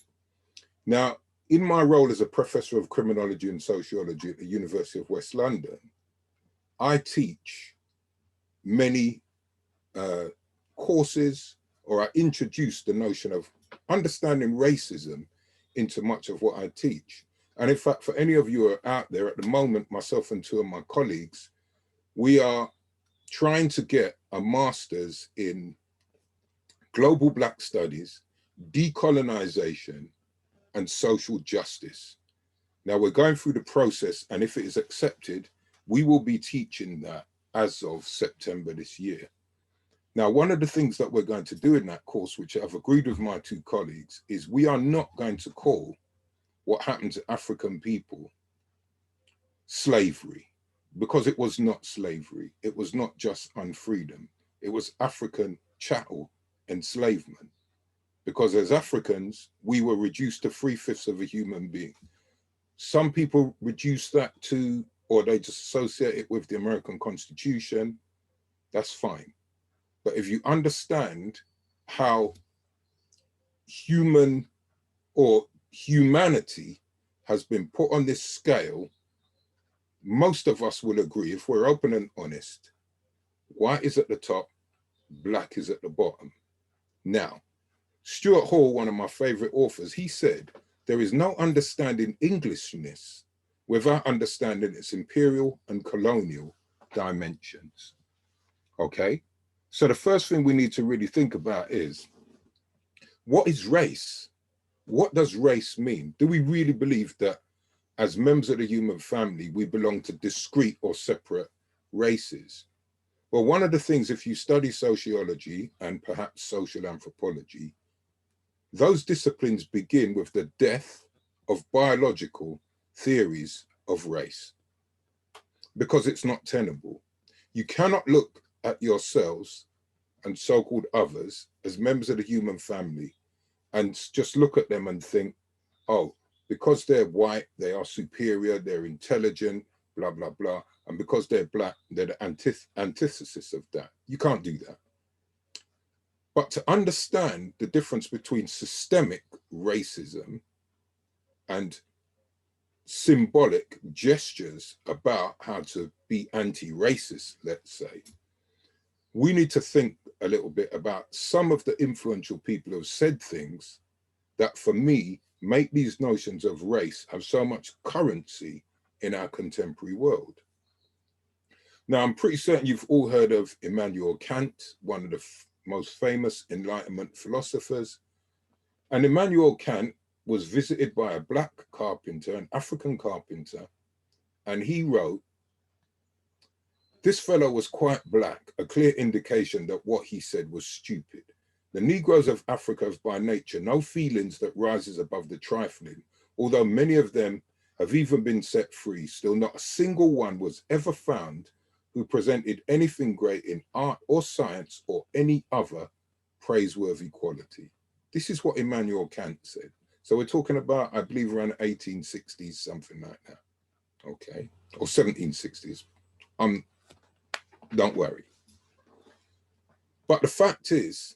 Now, in my role as a professor of criminology and sociology at the University of West London, I teach many courses or I introduce the notion of understanding racism into much of what I teach. And in fact, for any of you who are out there at the moment, myself and two of my colleagues, we are trying to get a master's in global Black studies, decolonization, and social justice. Now we're going through the process, and if it is accepted, we will be teaching that as of September this year. Now, one of the things that we're going to do in that course, which I've agreed with my two colleagues, is we are not going to call what happened to African people slavery, because it was not slavery. It was not just unfreedom. It was African chattel enslavement, because as Africans, we were reduced to 3/5 of a human being. Some people reduce that to, or they just associate it with the American Constitution. That's fine. But if you understand how human or humanity has been put on this scale, most of us will agree, if we're open and honest, white is at the top, Black is at the bottom. Now, Stuart Hall, one of my favorite authors, he said, there is no understanding Englishness without understanding its imperial and colonial dimensions. Okay? So the first thing we need to really think about is, what is race? What does race mean? Do we really believe that as members of the human family, we belong to discrete or separate races? Well, one of the things, if you study sociology and perhaps social anthropology, those disciplines begin with the death of biological theories of race, because it's not tenable. You cannot look at yourselves and so-called others as members of the human family and just look at them and think, oh, because they're white, they are superior, they're intelligent, blah, blah, blah. And because they're Black, they're the antithesis of that. You can't do that. But to understand the difference between systemic racism and symbolic gestures about how to be anti-racist, let's say, we need to think a little bit about some of the influential people who have said things that, for me, make these notions of race have so much currency in our contemporary world. Now, I'm pretty certain you've all heard of Immanuel Kant, one of the most famous Enlightenment philosophers. And Immanuel Kant was visited by a Black carpenter, an African carpenter, and he wrote, this fellow was quite Black, a clear indication that what he said was stupid. The Negroes of Africa have by nature no feelings that rises above the trifling, although many of them have even been set free, still not a single one was ever found who presented anything great in art or science or any other praiseworthy quality. This is what Immanuel Kant said. So we're talking about, I believe, around 1860s, something like that. Okay, or 1760s. Don't worry. But the fact is,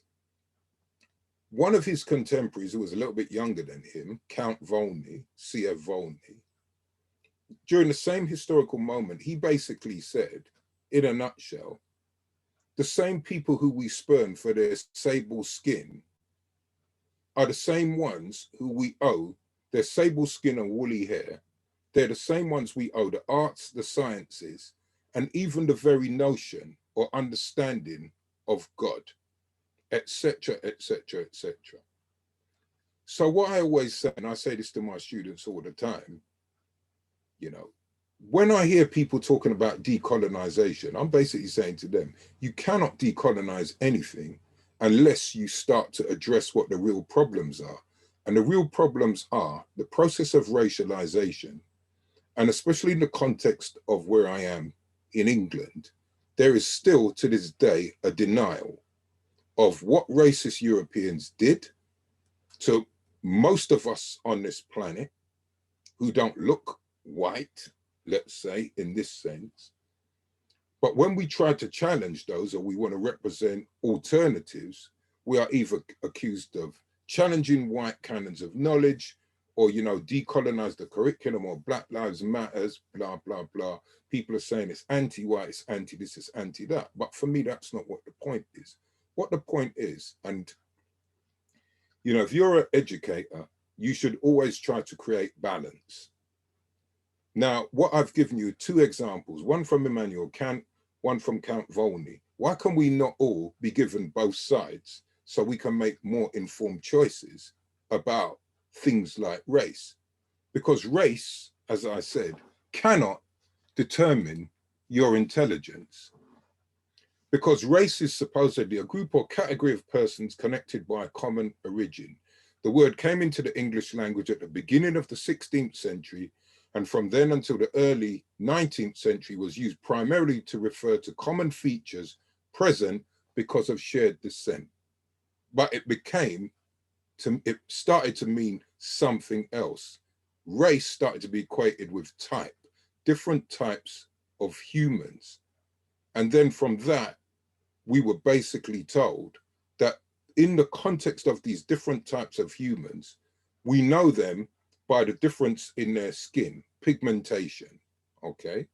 one of his contemporaries who was a little bit younger than him, Count Volney, C.F. Volney, during the same historical moment, he basically said, in a nutshell, the same people who we spurn for their sable skin are the same ones who we owe their sable skin and woolly hair. They're the same ones we owe the arts, the sciences, and even the very notion or understanding of God, etc., etc., etc. So what I always say, and I say this to my students all the time, you know, when I hear people talking about decolonization, I'm basically saying to them, you cannot decolonize anything unless you start to address what the real problems are. And the real problems are the process of racialization, and especially in the context of where I am in England, there is still to this day a denial of what racist Europeans did to most of us on this planet who don't look white, let's say, in this sense. But when we try to challenge those, or we want to represent alternatives, we are either accused of challenging white canons of knowledge, or, you know, decolonize the curriculum, or Black Lives Matters, blah, blah, blah. People are saying it's anti-white, it's anti-this, it's anti-that. But for me, that's not what the point is. What the point is, and You know, if you're an educator, you should always try to create balance. Now, what I've given you 2 examples, one from Immanuel Kant, one from Count Volney. Why can we not all be given both sides so we can make more informed choices about things like race? Because race, as I said, cannot determine your intelligence. Because race is supposedly a group or category of persons connected by a common origin. The word came into the English language at the beginning of the 16th century, and from then until the early 19th century was used primarily to refer to common features present because of shared descent. But it started to mean something else. Race started to be equated with type, different types of humans. And then from that, we were basically told that in the context of these different types of humans, we know them by the difference in their skin, pigmentation, okay?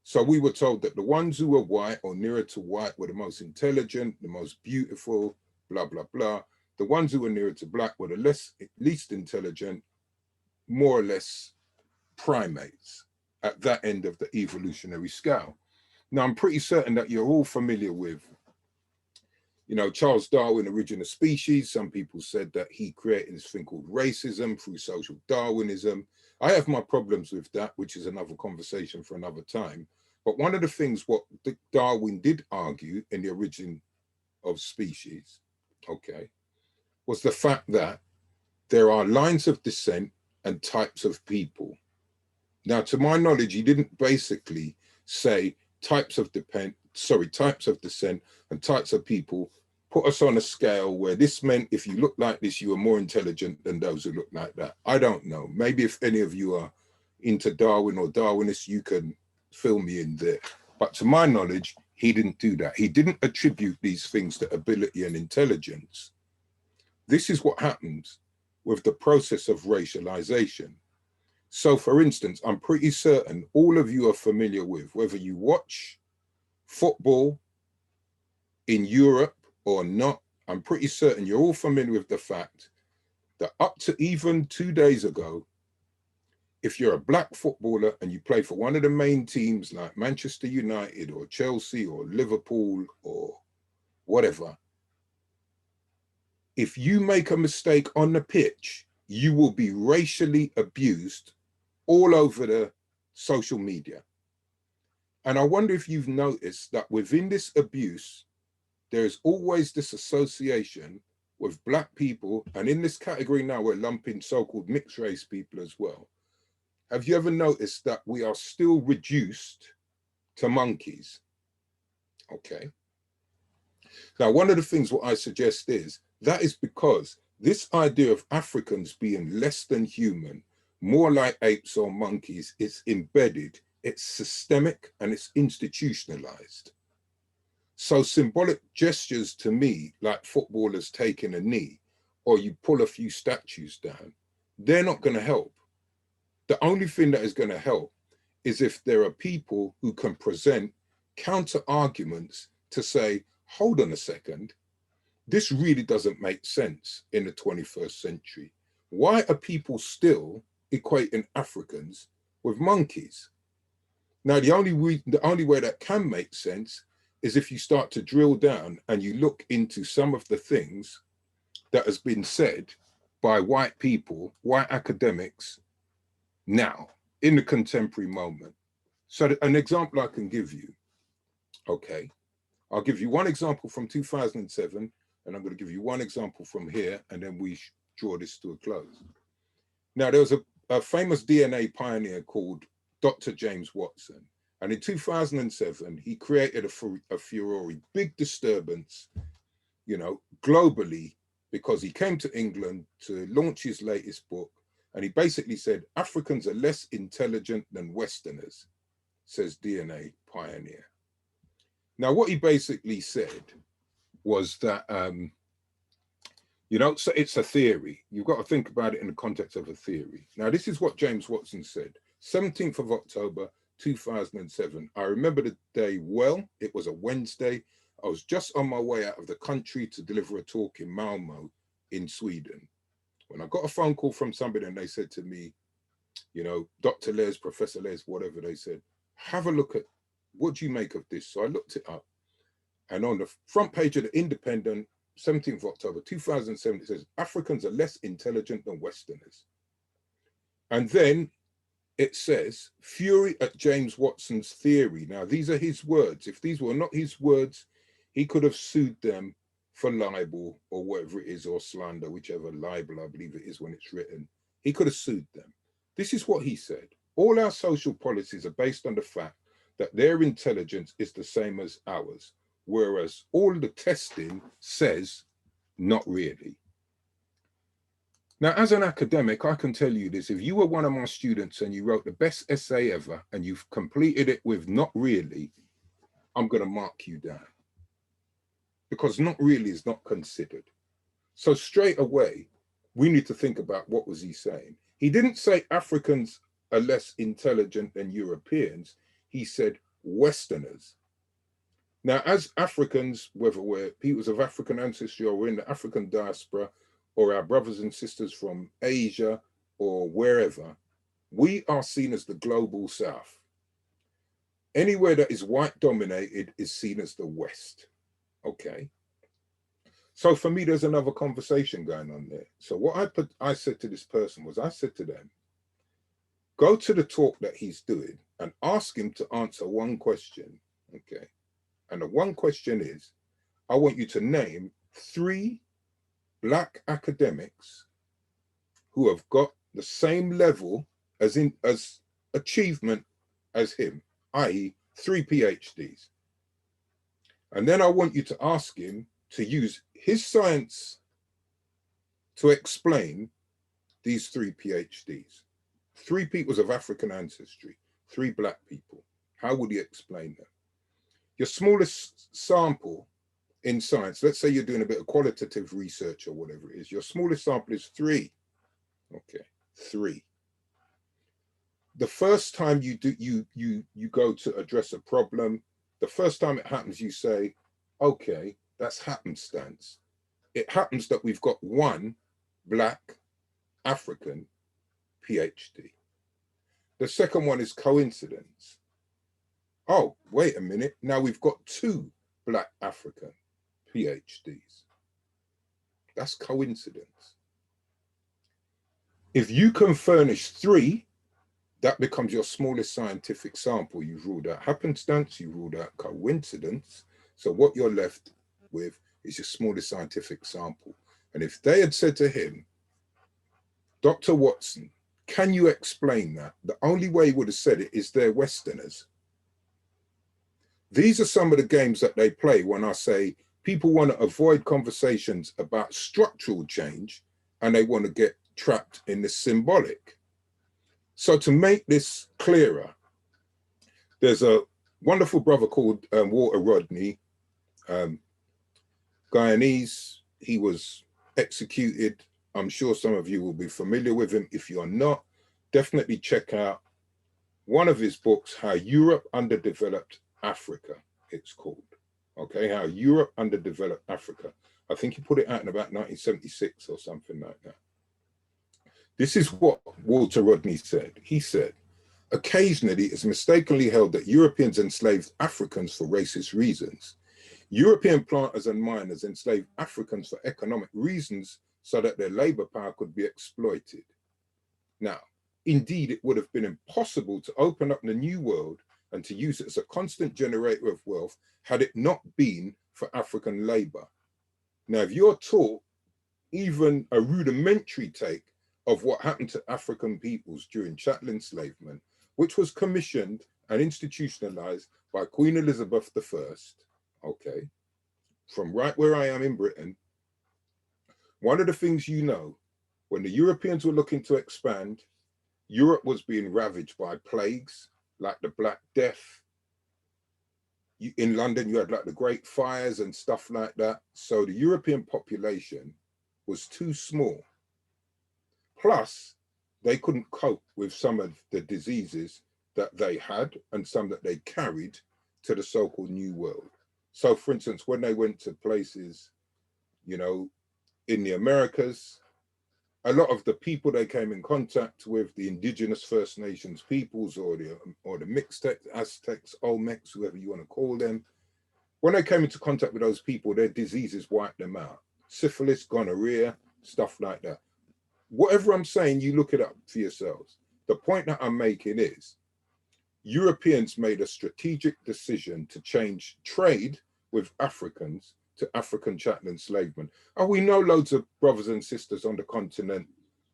So we were told that the ones who were white or nearer to white were the most intelligent, the most beautiful, blah, blah, blah. The ones who were nearer to black were the least intelligent, more or less primates at that end of the evolutionary scale. Now, I'm pretty certain that you're all familiar with, you know, Charles Darwin, Origin of Species. Some people said that he created this thing called racism through social Darwinism. I have my problems with that, which is another conversation for another time. But one of the things what Darwin did argue in the Origin of Species, okay, was the fact that there are lines of descent and types of people. Now, to my knowledge, he didn't basically say types of descent and types of people, put us on a scale where this meant if you look like this, you were more intelligent than those who look like that. I don't know. Maybe if any of you are into Darwin or Darwinists, you can fill me in there. But to my knowledge, he didn't do that. He didn't attribute these things to ability and intelligence. This is what happens with the process of racialization. So for instance, I'm pretty certain all of you are familiar with, whether you watch football in Europe or not, I'm pretty certain you're all familiar with the fact that up to even 2 days ago, if you're a black footballer and you play for one of the main teams like Manchester United or Chelsea or Liverpool or whatever, if you make a mistake on the pitch, you will be racially abused all over the social media. And I wonder if you've noticed that within this abuse, there is always this association with black people, and in this category now we're lumping so-called mixed race people as well. Have you ever noticed that we are still reduced to monkeys? Okay. Now, one of the things what I suggest is, that is because this idea of Africans being less than human, more like apes or monkeys, is embedded, it's systemic, and it's institutionalized. So symbolic gestures to me, like footballers taking a knee, or you pull a few statues down, they're not going to help. The only thing that is going to help is if there are people who can present counter arguments to say, hold on a second, this really doesn't make sense in the 21st century. Why are people still equating Africans with monkeys? Now, the only way that can make sense is if you start to drill down and you look into some of the things that has been said by white people, white academics, now, in the contemporary moment. So an example I can give you, okay, I'll give you one example from 2007, and I'm going to give you one example from here, and then we draw this to a close. Now, there was a famous DNA pioneer called Dr. James Watson, and in 2007, he created a furore, big disturbance, you know, globally, because he came to England to launch his latest book, and he basically said, Africans are less intelligent than Westerners, says DNA pioneer. Now, what he basically said was that, you know, so it's a theory. You've got to think about it in the context of a theory. Now, this is what James Watson said, 17th of October, 2007. I remember the day well. It was a Wednesday. I was just on my way out of the country to deliver a talk in Malmo, in Sweden. When I got a phone call from somebody and they said to me, you know, Dr. Les, Professor Les, whatever, they said, have a look at, what do you make of this? So I looked it up, and on the front page of the Independent, 17th of October 2007, it says, Africans are less intelligent than Westerners. And then it says, fury at James Watson's theory. Now, these are his words. If these were not his words, he could have sued them for libel or whatever it is, or slander, whichever, libel, I believe it is when it's written. He could have sued them. This is what he said. All our social policies are based on the fact that their intelligence is the same as ours, whereas all the testing says not really. Now, as an academic, I can tell you this. If you were one of my students and you wrote the best essay ever and you've completed it with not really, I'm going to mark you down. Because not really is not considered. So straight away, we need to think about what was he saying. He didn't say Africans are less intelligent than Europeans. He said Westerners. Now, as Africans, whether we're peoples of African ancestry or we're in the African diaspora, or our brothers and sisters from Asia or wherever, we are seen as the global South. Anywhere that is white dominated is seen as the West. Okay. So for me, there's another conversation going on there. So what I said to this person was, I said to them, go to the talk that he's doing and ask him to answer one question. Okay. And the one question is, I want you to name 3 Black academics who have got the same level as achievement as him, i.e. 3 PhDs. And then I want you to ask him to use his science to explain these 3 PhDs. 3 peoples of African ancestry, 3 Black people. How would he explain them? Your smallest sample in science, let's say you're doing a bit of qualitative research or whatever it is, your smallest sample is 3. Okay, 3. The first time you go to address a problem, the first time it happens, you say, okay, that's happenstance. It happens that we've got 1 Black African PhD. The second one is coincidence. Oh, wait a minute. Now we've got 2 Black African PhDs. That's coincidence. If you can furnish 3, that becomes your smallest scientific sample. You've ruled out happenstance, you've ruled out coincidence. So what you're left with is your smallest scientific sample. And if they had said to him, Dr. Watson, can you explain that? The only way he would have said it is they're Westerners. These are some of the games that they play when I say people want to avoid conversations about structural change and they want to get trapped in the symbolic. So to make this clearer, there's a wonderful brother called Walter Rodney, Guyanese. He was executed. I'm sure some of you will be familiar with him. If you're not, definitely check out one of his books, How Europe Underdeveloped Africa, it's called. Okay, How Europe Underdeveloped Africa. I think he put it out in about 1976 or something like that. This is what Walter Rodney said. He said, occasionally it's mistakenly held that Europeans enslaved Africans for racist reasons. European planters and miners enslaved Africans for economic reasons so that their labor power could be exploited. Now, indeed, it would have been impossible to open up the New World and to use it as a constant generator of wealth had it not been for African labor. Now, if you're taught even a rudimentary take of what happened to African peoples during chattel enslavement, which was commissioned and institutionalized by Queen Elizabeth I, okay, from right where I am in Britain, one of the things you know, when the Europeans were looking to expand, Europe was being ravaged by plagues like the Black Death. In London, you had like the Great Fires and stuff like that. So the European population was too small. Plus, they couldn't cope with some of the diseases that they had and some that they carried to the so-called New World. So for instance, when they went to places, you know, in the Americas, a lot of the people they came in contact with, the indigenous First Nations peoples or the Mixtecs, Aztecs, Olmecs, whoever you want to call them, when they came into contact with those people, their diseases wiped them out. Syphilis, gonorrhea, stuff like that. Whatever I'm saying, you look it up for yourselves. The point that I'm making is Europeans made a strategic decision to change trade with Africans to African chattel enslavement. And we know loads of brothers and sisters on the continent,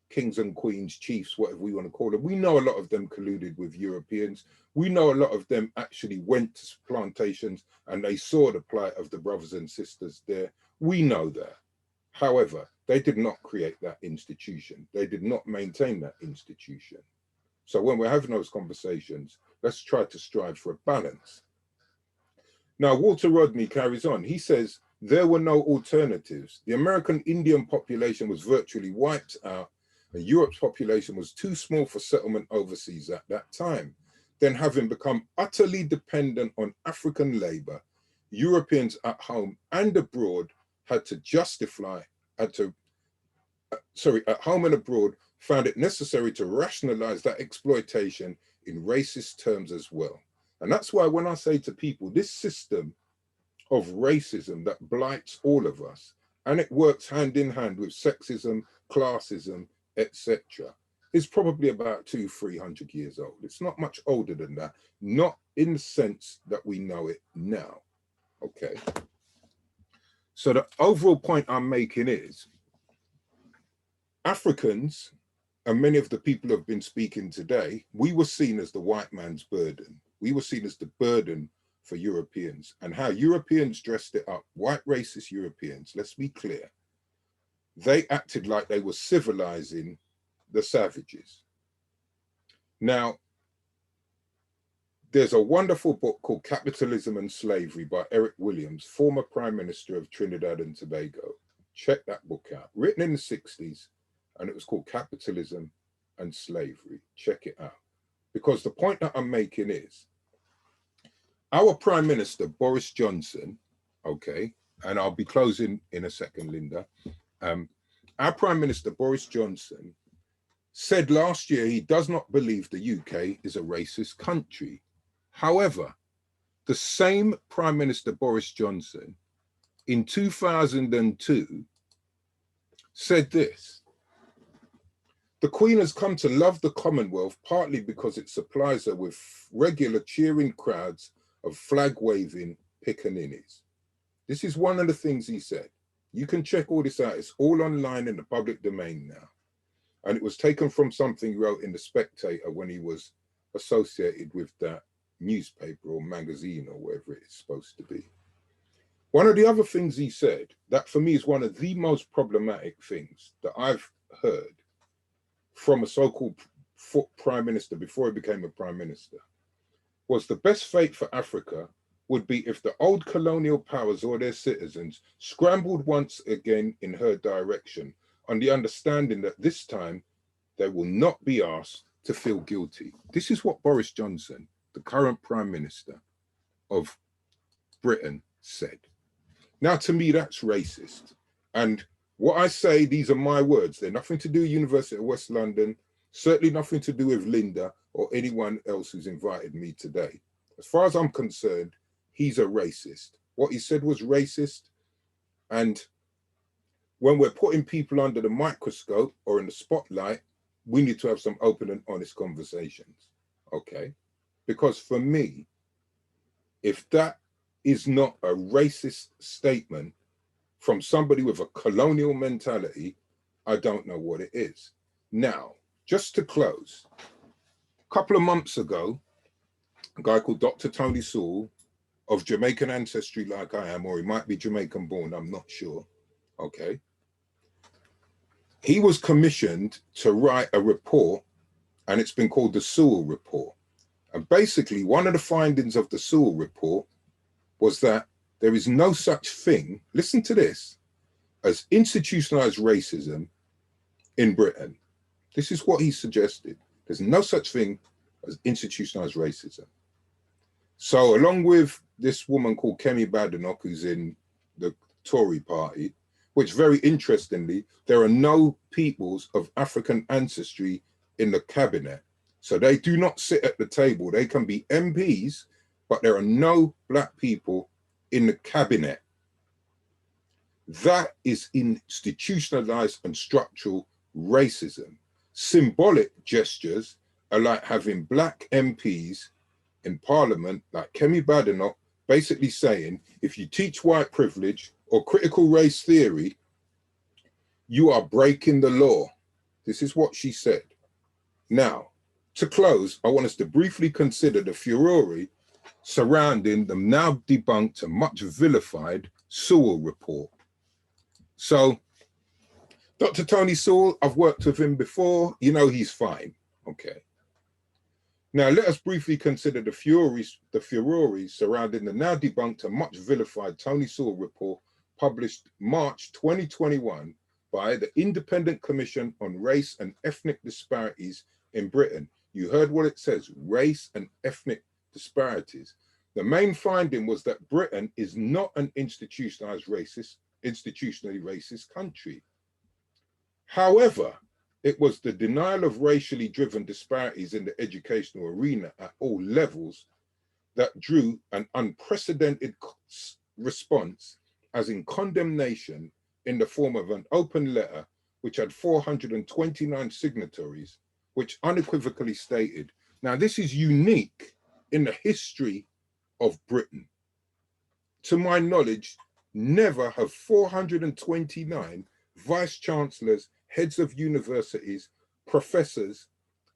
kings and queens, chiefs, whatever we want to call them. We know a lot of them colluded with Europeans. We know a lot of them actually went to plantations and they saw the plight of the brothers and sisters there. We know that. However, they did not create that institution. They did not maintain that institution. So when we're having those conversations, let's try to strive for a balance. Now, Walter Rodney carries on. He says, there were no alternatives. The American Indian population was virtually wiped out, and Europe's population was too small for settlement overseas at that time. Then, having become utterly dependent on African labor, Europeans at home and abroad had to justify, at home and abroad, found it necessary to rationalize that exploitation in racist terms as well. And that's why when I say to people, this system of racism that blights all of us, and it works hand in hand with sexism, classism, etc., is probably about 200-300 years old. It's not much older than that, not in the sense that we know it now. Okay. So the overall point I'm making is Africans, and many of the people who have been speaking today, we were seen as the white man's burden. We were seen as the burden for Europeans, and how Europeans dressed it up, white racist Europeans, let's be clear, they acted like they were civilizing the savages. Now, there's a wonderful book called Capitalism and Slavery by Eric Williams, former Prime Minister of Trinidad and Tobago. Check that book out, written in the 60s, and it was called Capitalism and Slavery. Check it out. Because the point that I'm making is, our Prime Minister, Boris Johnson, okay, and I'll be closing in a second, Linda. Our Prime Minister, Boris Johnson, said last year he does not believe the UK is a racist country. However, the same Prime Minister, Boris Johnson, in 2002, said this: the Queen has come to love the Commonwealth partly because it supplies her with regular cheering crowds of flag-waving pickaninnies. This is one of the things he said. You can check all this out. It's all online in the public domain now. And it was taken from something he wrote in The Spectator when he was associated with that newspaper or magazine or whatever it's supposed to be. One of the other things he said, that for me is one of the most problematic things that I've heard from a so-called Prime Minister before he became a Prime Minister, was the best fate for Africa would be if the old colonial powers or their citizens scrambled once again in her direction on the understanding that this time they will not be asked to feel guilty. This is what Boris Johnson, the current Prime Minister of Britain, said. Now, to me, that's racist. And what I say, these are my words. They're nothing to do with University of West London, certainly nothing to do with Linda or anyone else who's invited me today. As far as I'm concerned, he's a racist. What he said was racist. And when we're putting people under the microscope or in the spotlight, we need to have some open and honest conversations, okay? Because for me, if that is not a racist statement from somebody with a colonial mentality, I don't know what it is. Now, just to close, a couple of months ago, a guy called Dr. Tony Sewell, of Jamaican ancestry like I am, or he might be Jamaican born, I'm not sure, okay? He was commissioned to write a report, and it's been called the Sewell Report. And basically, one of the findings of the Sewell Report was that there is no such thing, listen to this, as institutionalized racism in Britain. This is what he suggested. There's no such thing as institutionalized racism. So along with this woman called Kemi Badenoch, who's in the Tory party, which very interestingly, there are no peoples of African ancestry in the cabinet. So they do not sit at the table. They can be MPs, but there are no Black people in the cabinet. That is institutionalized and structural racism. Symbolic gestures are like having Black MPs in parliament, like Kemi Badenoch, basically saying, if you teach white privilege or critical race theory, you are breaking the law. This is what she said. Now, to close, I want us to briefly consider the furore surrounding the now debunked and much vilified Sewell report. So, Dr. Tony Sewell, I've worked with him before, you know he's fine, okay. Now let us briefly consider the furore surrounding the now debunked and much vilified Tony Sewell report published March 2021 by the Independent Commission on Race and Ethnic Disparities in Britain. You heard what it says, race and ethnic disparities. The main finding was that Britain is not an institutionally racist country. However, it was the denial of racially driven disparities in the educational arena at all levels that drew an unprecedented response, as in condemnation in the form of an open letter which had 429 signatories, which unequivocally stated, now this is unique in the history of Britain. To my knowledge, never have 429 vice-chancellors, heads of universities, professors,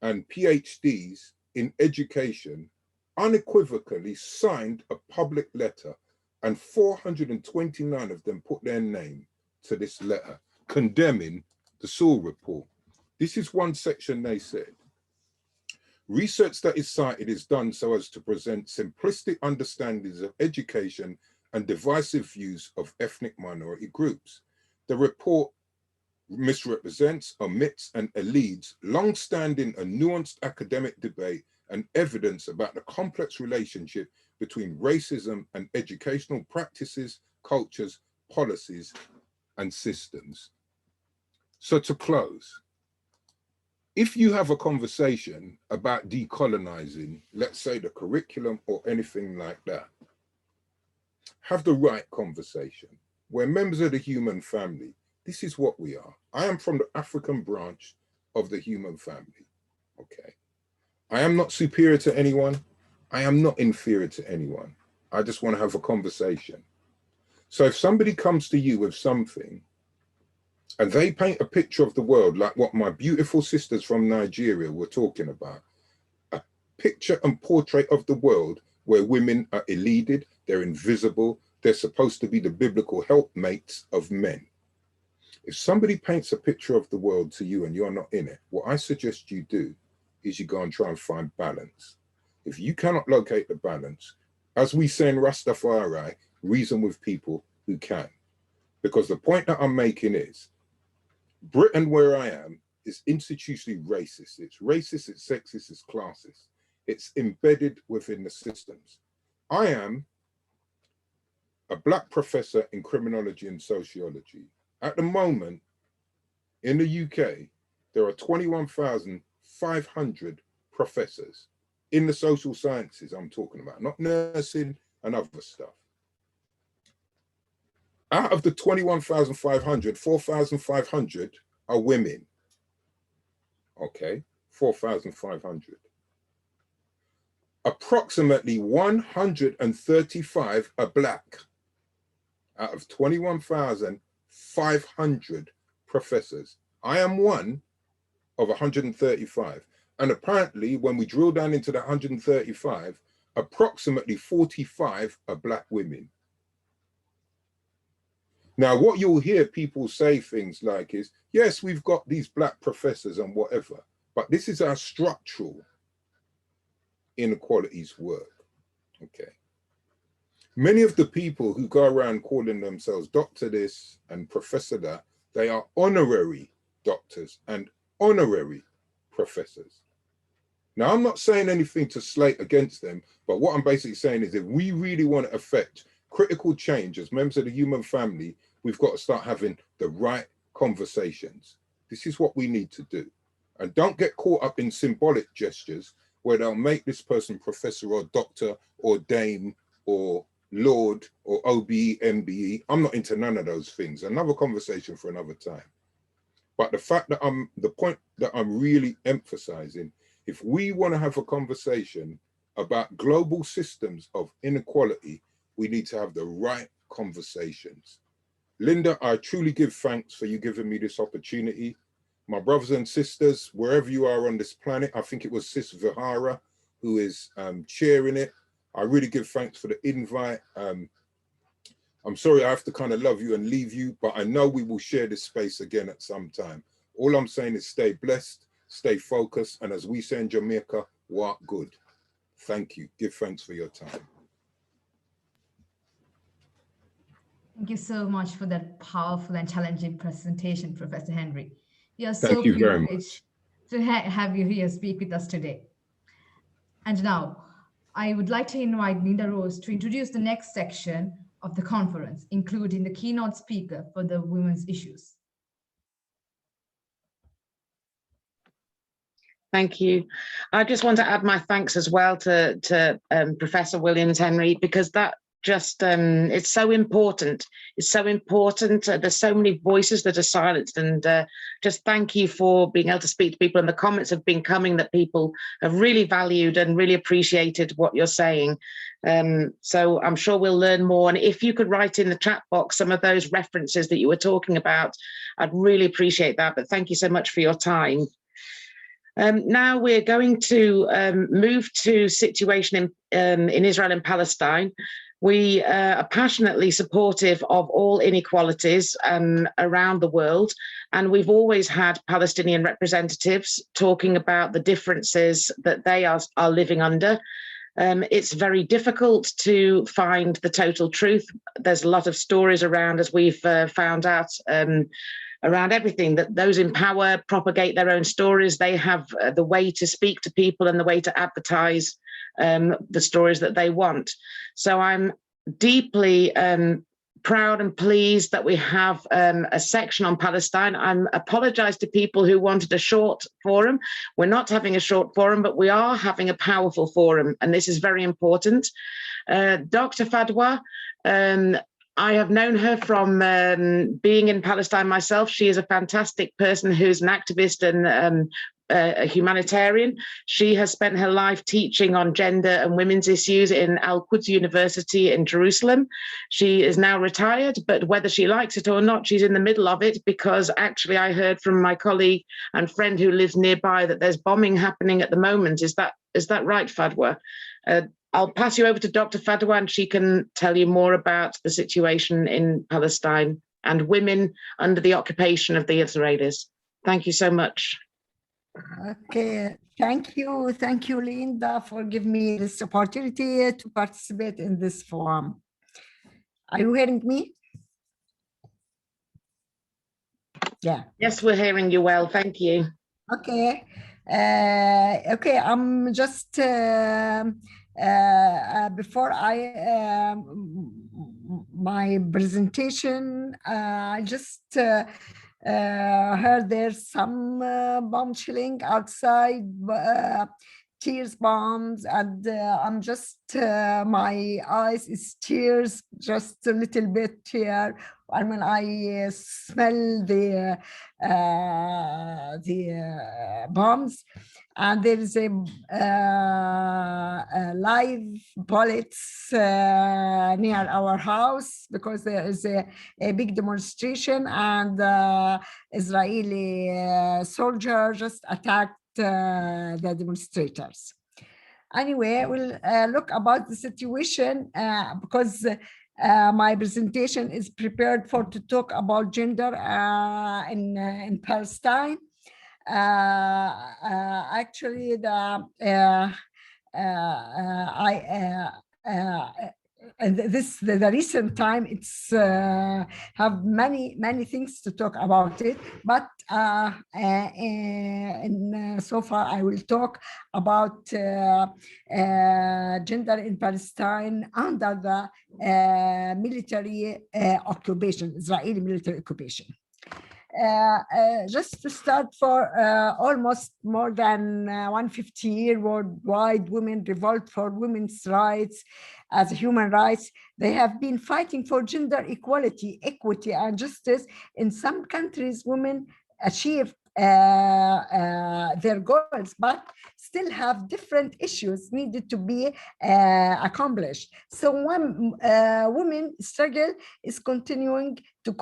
and PhDs in education unequivocally signed a public letter, and 429 of them put their name to this letter, condemning the Sewell report. This is one section they said. Research that is cited is done so as to present simplistic understandings of education and divisive views of ethnic minority groups. The report misrepresents, omits, and elides long-standing and nuanced academic debate and evidence about the complex relationship between racism and educational practices, cultures, policies, and systems. So to close, if you have a conversation about decolonizing, let's say the curriculum or anything like that, have the right conversation. We're members of the human family. This is what we are. I am from the African branch of the human family, okay? I am not superior to anyone. I am not inferior to anyone. I just want to have a conversation. So if somebody comes to you with something and they paint a picture of the world like what my beautiful sisters from Nigeria were talking about, a picture and portrait of the world where women are elided, they're invisible, they're supposed to be the biblical helpmates of men. If somebody paints a picture of the world to you and you're not in it, what I suggest you do is you go and try and find balance. If you cannot locate the balance, as we say in Rastafari, reason with people who can. Because the point that I'm making is, Britain, where I am, is institutionally racist. It's racist, it's sexist, it's classist. It's embedded within the systems. I am a Black professor in criminology and sociology. At the moment, in the UK, there are 21,500 professors in the social sciences I'm talking about, not nursing and other stuff. Out of the 21,500, 4,500 are women. Okay, 4,500. Approximately 135 are Black out of 21,500 professors. I am one of 135. And apparently, when we drill down into the 135, approximately 45 are Black women. Now, what you'll hear people say things like is, yes, we've got these Black professors and whatever, but this is how structural inequalities work, okay? Many of the people who go around calling themselves doctor this and professor that, they are honorary doctors and honorary professors. Now, I'm not saying anything to slate against them, but what I'm basically saying is if we really want to affect critical change as members of the human family, we've got to start having the right conversations. This is what we need to do. And don't get caught up in symbolic gestures where they'll make this person professor or doctor or dame or lord or OBE, MBE. I'm not into none of those things. Another conversation for another time. But the fact that the point that I'm really emphasizing, if we want to have a conversation about global systems of inequality, we need to have the right conversations. Linda, I truly give thanks for you giving me this opportunity. My brothers and sisters, wherever you are on this planet, I think it was Sis Vihara who is chairing it. I really give thanks for the invite. I'm sorry I have to kind of love you and leave you, but I know we will share this space again at some time. All I'm saying is stay blessed, stay focused, and as we say in Jamaica, walk good. Thank you. Give thanks for your time. Thank you so much for that powerful and challenging presentation, Professor Henry. We are so Thank you very privileged to have you here speak with us today. And now, I would like to invite Linda Rose to introduce the next section of the conference, including the keynote speaker for the women's issues. Thank you. I just want to add my thanks as well to Professor Williams Henry, because that just, it's so important. It's so important. There's so many voices that are silenced, and just thank you for being able to speak to people. And the comments have been coming that people have really valued and really appreciated what you're saying. So I'm sure we'll learn more. And if you could write in the chat box some of those references that you were talking about, I'd really appreciate that. But thank you so much for your time. Now we're going to move to situation in Israel and Palestine. We are passionately supportive of all inequalities around the world, and we've always had Palestinian representatives talking about the differences that they are living under. It's very difficult to find the total truth. There's a lot of stories around, as we've found out, around everything, that those in power propagate their own stories. They have the way to speak to people and the way to advertise the stories that they want. So I'm deeply proud and pleased that we have a section on Palestine. I apologize to people who wanted a short forum. We're not having a short forum, but we are having a powerful forum, and this is very important. Dr. Fadwa, I have known her from being in Palestine myself. She is a fantastic person who's an activist and a humanitarian. She has spent her life teaching on gender and women's issues in Al-Quds University in Jerusalem. She is now retired, but whether she likes it or not, she's in the middle of it, because actually I heard from my colleague and friend who lives nearby that there's bombing happening at the moment. Is that right, Fadwa? I'll pass you over to Dr. Fadwa, and she can tell you more about the situation in Palestine and women under the occupation of the Israelis. Thank you so much. Okay, thank you, Linda, for giving me this opportunity to participate in this forum. Are you hearing me? Yeah. Yes, we're hearing you well. Thank you. Okay. Okay, I'm just before my presentation, I just heard there's some bomb chilling outside, tears bombs, and I'm just my eyes is tears just a little bit here, and when I smell the bombs, and there is a live bullets near our house, because there is a big demonstration, and Israeli soldier just attacked the demonstrators. Anyway, we'll look about the situation, because my presentation is prepared to talk about gender in Palestine. Actually, and the recent time, it's have many things to talk about it, but so far I will talk about gender in Palestine under the military occupation, Israeli military occupation. Just to start, for almost more than 150 years worldwide, women revolt for women's rights as human rights. They have been fighting for gender equality, equity, and justice. In some countries, women achieve their goals, but still have different issues needed to be accomplished. So one women struggle is continuing to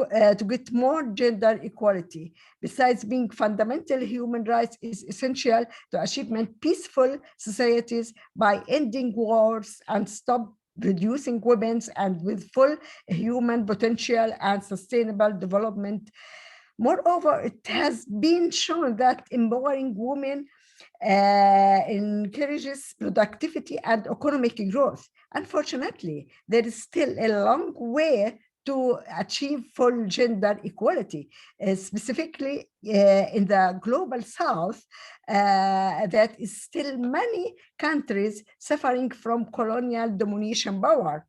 get more gender equality. Besides being fundamental human rights, is essential to achievement peaceful societies by ending wars and stop reducing weapons, and with full human potential and sustainable development. Moreover, it has been shown that empowering women encourages productivity and economic growth. Unfortunately, there is still a long way to achieve full gender equality, specifically in the global south, that is still many countries suffering from colonial domination power,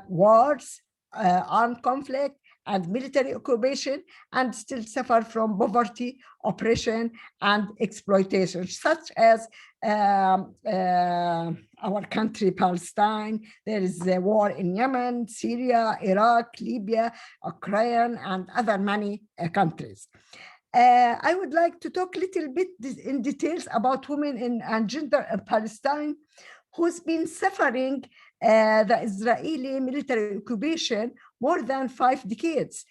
wars, armed conflict, and military occupation, and still suffer from poverty, oppression, and exploitation, such as our country, Palestine. There is a war in Yemen, Syria, Iraq, Libya, Ukraine, and other many countries. I would like to talk a little bit in details about women and gender in Palestine, who's been suffering the Israeli military occupation more than 5 decades.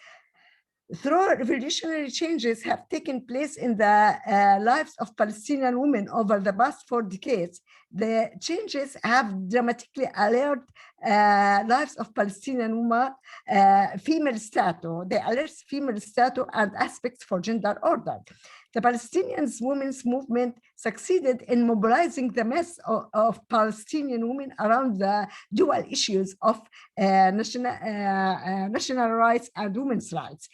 Though revolutionary changes have taken place in the lives of Palestinian women over the past 4 decades, the changes have dramatically altered lives of Palestinian women, female status. They alert female status and aspects for gender order. The Palestinian women's movement succeeded in mobilizing the mass of Palestinian women around the dual issues of national rights and women's rights.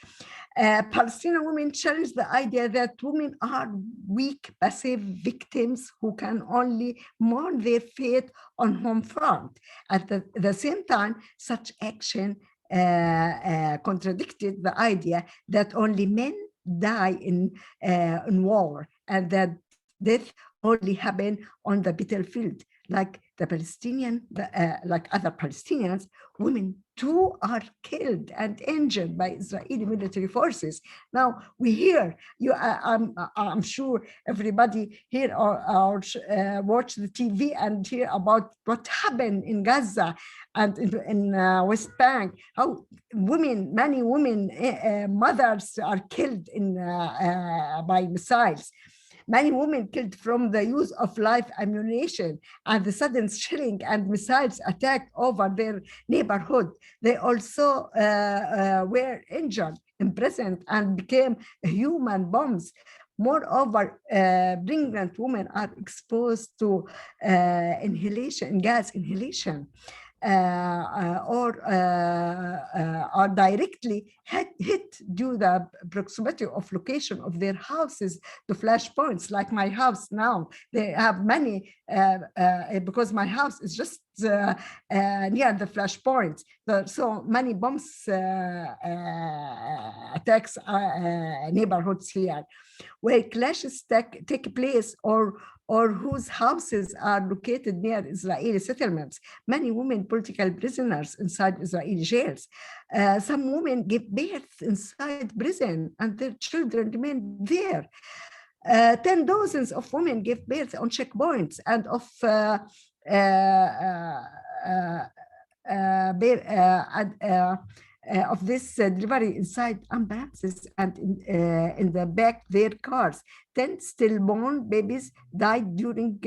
Palestinian women challenged the idea that women are weak, passive victims who can only mourn their fate on home front. At the same time, such action contradicted the idea that only men die in war, and that death only happen on the battlefield. Like the Palestinian, like other Palestinians, women too are killed and injured by Israeli military forces. Now we hear you. I'm sure everybody here or watch the TV and hear about what happened in Gaza and in West Bank. How many women, mothers are killed by missiles. Many women killed from the use of live ammunition and the sudden shelling and missiles attack over their neighborhood. They also were injured, imprisoned, and became human bombs. Moreover, pregnant women are exposed to gas inhalation, or are directly hit due to the proximity of location of their houses to flash points. Like my house now, they have many, because my house is just near the flash points. So many bombs attacks neighborhoods here, where clashes take place or whose houses are located near Israeli settlements. Many women political prisoners inside Israeli jails. Some women give birth inside prison and their children remain there. 10 dozens of women give birth on checkpoints and of this delivery inside ambulances and in the back their cars. 10 stillborn babies died during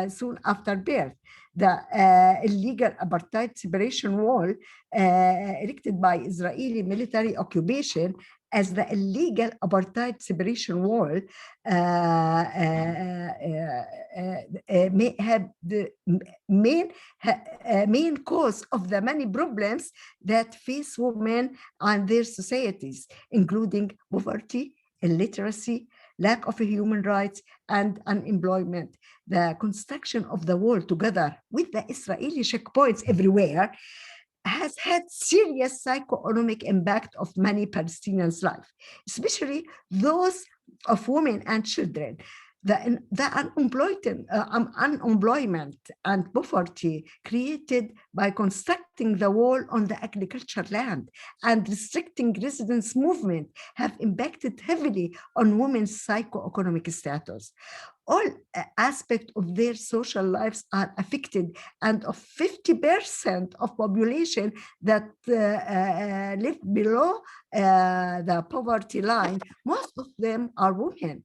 soon after birth. The illegal apartheid separation wall erected by Israeli military occupation as the illegal apartheid separation wall may have the main cause of the many problems that face women and their societies, including poverty, illiteracy, lack of human rights, and unemployment. The construction of the wall, together with the Israeli checkpoints everywhere, has had serious psychoeconomic impact of many Palestinians' life, especially those of women and children. The unemployment and poverty created by constructing the wall on the agricultural land and restricting residents' movement have impacted heavily on women's psychoeconomic status. All aspects of their social lives are affected, and of 50% of population that live below the poverty line, most of them are women.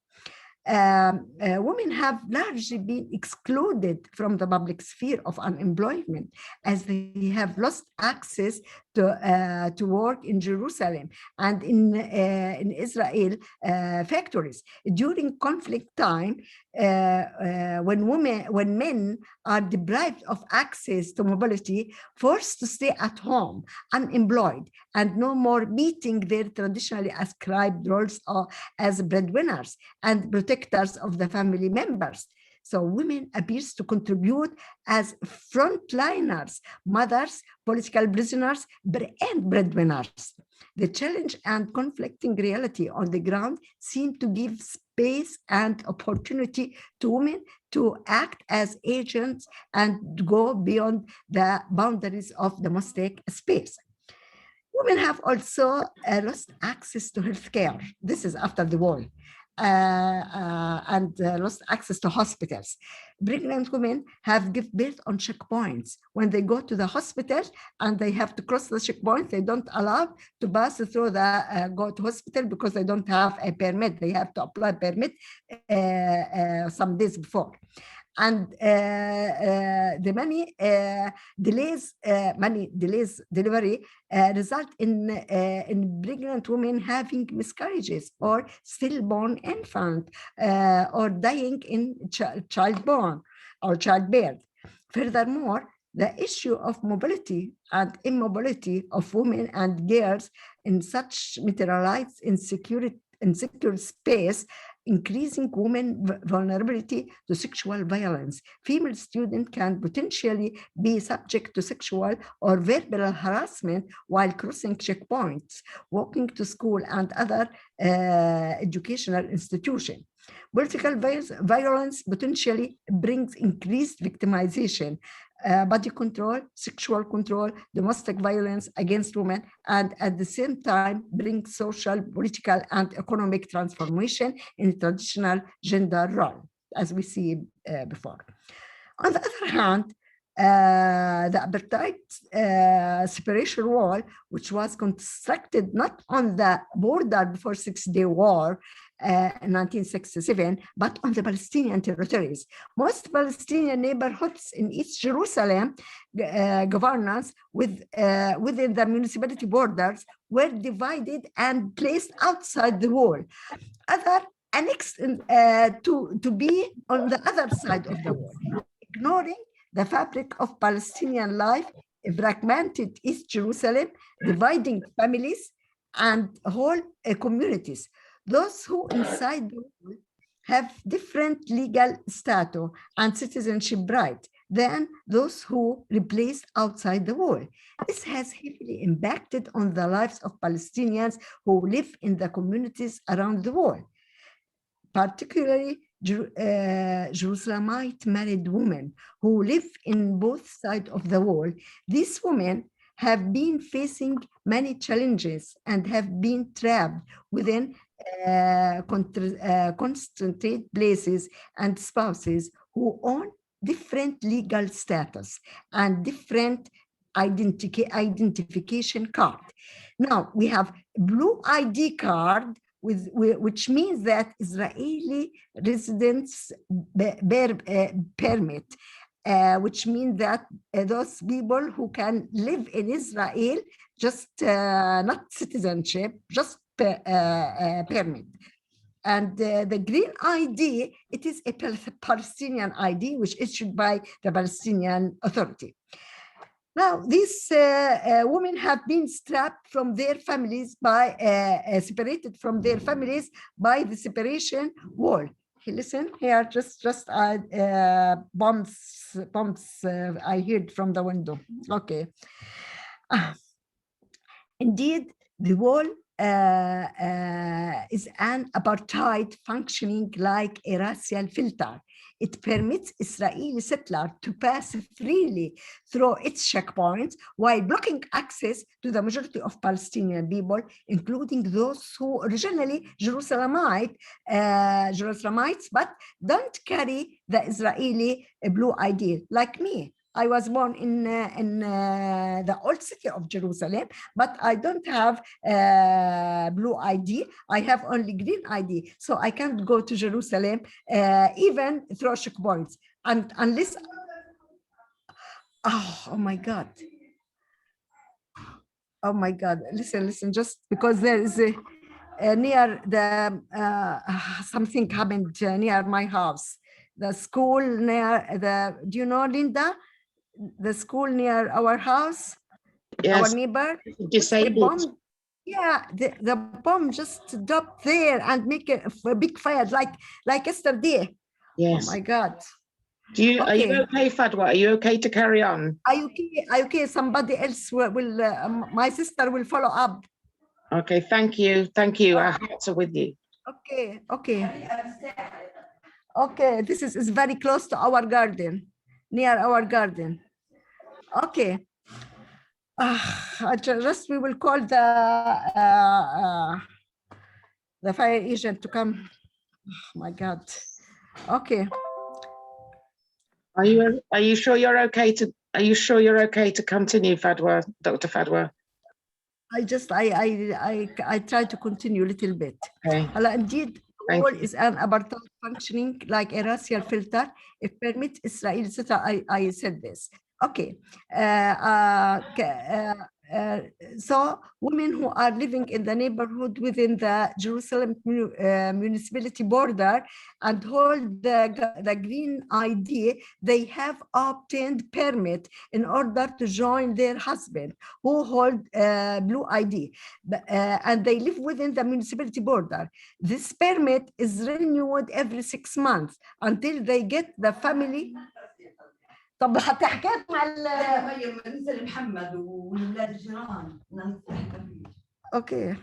Women have largely been excluded from the public sphere of unemployment, as they have lost access to work in Jerusalem and in Israel factories. During conflict time, when men are deprived of access to mobility, forced to stay at home, unemployed, and no more meeting their traditionally ascribed roles as breadwinners and protectors of the family members. So women appears to contribute as frontliners, mothers, political prisoners, and breadwinners. The challenge and conflicting reality on the ground seem to give space and opportunity to women to act as agents and go beyond the boundaries of domestic space. Women have also lost access to healthcare. This is after the war. And lost access to hospitals. Pregnant women have given birth on checkpoints. When they go to the hospital and they have to cross the checkpoint, they don't allow to pass through the go to hospital because they don't have a permit. They have to apply permit some days before. And the many delays delivery result in pregnant women having miscarriages or stillborn infant or dying in childbirth. Furthermore, the issue of mobility and immobility of women and girls in such materialized insecure space, increasing women vulnerability to sexual violence. Female students can potentially be subject to sexual or verbal harassment while crossing checkpoints, walking to school and other educational institutions. Political violence potentially brings increased victimization, body control, sexual control, domestic violence against women, and at the same time bring social, political, and economic transformation in traditional gender role, as we see before. On the other hand, the apartheid separation wall, which was constructed not on the border before 6-day war in 1967, but on the Palestinian territories. Most Palestinian neighborhoods in East Jerusalem governance within the municipality borders were divided and placed outside the wall. Other annexed to be on the other side of the wall, ignoring the fabric of Palestinian life, fragmented East Jerusalem, dividing families and whole communities. Those who inside the wall have different legal status and citizenship right than those who replaced outside the wall. This has heavily impacted on the lives of Palestinians who live in the communities around the wall, particularly Jerusalemite married women who live in both sides of the wall. These women have been facing many challenges and have been trapped within concentrated places and spouses who own different legal status and different identification card. Now we have blue ID card, which means that Israeli residents permit, which means that those people who can live in Israel, just not citizenship, just permit. And the green ID, it is a Palestinian ID which is issued by the Palestinian Authority. Now, these women have been strapped from their families by, separated from their families by the separation wall. Hey, listen here, just bombs I heard from the window. Okay. Indeed, the wall is an apartheid functioning like a racial filter. It permits Israeli settlers to pass freely through its checkpoints while blocking access to the majority of Palestinian people, including those who originally Jerusalemites, but don't carry the Israeli blue ID, like me. I was born in the old city of Jerusalem, but I don't have blue ID. I have only green ID, so I can't go to Jerusalem even through checkpoints, and unless. Oh my God! Oh my God! Listen! Just because there is a near the something happened near my house. The school near the. Do you know Linda? The school near our house, yes. Our neighbor, disabled. Yeah, the bomb just dropped there and make a big fire like yesterday. Yes. Oh my God. Are you okay, Fadwa? Are you okay to carry on? Are you okay? Are you okay? Somebody else will my sister will follow up. Okay, thank you. Thank you. Our hearts are with you. Okay. Okay, this is very close to our garden, near our garden. Okay. Just we will call the fire agent to come. Oh my God. Okay. Are you sure you're okay to? Are you sure you're okay to continue, Fadwa, Dr. Fadwa? I try to continue a little bit. Okay. Indeed, wall is an apartheid functioning like a racial filter. It permits Israel, etc. I said this. Okay. So women who are living in the neighborhood within the Jerusalem municipality border and hold the green ID, they have obtained permit in order to join their husband who hold blue ID, and they live within the municipality border. This permit is renewed every 6 months until they get the family. طب حتى حكيت مع نزل محمد وولاد الجيران. Okay,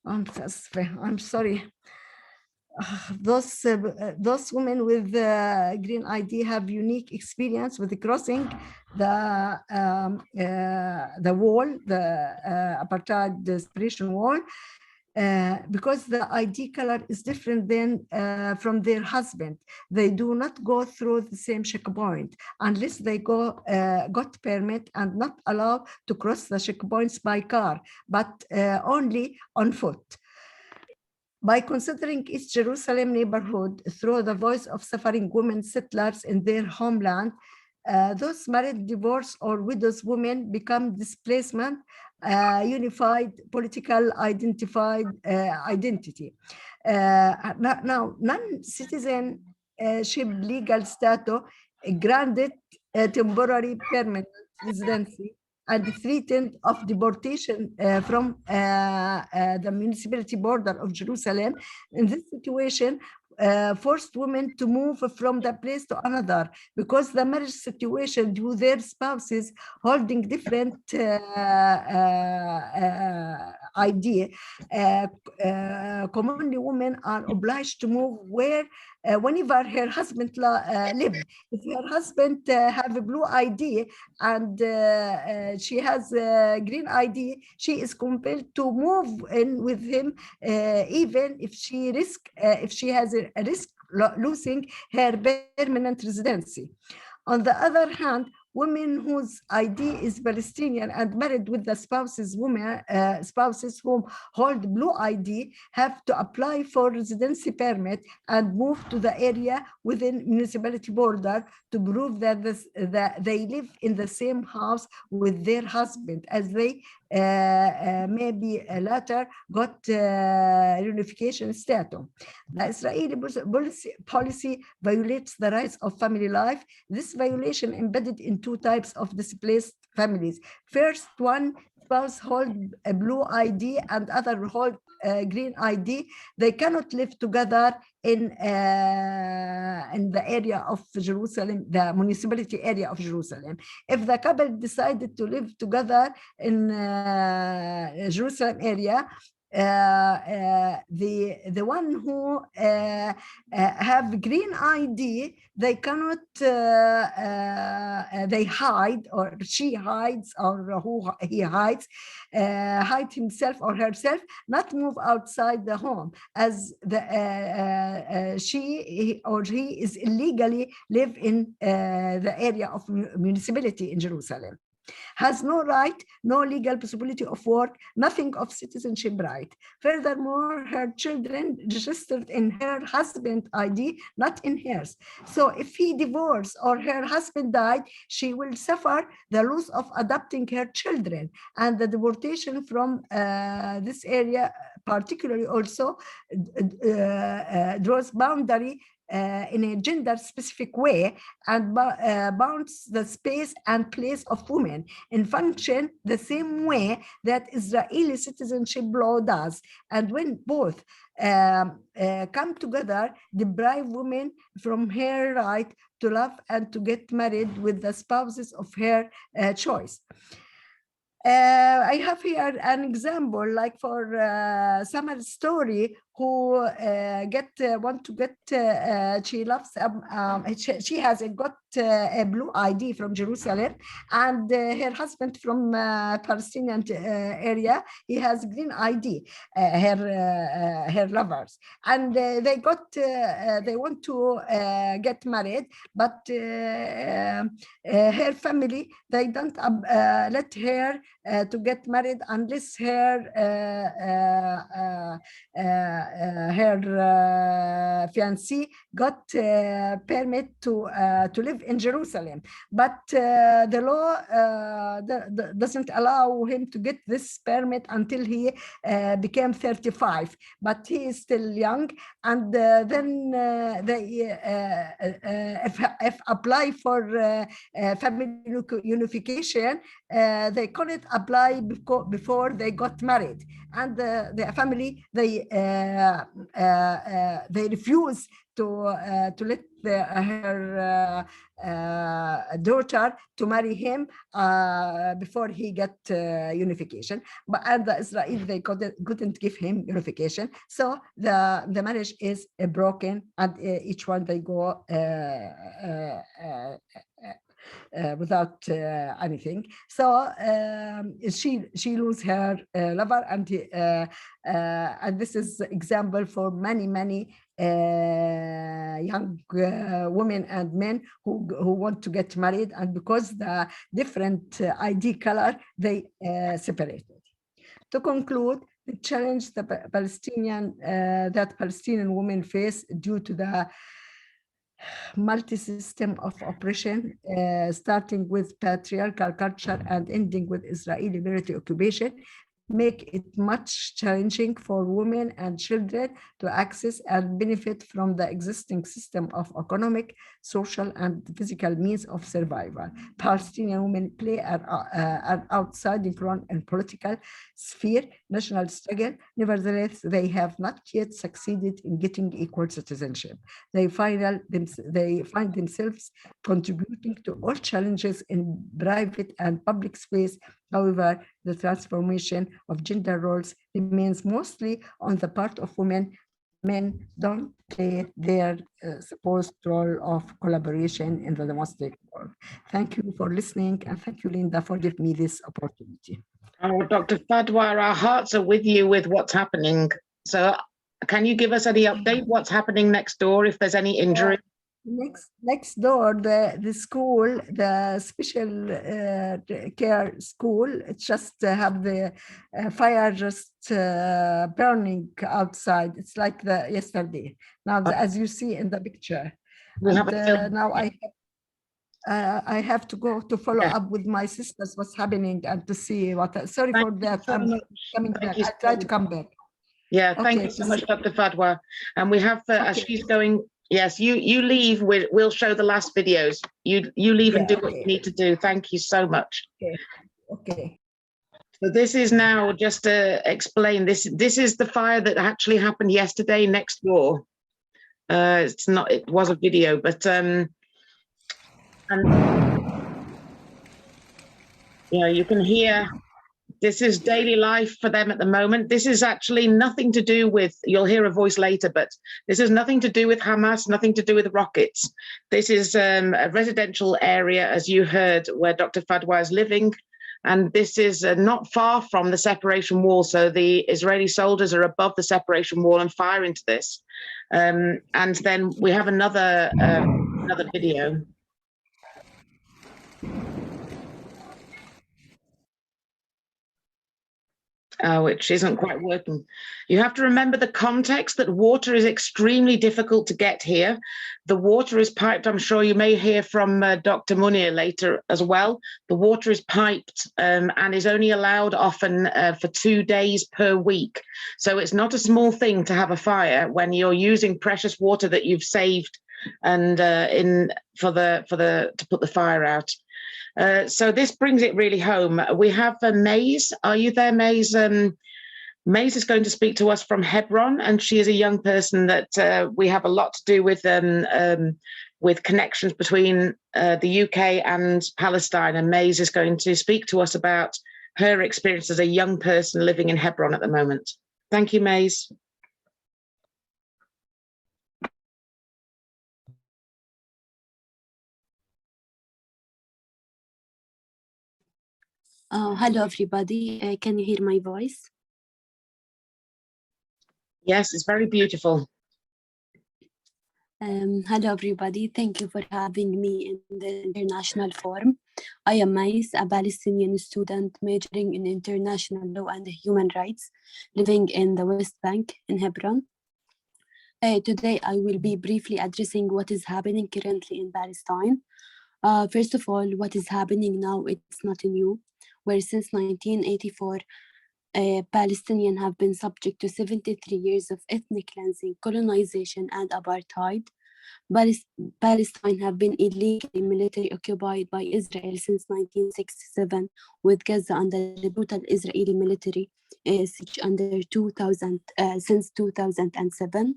I'm sorry. Those women with green ID have unique experience with crossing the wall, the apartheid separation wall. Because the ID color is different than from their husband. They do not go through the same checkpoint unless they got permit and not allowed to cross the checkpoints by car, but only on foot. By considering each Jerusalem neighborhood through the voice of suffering women settlers in their homeland, those married, divorced, or widows women become displacement, unified political identity. Now, non-citizenship legal status granted temporary permanent residency and threatened of deportation from the municipality border of Jerusalem. In this situation, forced women to move from the place to another because the marriage situation due to their spouses holding different idea. Commonly, women are obliged to move whenever her husband live. If her husband have a blue ID and she has a green ID, she is compelled to move in with him, even if she has a risk losing her permanent residency. On the other hand, women whose ID is Palestinian and married with the spouses whom hold blue ID have to apply for residency permit and move to the area within municipality border to prove that they live in the same house with their husband, as they maybe later got reunification status. The Israeli policy violates the rights of family life. This violation embedded in two types of displaced families. First one, spouse hold a blue ID and other hold green ID. They cannot live together in the area of Jerusalem, the municipality area of Jerusalem. If the couple decided to live together in Jerusalem area, the one who have green ID, they cannot, they hide, or she hides, or he hides, hide himself or herself, not move outside the home, as she or he is illegally live in the area of municipality in Jerusalem. Has no right, no legal possibility of work, nothing of citizenship right. Furthermore, her children registered in her husband's ID, not in hers. So if he divorced or her husband died, she will suffer the loss of adopting her children, and the deportation from this area, particularly also draws boundary in a gender-specific way and bounds the space and place of women in function the same way that Israeli citizenship law does. And when both come together, deprive women from her right to love and to get married with the spouses of her choice. I have here an example, like for Samar's story, who want to get, she loves, she has got a blue ID from Jerusalem, and her husband from Palestinian area, he has green ID, her lovers, and they want to get married, but her family, they don't let her to get married unless her fiancé got permit to live in Jerusalem, but the law doesn't allow him to get this permit until he became 35, but he is still young, and then they if apply for family unification, they couldn't apply before they got married, and the family, they refuse to let her daughter to marry him before he got unification. But and the Israel, they couldn't give him unification, so the marriage is broken, and each one they go without anything. So she lose her lover, and this is example for many young women and men who want to get married, and because the different ID color, they separated. To conclude, the challenge the Palestinian women face due to the multi-system of oppression, starting with patriarchal culture and ending with Israeli military occupation, make it much challenging for women and children to access and benefit from the existing system of economic, social, and physical means of survival. Palestinian women play an outside role in political sphere, national struggle. Nevertheless, they have not yet succeeded in getting equal citizenship. They find themselves contributing to all challenges in private and public space. However, the transformation of gender roles remains mostly on the part of women. Men don't play their supposed role of collaboration in the domestic work. Thank you for listening, and thank you, Linda, for giving me this opportunity. Oh, Dr. Fadwa, our hearts are with you with what's happening. So can you give us any update? What's happening next door, if there's any injury? Next door, the school, the special care school, just have the fire just burning outside. It's like the yesterday. Now, as you see in the picture. And, now I have to go to follow up with my sisters what's happening and to see what. Sorry for that. I'm coming back. I try to come back. Yeah, thank you so much, Dr. Fadwa. And we have, as she's going, yes, you leave, we'll show the last videos. You leave and do what you need to do. Thank you so much. Okay. So this is now, just to explain, this is the fire that actually happened yesterday next door. It's not, it was a video, but and you know, you can hear this is daily life for them at the moment. This is actually nothing to do with, you'll hear a voice later, but this has nothing to do with Hamas, nothing to do with rockets. This is a residential area, as you heard, where Dr. Fadwa is living. And this is not far from the separation wall. So the Israeli soldiers are above the separation wall and fire into this. And then we have another video. Which isn't quite working. You have to remember the context that water is extremely difficult to get here. The water is piped. I'm sure you may hear from Dr. Munir later as well. The water is piped and is only allowed often for 2 days per week. So it's not a small thing to have a fire when you're using precious water that you've saved and to put the fire out. So this brings it really home. We have Maze. Are you there, Maze? Maze is going to speak to us from Hebron, and she is a young person that we have a lot to do with connections between the UK and Palestine. And Maze is going to speak to us about her experience as a young person living in Hebron at the moment. Thank you, Maze. Hello, everybody. Can you hear my voice? Yes, it's very beautiful. Hello, everybody. Thank you for having me in the International Forum. I am Mais, a Palestinian student majoring in international law and human rights, living in the West Bank in Hebron. Today, I will be briefly addressing what is happening currently in Palestine. First of all, what is happening now, it's not new, where since 1984, Palestinians have been subject to 73 years of ethnic cleansing, colonization, and apartheid. Palestine have been illegally military occupied by Israel since 1967, with Gaza under the brutal Israeli military siege since 2007.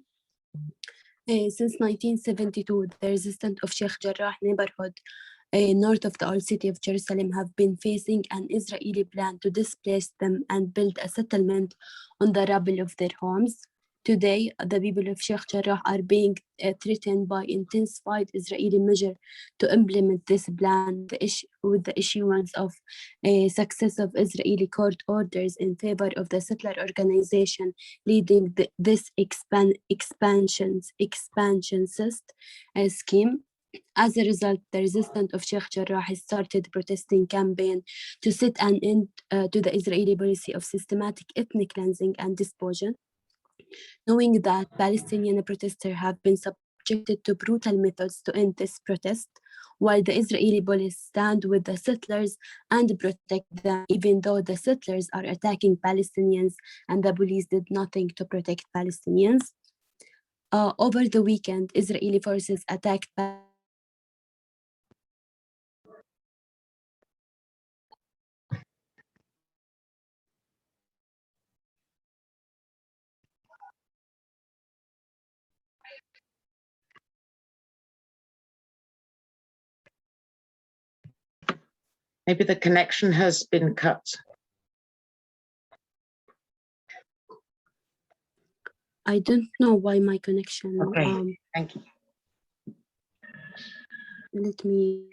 Since 1972, the resistance of Sheikh Jarrah neighborhood north of the old city of Jerusalem have been facing an Israeli plan to displace them and build a settlement on the rubble of their homes. Today, the people of Sheikh Jarrah are being threatened by intensified Israeli measures to implement this plan with the issuance of successive Israeli court orders in favor of the settler organization leading this expansionist scheme. As a result, the resistance of Sheikh Jarrah has started a protesting campaign to set an end to the Israeli policy of systematic ethnic cleansing and dispossession. Knowing that Palestinian protesters have been subjected to brutal methods to end this protest, while the Israeli police stand with the settlers and protect them, even though the settlers are attacking Palestinians and the police did nothing to protect Palestinians. Over the weekend, Israeli forces attacked Maybe the connection has been cut. I don't know why my connection. Okay, thank you. Let me.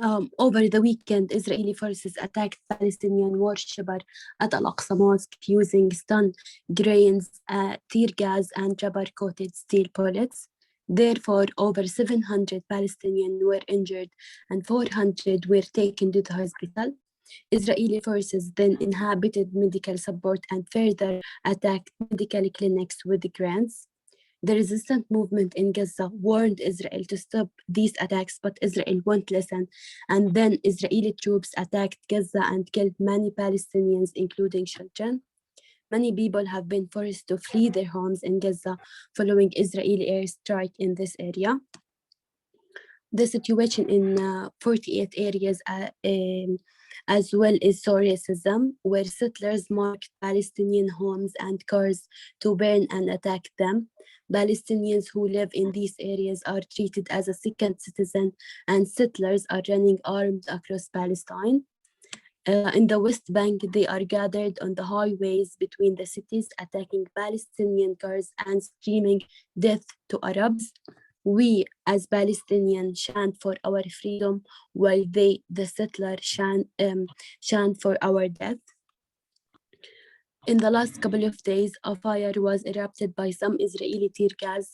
Over the weekend, Israeli forces attacked Palestinian worshippers at Al-Aqsa Mosque using stun grains, tear gas, and rubber-coated steel bullets. Therefore, over 700 Palestinians were injured and 400 were taken to the hospital. Israeli forces then inhabited medical support and further attacked medical clinics with grants. The resistant movement in Gaza warned Israel to stop these attacks, but Israel won't listen. And then Israeli troops attacked Gaza and killed many Palestinians, including children. Many people have been forced to flee their homes in Gaza following Israeli airstrike in this area. The situation in 48 areas as well as racism, where settlers marked Palestinian homes and cars to burn and attack them. Palestinians who live in these areas are treated as a second citizen, and settlers are running armed across Palestine. In the West Bank, they are gathered on the highways between the cities, attacking Palestinian cars and screaming death to Arabs. We, as Palestinians, chant for our freedom, while they, the settlers, chant for our death. In the last couple of days, a fire was erupted by some Israeli tear gas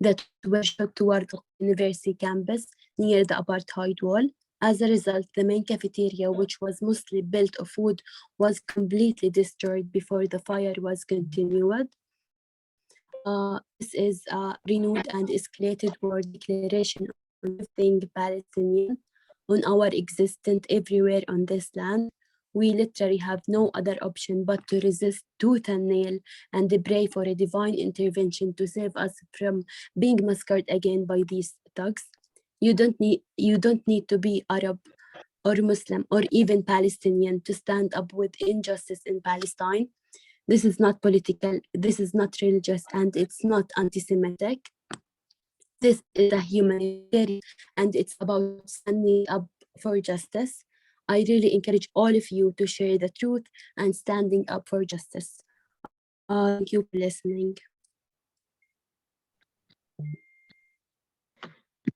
that were shot toward the university campus near the apartheid wall. As a result, the main cafeteria, which was mostly built of wood, was completely destroyed before the fire was continued. This is a renewed and escalated war declaration on everything Palestinian, on our existence everywhere on this land. We literally have no other option but to resist tooth and nail and pray for a divine intervention to save us from being massacred again by these thugs. You don't need to be Arab or Muslim or even Palestinian to stand up with injustice in Palestine. This is not political, this is not religious, and it's not anti-Semitic. This is a humanitarian, and it's about standing up for justice. I really encourage all of you to share the truth and standing up for justice. Thank you for listening.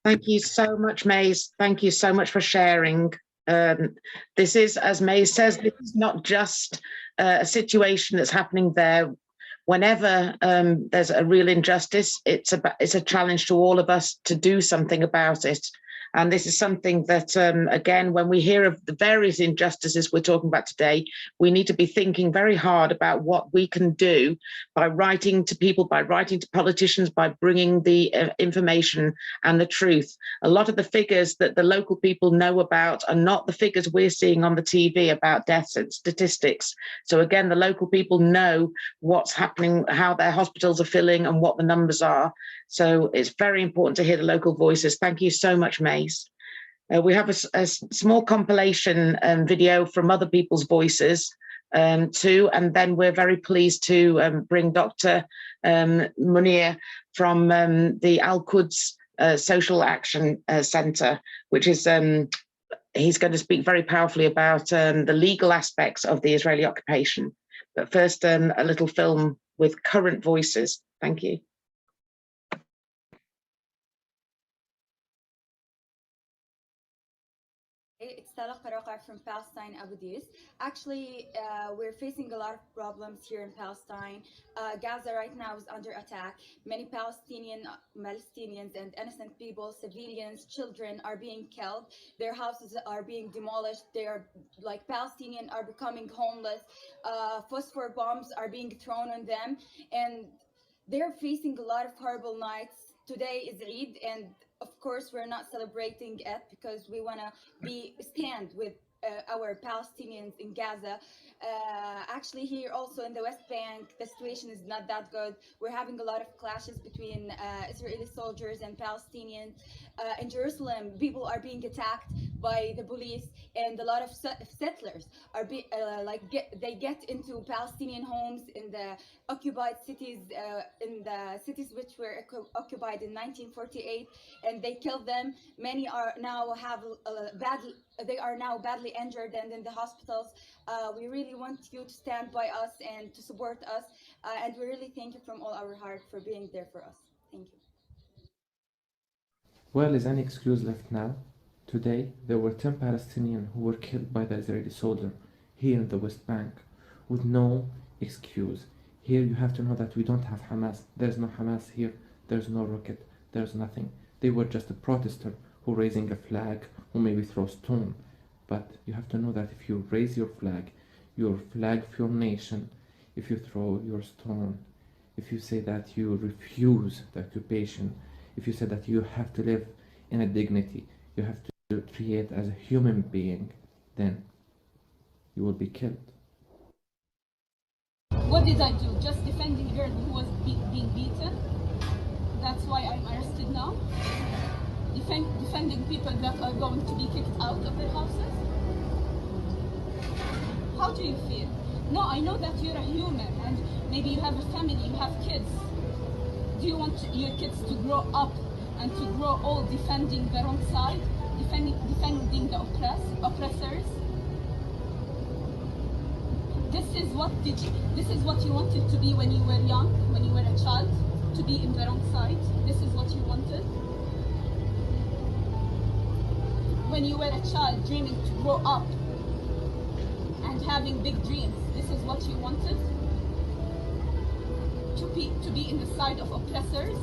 Thank you so much, Maze. Thank you so much for sharing. This is, as Maze says, this is not just a situation that's happening there. Whenever there's a real injustice, it's a challenge to all of us to do something about it. And this is something that, again, when we hear of the various injustices we're talking about today, we need to be thinking very hard about what we can do by writing to people, by writing to politicians, by bringing the information and the truth. A lot of the figures that the local people know about are not the figures we're seeing on the TV about deaths and statistics. So again, the local people know what's happening, how their hospitals are filling and what the numbers are. So it's very important to hear the local voices. Thank you so much, Mace. We have a small compilation video from other people's voices too, and then we're very pleased to bring Dr. Munir from the Al-Quds Social Action Centre, which is, he's going to speak very powerfully about the legal aspects of the Israeli occupation. But first, a little film with current voices. Thank you. It's Salah Qaraqar from Palestine, Abu Dis. Actually, we're facing a lot of problems here in Palestine. Gaza right now is under attack. Many Palestinians and innocent people, civilians, children are being killed. Their houses are being demolished. They are like Palestinians are becoming homeless. Phosphor bombs are being thrown on them, and they're facing a lot of horrible nights. Today is Eid, and of course, we're not celebrating it because we want to stand with our Palestinians in Gaza. Actually, here also in the West Bank, the situation is not that good. We're having a lot of clashes between Israeli soldiers and Palestinians. In Jerusalem, people are being attacked by the police, and a lot of settlers are they get into Palestinian homes in the occupied cities, in the cities which were occupied in 1948, and they killed them. Many are now they are now badly injured and in the hospitals. We really want you to stand by us and to support us, and we really thank you from all our heart for being there for us. Thank you. Well, is any excuse left now? Today, there were 10 Palestinians who were killed by the Israeli soldier here in the West Bank with no excuse. Here you have to know that we don't have Hamas. There's no Hamas here. There's no rocket. There's nothing. They were just a protester who raising a flag, who maybe throw stone. But you have to know that if you raise your flag of your nation, if you throw your stone, if you say that you refuse the occupation, if you say that you have to live in a dignity, you have to treat as a human being, then you will be killed. What did I do? Just defending a girl who was being beaten? That's why I'm arrested now? Defending people that are going to be kicked out of their houses? How do you feel? No, I know that you're a human and maybe you have a family, you have kids. Do you want your kids to grow up and to grow all defending the wrong side? Defending the oppressors? This is what you wanted to be when you were young, when you were a child, to be in the wrong side? This is what you wanted? When you were a child dreaming to grow up and having big dreams, this is what you wanted? To be in the side of oppressors?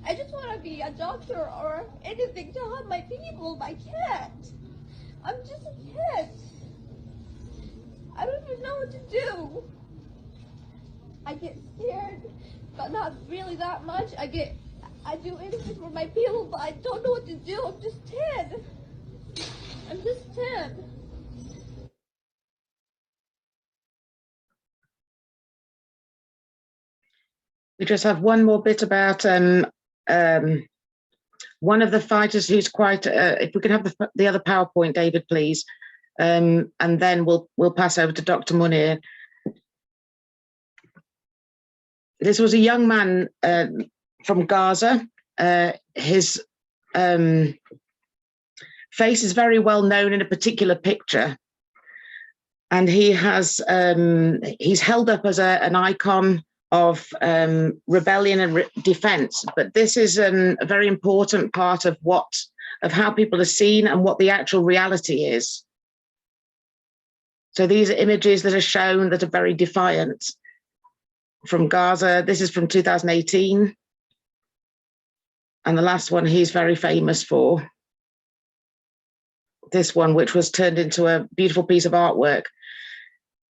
I just want to be a doctor or anything to help my people, but I can't. I'm just a kid. I don't even know what to do. I get scared, but not really that much. I do anything for my people, but I don't know what to do. I'm just 10. I'm just 10. We just have one more bit about one of the fighters who's quite. If we can have the other PowerPoint, David, please, and then we'll pass over to Dr. Munir. This was a young man from Gaza. His face is very well known in a particular picture, and he has he's held up as an icon of rebellion and defense. But this is a very important part of how people are seen and what the actual reality is. So these are images that are shown that are very defiant from Gaza. This is from 2018. And the last one he's very famous for. This one, which was turned into a beautiful piece of artwork.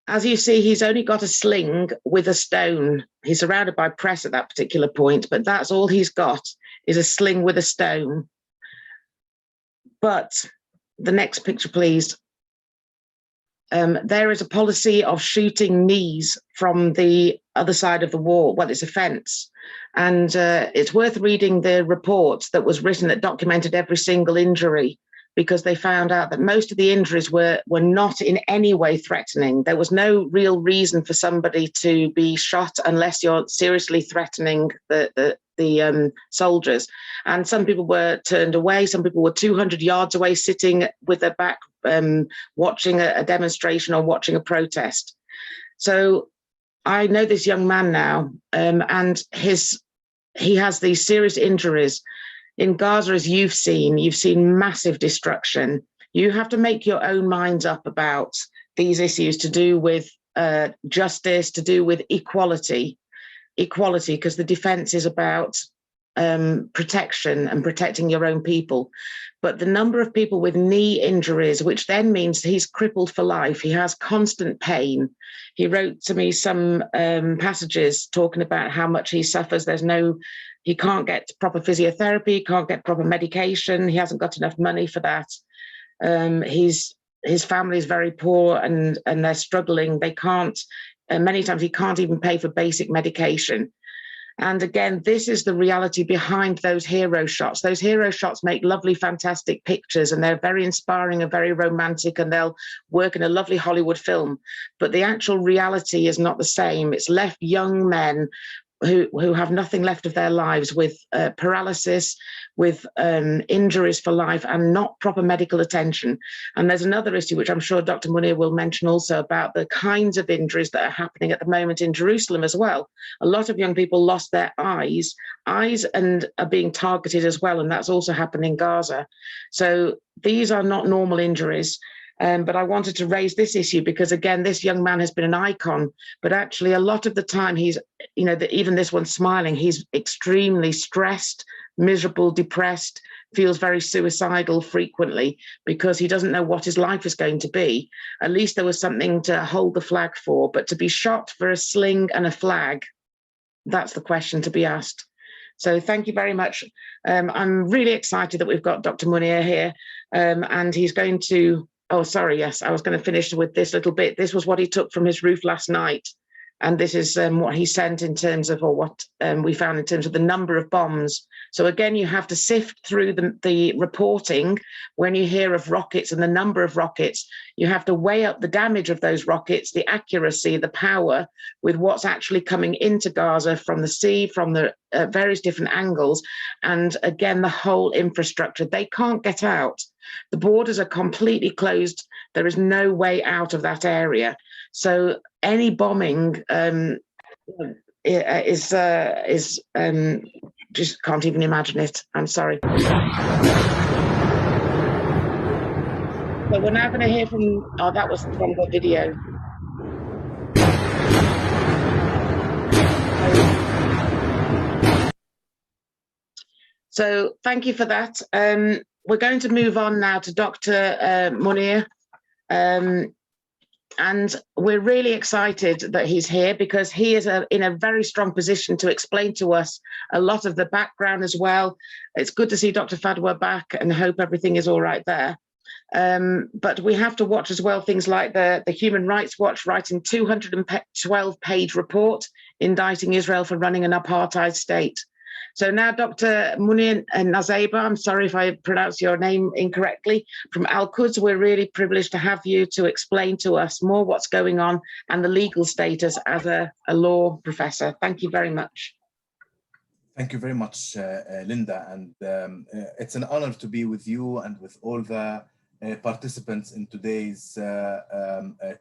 As you see, he's only got a sling with a stone. He's surrounded by press at that particular point, but that's all he's got is a sling with a stone. But the next picture, please. There is a policy of shooting knees from the other side of the wall. Well, it's a fence. And it's worth reading the report that was written that documented every single injury, because they found out that most of the injuries were not in any way threatening. There was no real reason for somebody to be shot unless you're seriously threatening the soldiers. And some people were turned away. Some people were 200 yards away, sitting with their back, watching a demonstration or watching a protest. So I know this young man now, and he has these serious injuries. In Gaza, as you've seen massive destruction. You have to make your own minds up about these issues to do with justice, to do with equality, because the defense is about protection and protecting your own people. But the number of people with knee injuries, which then means he's crippled for life, he has constant pain. He wrote to me some passages talking about how much he suffers. He can't get proper physiotherapy, can't get proper medication. He hasn't got enough money for that. His family is very poor and they're struggling. They can't, many times he can't even pay for basic medication. And again, this is the reality behind those hero shots. Those hero shots make lovely, fantastic pictures, and they're very inspiring and very romantic, and they'll work in a lovely Hollywood film. But the actual reality is not the same. It's left young men who have nothing left of their lives with paralysis, with injuries for life, and not proper medical attention. And there's another issue, which I'm sure Dr. Munir will mention also, about the kinds of injuries that are happening at the moment in Jerusalem as well. A lot of young people lost their eyes and are being targeted as well, and that's also happening in Gaza. So these are not normal injuries. But I wanted to raise this issue because, again, this young man has been an icon, but actually a lot of the time he's, even this one's smiling, he's extremely stressed, miserable, depressed, feels very suicidal frequently because he doesn't know what his life is going to be. At least there was something to hold the flag for, but to be shot for a sling and a flag, that's the question to be asked. So thank you very much. I'm really excited that we've got Dr. Munir here, and he's going to... Oh, sorry, yes, I was going to finish with this little bit. This was what he took from his roof last night. And this is what he sent in terms of, or what we found in terms of the number of bombs. So again, you have to sift through the reporting when you hear of rockets and the number of rockets. You have to weigh up the damage of those rockets, the accuracy, the power, with what's actually coming into Gaza from the sea, from the various different angles. And again, the whole infrastructure, they can't get out. The borders are completely closed. There is no way out of that area. So any bombing is just can't even imagine it. I'm sorry. So we're now going to hear from, oh, that was from the video. So thank you for that. We're going to move on now to Dr. Munir. And we're really excited that he's here because he is in a very strong position to explain to us a lot of the background as well. It's good to see Dr. Fadwa back and hope everything is all right there. But we have to watch as well things like the Human Rights Watch writing 212-page report indicting Israel for running an apartheid state. So now Dr. Munir Nazeba, I'm sorry if I pronounce your name incorrectly, from Al-Quds, we're really privileged to have you to explain to us more what's going on and the legal status as a law professor. Thank you very much. Thank you very much, Linda. And it's an honor to be with you and with all the participants in today's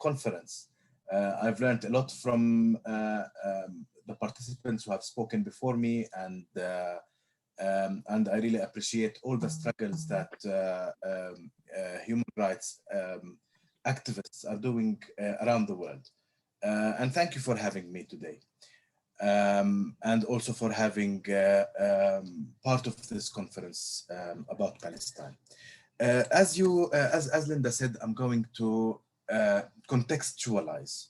conference. I've learned a lot from the participants who have spoken before me, and I really appreciate all the struggles that human rights activists are doing around the world. And thank you for having me today, and also for having part of this conference about Palestine. As Linda said, I'm going to contextualize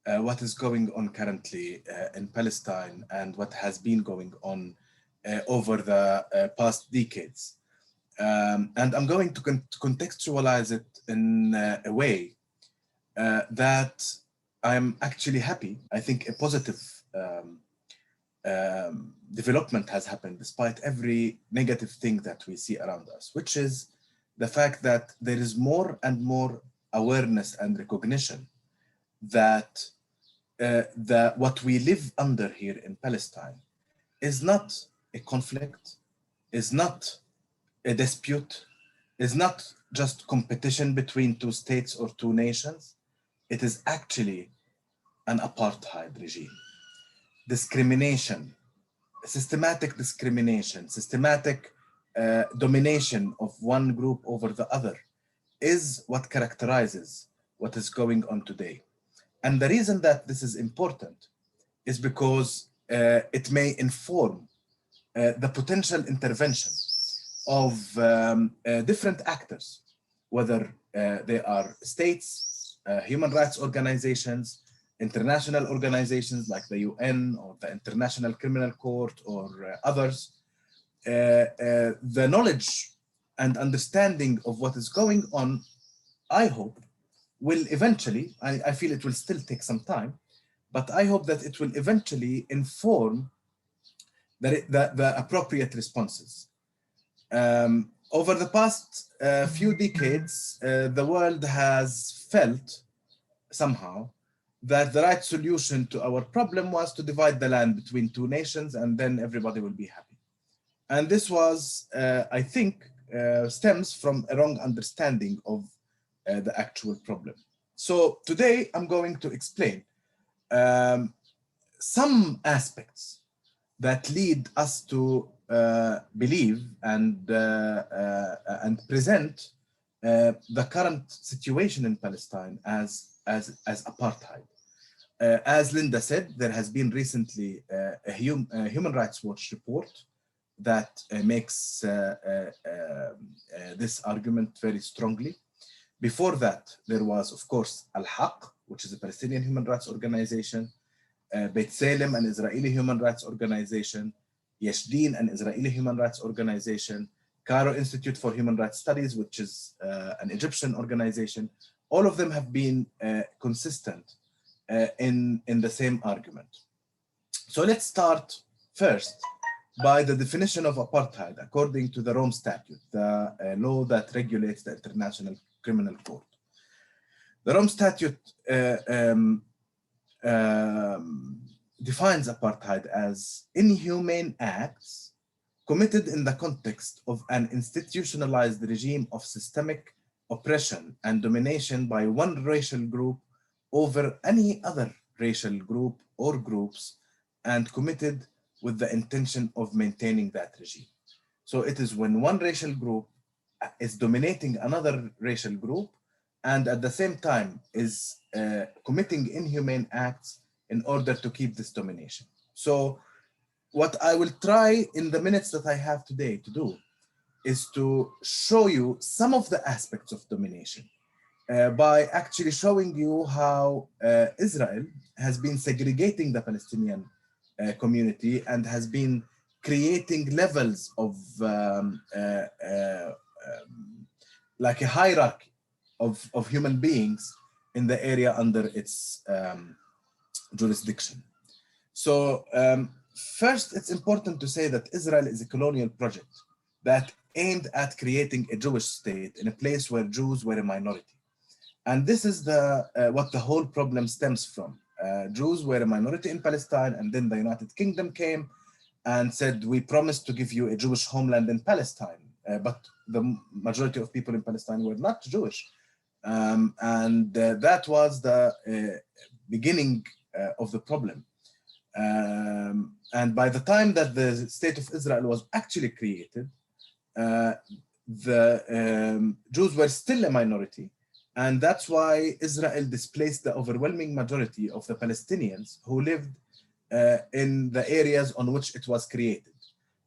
what is going on currently in Palestine and what has been going on over the past decades. And I'm going to contextualize it in a way that I'm actually happy. I think a positive development has happened despite every negative thing that we see around us, which is the fact that there is more and more awareness and recognition that what we live under here in Palestine is not a conflict, is not a dispute, is not just competition between two states or two nations. It is actually an apartheid regime. Discrimination, systematic discrimination, systematic domination of one group over the other is what characterizes what is going on today. And the reason that this is important is because it may inform the potential intervention of different actors, whether they are states, human rights organizations, international organizations like the UN or the International Criminal Court or others. The knowledge and understanding of what is going on, I hope, will eventually, I feel it will still take some time, but I hope that it will eventually inform the appropriate responses. Over the past few decades, the world has felt somehow that the right solution to our problem was to divide the land between two nations and then everybody will be happy. And this was, I think, stems from a wrong understanding of the actual problem. So today I'm going to explain some aspects that lead us to believe and present the current situation in Palestine as apartheid. As Linda said, there has been recently a Human Rights Watch report that makes this argument very strongly. Before that, there was, of course, Al-Haq, which is a Palestinian human rights organization, Beit Salem, an Israeli human rights organization, Yeshdin, an Israeli human rights organization, Cairo Institute for Human Rights Studies, which is an Egyptian organization. All of them have been consistent in the same argument. So let's start first by the definition of apartheid according to the Rome Statute, the law that regulates the International Criminal Court. The Rome Statute defines apartheid as inhumane acts committed in the context of an institutionalized regime of systemic oppression and domination by one racial group over any other racial group or groups, and committed with the intention of maintaining that regime. So it is when one racial group is dominating another racial group and at the same time is committing inhumane acts in order to keep this domination. So what I will try in the minutes that I have today to do is to show you some of the aspects of domination by actually showing you how Israel has been segregating the Palestinian community and has been creating levels of like a hierarchy of human beings in the area under its jurisdiction. So first, it's important to say that Israel is a colonial project that aimed at creating a Jewish state in a place where Jews were a minority. And this is what the whole problem stems from. Jews were a minority in Palestine, and then the United Kingdom came and said, we promised to give you a Jewish homeland in Palestine, but the majority of people in Palestine were not Jewish. That was the beginning of the problem. And by the time that the state of Israel was actually created, the Jews were still a minority. And that's why Israel displaced the overwhelming majority of the Palestinians who lived in the areas on which it was created.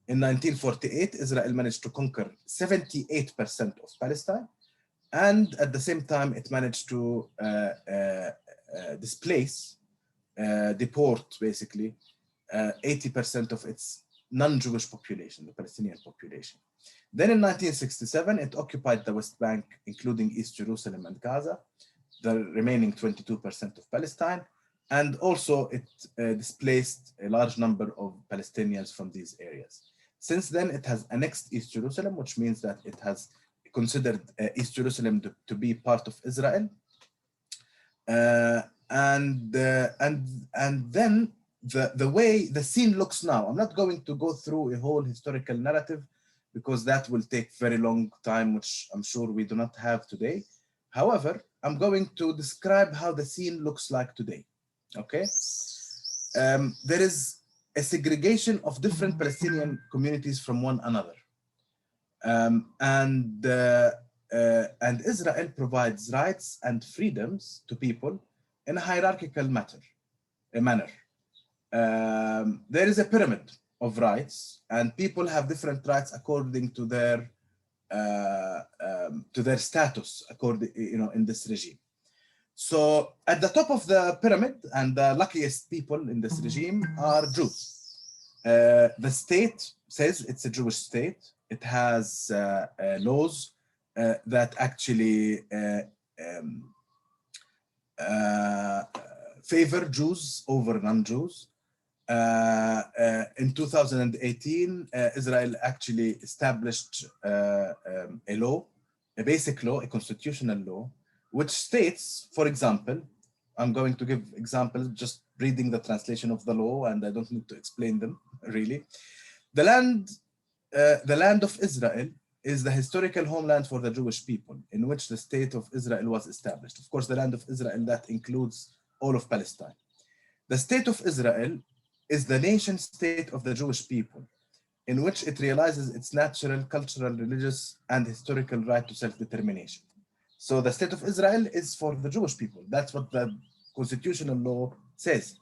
In 1948, Israel managed to conquer 78% of Palestine. And at the same time, it managed to displace, deport basically, 80% of its non-Jewish population, the Palestinian population. Then in 1967, it occupied the West Bank, including East Jerusalem and Gaza, the remaining 22% of Palestine. And also it displaced a large number of Palestinians from these areas. Since then, it has annexed East Jerusalem, which means that it has considered East Jerusalem to be part of Israel. And then the way the scene looks now, I'm not going to go through a whole historical narrative because that will take very long time, which I'm sure we do not have today. However, I'm going to describe how the scene looks like today, okay? There is a segregation of different Palestinian communities from one another. And Israel provides rights and freedoms to people in a hierarchical manner. There is a pyramid of rights, and people have different rights according to their status, in this regime. So at the top of the pyramid, and the luckiest people in this regime are Jews. The state says it's a Jewish state. It has laws that actually favor Jews over non-Jews. In 2018, Israel actually established a law, a basic law, a constitutional law, which states, for example, I'm going to give examples, just reading the translation of the law, and I don't need to explain them, really. The land of Israel is the historical homeland for the Jewish people, in which the state of Israel was established. Of course, the land of Israel, that includes all of Palestine. The state of Israel is the nation state of the Jewish people, in which it realizes its natural, cultural, religious, and historical right to self-determination. So the state of Israel is for the Jewish people. That's what the constitutional law says.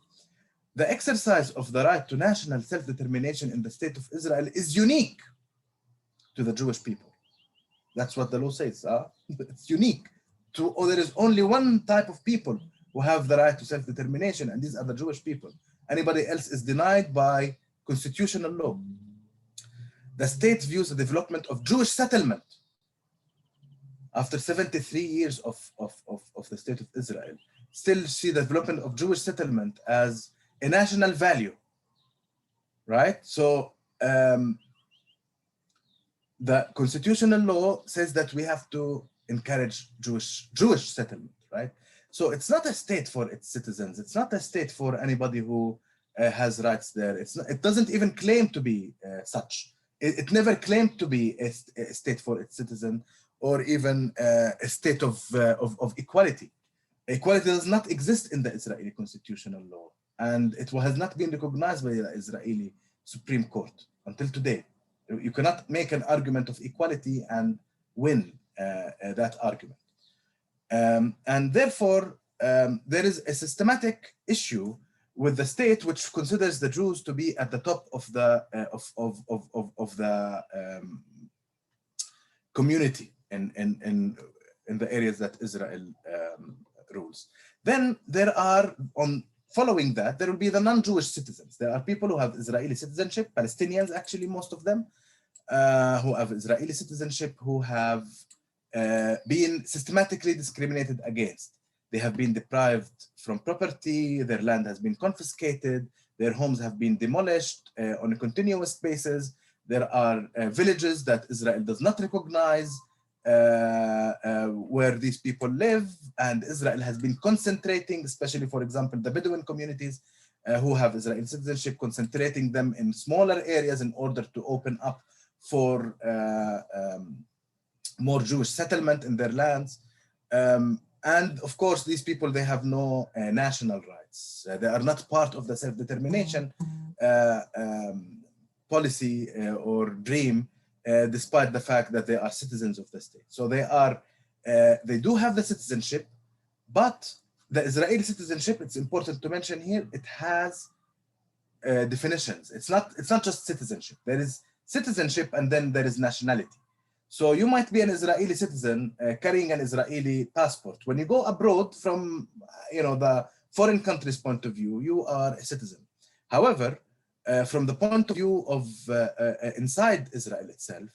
The exercise of the right to national self-determination in the state of Israel is unique to the Jewish people. That's what the law says. It's unique. There is only one type of people who have the right to self-determination, and these are the Jewish people. Anybody else is denied by constitutional law. The state views the development of Jewish settlement after 73 years of the state of Israel, still see the development of Jewish settlement as a national value, right? So the constitutional law says that we have to encourage Jewish settlement, right? So it's not a state for its citizens. It's not a state for anybody who has rights there. It doesn't even claim to be such. It never claimed to be a state for its citizen, or even a state of equality. Equality does not exist in the Israeli constitutional law, and it has not been recognized by the Israeli Supreme Court until today. You cannot make an argument of equality and win that argument. And therefore, there is a systematic issue with the state which considers the Jews to be at the top of the community in the areas that Israel rules. Then there are, following that, there will be the non-Jewish citizens. There are people who have Israeli citizenship, Palestinians actually, most of them, who have Israeli citizenship, who have been systematically discriminated against. They have been deprived from property, their land has been confiscated, their homes have been demolished on a continuous basis. There are villages that Israel does not recognize where these people live, and Israel has been concentrating, especially, for example, the Bedouin communities who have Israeli citizenship, concentrating them in smaller areas in order to open up for more Jewish settlement in their lands. And of course, these people, they have no national rights. They are not part of the self-determination policy or dream, despite the fact that they are citizens of the state. So they do have the citizenship, but the Israeli citizenship, it's important to mention here, it has definitions. It's not just citizenship. There is citizenship and then there is nationality. So you might be an Israeli citizen carrying an Israeli passport. When you go abroad from the foreign country's point of view, you are a citizen. However, from the point of view of inside Israel itself,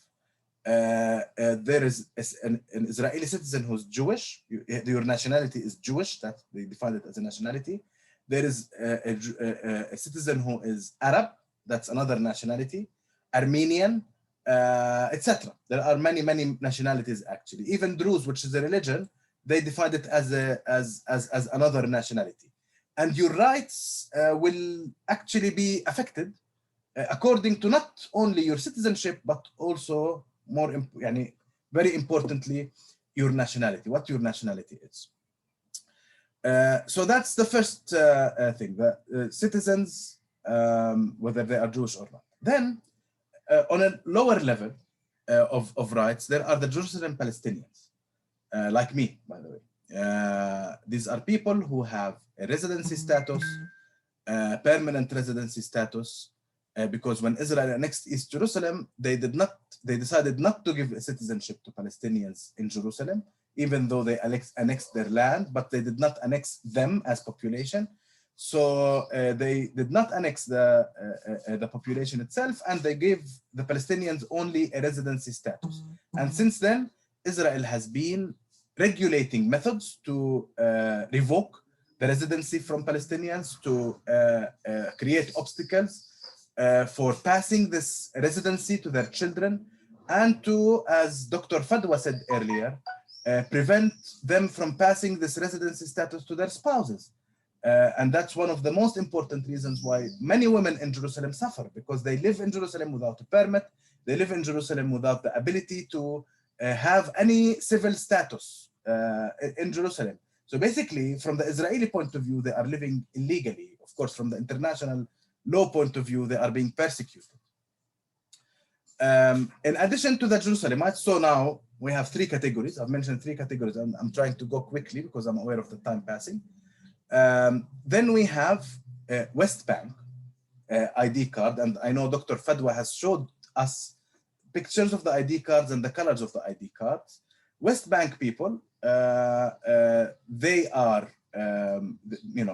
there is an Israeli citizen who's Jewish. Your nationality is Jewish. That they define it as a nationality. There is a citizen who is Arab. That's another nationality. Armenian, etc. There are many nationalities actually. Even Druze, which is a religion, they defined it as another nationality. And your rights will actually be affected according to not only your citizenship, but also very importantly, your nationality, what your nationality is. So that's the first thing, the citizens, whether they are Jewish or not. Then on a lower level of rights, there are the Jerusalem Palestinians, like me, by the way. These are people who have a residency status, permanent residency status, because when Israel annexed East Jerusalem, they decided not to give a citizenship to Palestinians in Jerusalem, even though they annexed their land, but they did not annex them as population. So they did not annex the population itself, and they gave the Palestinians only a residency status. And since then, Israel has been regulating methods to revoke the residency from Palestinians, to create obstacles for passing this residency to their children, and to, as Dr. Fadwa said earlier, prevent them from passing this residency status to their spouses. And that's one of the most important reasons why many women in Jerusalem suffer, because they live in Jerusalem without a permit. They live in Jerusalem without the ability to have any civil status in Jerusalem. So basically, from the Israeli point of view, they are living illegally. Of course, from the international law point of view, they are being persecuted. In addition to the Jerusalemites, so now we have three categories. I've mentioned three categories. I'm trying to go quickly because I'm aware of the time passing. Then we have West Bank ID card, and I know Dr. Fadwa has showed us pictures of the ID cards and the colors of the ID cards. West Bank people, they are,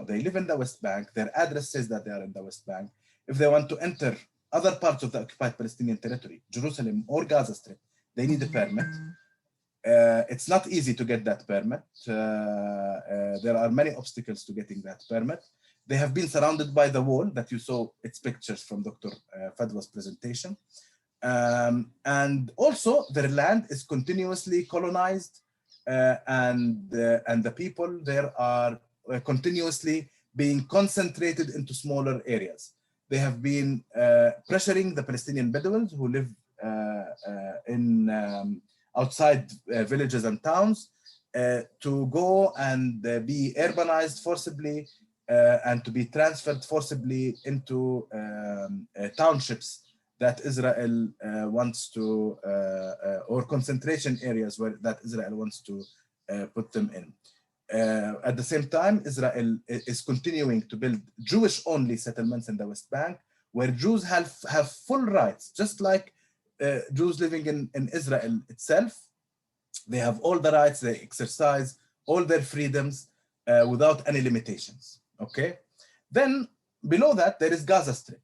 they live in the West Bank. Their address says that they are in the West Bank. If they want to enter other parts of the occupied Palestinian territory, Jerusalem or Gaza Strip, they need a permit. It's not easy to get that permit. There are many obstacles to getting that permit. They have been surrounded by the wall that you saw its pictures from Dr. Fadwa's presentation. And also their land is continuously colonized, and the people there are continuously being concentrated into smaller areas. They have been pressuring the Palestinian Bedouins who live in outside villages and towns to go and be urbanized forcibly and to be transferred forcibly into townships that Israel wants to, or concentration areas that Israel wants to put them in. At the same time, Israel is continuing to build Jewish-only settlements in the West Bank, where Jews have full rights, just like Jews living in Israel itself. They have all the rights, they exercise all their freedoms without any limitations, okay? Then below that, there is Gaza Strip.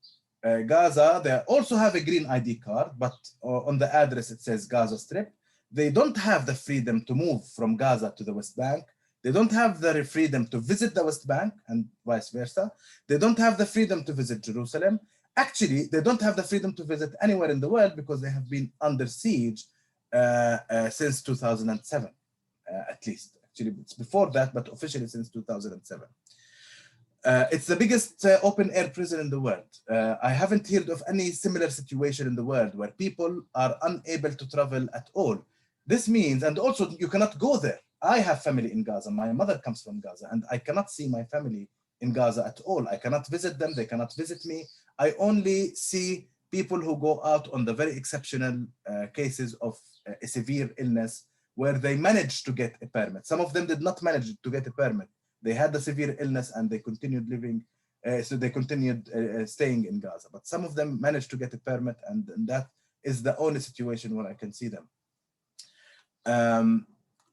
Gaza, they also have a green ID card, but on the address it says Gaza Strip. They don't have the freedom to move from Gaza to the West Bank. They don't have the freedom to visit the West Bank and vice versa. They don't have the freedom to visit Jerusalem. Actually, they don't have the freedom to visit anywhere in the world because they have been under siege since 2007, at least. Actually, it's before that, but officially since 2007. It's the biggest open-air prison in the world. I haven't heard of any similar situation in the world where people are unable to travel at all. This means, and also you cannot go there. I have family in Gaza. My mother comes from Gaza, and I cannot see my family in Gaza at all. I cannot visit them. They cannot visit me. I only see people who go out on the very exceptional cases of a severe illness where they managed to get a permit. Some of them did not manage to get a permit. They had the severe illness and they continued living, so they continued staying in Gaza. But some of them managed to get a permit, and that is the only situation where I can see them.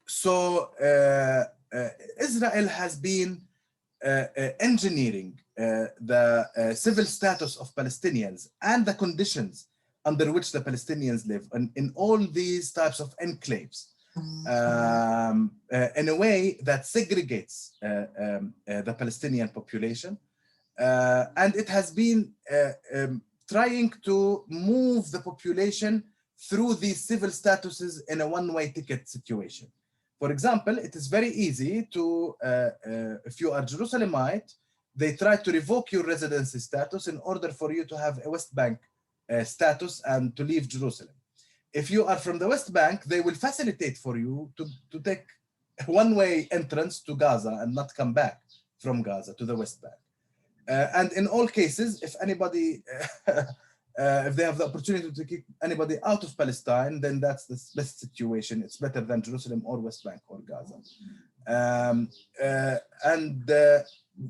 So Israel has been engineering the civil status of Palestinians and the conditions under which the Palestinians live in all these types of enclaves in a way that segregates the Palestinian population. And it has been trying to move the population through these civil statuses in a one-way ticket situation. For example, it is very easy to, if you are Jerusalemite, they try to revoke your residency status in order for you to have a West Bank status and to leave Jerusalem. If you are from the West Bank, they will facilitate for you to take a one-way entrance to Gaza and not come back from Gaza to the West Bank. And in all cases, if anybody, if they have the opportunity to kick anybody out of Palestine, then that's the best situation. It's better than Jerusalem or West Bank or Gaza.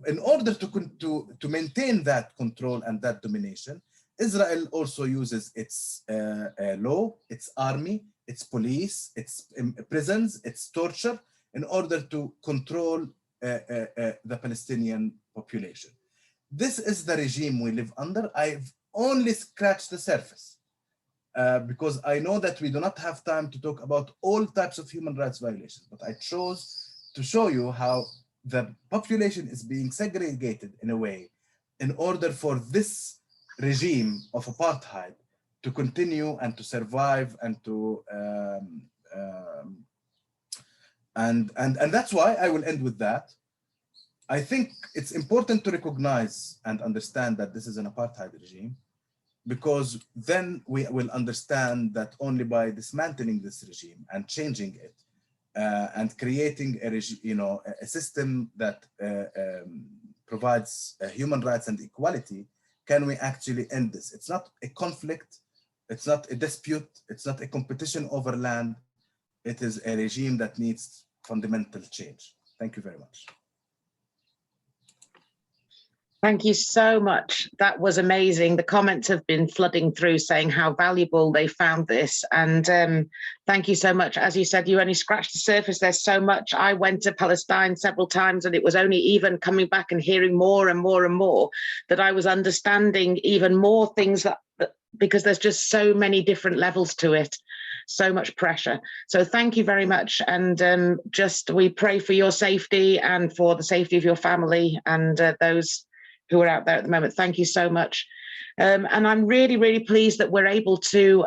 In order to maintain that control and that domination, Israel also uses its law, its army, its police, its prisons, its torture in order to control the Palestinian population. This is the regime we live under. I've only scratched the surface because I know that we do not have time to talk about all types of human rights violations, but I chose to show you how the population is being segregated in a way in order for this regime of apartheid to continue and to survive and to and that's why I will end with that. I think it's important to recognize and understand that this is an apartheid regime, because then we will understand that only by dismantling this regime and changing it and creating a regime, you know, a system that provides human rights and equality, can we actually end this. It's not a conflict, it's not a dispute, it's not a competition over land. It is a regime that needs fundamental change. Thank you very much. Thank you so much. That was amazing. The comments have been flooding through saying how valuable they found this. And thank you so much. As you said, you only scratched the surface. There's so much. I went to Palestine several times, and it was only even coming back and hearing more and more and more that I was understanding even more things, that because there's just so many different levels to it. So much pressure. So thank you very much. And we pray for your safety and for the safety of your family and those who are out there at the moment. Thank you so much. And I'm really, really pleased that we're able to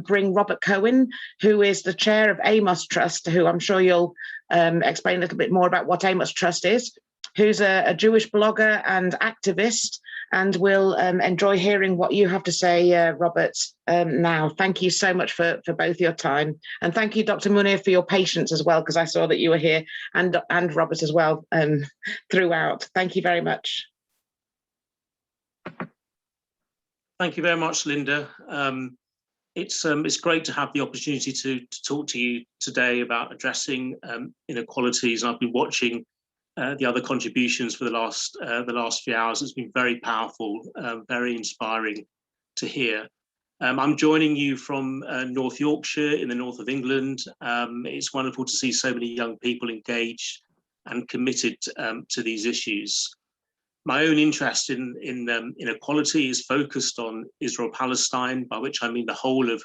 bring Robert Cohen, who is the chair of Amos Trust, who I'm sure you'll explain a little bit more about what Amos Trust is, who's a Jewish blogger and activist, and we'll enjoy hearing what you have to say, Robert, now. Thank you so much for both your time. And thank you, Dr. Munir, for your patience as well, because I saw that you were here, and Robert as well throughout. Thank you very much. Thank you very much, Linda. It's great to have the opportunity to talk to you today about addressing inequalities. I've been watching the other contributions for the last few hours. It's been very powerful, very inspiring to hear. I'm joining you from North Yorkshire in the north of England. It's wonderful to see so many young people engaged and committed to these issues. My own interest in inequality is focused on Israel-Palestine, by which I mean the whole of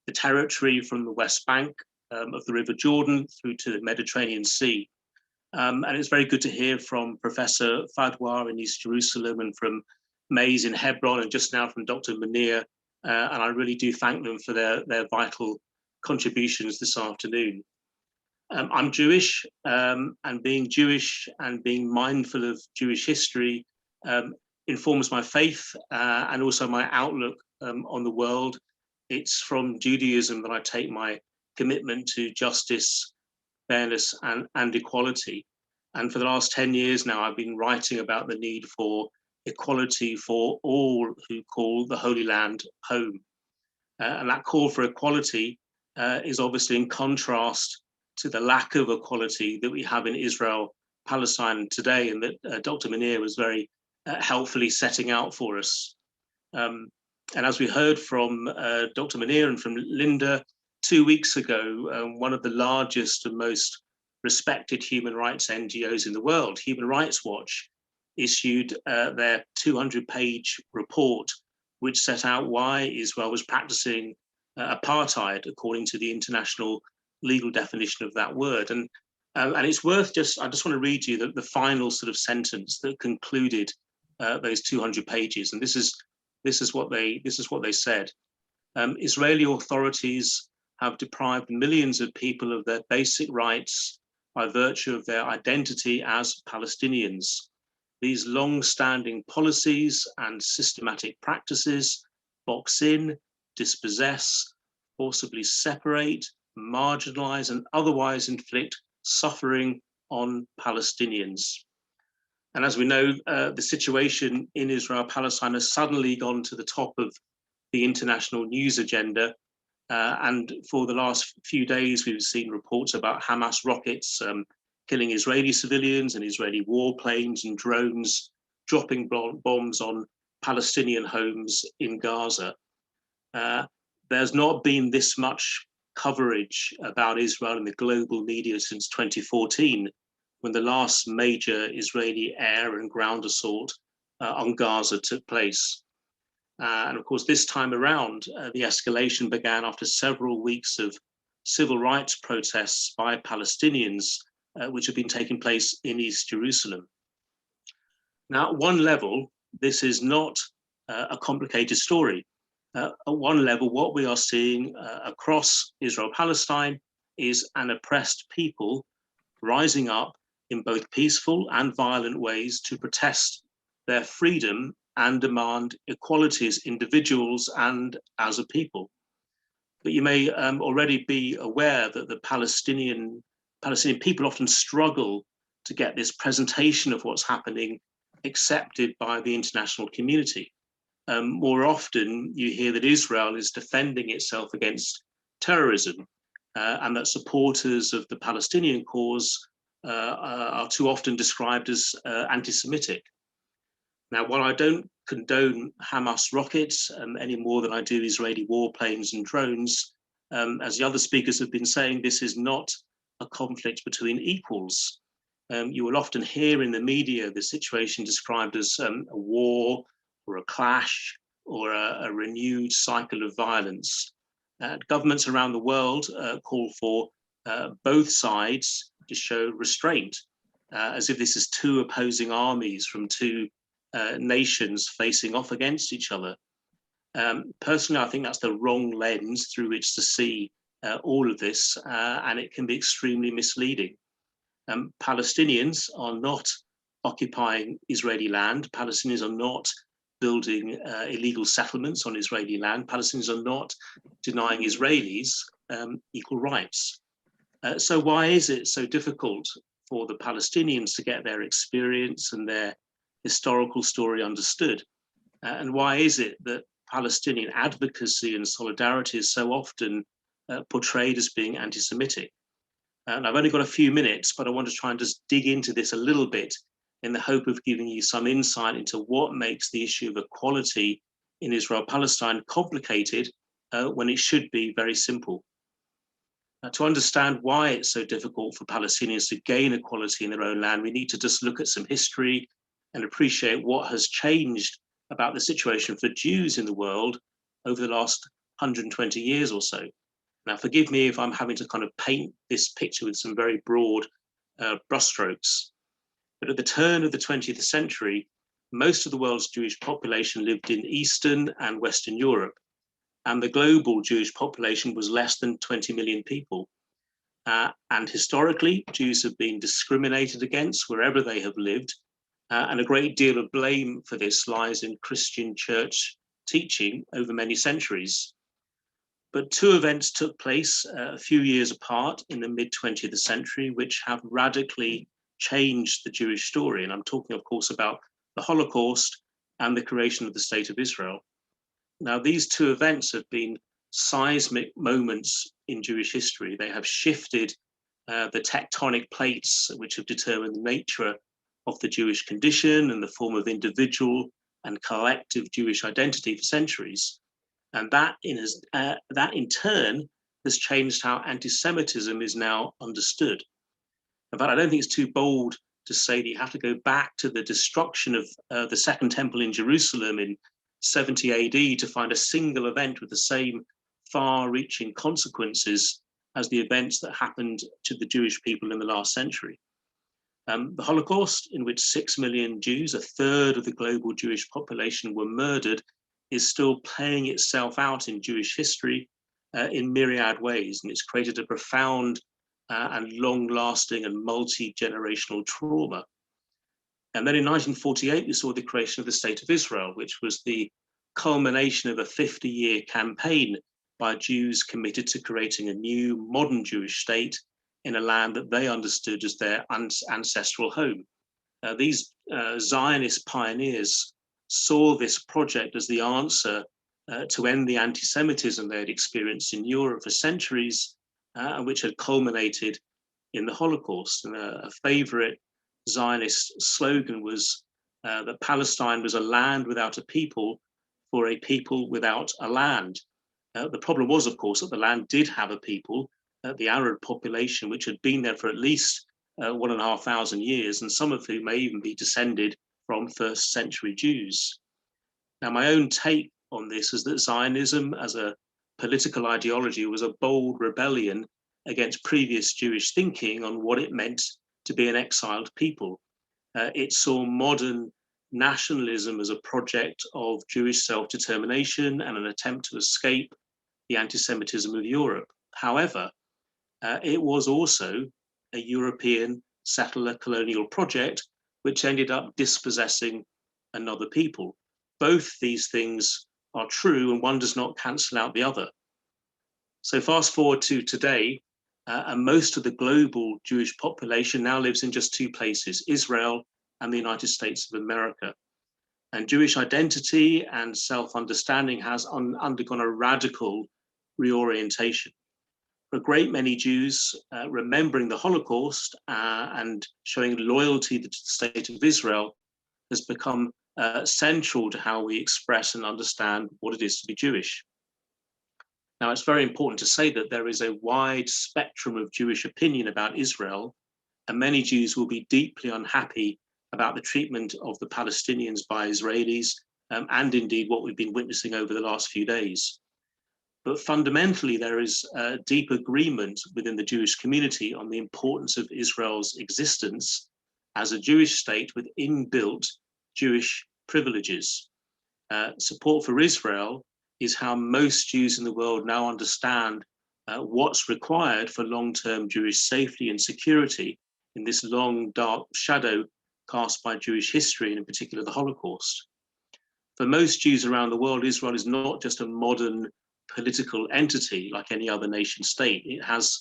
the territory from the West Bank of the River Jordan through to the Mediterranean Sea. And it's very good to hear from Professor Fadwa in East Jerusalem and from Mays in Hebron, and just now from Dr. Munir. And I really do thank them for their vital contributions this afternoon. I'm Jewish, and being Jewish and being mindful of Jewish history informs my faith and also my outlook on the world. It's from Judaism that I take my commitment to justice, fairness, and equality. And for the last 10 years now, I've been writing about the need for equality for all who call the Holy Land home. And that call for equality is obviously in contrast to the lack of equality that we have in Israel, Palestine today, and that Dr. Munir was very helpfully setting out for us. And as we heard from Dr. Munir and from Linda 2 weeks ago, one of the largest and most respected human rights NGOs in the world, Human Rights Watch, issued their 200-page report, which set out why Israel was practicing apartheid according to the international legal definition of that word. And it's worth I just want to read you the final sort of sentence that concluded those 200 pages. And this is what they said. Israeli authorities have deprived millions of people of their basic rights by virtue of their identity as Palestinians. These long-standing policies and systematic practices box in, dispossess, forcibly separate, marginalize, and otherwise inflict suffering on Palestinians. And as we know, the situation in Israel-Palestine has suddenly gone to the top of the international news agenda. And for the last few days, we've seen reports about Hamas rockets killing Israeli civilians and Israeli warplanes and drones dropping bombs on Palestinian homes in Gaza. There's not been this much coverage about Israel in the global media since 2014, when the last major Israeli air and ground assault on Gaza took place. And of course, this time around, the escalation began after several weeks of civil rights protests by Palestinians which have been taking place in East Jerusalem. Now, at one level, this is not a complicated story. At one level, what we are seeing across Israel-Palestine is an oppressed people rising up in both peaceful and violent ways to protest their freedom and demand equality as individuals and as a people. But you may already be aware that the Palestinian people often struggle to get this presentation of what's happening accepted by the international community. More often, you hear that Israel is defending itself against terrorism, and that supporters of the Palestinian cause are too often described as anti-Semitic. Now, while I don't condone Hamas rockets any more than I do Israeli warplanes and drones, as the other speakers have been saying, this is not a conflict between equals. You will often hear in the media the situation described as a war or a clash or a renewed cycle of violence. Governments around the world call for both sides to show restraint, as if this is two opposing armies from two nations facing off against each other. Personally, I think that's the wrong lens through which to see all of this, and it can be extremely misleading. Palestinians are not occupying Israeli land. Palestinians are not building illegal settlements on Israeli land. Palestinians are not denying Israelis equal rights. So why is it so difficult for the Palestinians to get their experience and their historical story understood? And why is it that Palestinian advocacy and solidarity is so often portrayed as being anti-Semitic? And I've only got a few minutes, but I want to try and just dig into this a little bit in the hope of giving you some insight into what makes the issue of equality in Israel-Palestine complicated when it should be very simple. To understand why it's so difficult for Palestinians to gain equality in their own land, we need to just look at some history and appreciate what has changed about the situation for Jews in the world over the last 120 years or so. Now, forgive me if I'm having to kind of paint this picture with some very broad brushstrokes, but at the turn of the 20th century, most of the world's Jewish population lived in Eastern and Western Europe, and the global Jewish population was less than 20 million people. And historically, Jews have been discriminated against wherever they have lived, and a great deal of blame for this lies in Christian church teaching over many centuries. But two events took place a few years apart in the mid-20th century, which have radically changed the Jewish story. And I'm talking, of course, about the Holocaust and the creation of the State of Israel. Now, these two events have been seismic moments in Jewish history. They have shifted the tectonic plates which have determined the nature of the Jewish condition and the form of individual and collective Jewish identity for centuries. And that in turn has changed how anti-Semitism is now understood. In fact, I don't think it's too bold to say that you have to go back to the destruction of the Second Temple in Jerusalem in 70 AD to find a single event with the same far-reaching consequences as the events that happened to the Jewish people in the last century. The Holocaust, in which 6 million Jews, a third of the global Jewish population, were murdered, is still playing itself out in Jewish history in myriad ways, and it's created a profound and long-lasting and multi-generational trauma. And then in 1948, we saw the creation of the State of Israel, which was the culmination of a 50-year campaign by Jews committed to creating a new modern Jewish state in a land that they understood as their ancestral home. These Zionist pioneers saw this project as the answer to end the anti-Semitism they had experienced in Europe for centuries, and which had culminated in the Holocaust. And a favorite Zionist slogan was that Palestine was a land without a people for a people without a land. The problem was, of course, that the land did have a people, the Arab population, which had been there for at least 1,500 years, and some of whom may even be descended from first century Jews. Now, my own take on this is that Zionism as a political ideology was a bold rebellion against previous Jewish thinking on what it meant to be an exiled people. It saw modern nationalism as a project of Jewish self-determination and an attempt to escape the anti-Semitism of Europe. However, it was also a European settler colonial project which ended up dispossessing another people. Both these things are true, and one does not cancel out the other. So fast forward to today, and most of the global Jewish population now lives in just two places, Israel and the United States of America. And Jewish identity and self-understanding has undergone a radical reorientation. For a great many Jews, remembering the Holocaust and showing loyalty to the state of Israel has become central to how we express and understand what it is to be Jewish. Now, it's very important to say that there is a wide spectrum of Jewish opinion about Israel, and many Jews will be deeply unhappy about the treatment of the Palestinians by Israelis, and indeed what we've been witnessing over the last few days. But fundamentally, there is deep agreement within the Jewish community on the importance of Israel's existence as a Jewish state with inbuilt Jewish privileges. Support for Israel is how most Jews in the world now understand what's required for long-term Jewish safety and security in this long, dark shadow cast by Jewish history, and in particular the Holocaust. For most Jews around the world, Israel is not just a modern political entity like any other nation state. It has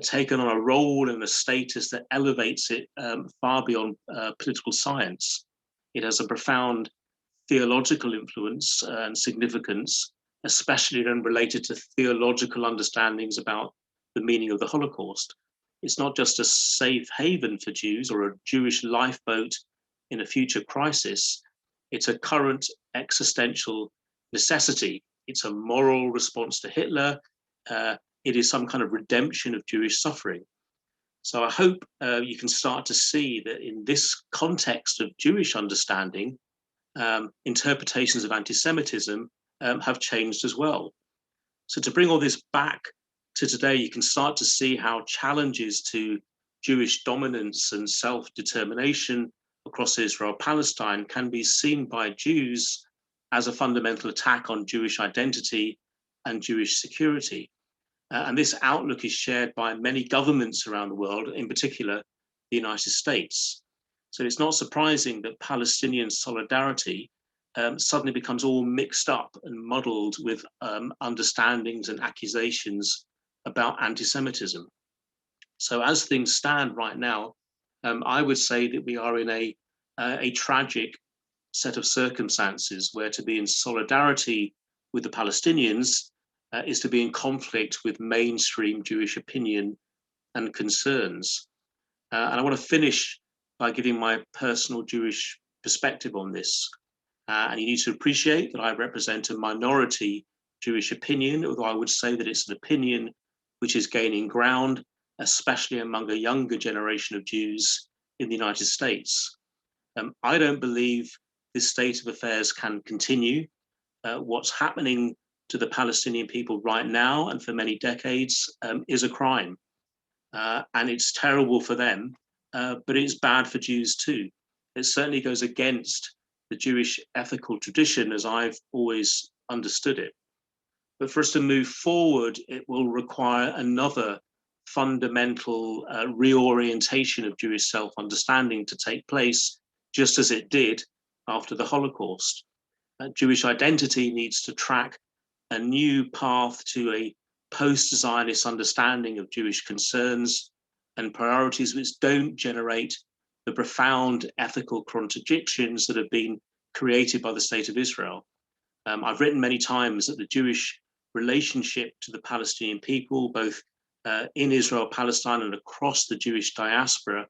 taken on a role and a status that elevates it far beyond political science. It has a profound theological influence and significance, especially when related to theological understandings about the meaning of the Holocaust. It's not just a safe haven for Jews or a Jewish lifeboat in a future crisis. It's a current existential necessity. It's a moral response to Hitler. It is some kind of redemption of Jewish suffering. So I hope you can start to see that in this context of Jewish understanding, interpretations of anti-Semitism have changed as well. So to bring all this back to today, you can start to see how challenges to Jewish dominance and self-determination across Israel-Palestine can be seen by Jews as a fundamental attack on Jewish identity and Jewish security. And this outlook is shared by many governments around the world, in particular the United States. So it's not surprising that Palestinian solidarity suddenly becomes all mixed up and muddled with understandings and accusations about anti-Semitism. So as things stand right now, I would say that we are in a tragic set of circumstances where to be in solidarity with the Palestinians is to be in conflict with mainstream Jewish opinion and concerns. And I want to finish by giving my personal Jewish perspective on this. And you need to appreciate that I represent a minority Jewish opinion, although I would say that it's an opinion which is gaining ground, especially among a younger generation of Jews in the United States. I don't believe this state of affairs can continue. What's happening to the Palestinian people right now and for many decades is a crime. And it's terrible for them, but it's bad for Jews too. It certainly goes against the Jewish ethical tradition as I've always understood it. But for us to move forward, it will require another fundamental reorientation of Jewish self-understanding to take place, just as it did after the Holocaust. Jewish identity needs to track a new path to a post-Zionist understanding of Jewish concerns and priorities which don't generate the profound ethical contradictions that have been created by the state of Israel. I've written many times that the Jewish relationship to the Palestinian people, both in Israel, Palestine, and across the Jewish diaspora,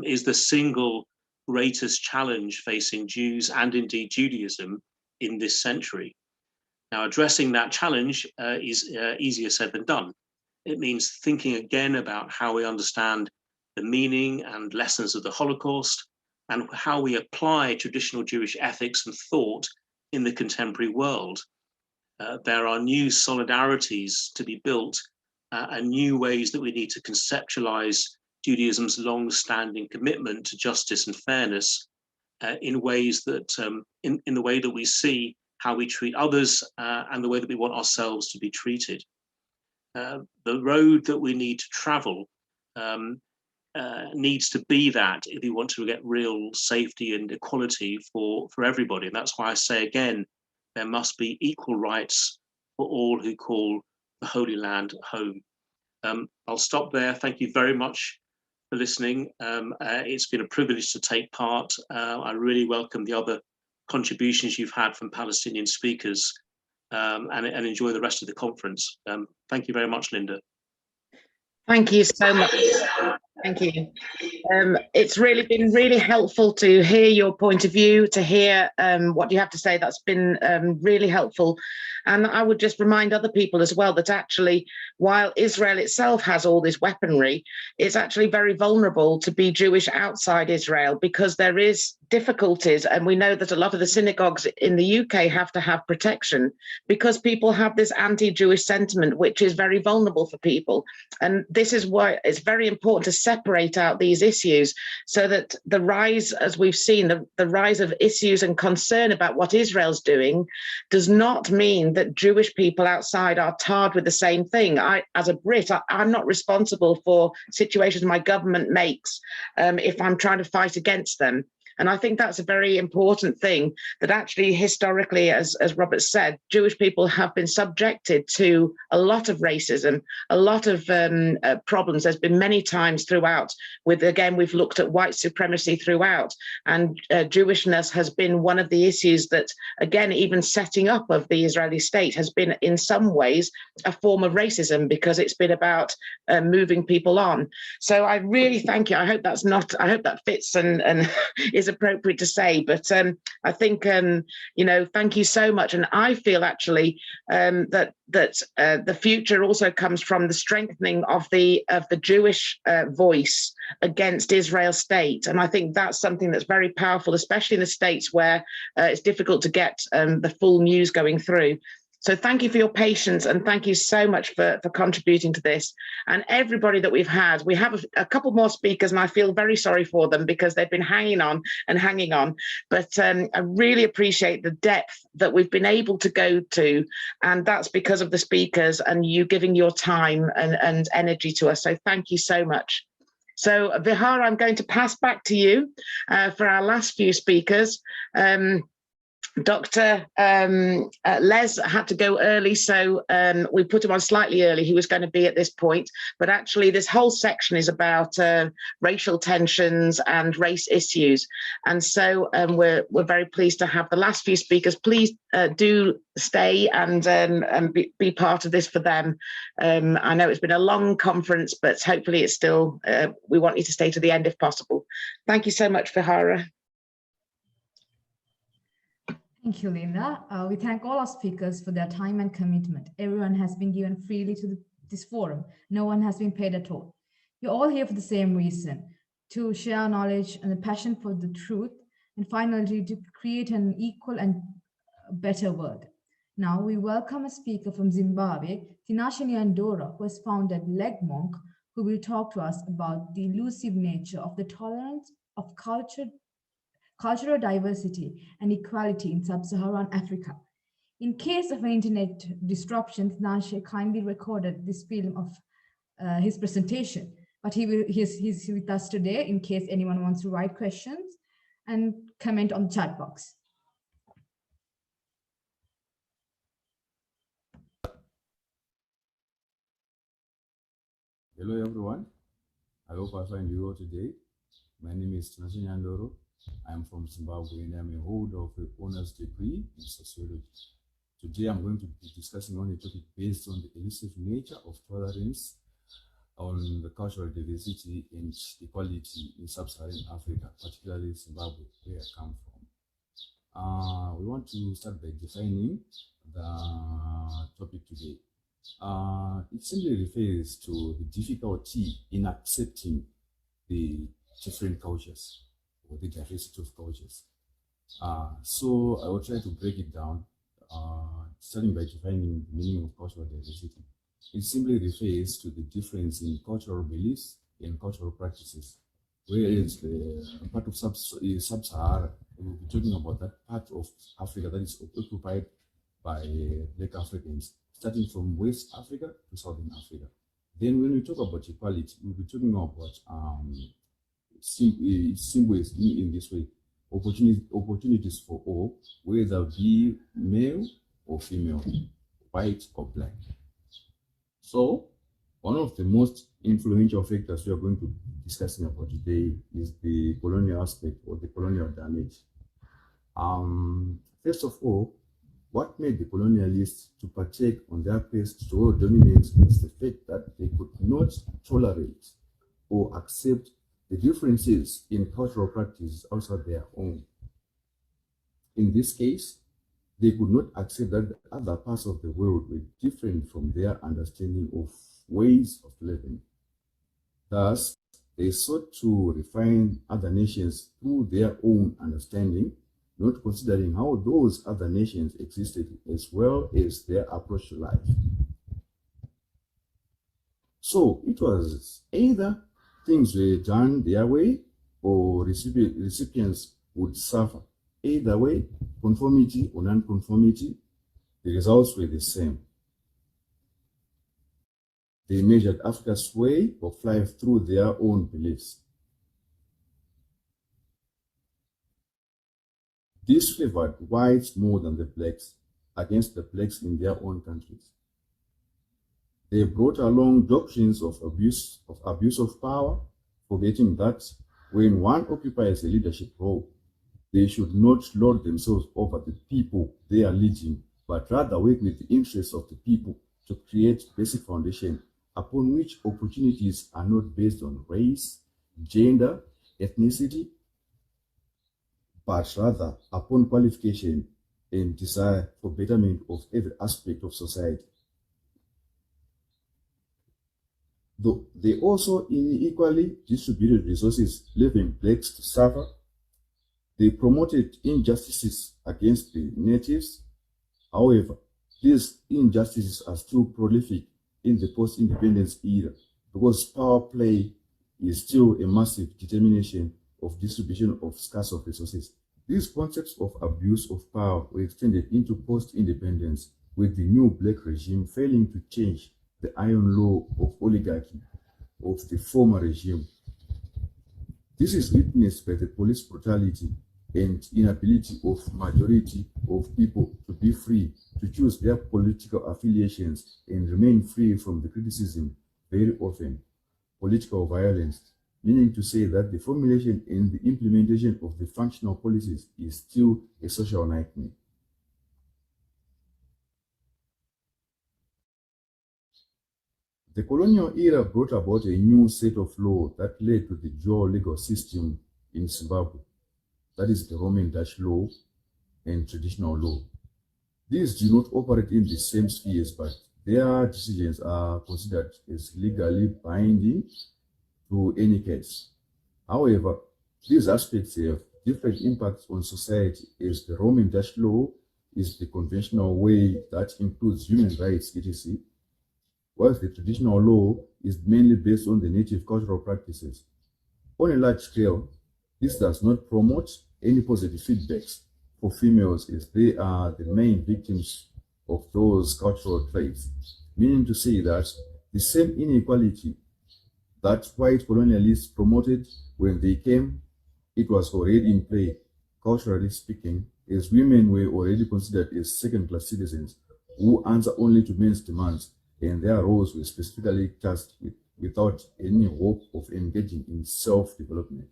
is the single greatest challenge facing Jews and indeed Judaism in this century. Now, addressing that challenge is easier said than done. It means thinking again about how we understand the meaning and lessons of the Holocaust and how we apply traditional Jewish ethics and thought in the contemporary world. There are new solidarities to be built and new ways that we need to conceptualize Judaism's long-standing commitment to justice and fairness in ways that, in the way that we see how we treat others and the way that we want ourselves to be treated. The road that we need to travel needs to be that if we want to get real safety and equality for everybody. And that's why I say again, there must be equal rights for all who call the Holy Land home. I'll stop there. Thank you very much for listening. It's been a privilege to take part. I really welcome the other contributions you've had from Palestinian speakers and enjoy the rest of the conference. Thank you very much, Linda. Thank you so much. Thank you. It's really been really helpful to hear your point of view, to hear what you have to say. That's been really helpful. And I would just remind other people as well that actually, while Israel itself has all this weaponry, it's actually very vulnerable to be Jewish outside Israel because there is difficulties. And we know that a lot of the synagogues in the UK have to have protection because people have this anti-Jewish sentiment, which is very vulnerable for people. And this is why it's very important to separate out these issues so that the rise, as we've seen, the rise of issues and concern about what Israel's doing does not mean that Jewish people outside are tarred with the same thing. As a Brit, I'm not responsible for situations my government makes if I'm trying to fight against them. And I think that's a very important thing, that actually historically, as Robert said, Jewish people have been subjected to a lot of racism, a lot of problems. There's been many times throughout with, again, we've looked at white supremacy throughout, and Jewishness has been one of the issues that, again, even setting up of the Israeli state has been in some ways a form of racism because it's been about moving people on. So I really thank you. I hope that's not, I hope that fits and is appropriate to say, but I think you know, thank you so much. And I feel actually that the future also comes from the strengthening of the Jewish voice against Israel's state, and I think that's something that's very powerful, especially in the States where it's difficult to get the full news going through. So thank you for your patience, and thank you so much for contributing to this. And everybody that we've had, we have a couple more speakers, and I feel very sorry for them because they've been hanging on and hanging on. But I really appreciate the depth that we've been able to go to, and that's because of the speakers and you giving your time and energy to us. So thank you so much. So Vihara, I'm going to pass back to you for our last few speakers. Dr. Les had to go early, so we put him on slightly early. He was going to be at this point, but actually this whole section is about racial tensions and race issues. And so we're very pleased to have the last few speakers. Please do stay and be part of this for them. I know it's been a long conference, but hopefully it's still, we want you to stay to the end if possible. Thank you so much, Vihara. Thank you, Linda. We thank all our speakers for their time and commitment. Everyone has been given freely to this forum. No one has been paid at all. You're all here for the same reason, to share knowledge and the passion for the truth, and finally to create an equal and better world. Now we welcome a speaker from Zimbabwe, Tinashe Nyandoro, who has founded Leg Monk, who will talk to us about the elusive nature of the tolerance of cultural diversity and equality in sub-Saharan Africa. In case of an internet disruption, Tinashe kindly recorded this film of his presentation, but he's with us today in case anyone wants to write questions and comment on the chat box. Hello everyone, I hope I find you well today. My name is Tinashe Nyandoro. I am from Zimbabwe and I'm a holder of an honors degree in sociology. Today I'm going to be discussing on a topic based on the elusive nature of tolerance on the cultural diversity and equality in sub-Saharan Africa, particularly Zimbabwe, where I come from. We want to start by defining the topic today. It simply refers to the difficulty in accepting the different cultures or the diversity of cultures. So I will try to break it down, starting by defining the meaning of cultural diversity. It simply refers to the difference in cultural beliefs, in cultural practices. Whereas the part of sub-Sahara, we'll be talking about that part of Africa that is occupied by Black Africans, starting from West Africa to Southern Africa. Then when we talk about equality, we'll be talking about symbols in this way: opportunities for all, whether be male or female, white or black. So one of the most influential factors we are going to be discussing about today is the colonial aspect or the colonial damage. First of all, what made the colonialists to partake on their quest to world dominance was the fact that they could not tolerate or accept the differences in cultural practices outside their own. In this case, they could not accept that the other parts of the world were different from their understanding of ways of living. Thus, they sought to refine other nations through their own understanding, not considering how those other nations existed as well as their approach to life. So it was either things were done their way or recipients would suffer. Either way, conformity or non-conformity, the results were the same. They measured Africa's way of life through their own beliefs. This favored whites more than the blacks against the blacks in their own countries. They brought along doctrines of abuse of power, forgetting that when one occupies a leadership role, they should not lord themselves over the people they are leading, but rather work with the interests of the people to create basic foundation upon which opportunities are not based on race, gender, ethnicity, but rather upon qualification and desire for betterment of every aspect of society. Though they also unequally distributed resources, leaving blacks to suffer, they promoted injustices against the natives. However, these injustices are still prolific in the post-independence era because power play is still a massive determination of distribution of scarce of resources. These concepts of abuse of power were extended into post-independence, with the new black regime failing to change the iron law of oligarchy of the former regime. This is witnessed by the police brutality and inability of majority of people to be free to choose their political affiliations and remain free from the criticism, very often political violence, meaning to say that the formulation and the implementation of the functional policies is still a social nightmare. The colonial era brought about a new set of law that led to the dual legal system in Zimbabwe. That is the Roman Dutch law and traditional law. These do not operate in the same spheres, but their decisions are considered as legally binding to any case. However, these aspects have different impacts on society, as the Roman Dutch law is the conventional way that includes human rights, etc., whilst the traditional law is mainly based on the native cultural practices. On a large scale, this does not promote any positive feedbacks for females, as they are the main victims of those cultural traits, meaning to say that the same inequality that white colonialists promoted when they came, it was already in play, culturally speaking, as women were already considered as second-class citizens who answer only to men's demands, and their roles were specifically tasked without any hope of engaging in self-development.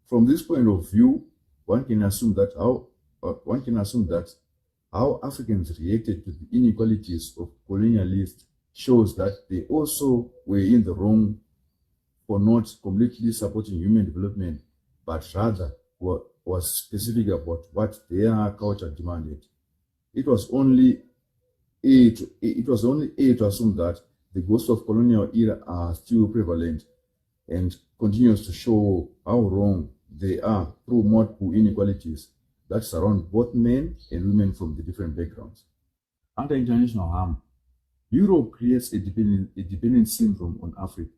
From this point of view, one can assume that how Africans reacted to the inequalities of colonialists shows that they also were in the wrong for not completely supporting human development, but rather was specific about what their culture demanded. It was only a to assume that the ghosts of colonial era are still prevalent and continues to show how wrong they are through multiple inequalities that surround both men and women from the different backgrounds. Under international harm, Europe creates a dependent syndrome on Africa.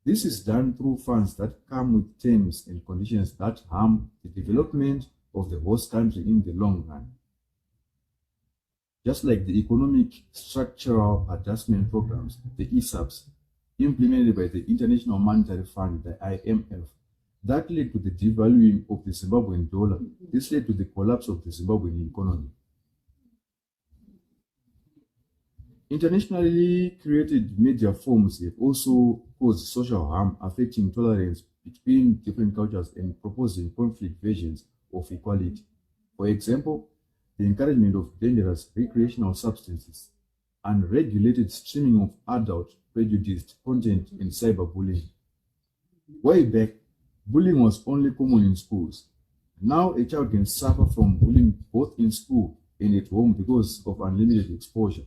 This is done through funds that come with terms and conditions that harm the development of the host country in the long run. Just like the Economic Structural Adjustment Programs, the ESAPs, implemented by the International Monetary Fund, the IMF, that led to the devaluing of the Zimbabwean dollar. This led to the collapse of the Zimbabwean economy. Internationally created media forms have also caused social harm, affecting tolerance between different cultures and proposing conflict versions of equality. For example, the encouragement of dangerous recreational substances, unregulated streaming of adult prejudiced content, and cyberbullying. Way back, bullying was only common in schools. Now a child can suffer from bullying both in school and at home because of unlimited exposure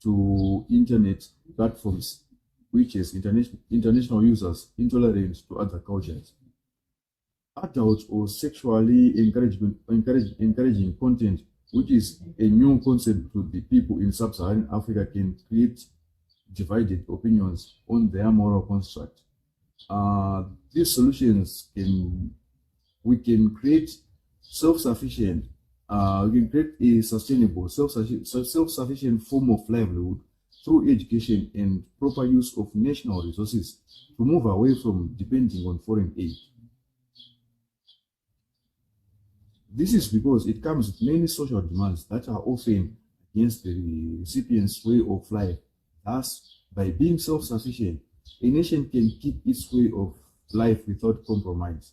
to internet platforms, which is international users intolerant to other cultures. Adult or sexually encouraging content, which is a new concept to the people in sub-Saharan Africa, can create divided opinions on their moral construct. These solutions we can create self-sufficient. We can create a sustainable, self-sufficient form of livelihood through education and proper use of national resources to move away from depending on foreign aid. This is because it comes with many social demands that are often against the recipient's way of life. Thus, by being self-sufficient, a nation can keep its way of life without compromise.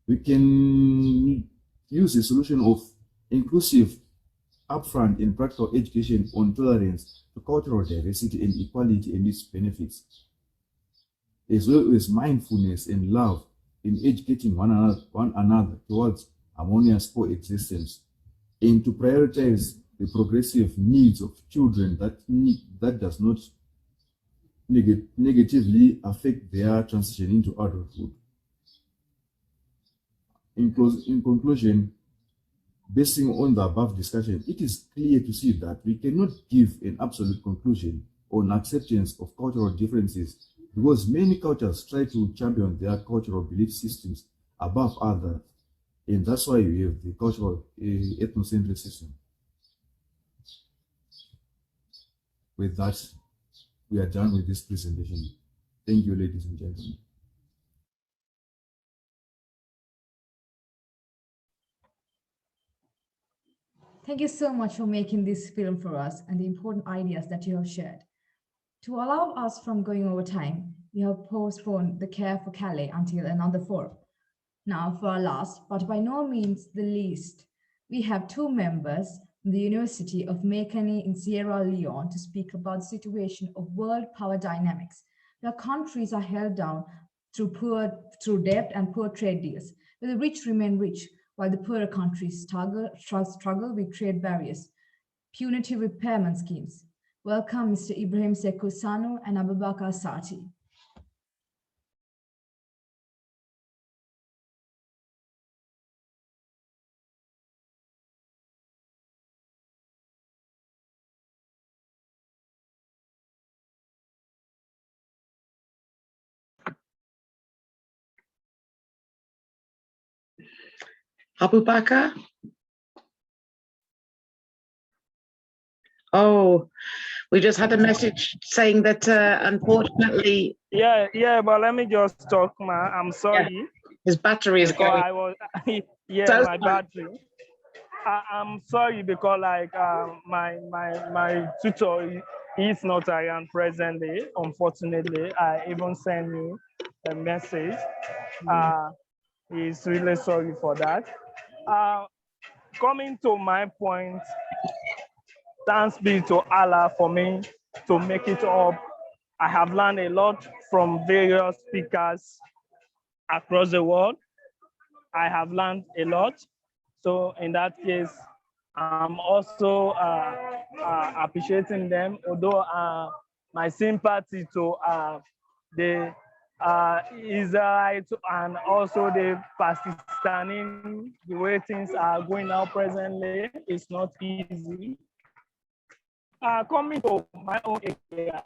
We can use a solution of inclusive, upfront and practical education on tolerance to cultural diversity and equality and its benefits, as well as mindfulness and love in educating one another towards harmonious coexistence, and to prioritize the progressive needs of children that does not negatively affect their transition into adulthood. In conclusion, basing on the above discussion, it is clear to see that we cannot give an absolute conclusion on acceptance of cultural differences, because many cultures try to champion their cultural belief systems above others, and that's why we have the cultural ethnocentric system. With that, we are done with this presentation. Thank you, ladies and gentlemen. Thank you so much for making this film for us and the important ideas that you have shared. To allow us from going over time, we have postponed the Care for Calais until another forum. Now for our last, but by no means the least, we have two members from the University of Mekane in Sierra Leone to speak about the situation of world power dynamics, where countries are held down through debt and poor trade deals, where the rich remain rich, while the poorer countries struggle with trade barriers, punitive repayment schemes. Welcome, Mr. Ibrahim Sekou Sano and Abubakar Sati. Abubakar? Oh, we just had a message saying that unfortunately. Yeah, but let me just talk, man. I'm sorry. Yeah, his battery is going. So my battery. I'm sorry because like my tutor is not around presently. Unfortunately, I even sent me a message. He's really sorry for that. Coming to my point, thanks be to Allah for me to make it up. I have learned a lot from various speakers across the world. I have learned a lot. So in that case, I'm also appreciating them, although my sympathy to the Israelites and also the Pakistani, the way things are going now presently, is not easy. Coming to my own area,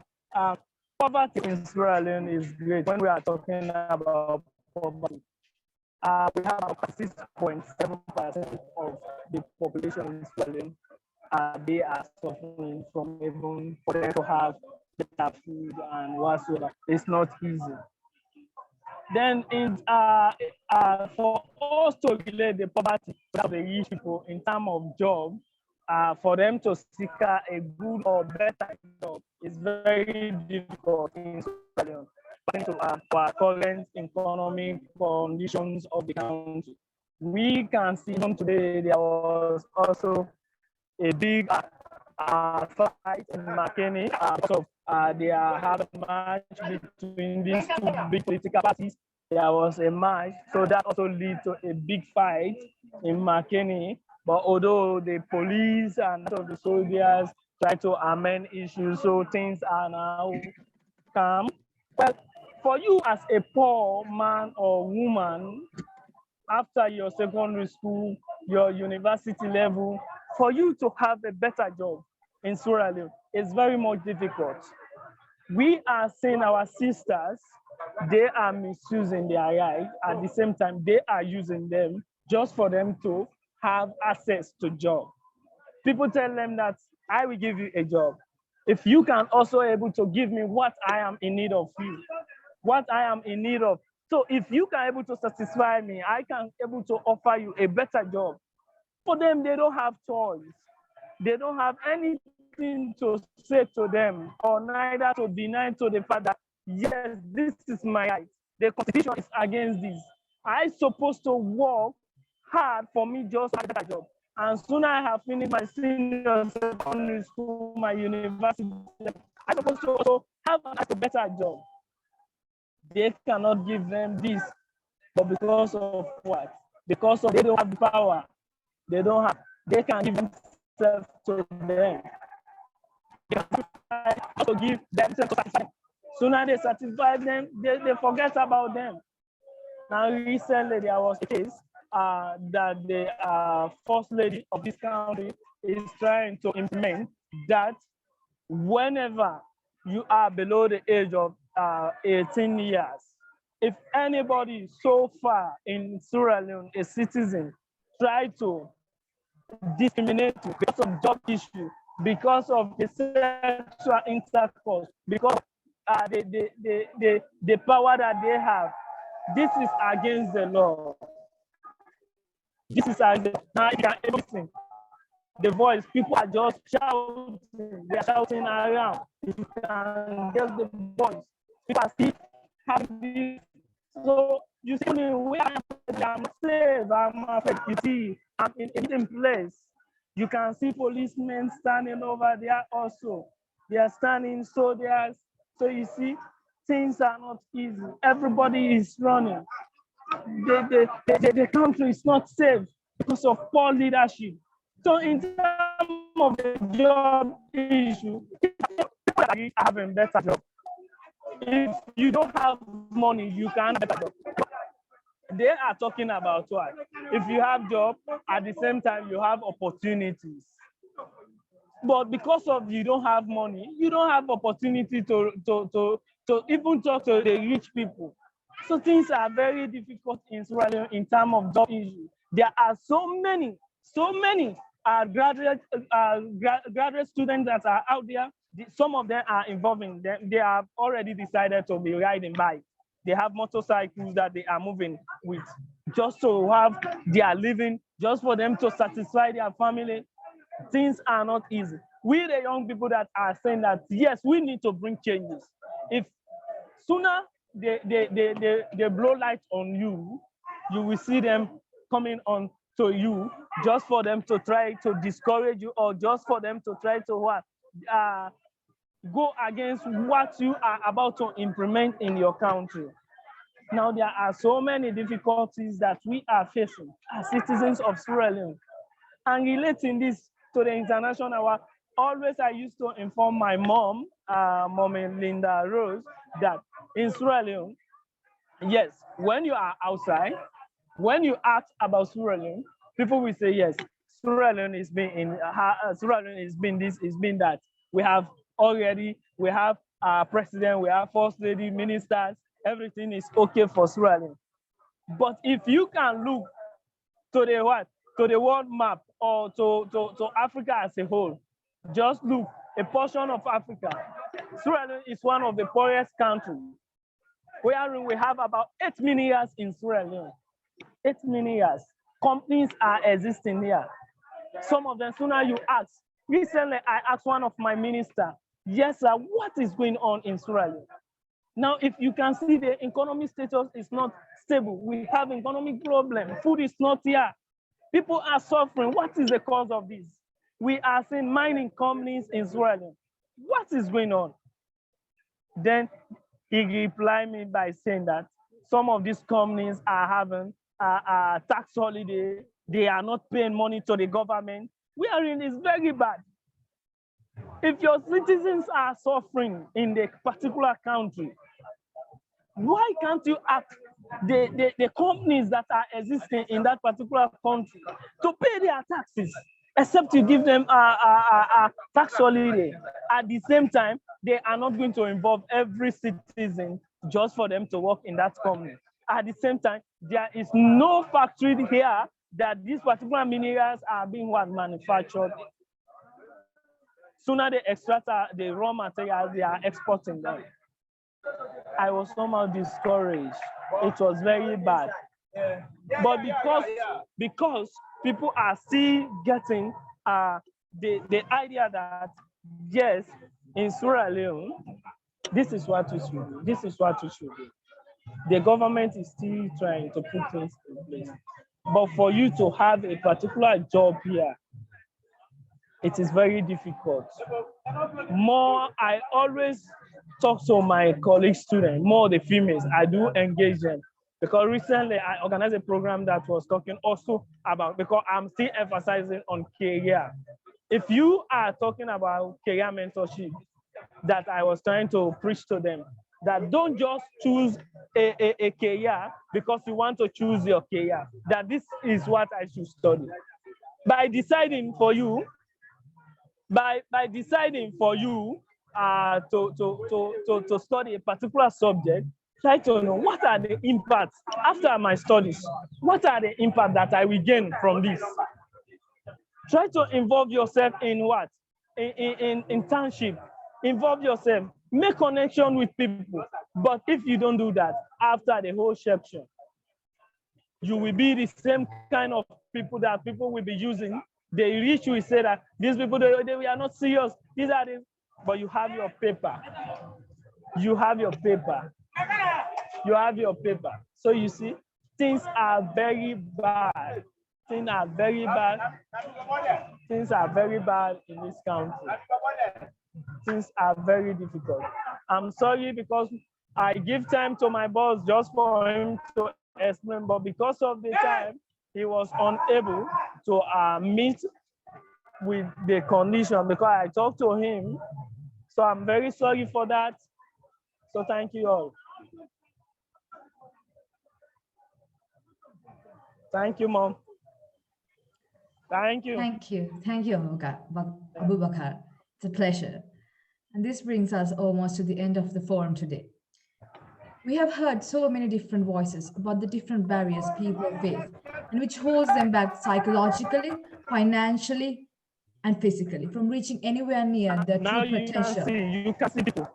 poverty in Sierra Leone is great. When we are talking about poverty, we have about 6.7% of the population in Sierra Leone. They are suffering from even for them to have better food and whatsoever. It's not easy. Then for us to relate the poverty of the rich people in terms of job, for them to seek a good or better job is very difficult in Sierra Leone, according to our current economic conditions of the country. We can see even today there was also a big fight in McKinney because of they are having a match between these two big political parties. There was a match, so that also led to a big fight in McKinney. But although the police and the soldiers try to amend issues, so things are now calm. Well, for you as a poor man or woman, after your secondary school, your university level, for you to have a better job in Sierra Leone is very much difficult. We are seeing our sisters, they are misusing their rights. At the same time, they are using them just for them to have access to job. People tell them that I will give you a job if you can also able to give me what I am in need of you, what I am in need of. So if you can able to satisfy me, I can able to offer you a better job. For them, they don't have choice. They don't have anything to say to them, or neither to deny to the fact that, yes, this is my right. The constitution is against this. I'm supposed to work hard for me just to have a better job. And soon I have finished my senior secondary school, my university, I'm supposed to also have a better job. They cannot give them this, but because of what? Because of they don't have the power. They can give themselves to them. They can also give themselves to satisfy them. Sooner they satisfy them, they forget about them. Now recently there was a case that the first lady of this country is trying to implement that whenever you are below the age of 18 years, if anybody so far in Sierra Leone, a citizen, try to discriminate because of job issue, because of the sexual intercourse, because the power that they have, this is against the law. This is against now you can everything. The voice, people are just shouting, they are shouting around. If you can get the voice, people are still having this. So you see me where I'm safe, I'm afraid. You see, I'm in a meeting place. You can see policemen standing over there also. They are standing, so you see, things are not easy. Everybody is running. The country is not safe because of poor leadership. So in terms of the job issue, people are having better job. If you don't have money, you can't have a better job. They are talking about what? If you have job, at the same time, you have opportunities. But because of you don't have money, you don't have opportunity to even talk to the rich people. So things are very difficult in Sierra Leone in terms of job issue. There are so many graduate students that are out there. Some of them are involving them. They have already decided to be riding bikes. They have motorcycles that they are moving with just to have their living, just for them to satisfy their family. Things are not easy. We, the young people that are saying that, yes, we need to bring changes. If sooner they blow light on you, you will see them coming on to you just for them to try to discourage you, or just for them to try to go against what you are about to implement in your country. Now, there are so many difficulties that we are facing as citizens of Sierra Leone. And relating this to the international, always I used to inform my mom, Mommy Linda Rose, that in Sierra Leone, yes, when you are outside, when you ask about Sierra Leone, people will say, yes, Sierra Leone is being this, is being that. We have our president, we have first lady, ministers, everything is okay for Sierra Leone. But if you can look to the world map or to Africa as a whole, just look, a portion of Africa, Sierra Leone is one of the poorest countries. We have about 8 million years in Sierra Leone. 8 million years. Companies are existing here. Some of them, sooner you ask. Recently, I asked one of my ministers, yes, sir, what is going on in Sierra Leone? Now, if you can see the economic status is not stable, we have economic problem, food is not here. People are suffering. What is the cause of this? We are seeing mining companies in Sierra Leone. What is going on? Then he replied me by saying that some of these companies are having a tax holiday. They are not paying money to the government. Wherein is very bad. If your citizens are suffering in the particular country, why can't you ask the companies that are existing in that particular country to pay their taxes, except you give them a tax holiday? At the same time, they are not going to involve every citizen just for them to work in that company. At the same time, there is no factory here that these particular minerals are being manufactured. Sooner they extract the raw materials, they are exporting them. I was somehow discouraged. It was very bad. But because people are still getting the idea that, yes, in Sierra Leone, this is what we should do. This is what we should do. The government is still trying to put things in place. But for you to have a particular job here, it is very difficult. I always talk to my colleague students, more the females, I do engage them. Because recently I organized a program that was talking also about, because I'm still emphasizing on career. If you are talking about career mentorship, that I was trying to preach to them, that don't just choose a career because you want to choose your career, that this is what I should study. By deciding for you to study a particular subject, try to know what are the impacts after my studies. What are the impacts that I will gain from this? Try to involve yourself in what? In internship. Involve yourself. Make connection with people. But if you don't do that, after the whole section, you will be the same kind of people that people will be using. The rich will say that these people, they are not serious. These are the, but you have your paper. You have your paper. You have your paper. So you see, things are very bad. Things are very bad. Things are very bad in this country. Things are very difficult. I'm sorry because I give time to my boss just for him to explain, but because of the time, he was unable to meet with the condition because I talked to him. So I'm very sorry for that. So thank you all. Thank you, Mom. Thank you. Thank you. Thank you, Abu Bakar. It's a pleasure. And this brings us almost to the end of the forum today. We have heard so many different voices about the different barriers people face and which holds them back psychologically, financially, and physically from reaching anywhere near their true potential. You can see people.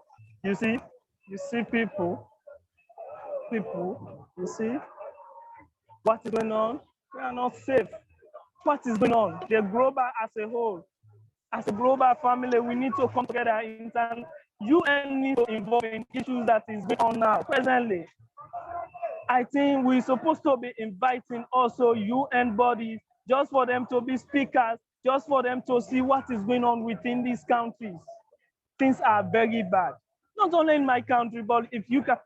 You see people, you see what is going on. We are not safe. What is going on? The global as a whole, as a global family, we need to come together. UN needs to involve in issues that is going on now, presently. I think we're supposed to be inviting also UN bodies just for them to be speakers, just for them to see what is going on within these countries. Things are very bad. Not only in my country, but if you can,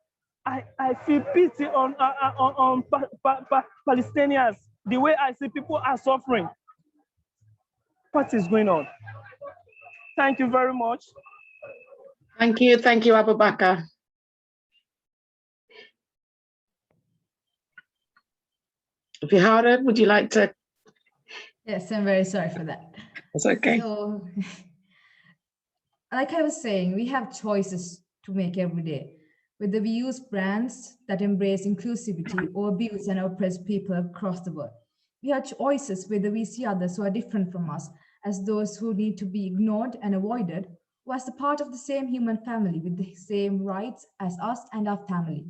I feel pity on Palestinians. The way I see people are suffering. What is going on? Thank you very much. Thank you, Abu Bakar. Vihara, would you like to? Yes, I'm very sorry for that. It's okay. So, like I was saying, we have choices to make every day. Whether we use brands that embrace inclusivity or abuse and oppress people across the world. We have choices whether we see others who are different from us as those who need to be ignored and avoided, or as a part of the same human family with the same rights as us and our family.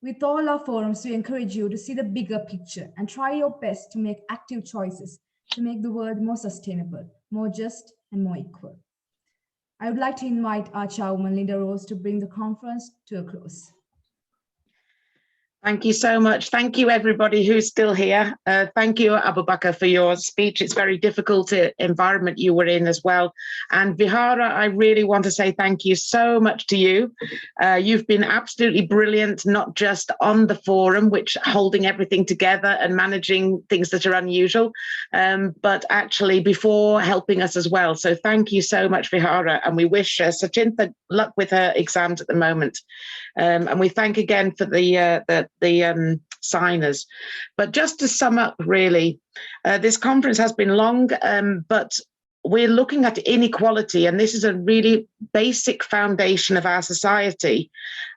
With all our forums, we encourage you to see the bigger picture and try your best to make active choices to make the world more sustainable, more just, and more equal. I would like to invite our chairwoman, Linda Rose, to bring the conference to a close. Thank you so much. Thank you, everybody who's still here. Thank you, Abubakar, for your speech. It's a very difficult environment you were in as well. And Vihara, I really want to say thank you so much to you. You've been absolutely brilliant, not just on the forum, which holding everything together and managing things that are unusual, but actually before helping us as well. So thank you so much, Vihara. And we wish Sachintha luck with her exams at the moment. And we thank again for the signers. But just to sum up, really, this conference has been long, but we're looking at inequality, and this is a really basic foundation of our society.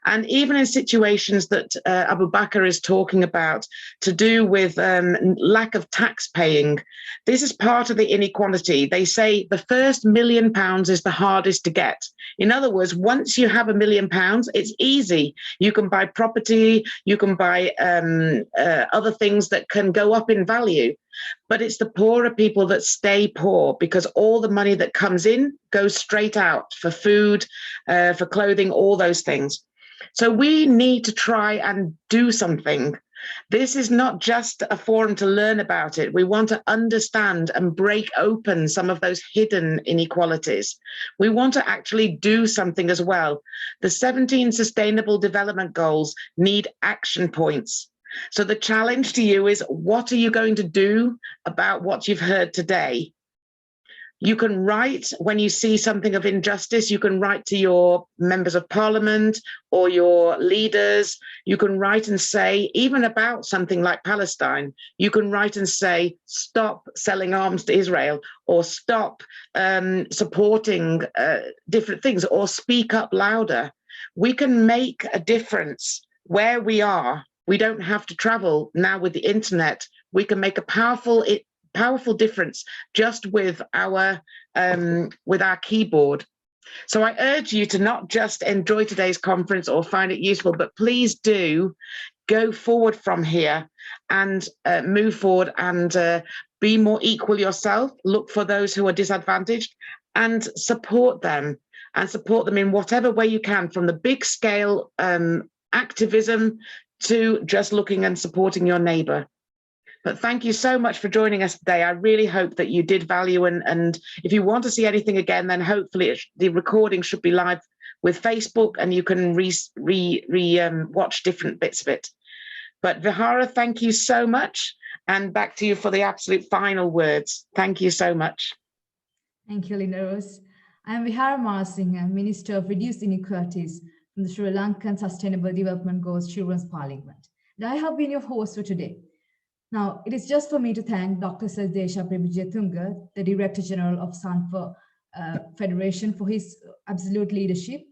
And even in situations that Abu Bakr is talking about to do with lack of tax paying, this is part of the inequality. They say the first £1 million is the hardest to get. In other words, once you have £1 million, it's easy. You can buy property, you can buy other things that can go up in value. But it's the poorer people that stay poor because all the money that comes in goes straight out for food, for clothing, all those things. So we need to try and do something. This is not just a forum to learn about it. We want to understand and break open some of those hidden inequalities. We want to actually do something as well. The 17 Sustainable Development Goals need action points. So the challenge to you is, what are you going to do about what you've heard today? You can write when you see something of injustice. You can write to your members of parliament or your leaders. You can write and say, even about something like Palestine, you can write and say, stop selling arms to Israel, or stop supporting different things, or speak up louder. We can make a difference where we are. We don't have to travel now with the internet. We can make a powerful difference just with our keyboard. So I urge you to not just enjoy today's conference or find it useful, but please do go forward from here and move forward and be more equal yourself. Look for those who are disadvantaged and support them in whatever way you can, from the big scale activism to just looking and supporting your neighbor. But thank you so much for joining us today. I really hope that you did value, and if you want to see anything again, then hopefully the recording should be live with Facebook and you can watch different bits of it. But Vihara, thank you so much. And back to you for the absolute final words. Thank you so much. Thank you, Linda Rose. I am Vihara Marasinghe, Minister of Reduced Inequalities from the Sri Lankan Sustainable Development Goals Children's Parliament. And I have been your host for today. Now, it is just for me to thank Dr. Deshapriya Wijetunge, the Director General of SUNFO Federation, for his absolute leadership,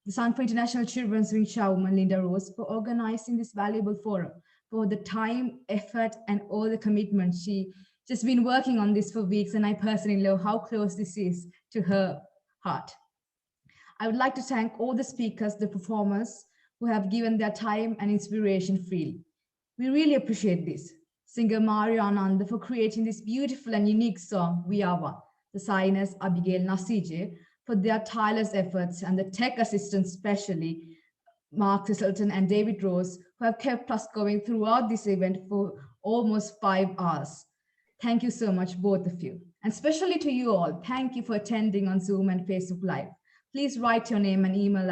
the SUNFO International Children's Wing Chairwoman Linda Rose for organizing this valuable forum, for the time, effort, and all the commitment. She just been working on this for weeks, and I personally know how close this is to her heart. I would like to thank all the speakers, the performers, who have given their time and inspiration freely. We really appreciate this. Singer Mario Ananda for creating this beautiful and unique song, We Are One. The signers, Abigail Nasije, for their tireless efforts, and the tech assistants, especially Mark Thistleton and David Rose, who have kept us going throughout this event for almost 5 hours. Thank you so much, both of you. And especially to you all, thank you for attending on Zoom and Facebook Live. Please write your name and email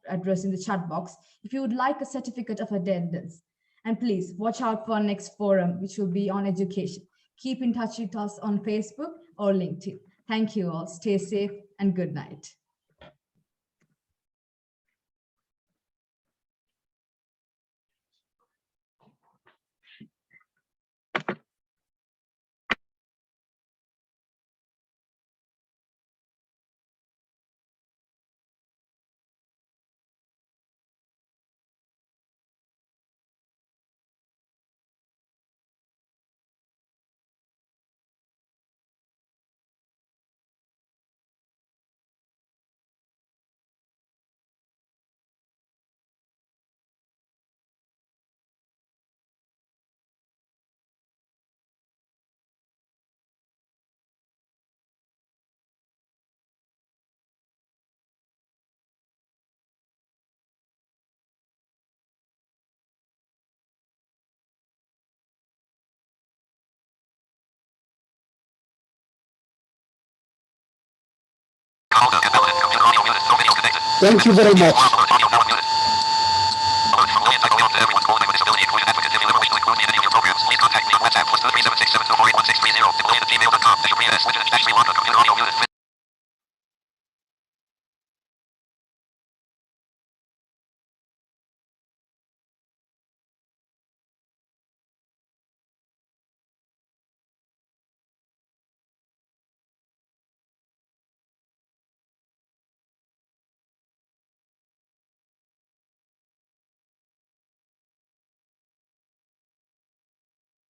address in the chat box if you would like a certificate of attendance. And please watch out for our next forum, which will be on education. Keep in touch with us on Facebook or LinkedIn. Thank you all. Stay safe and good night. Thank you very much.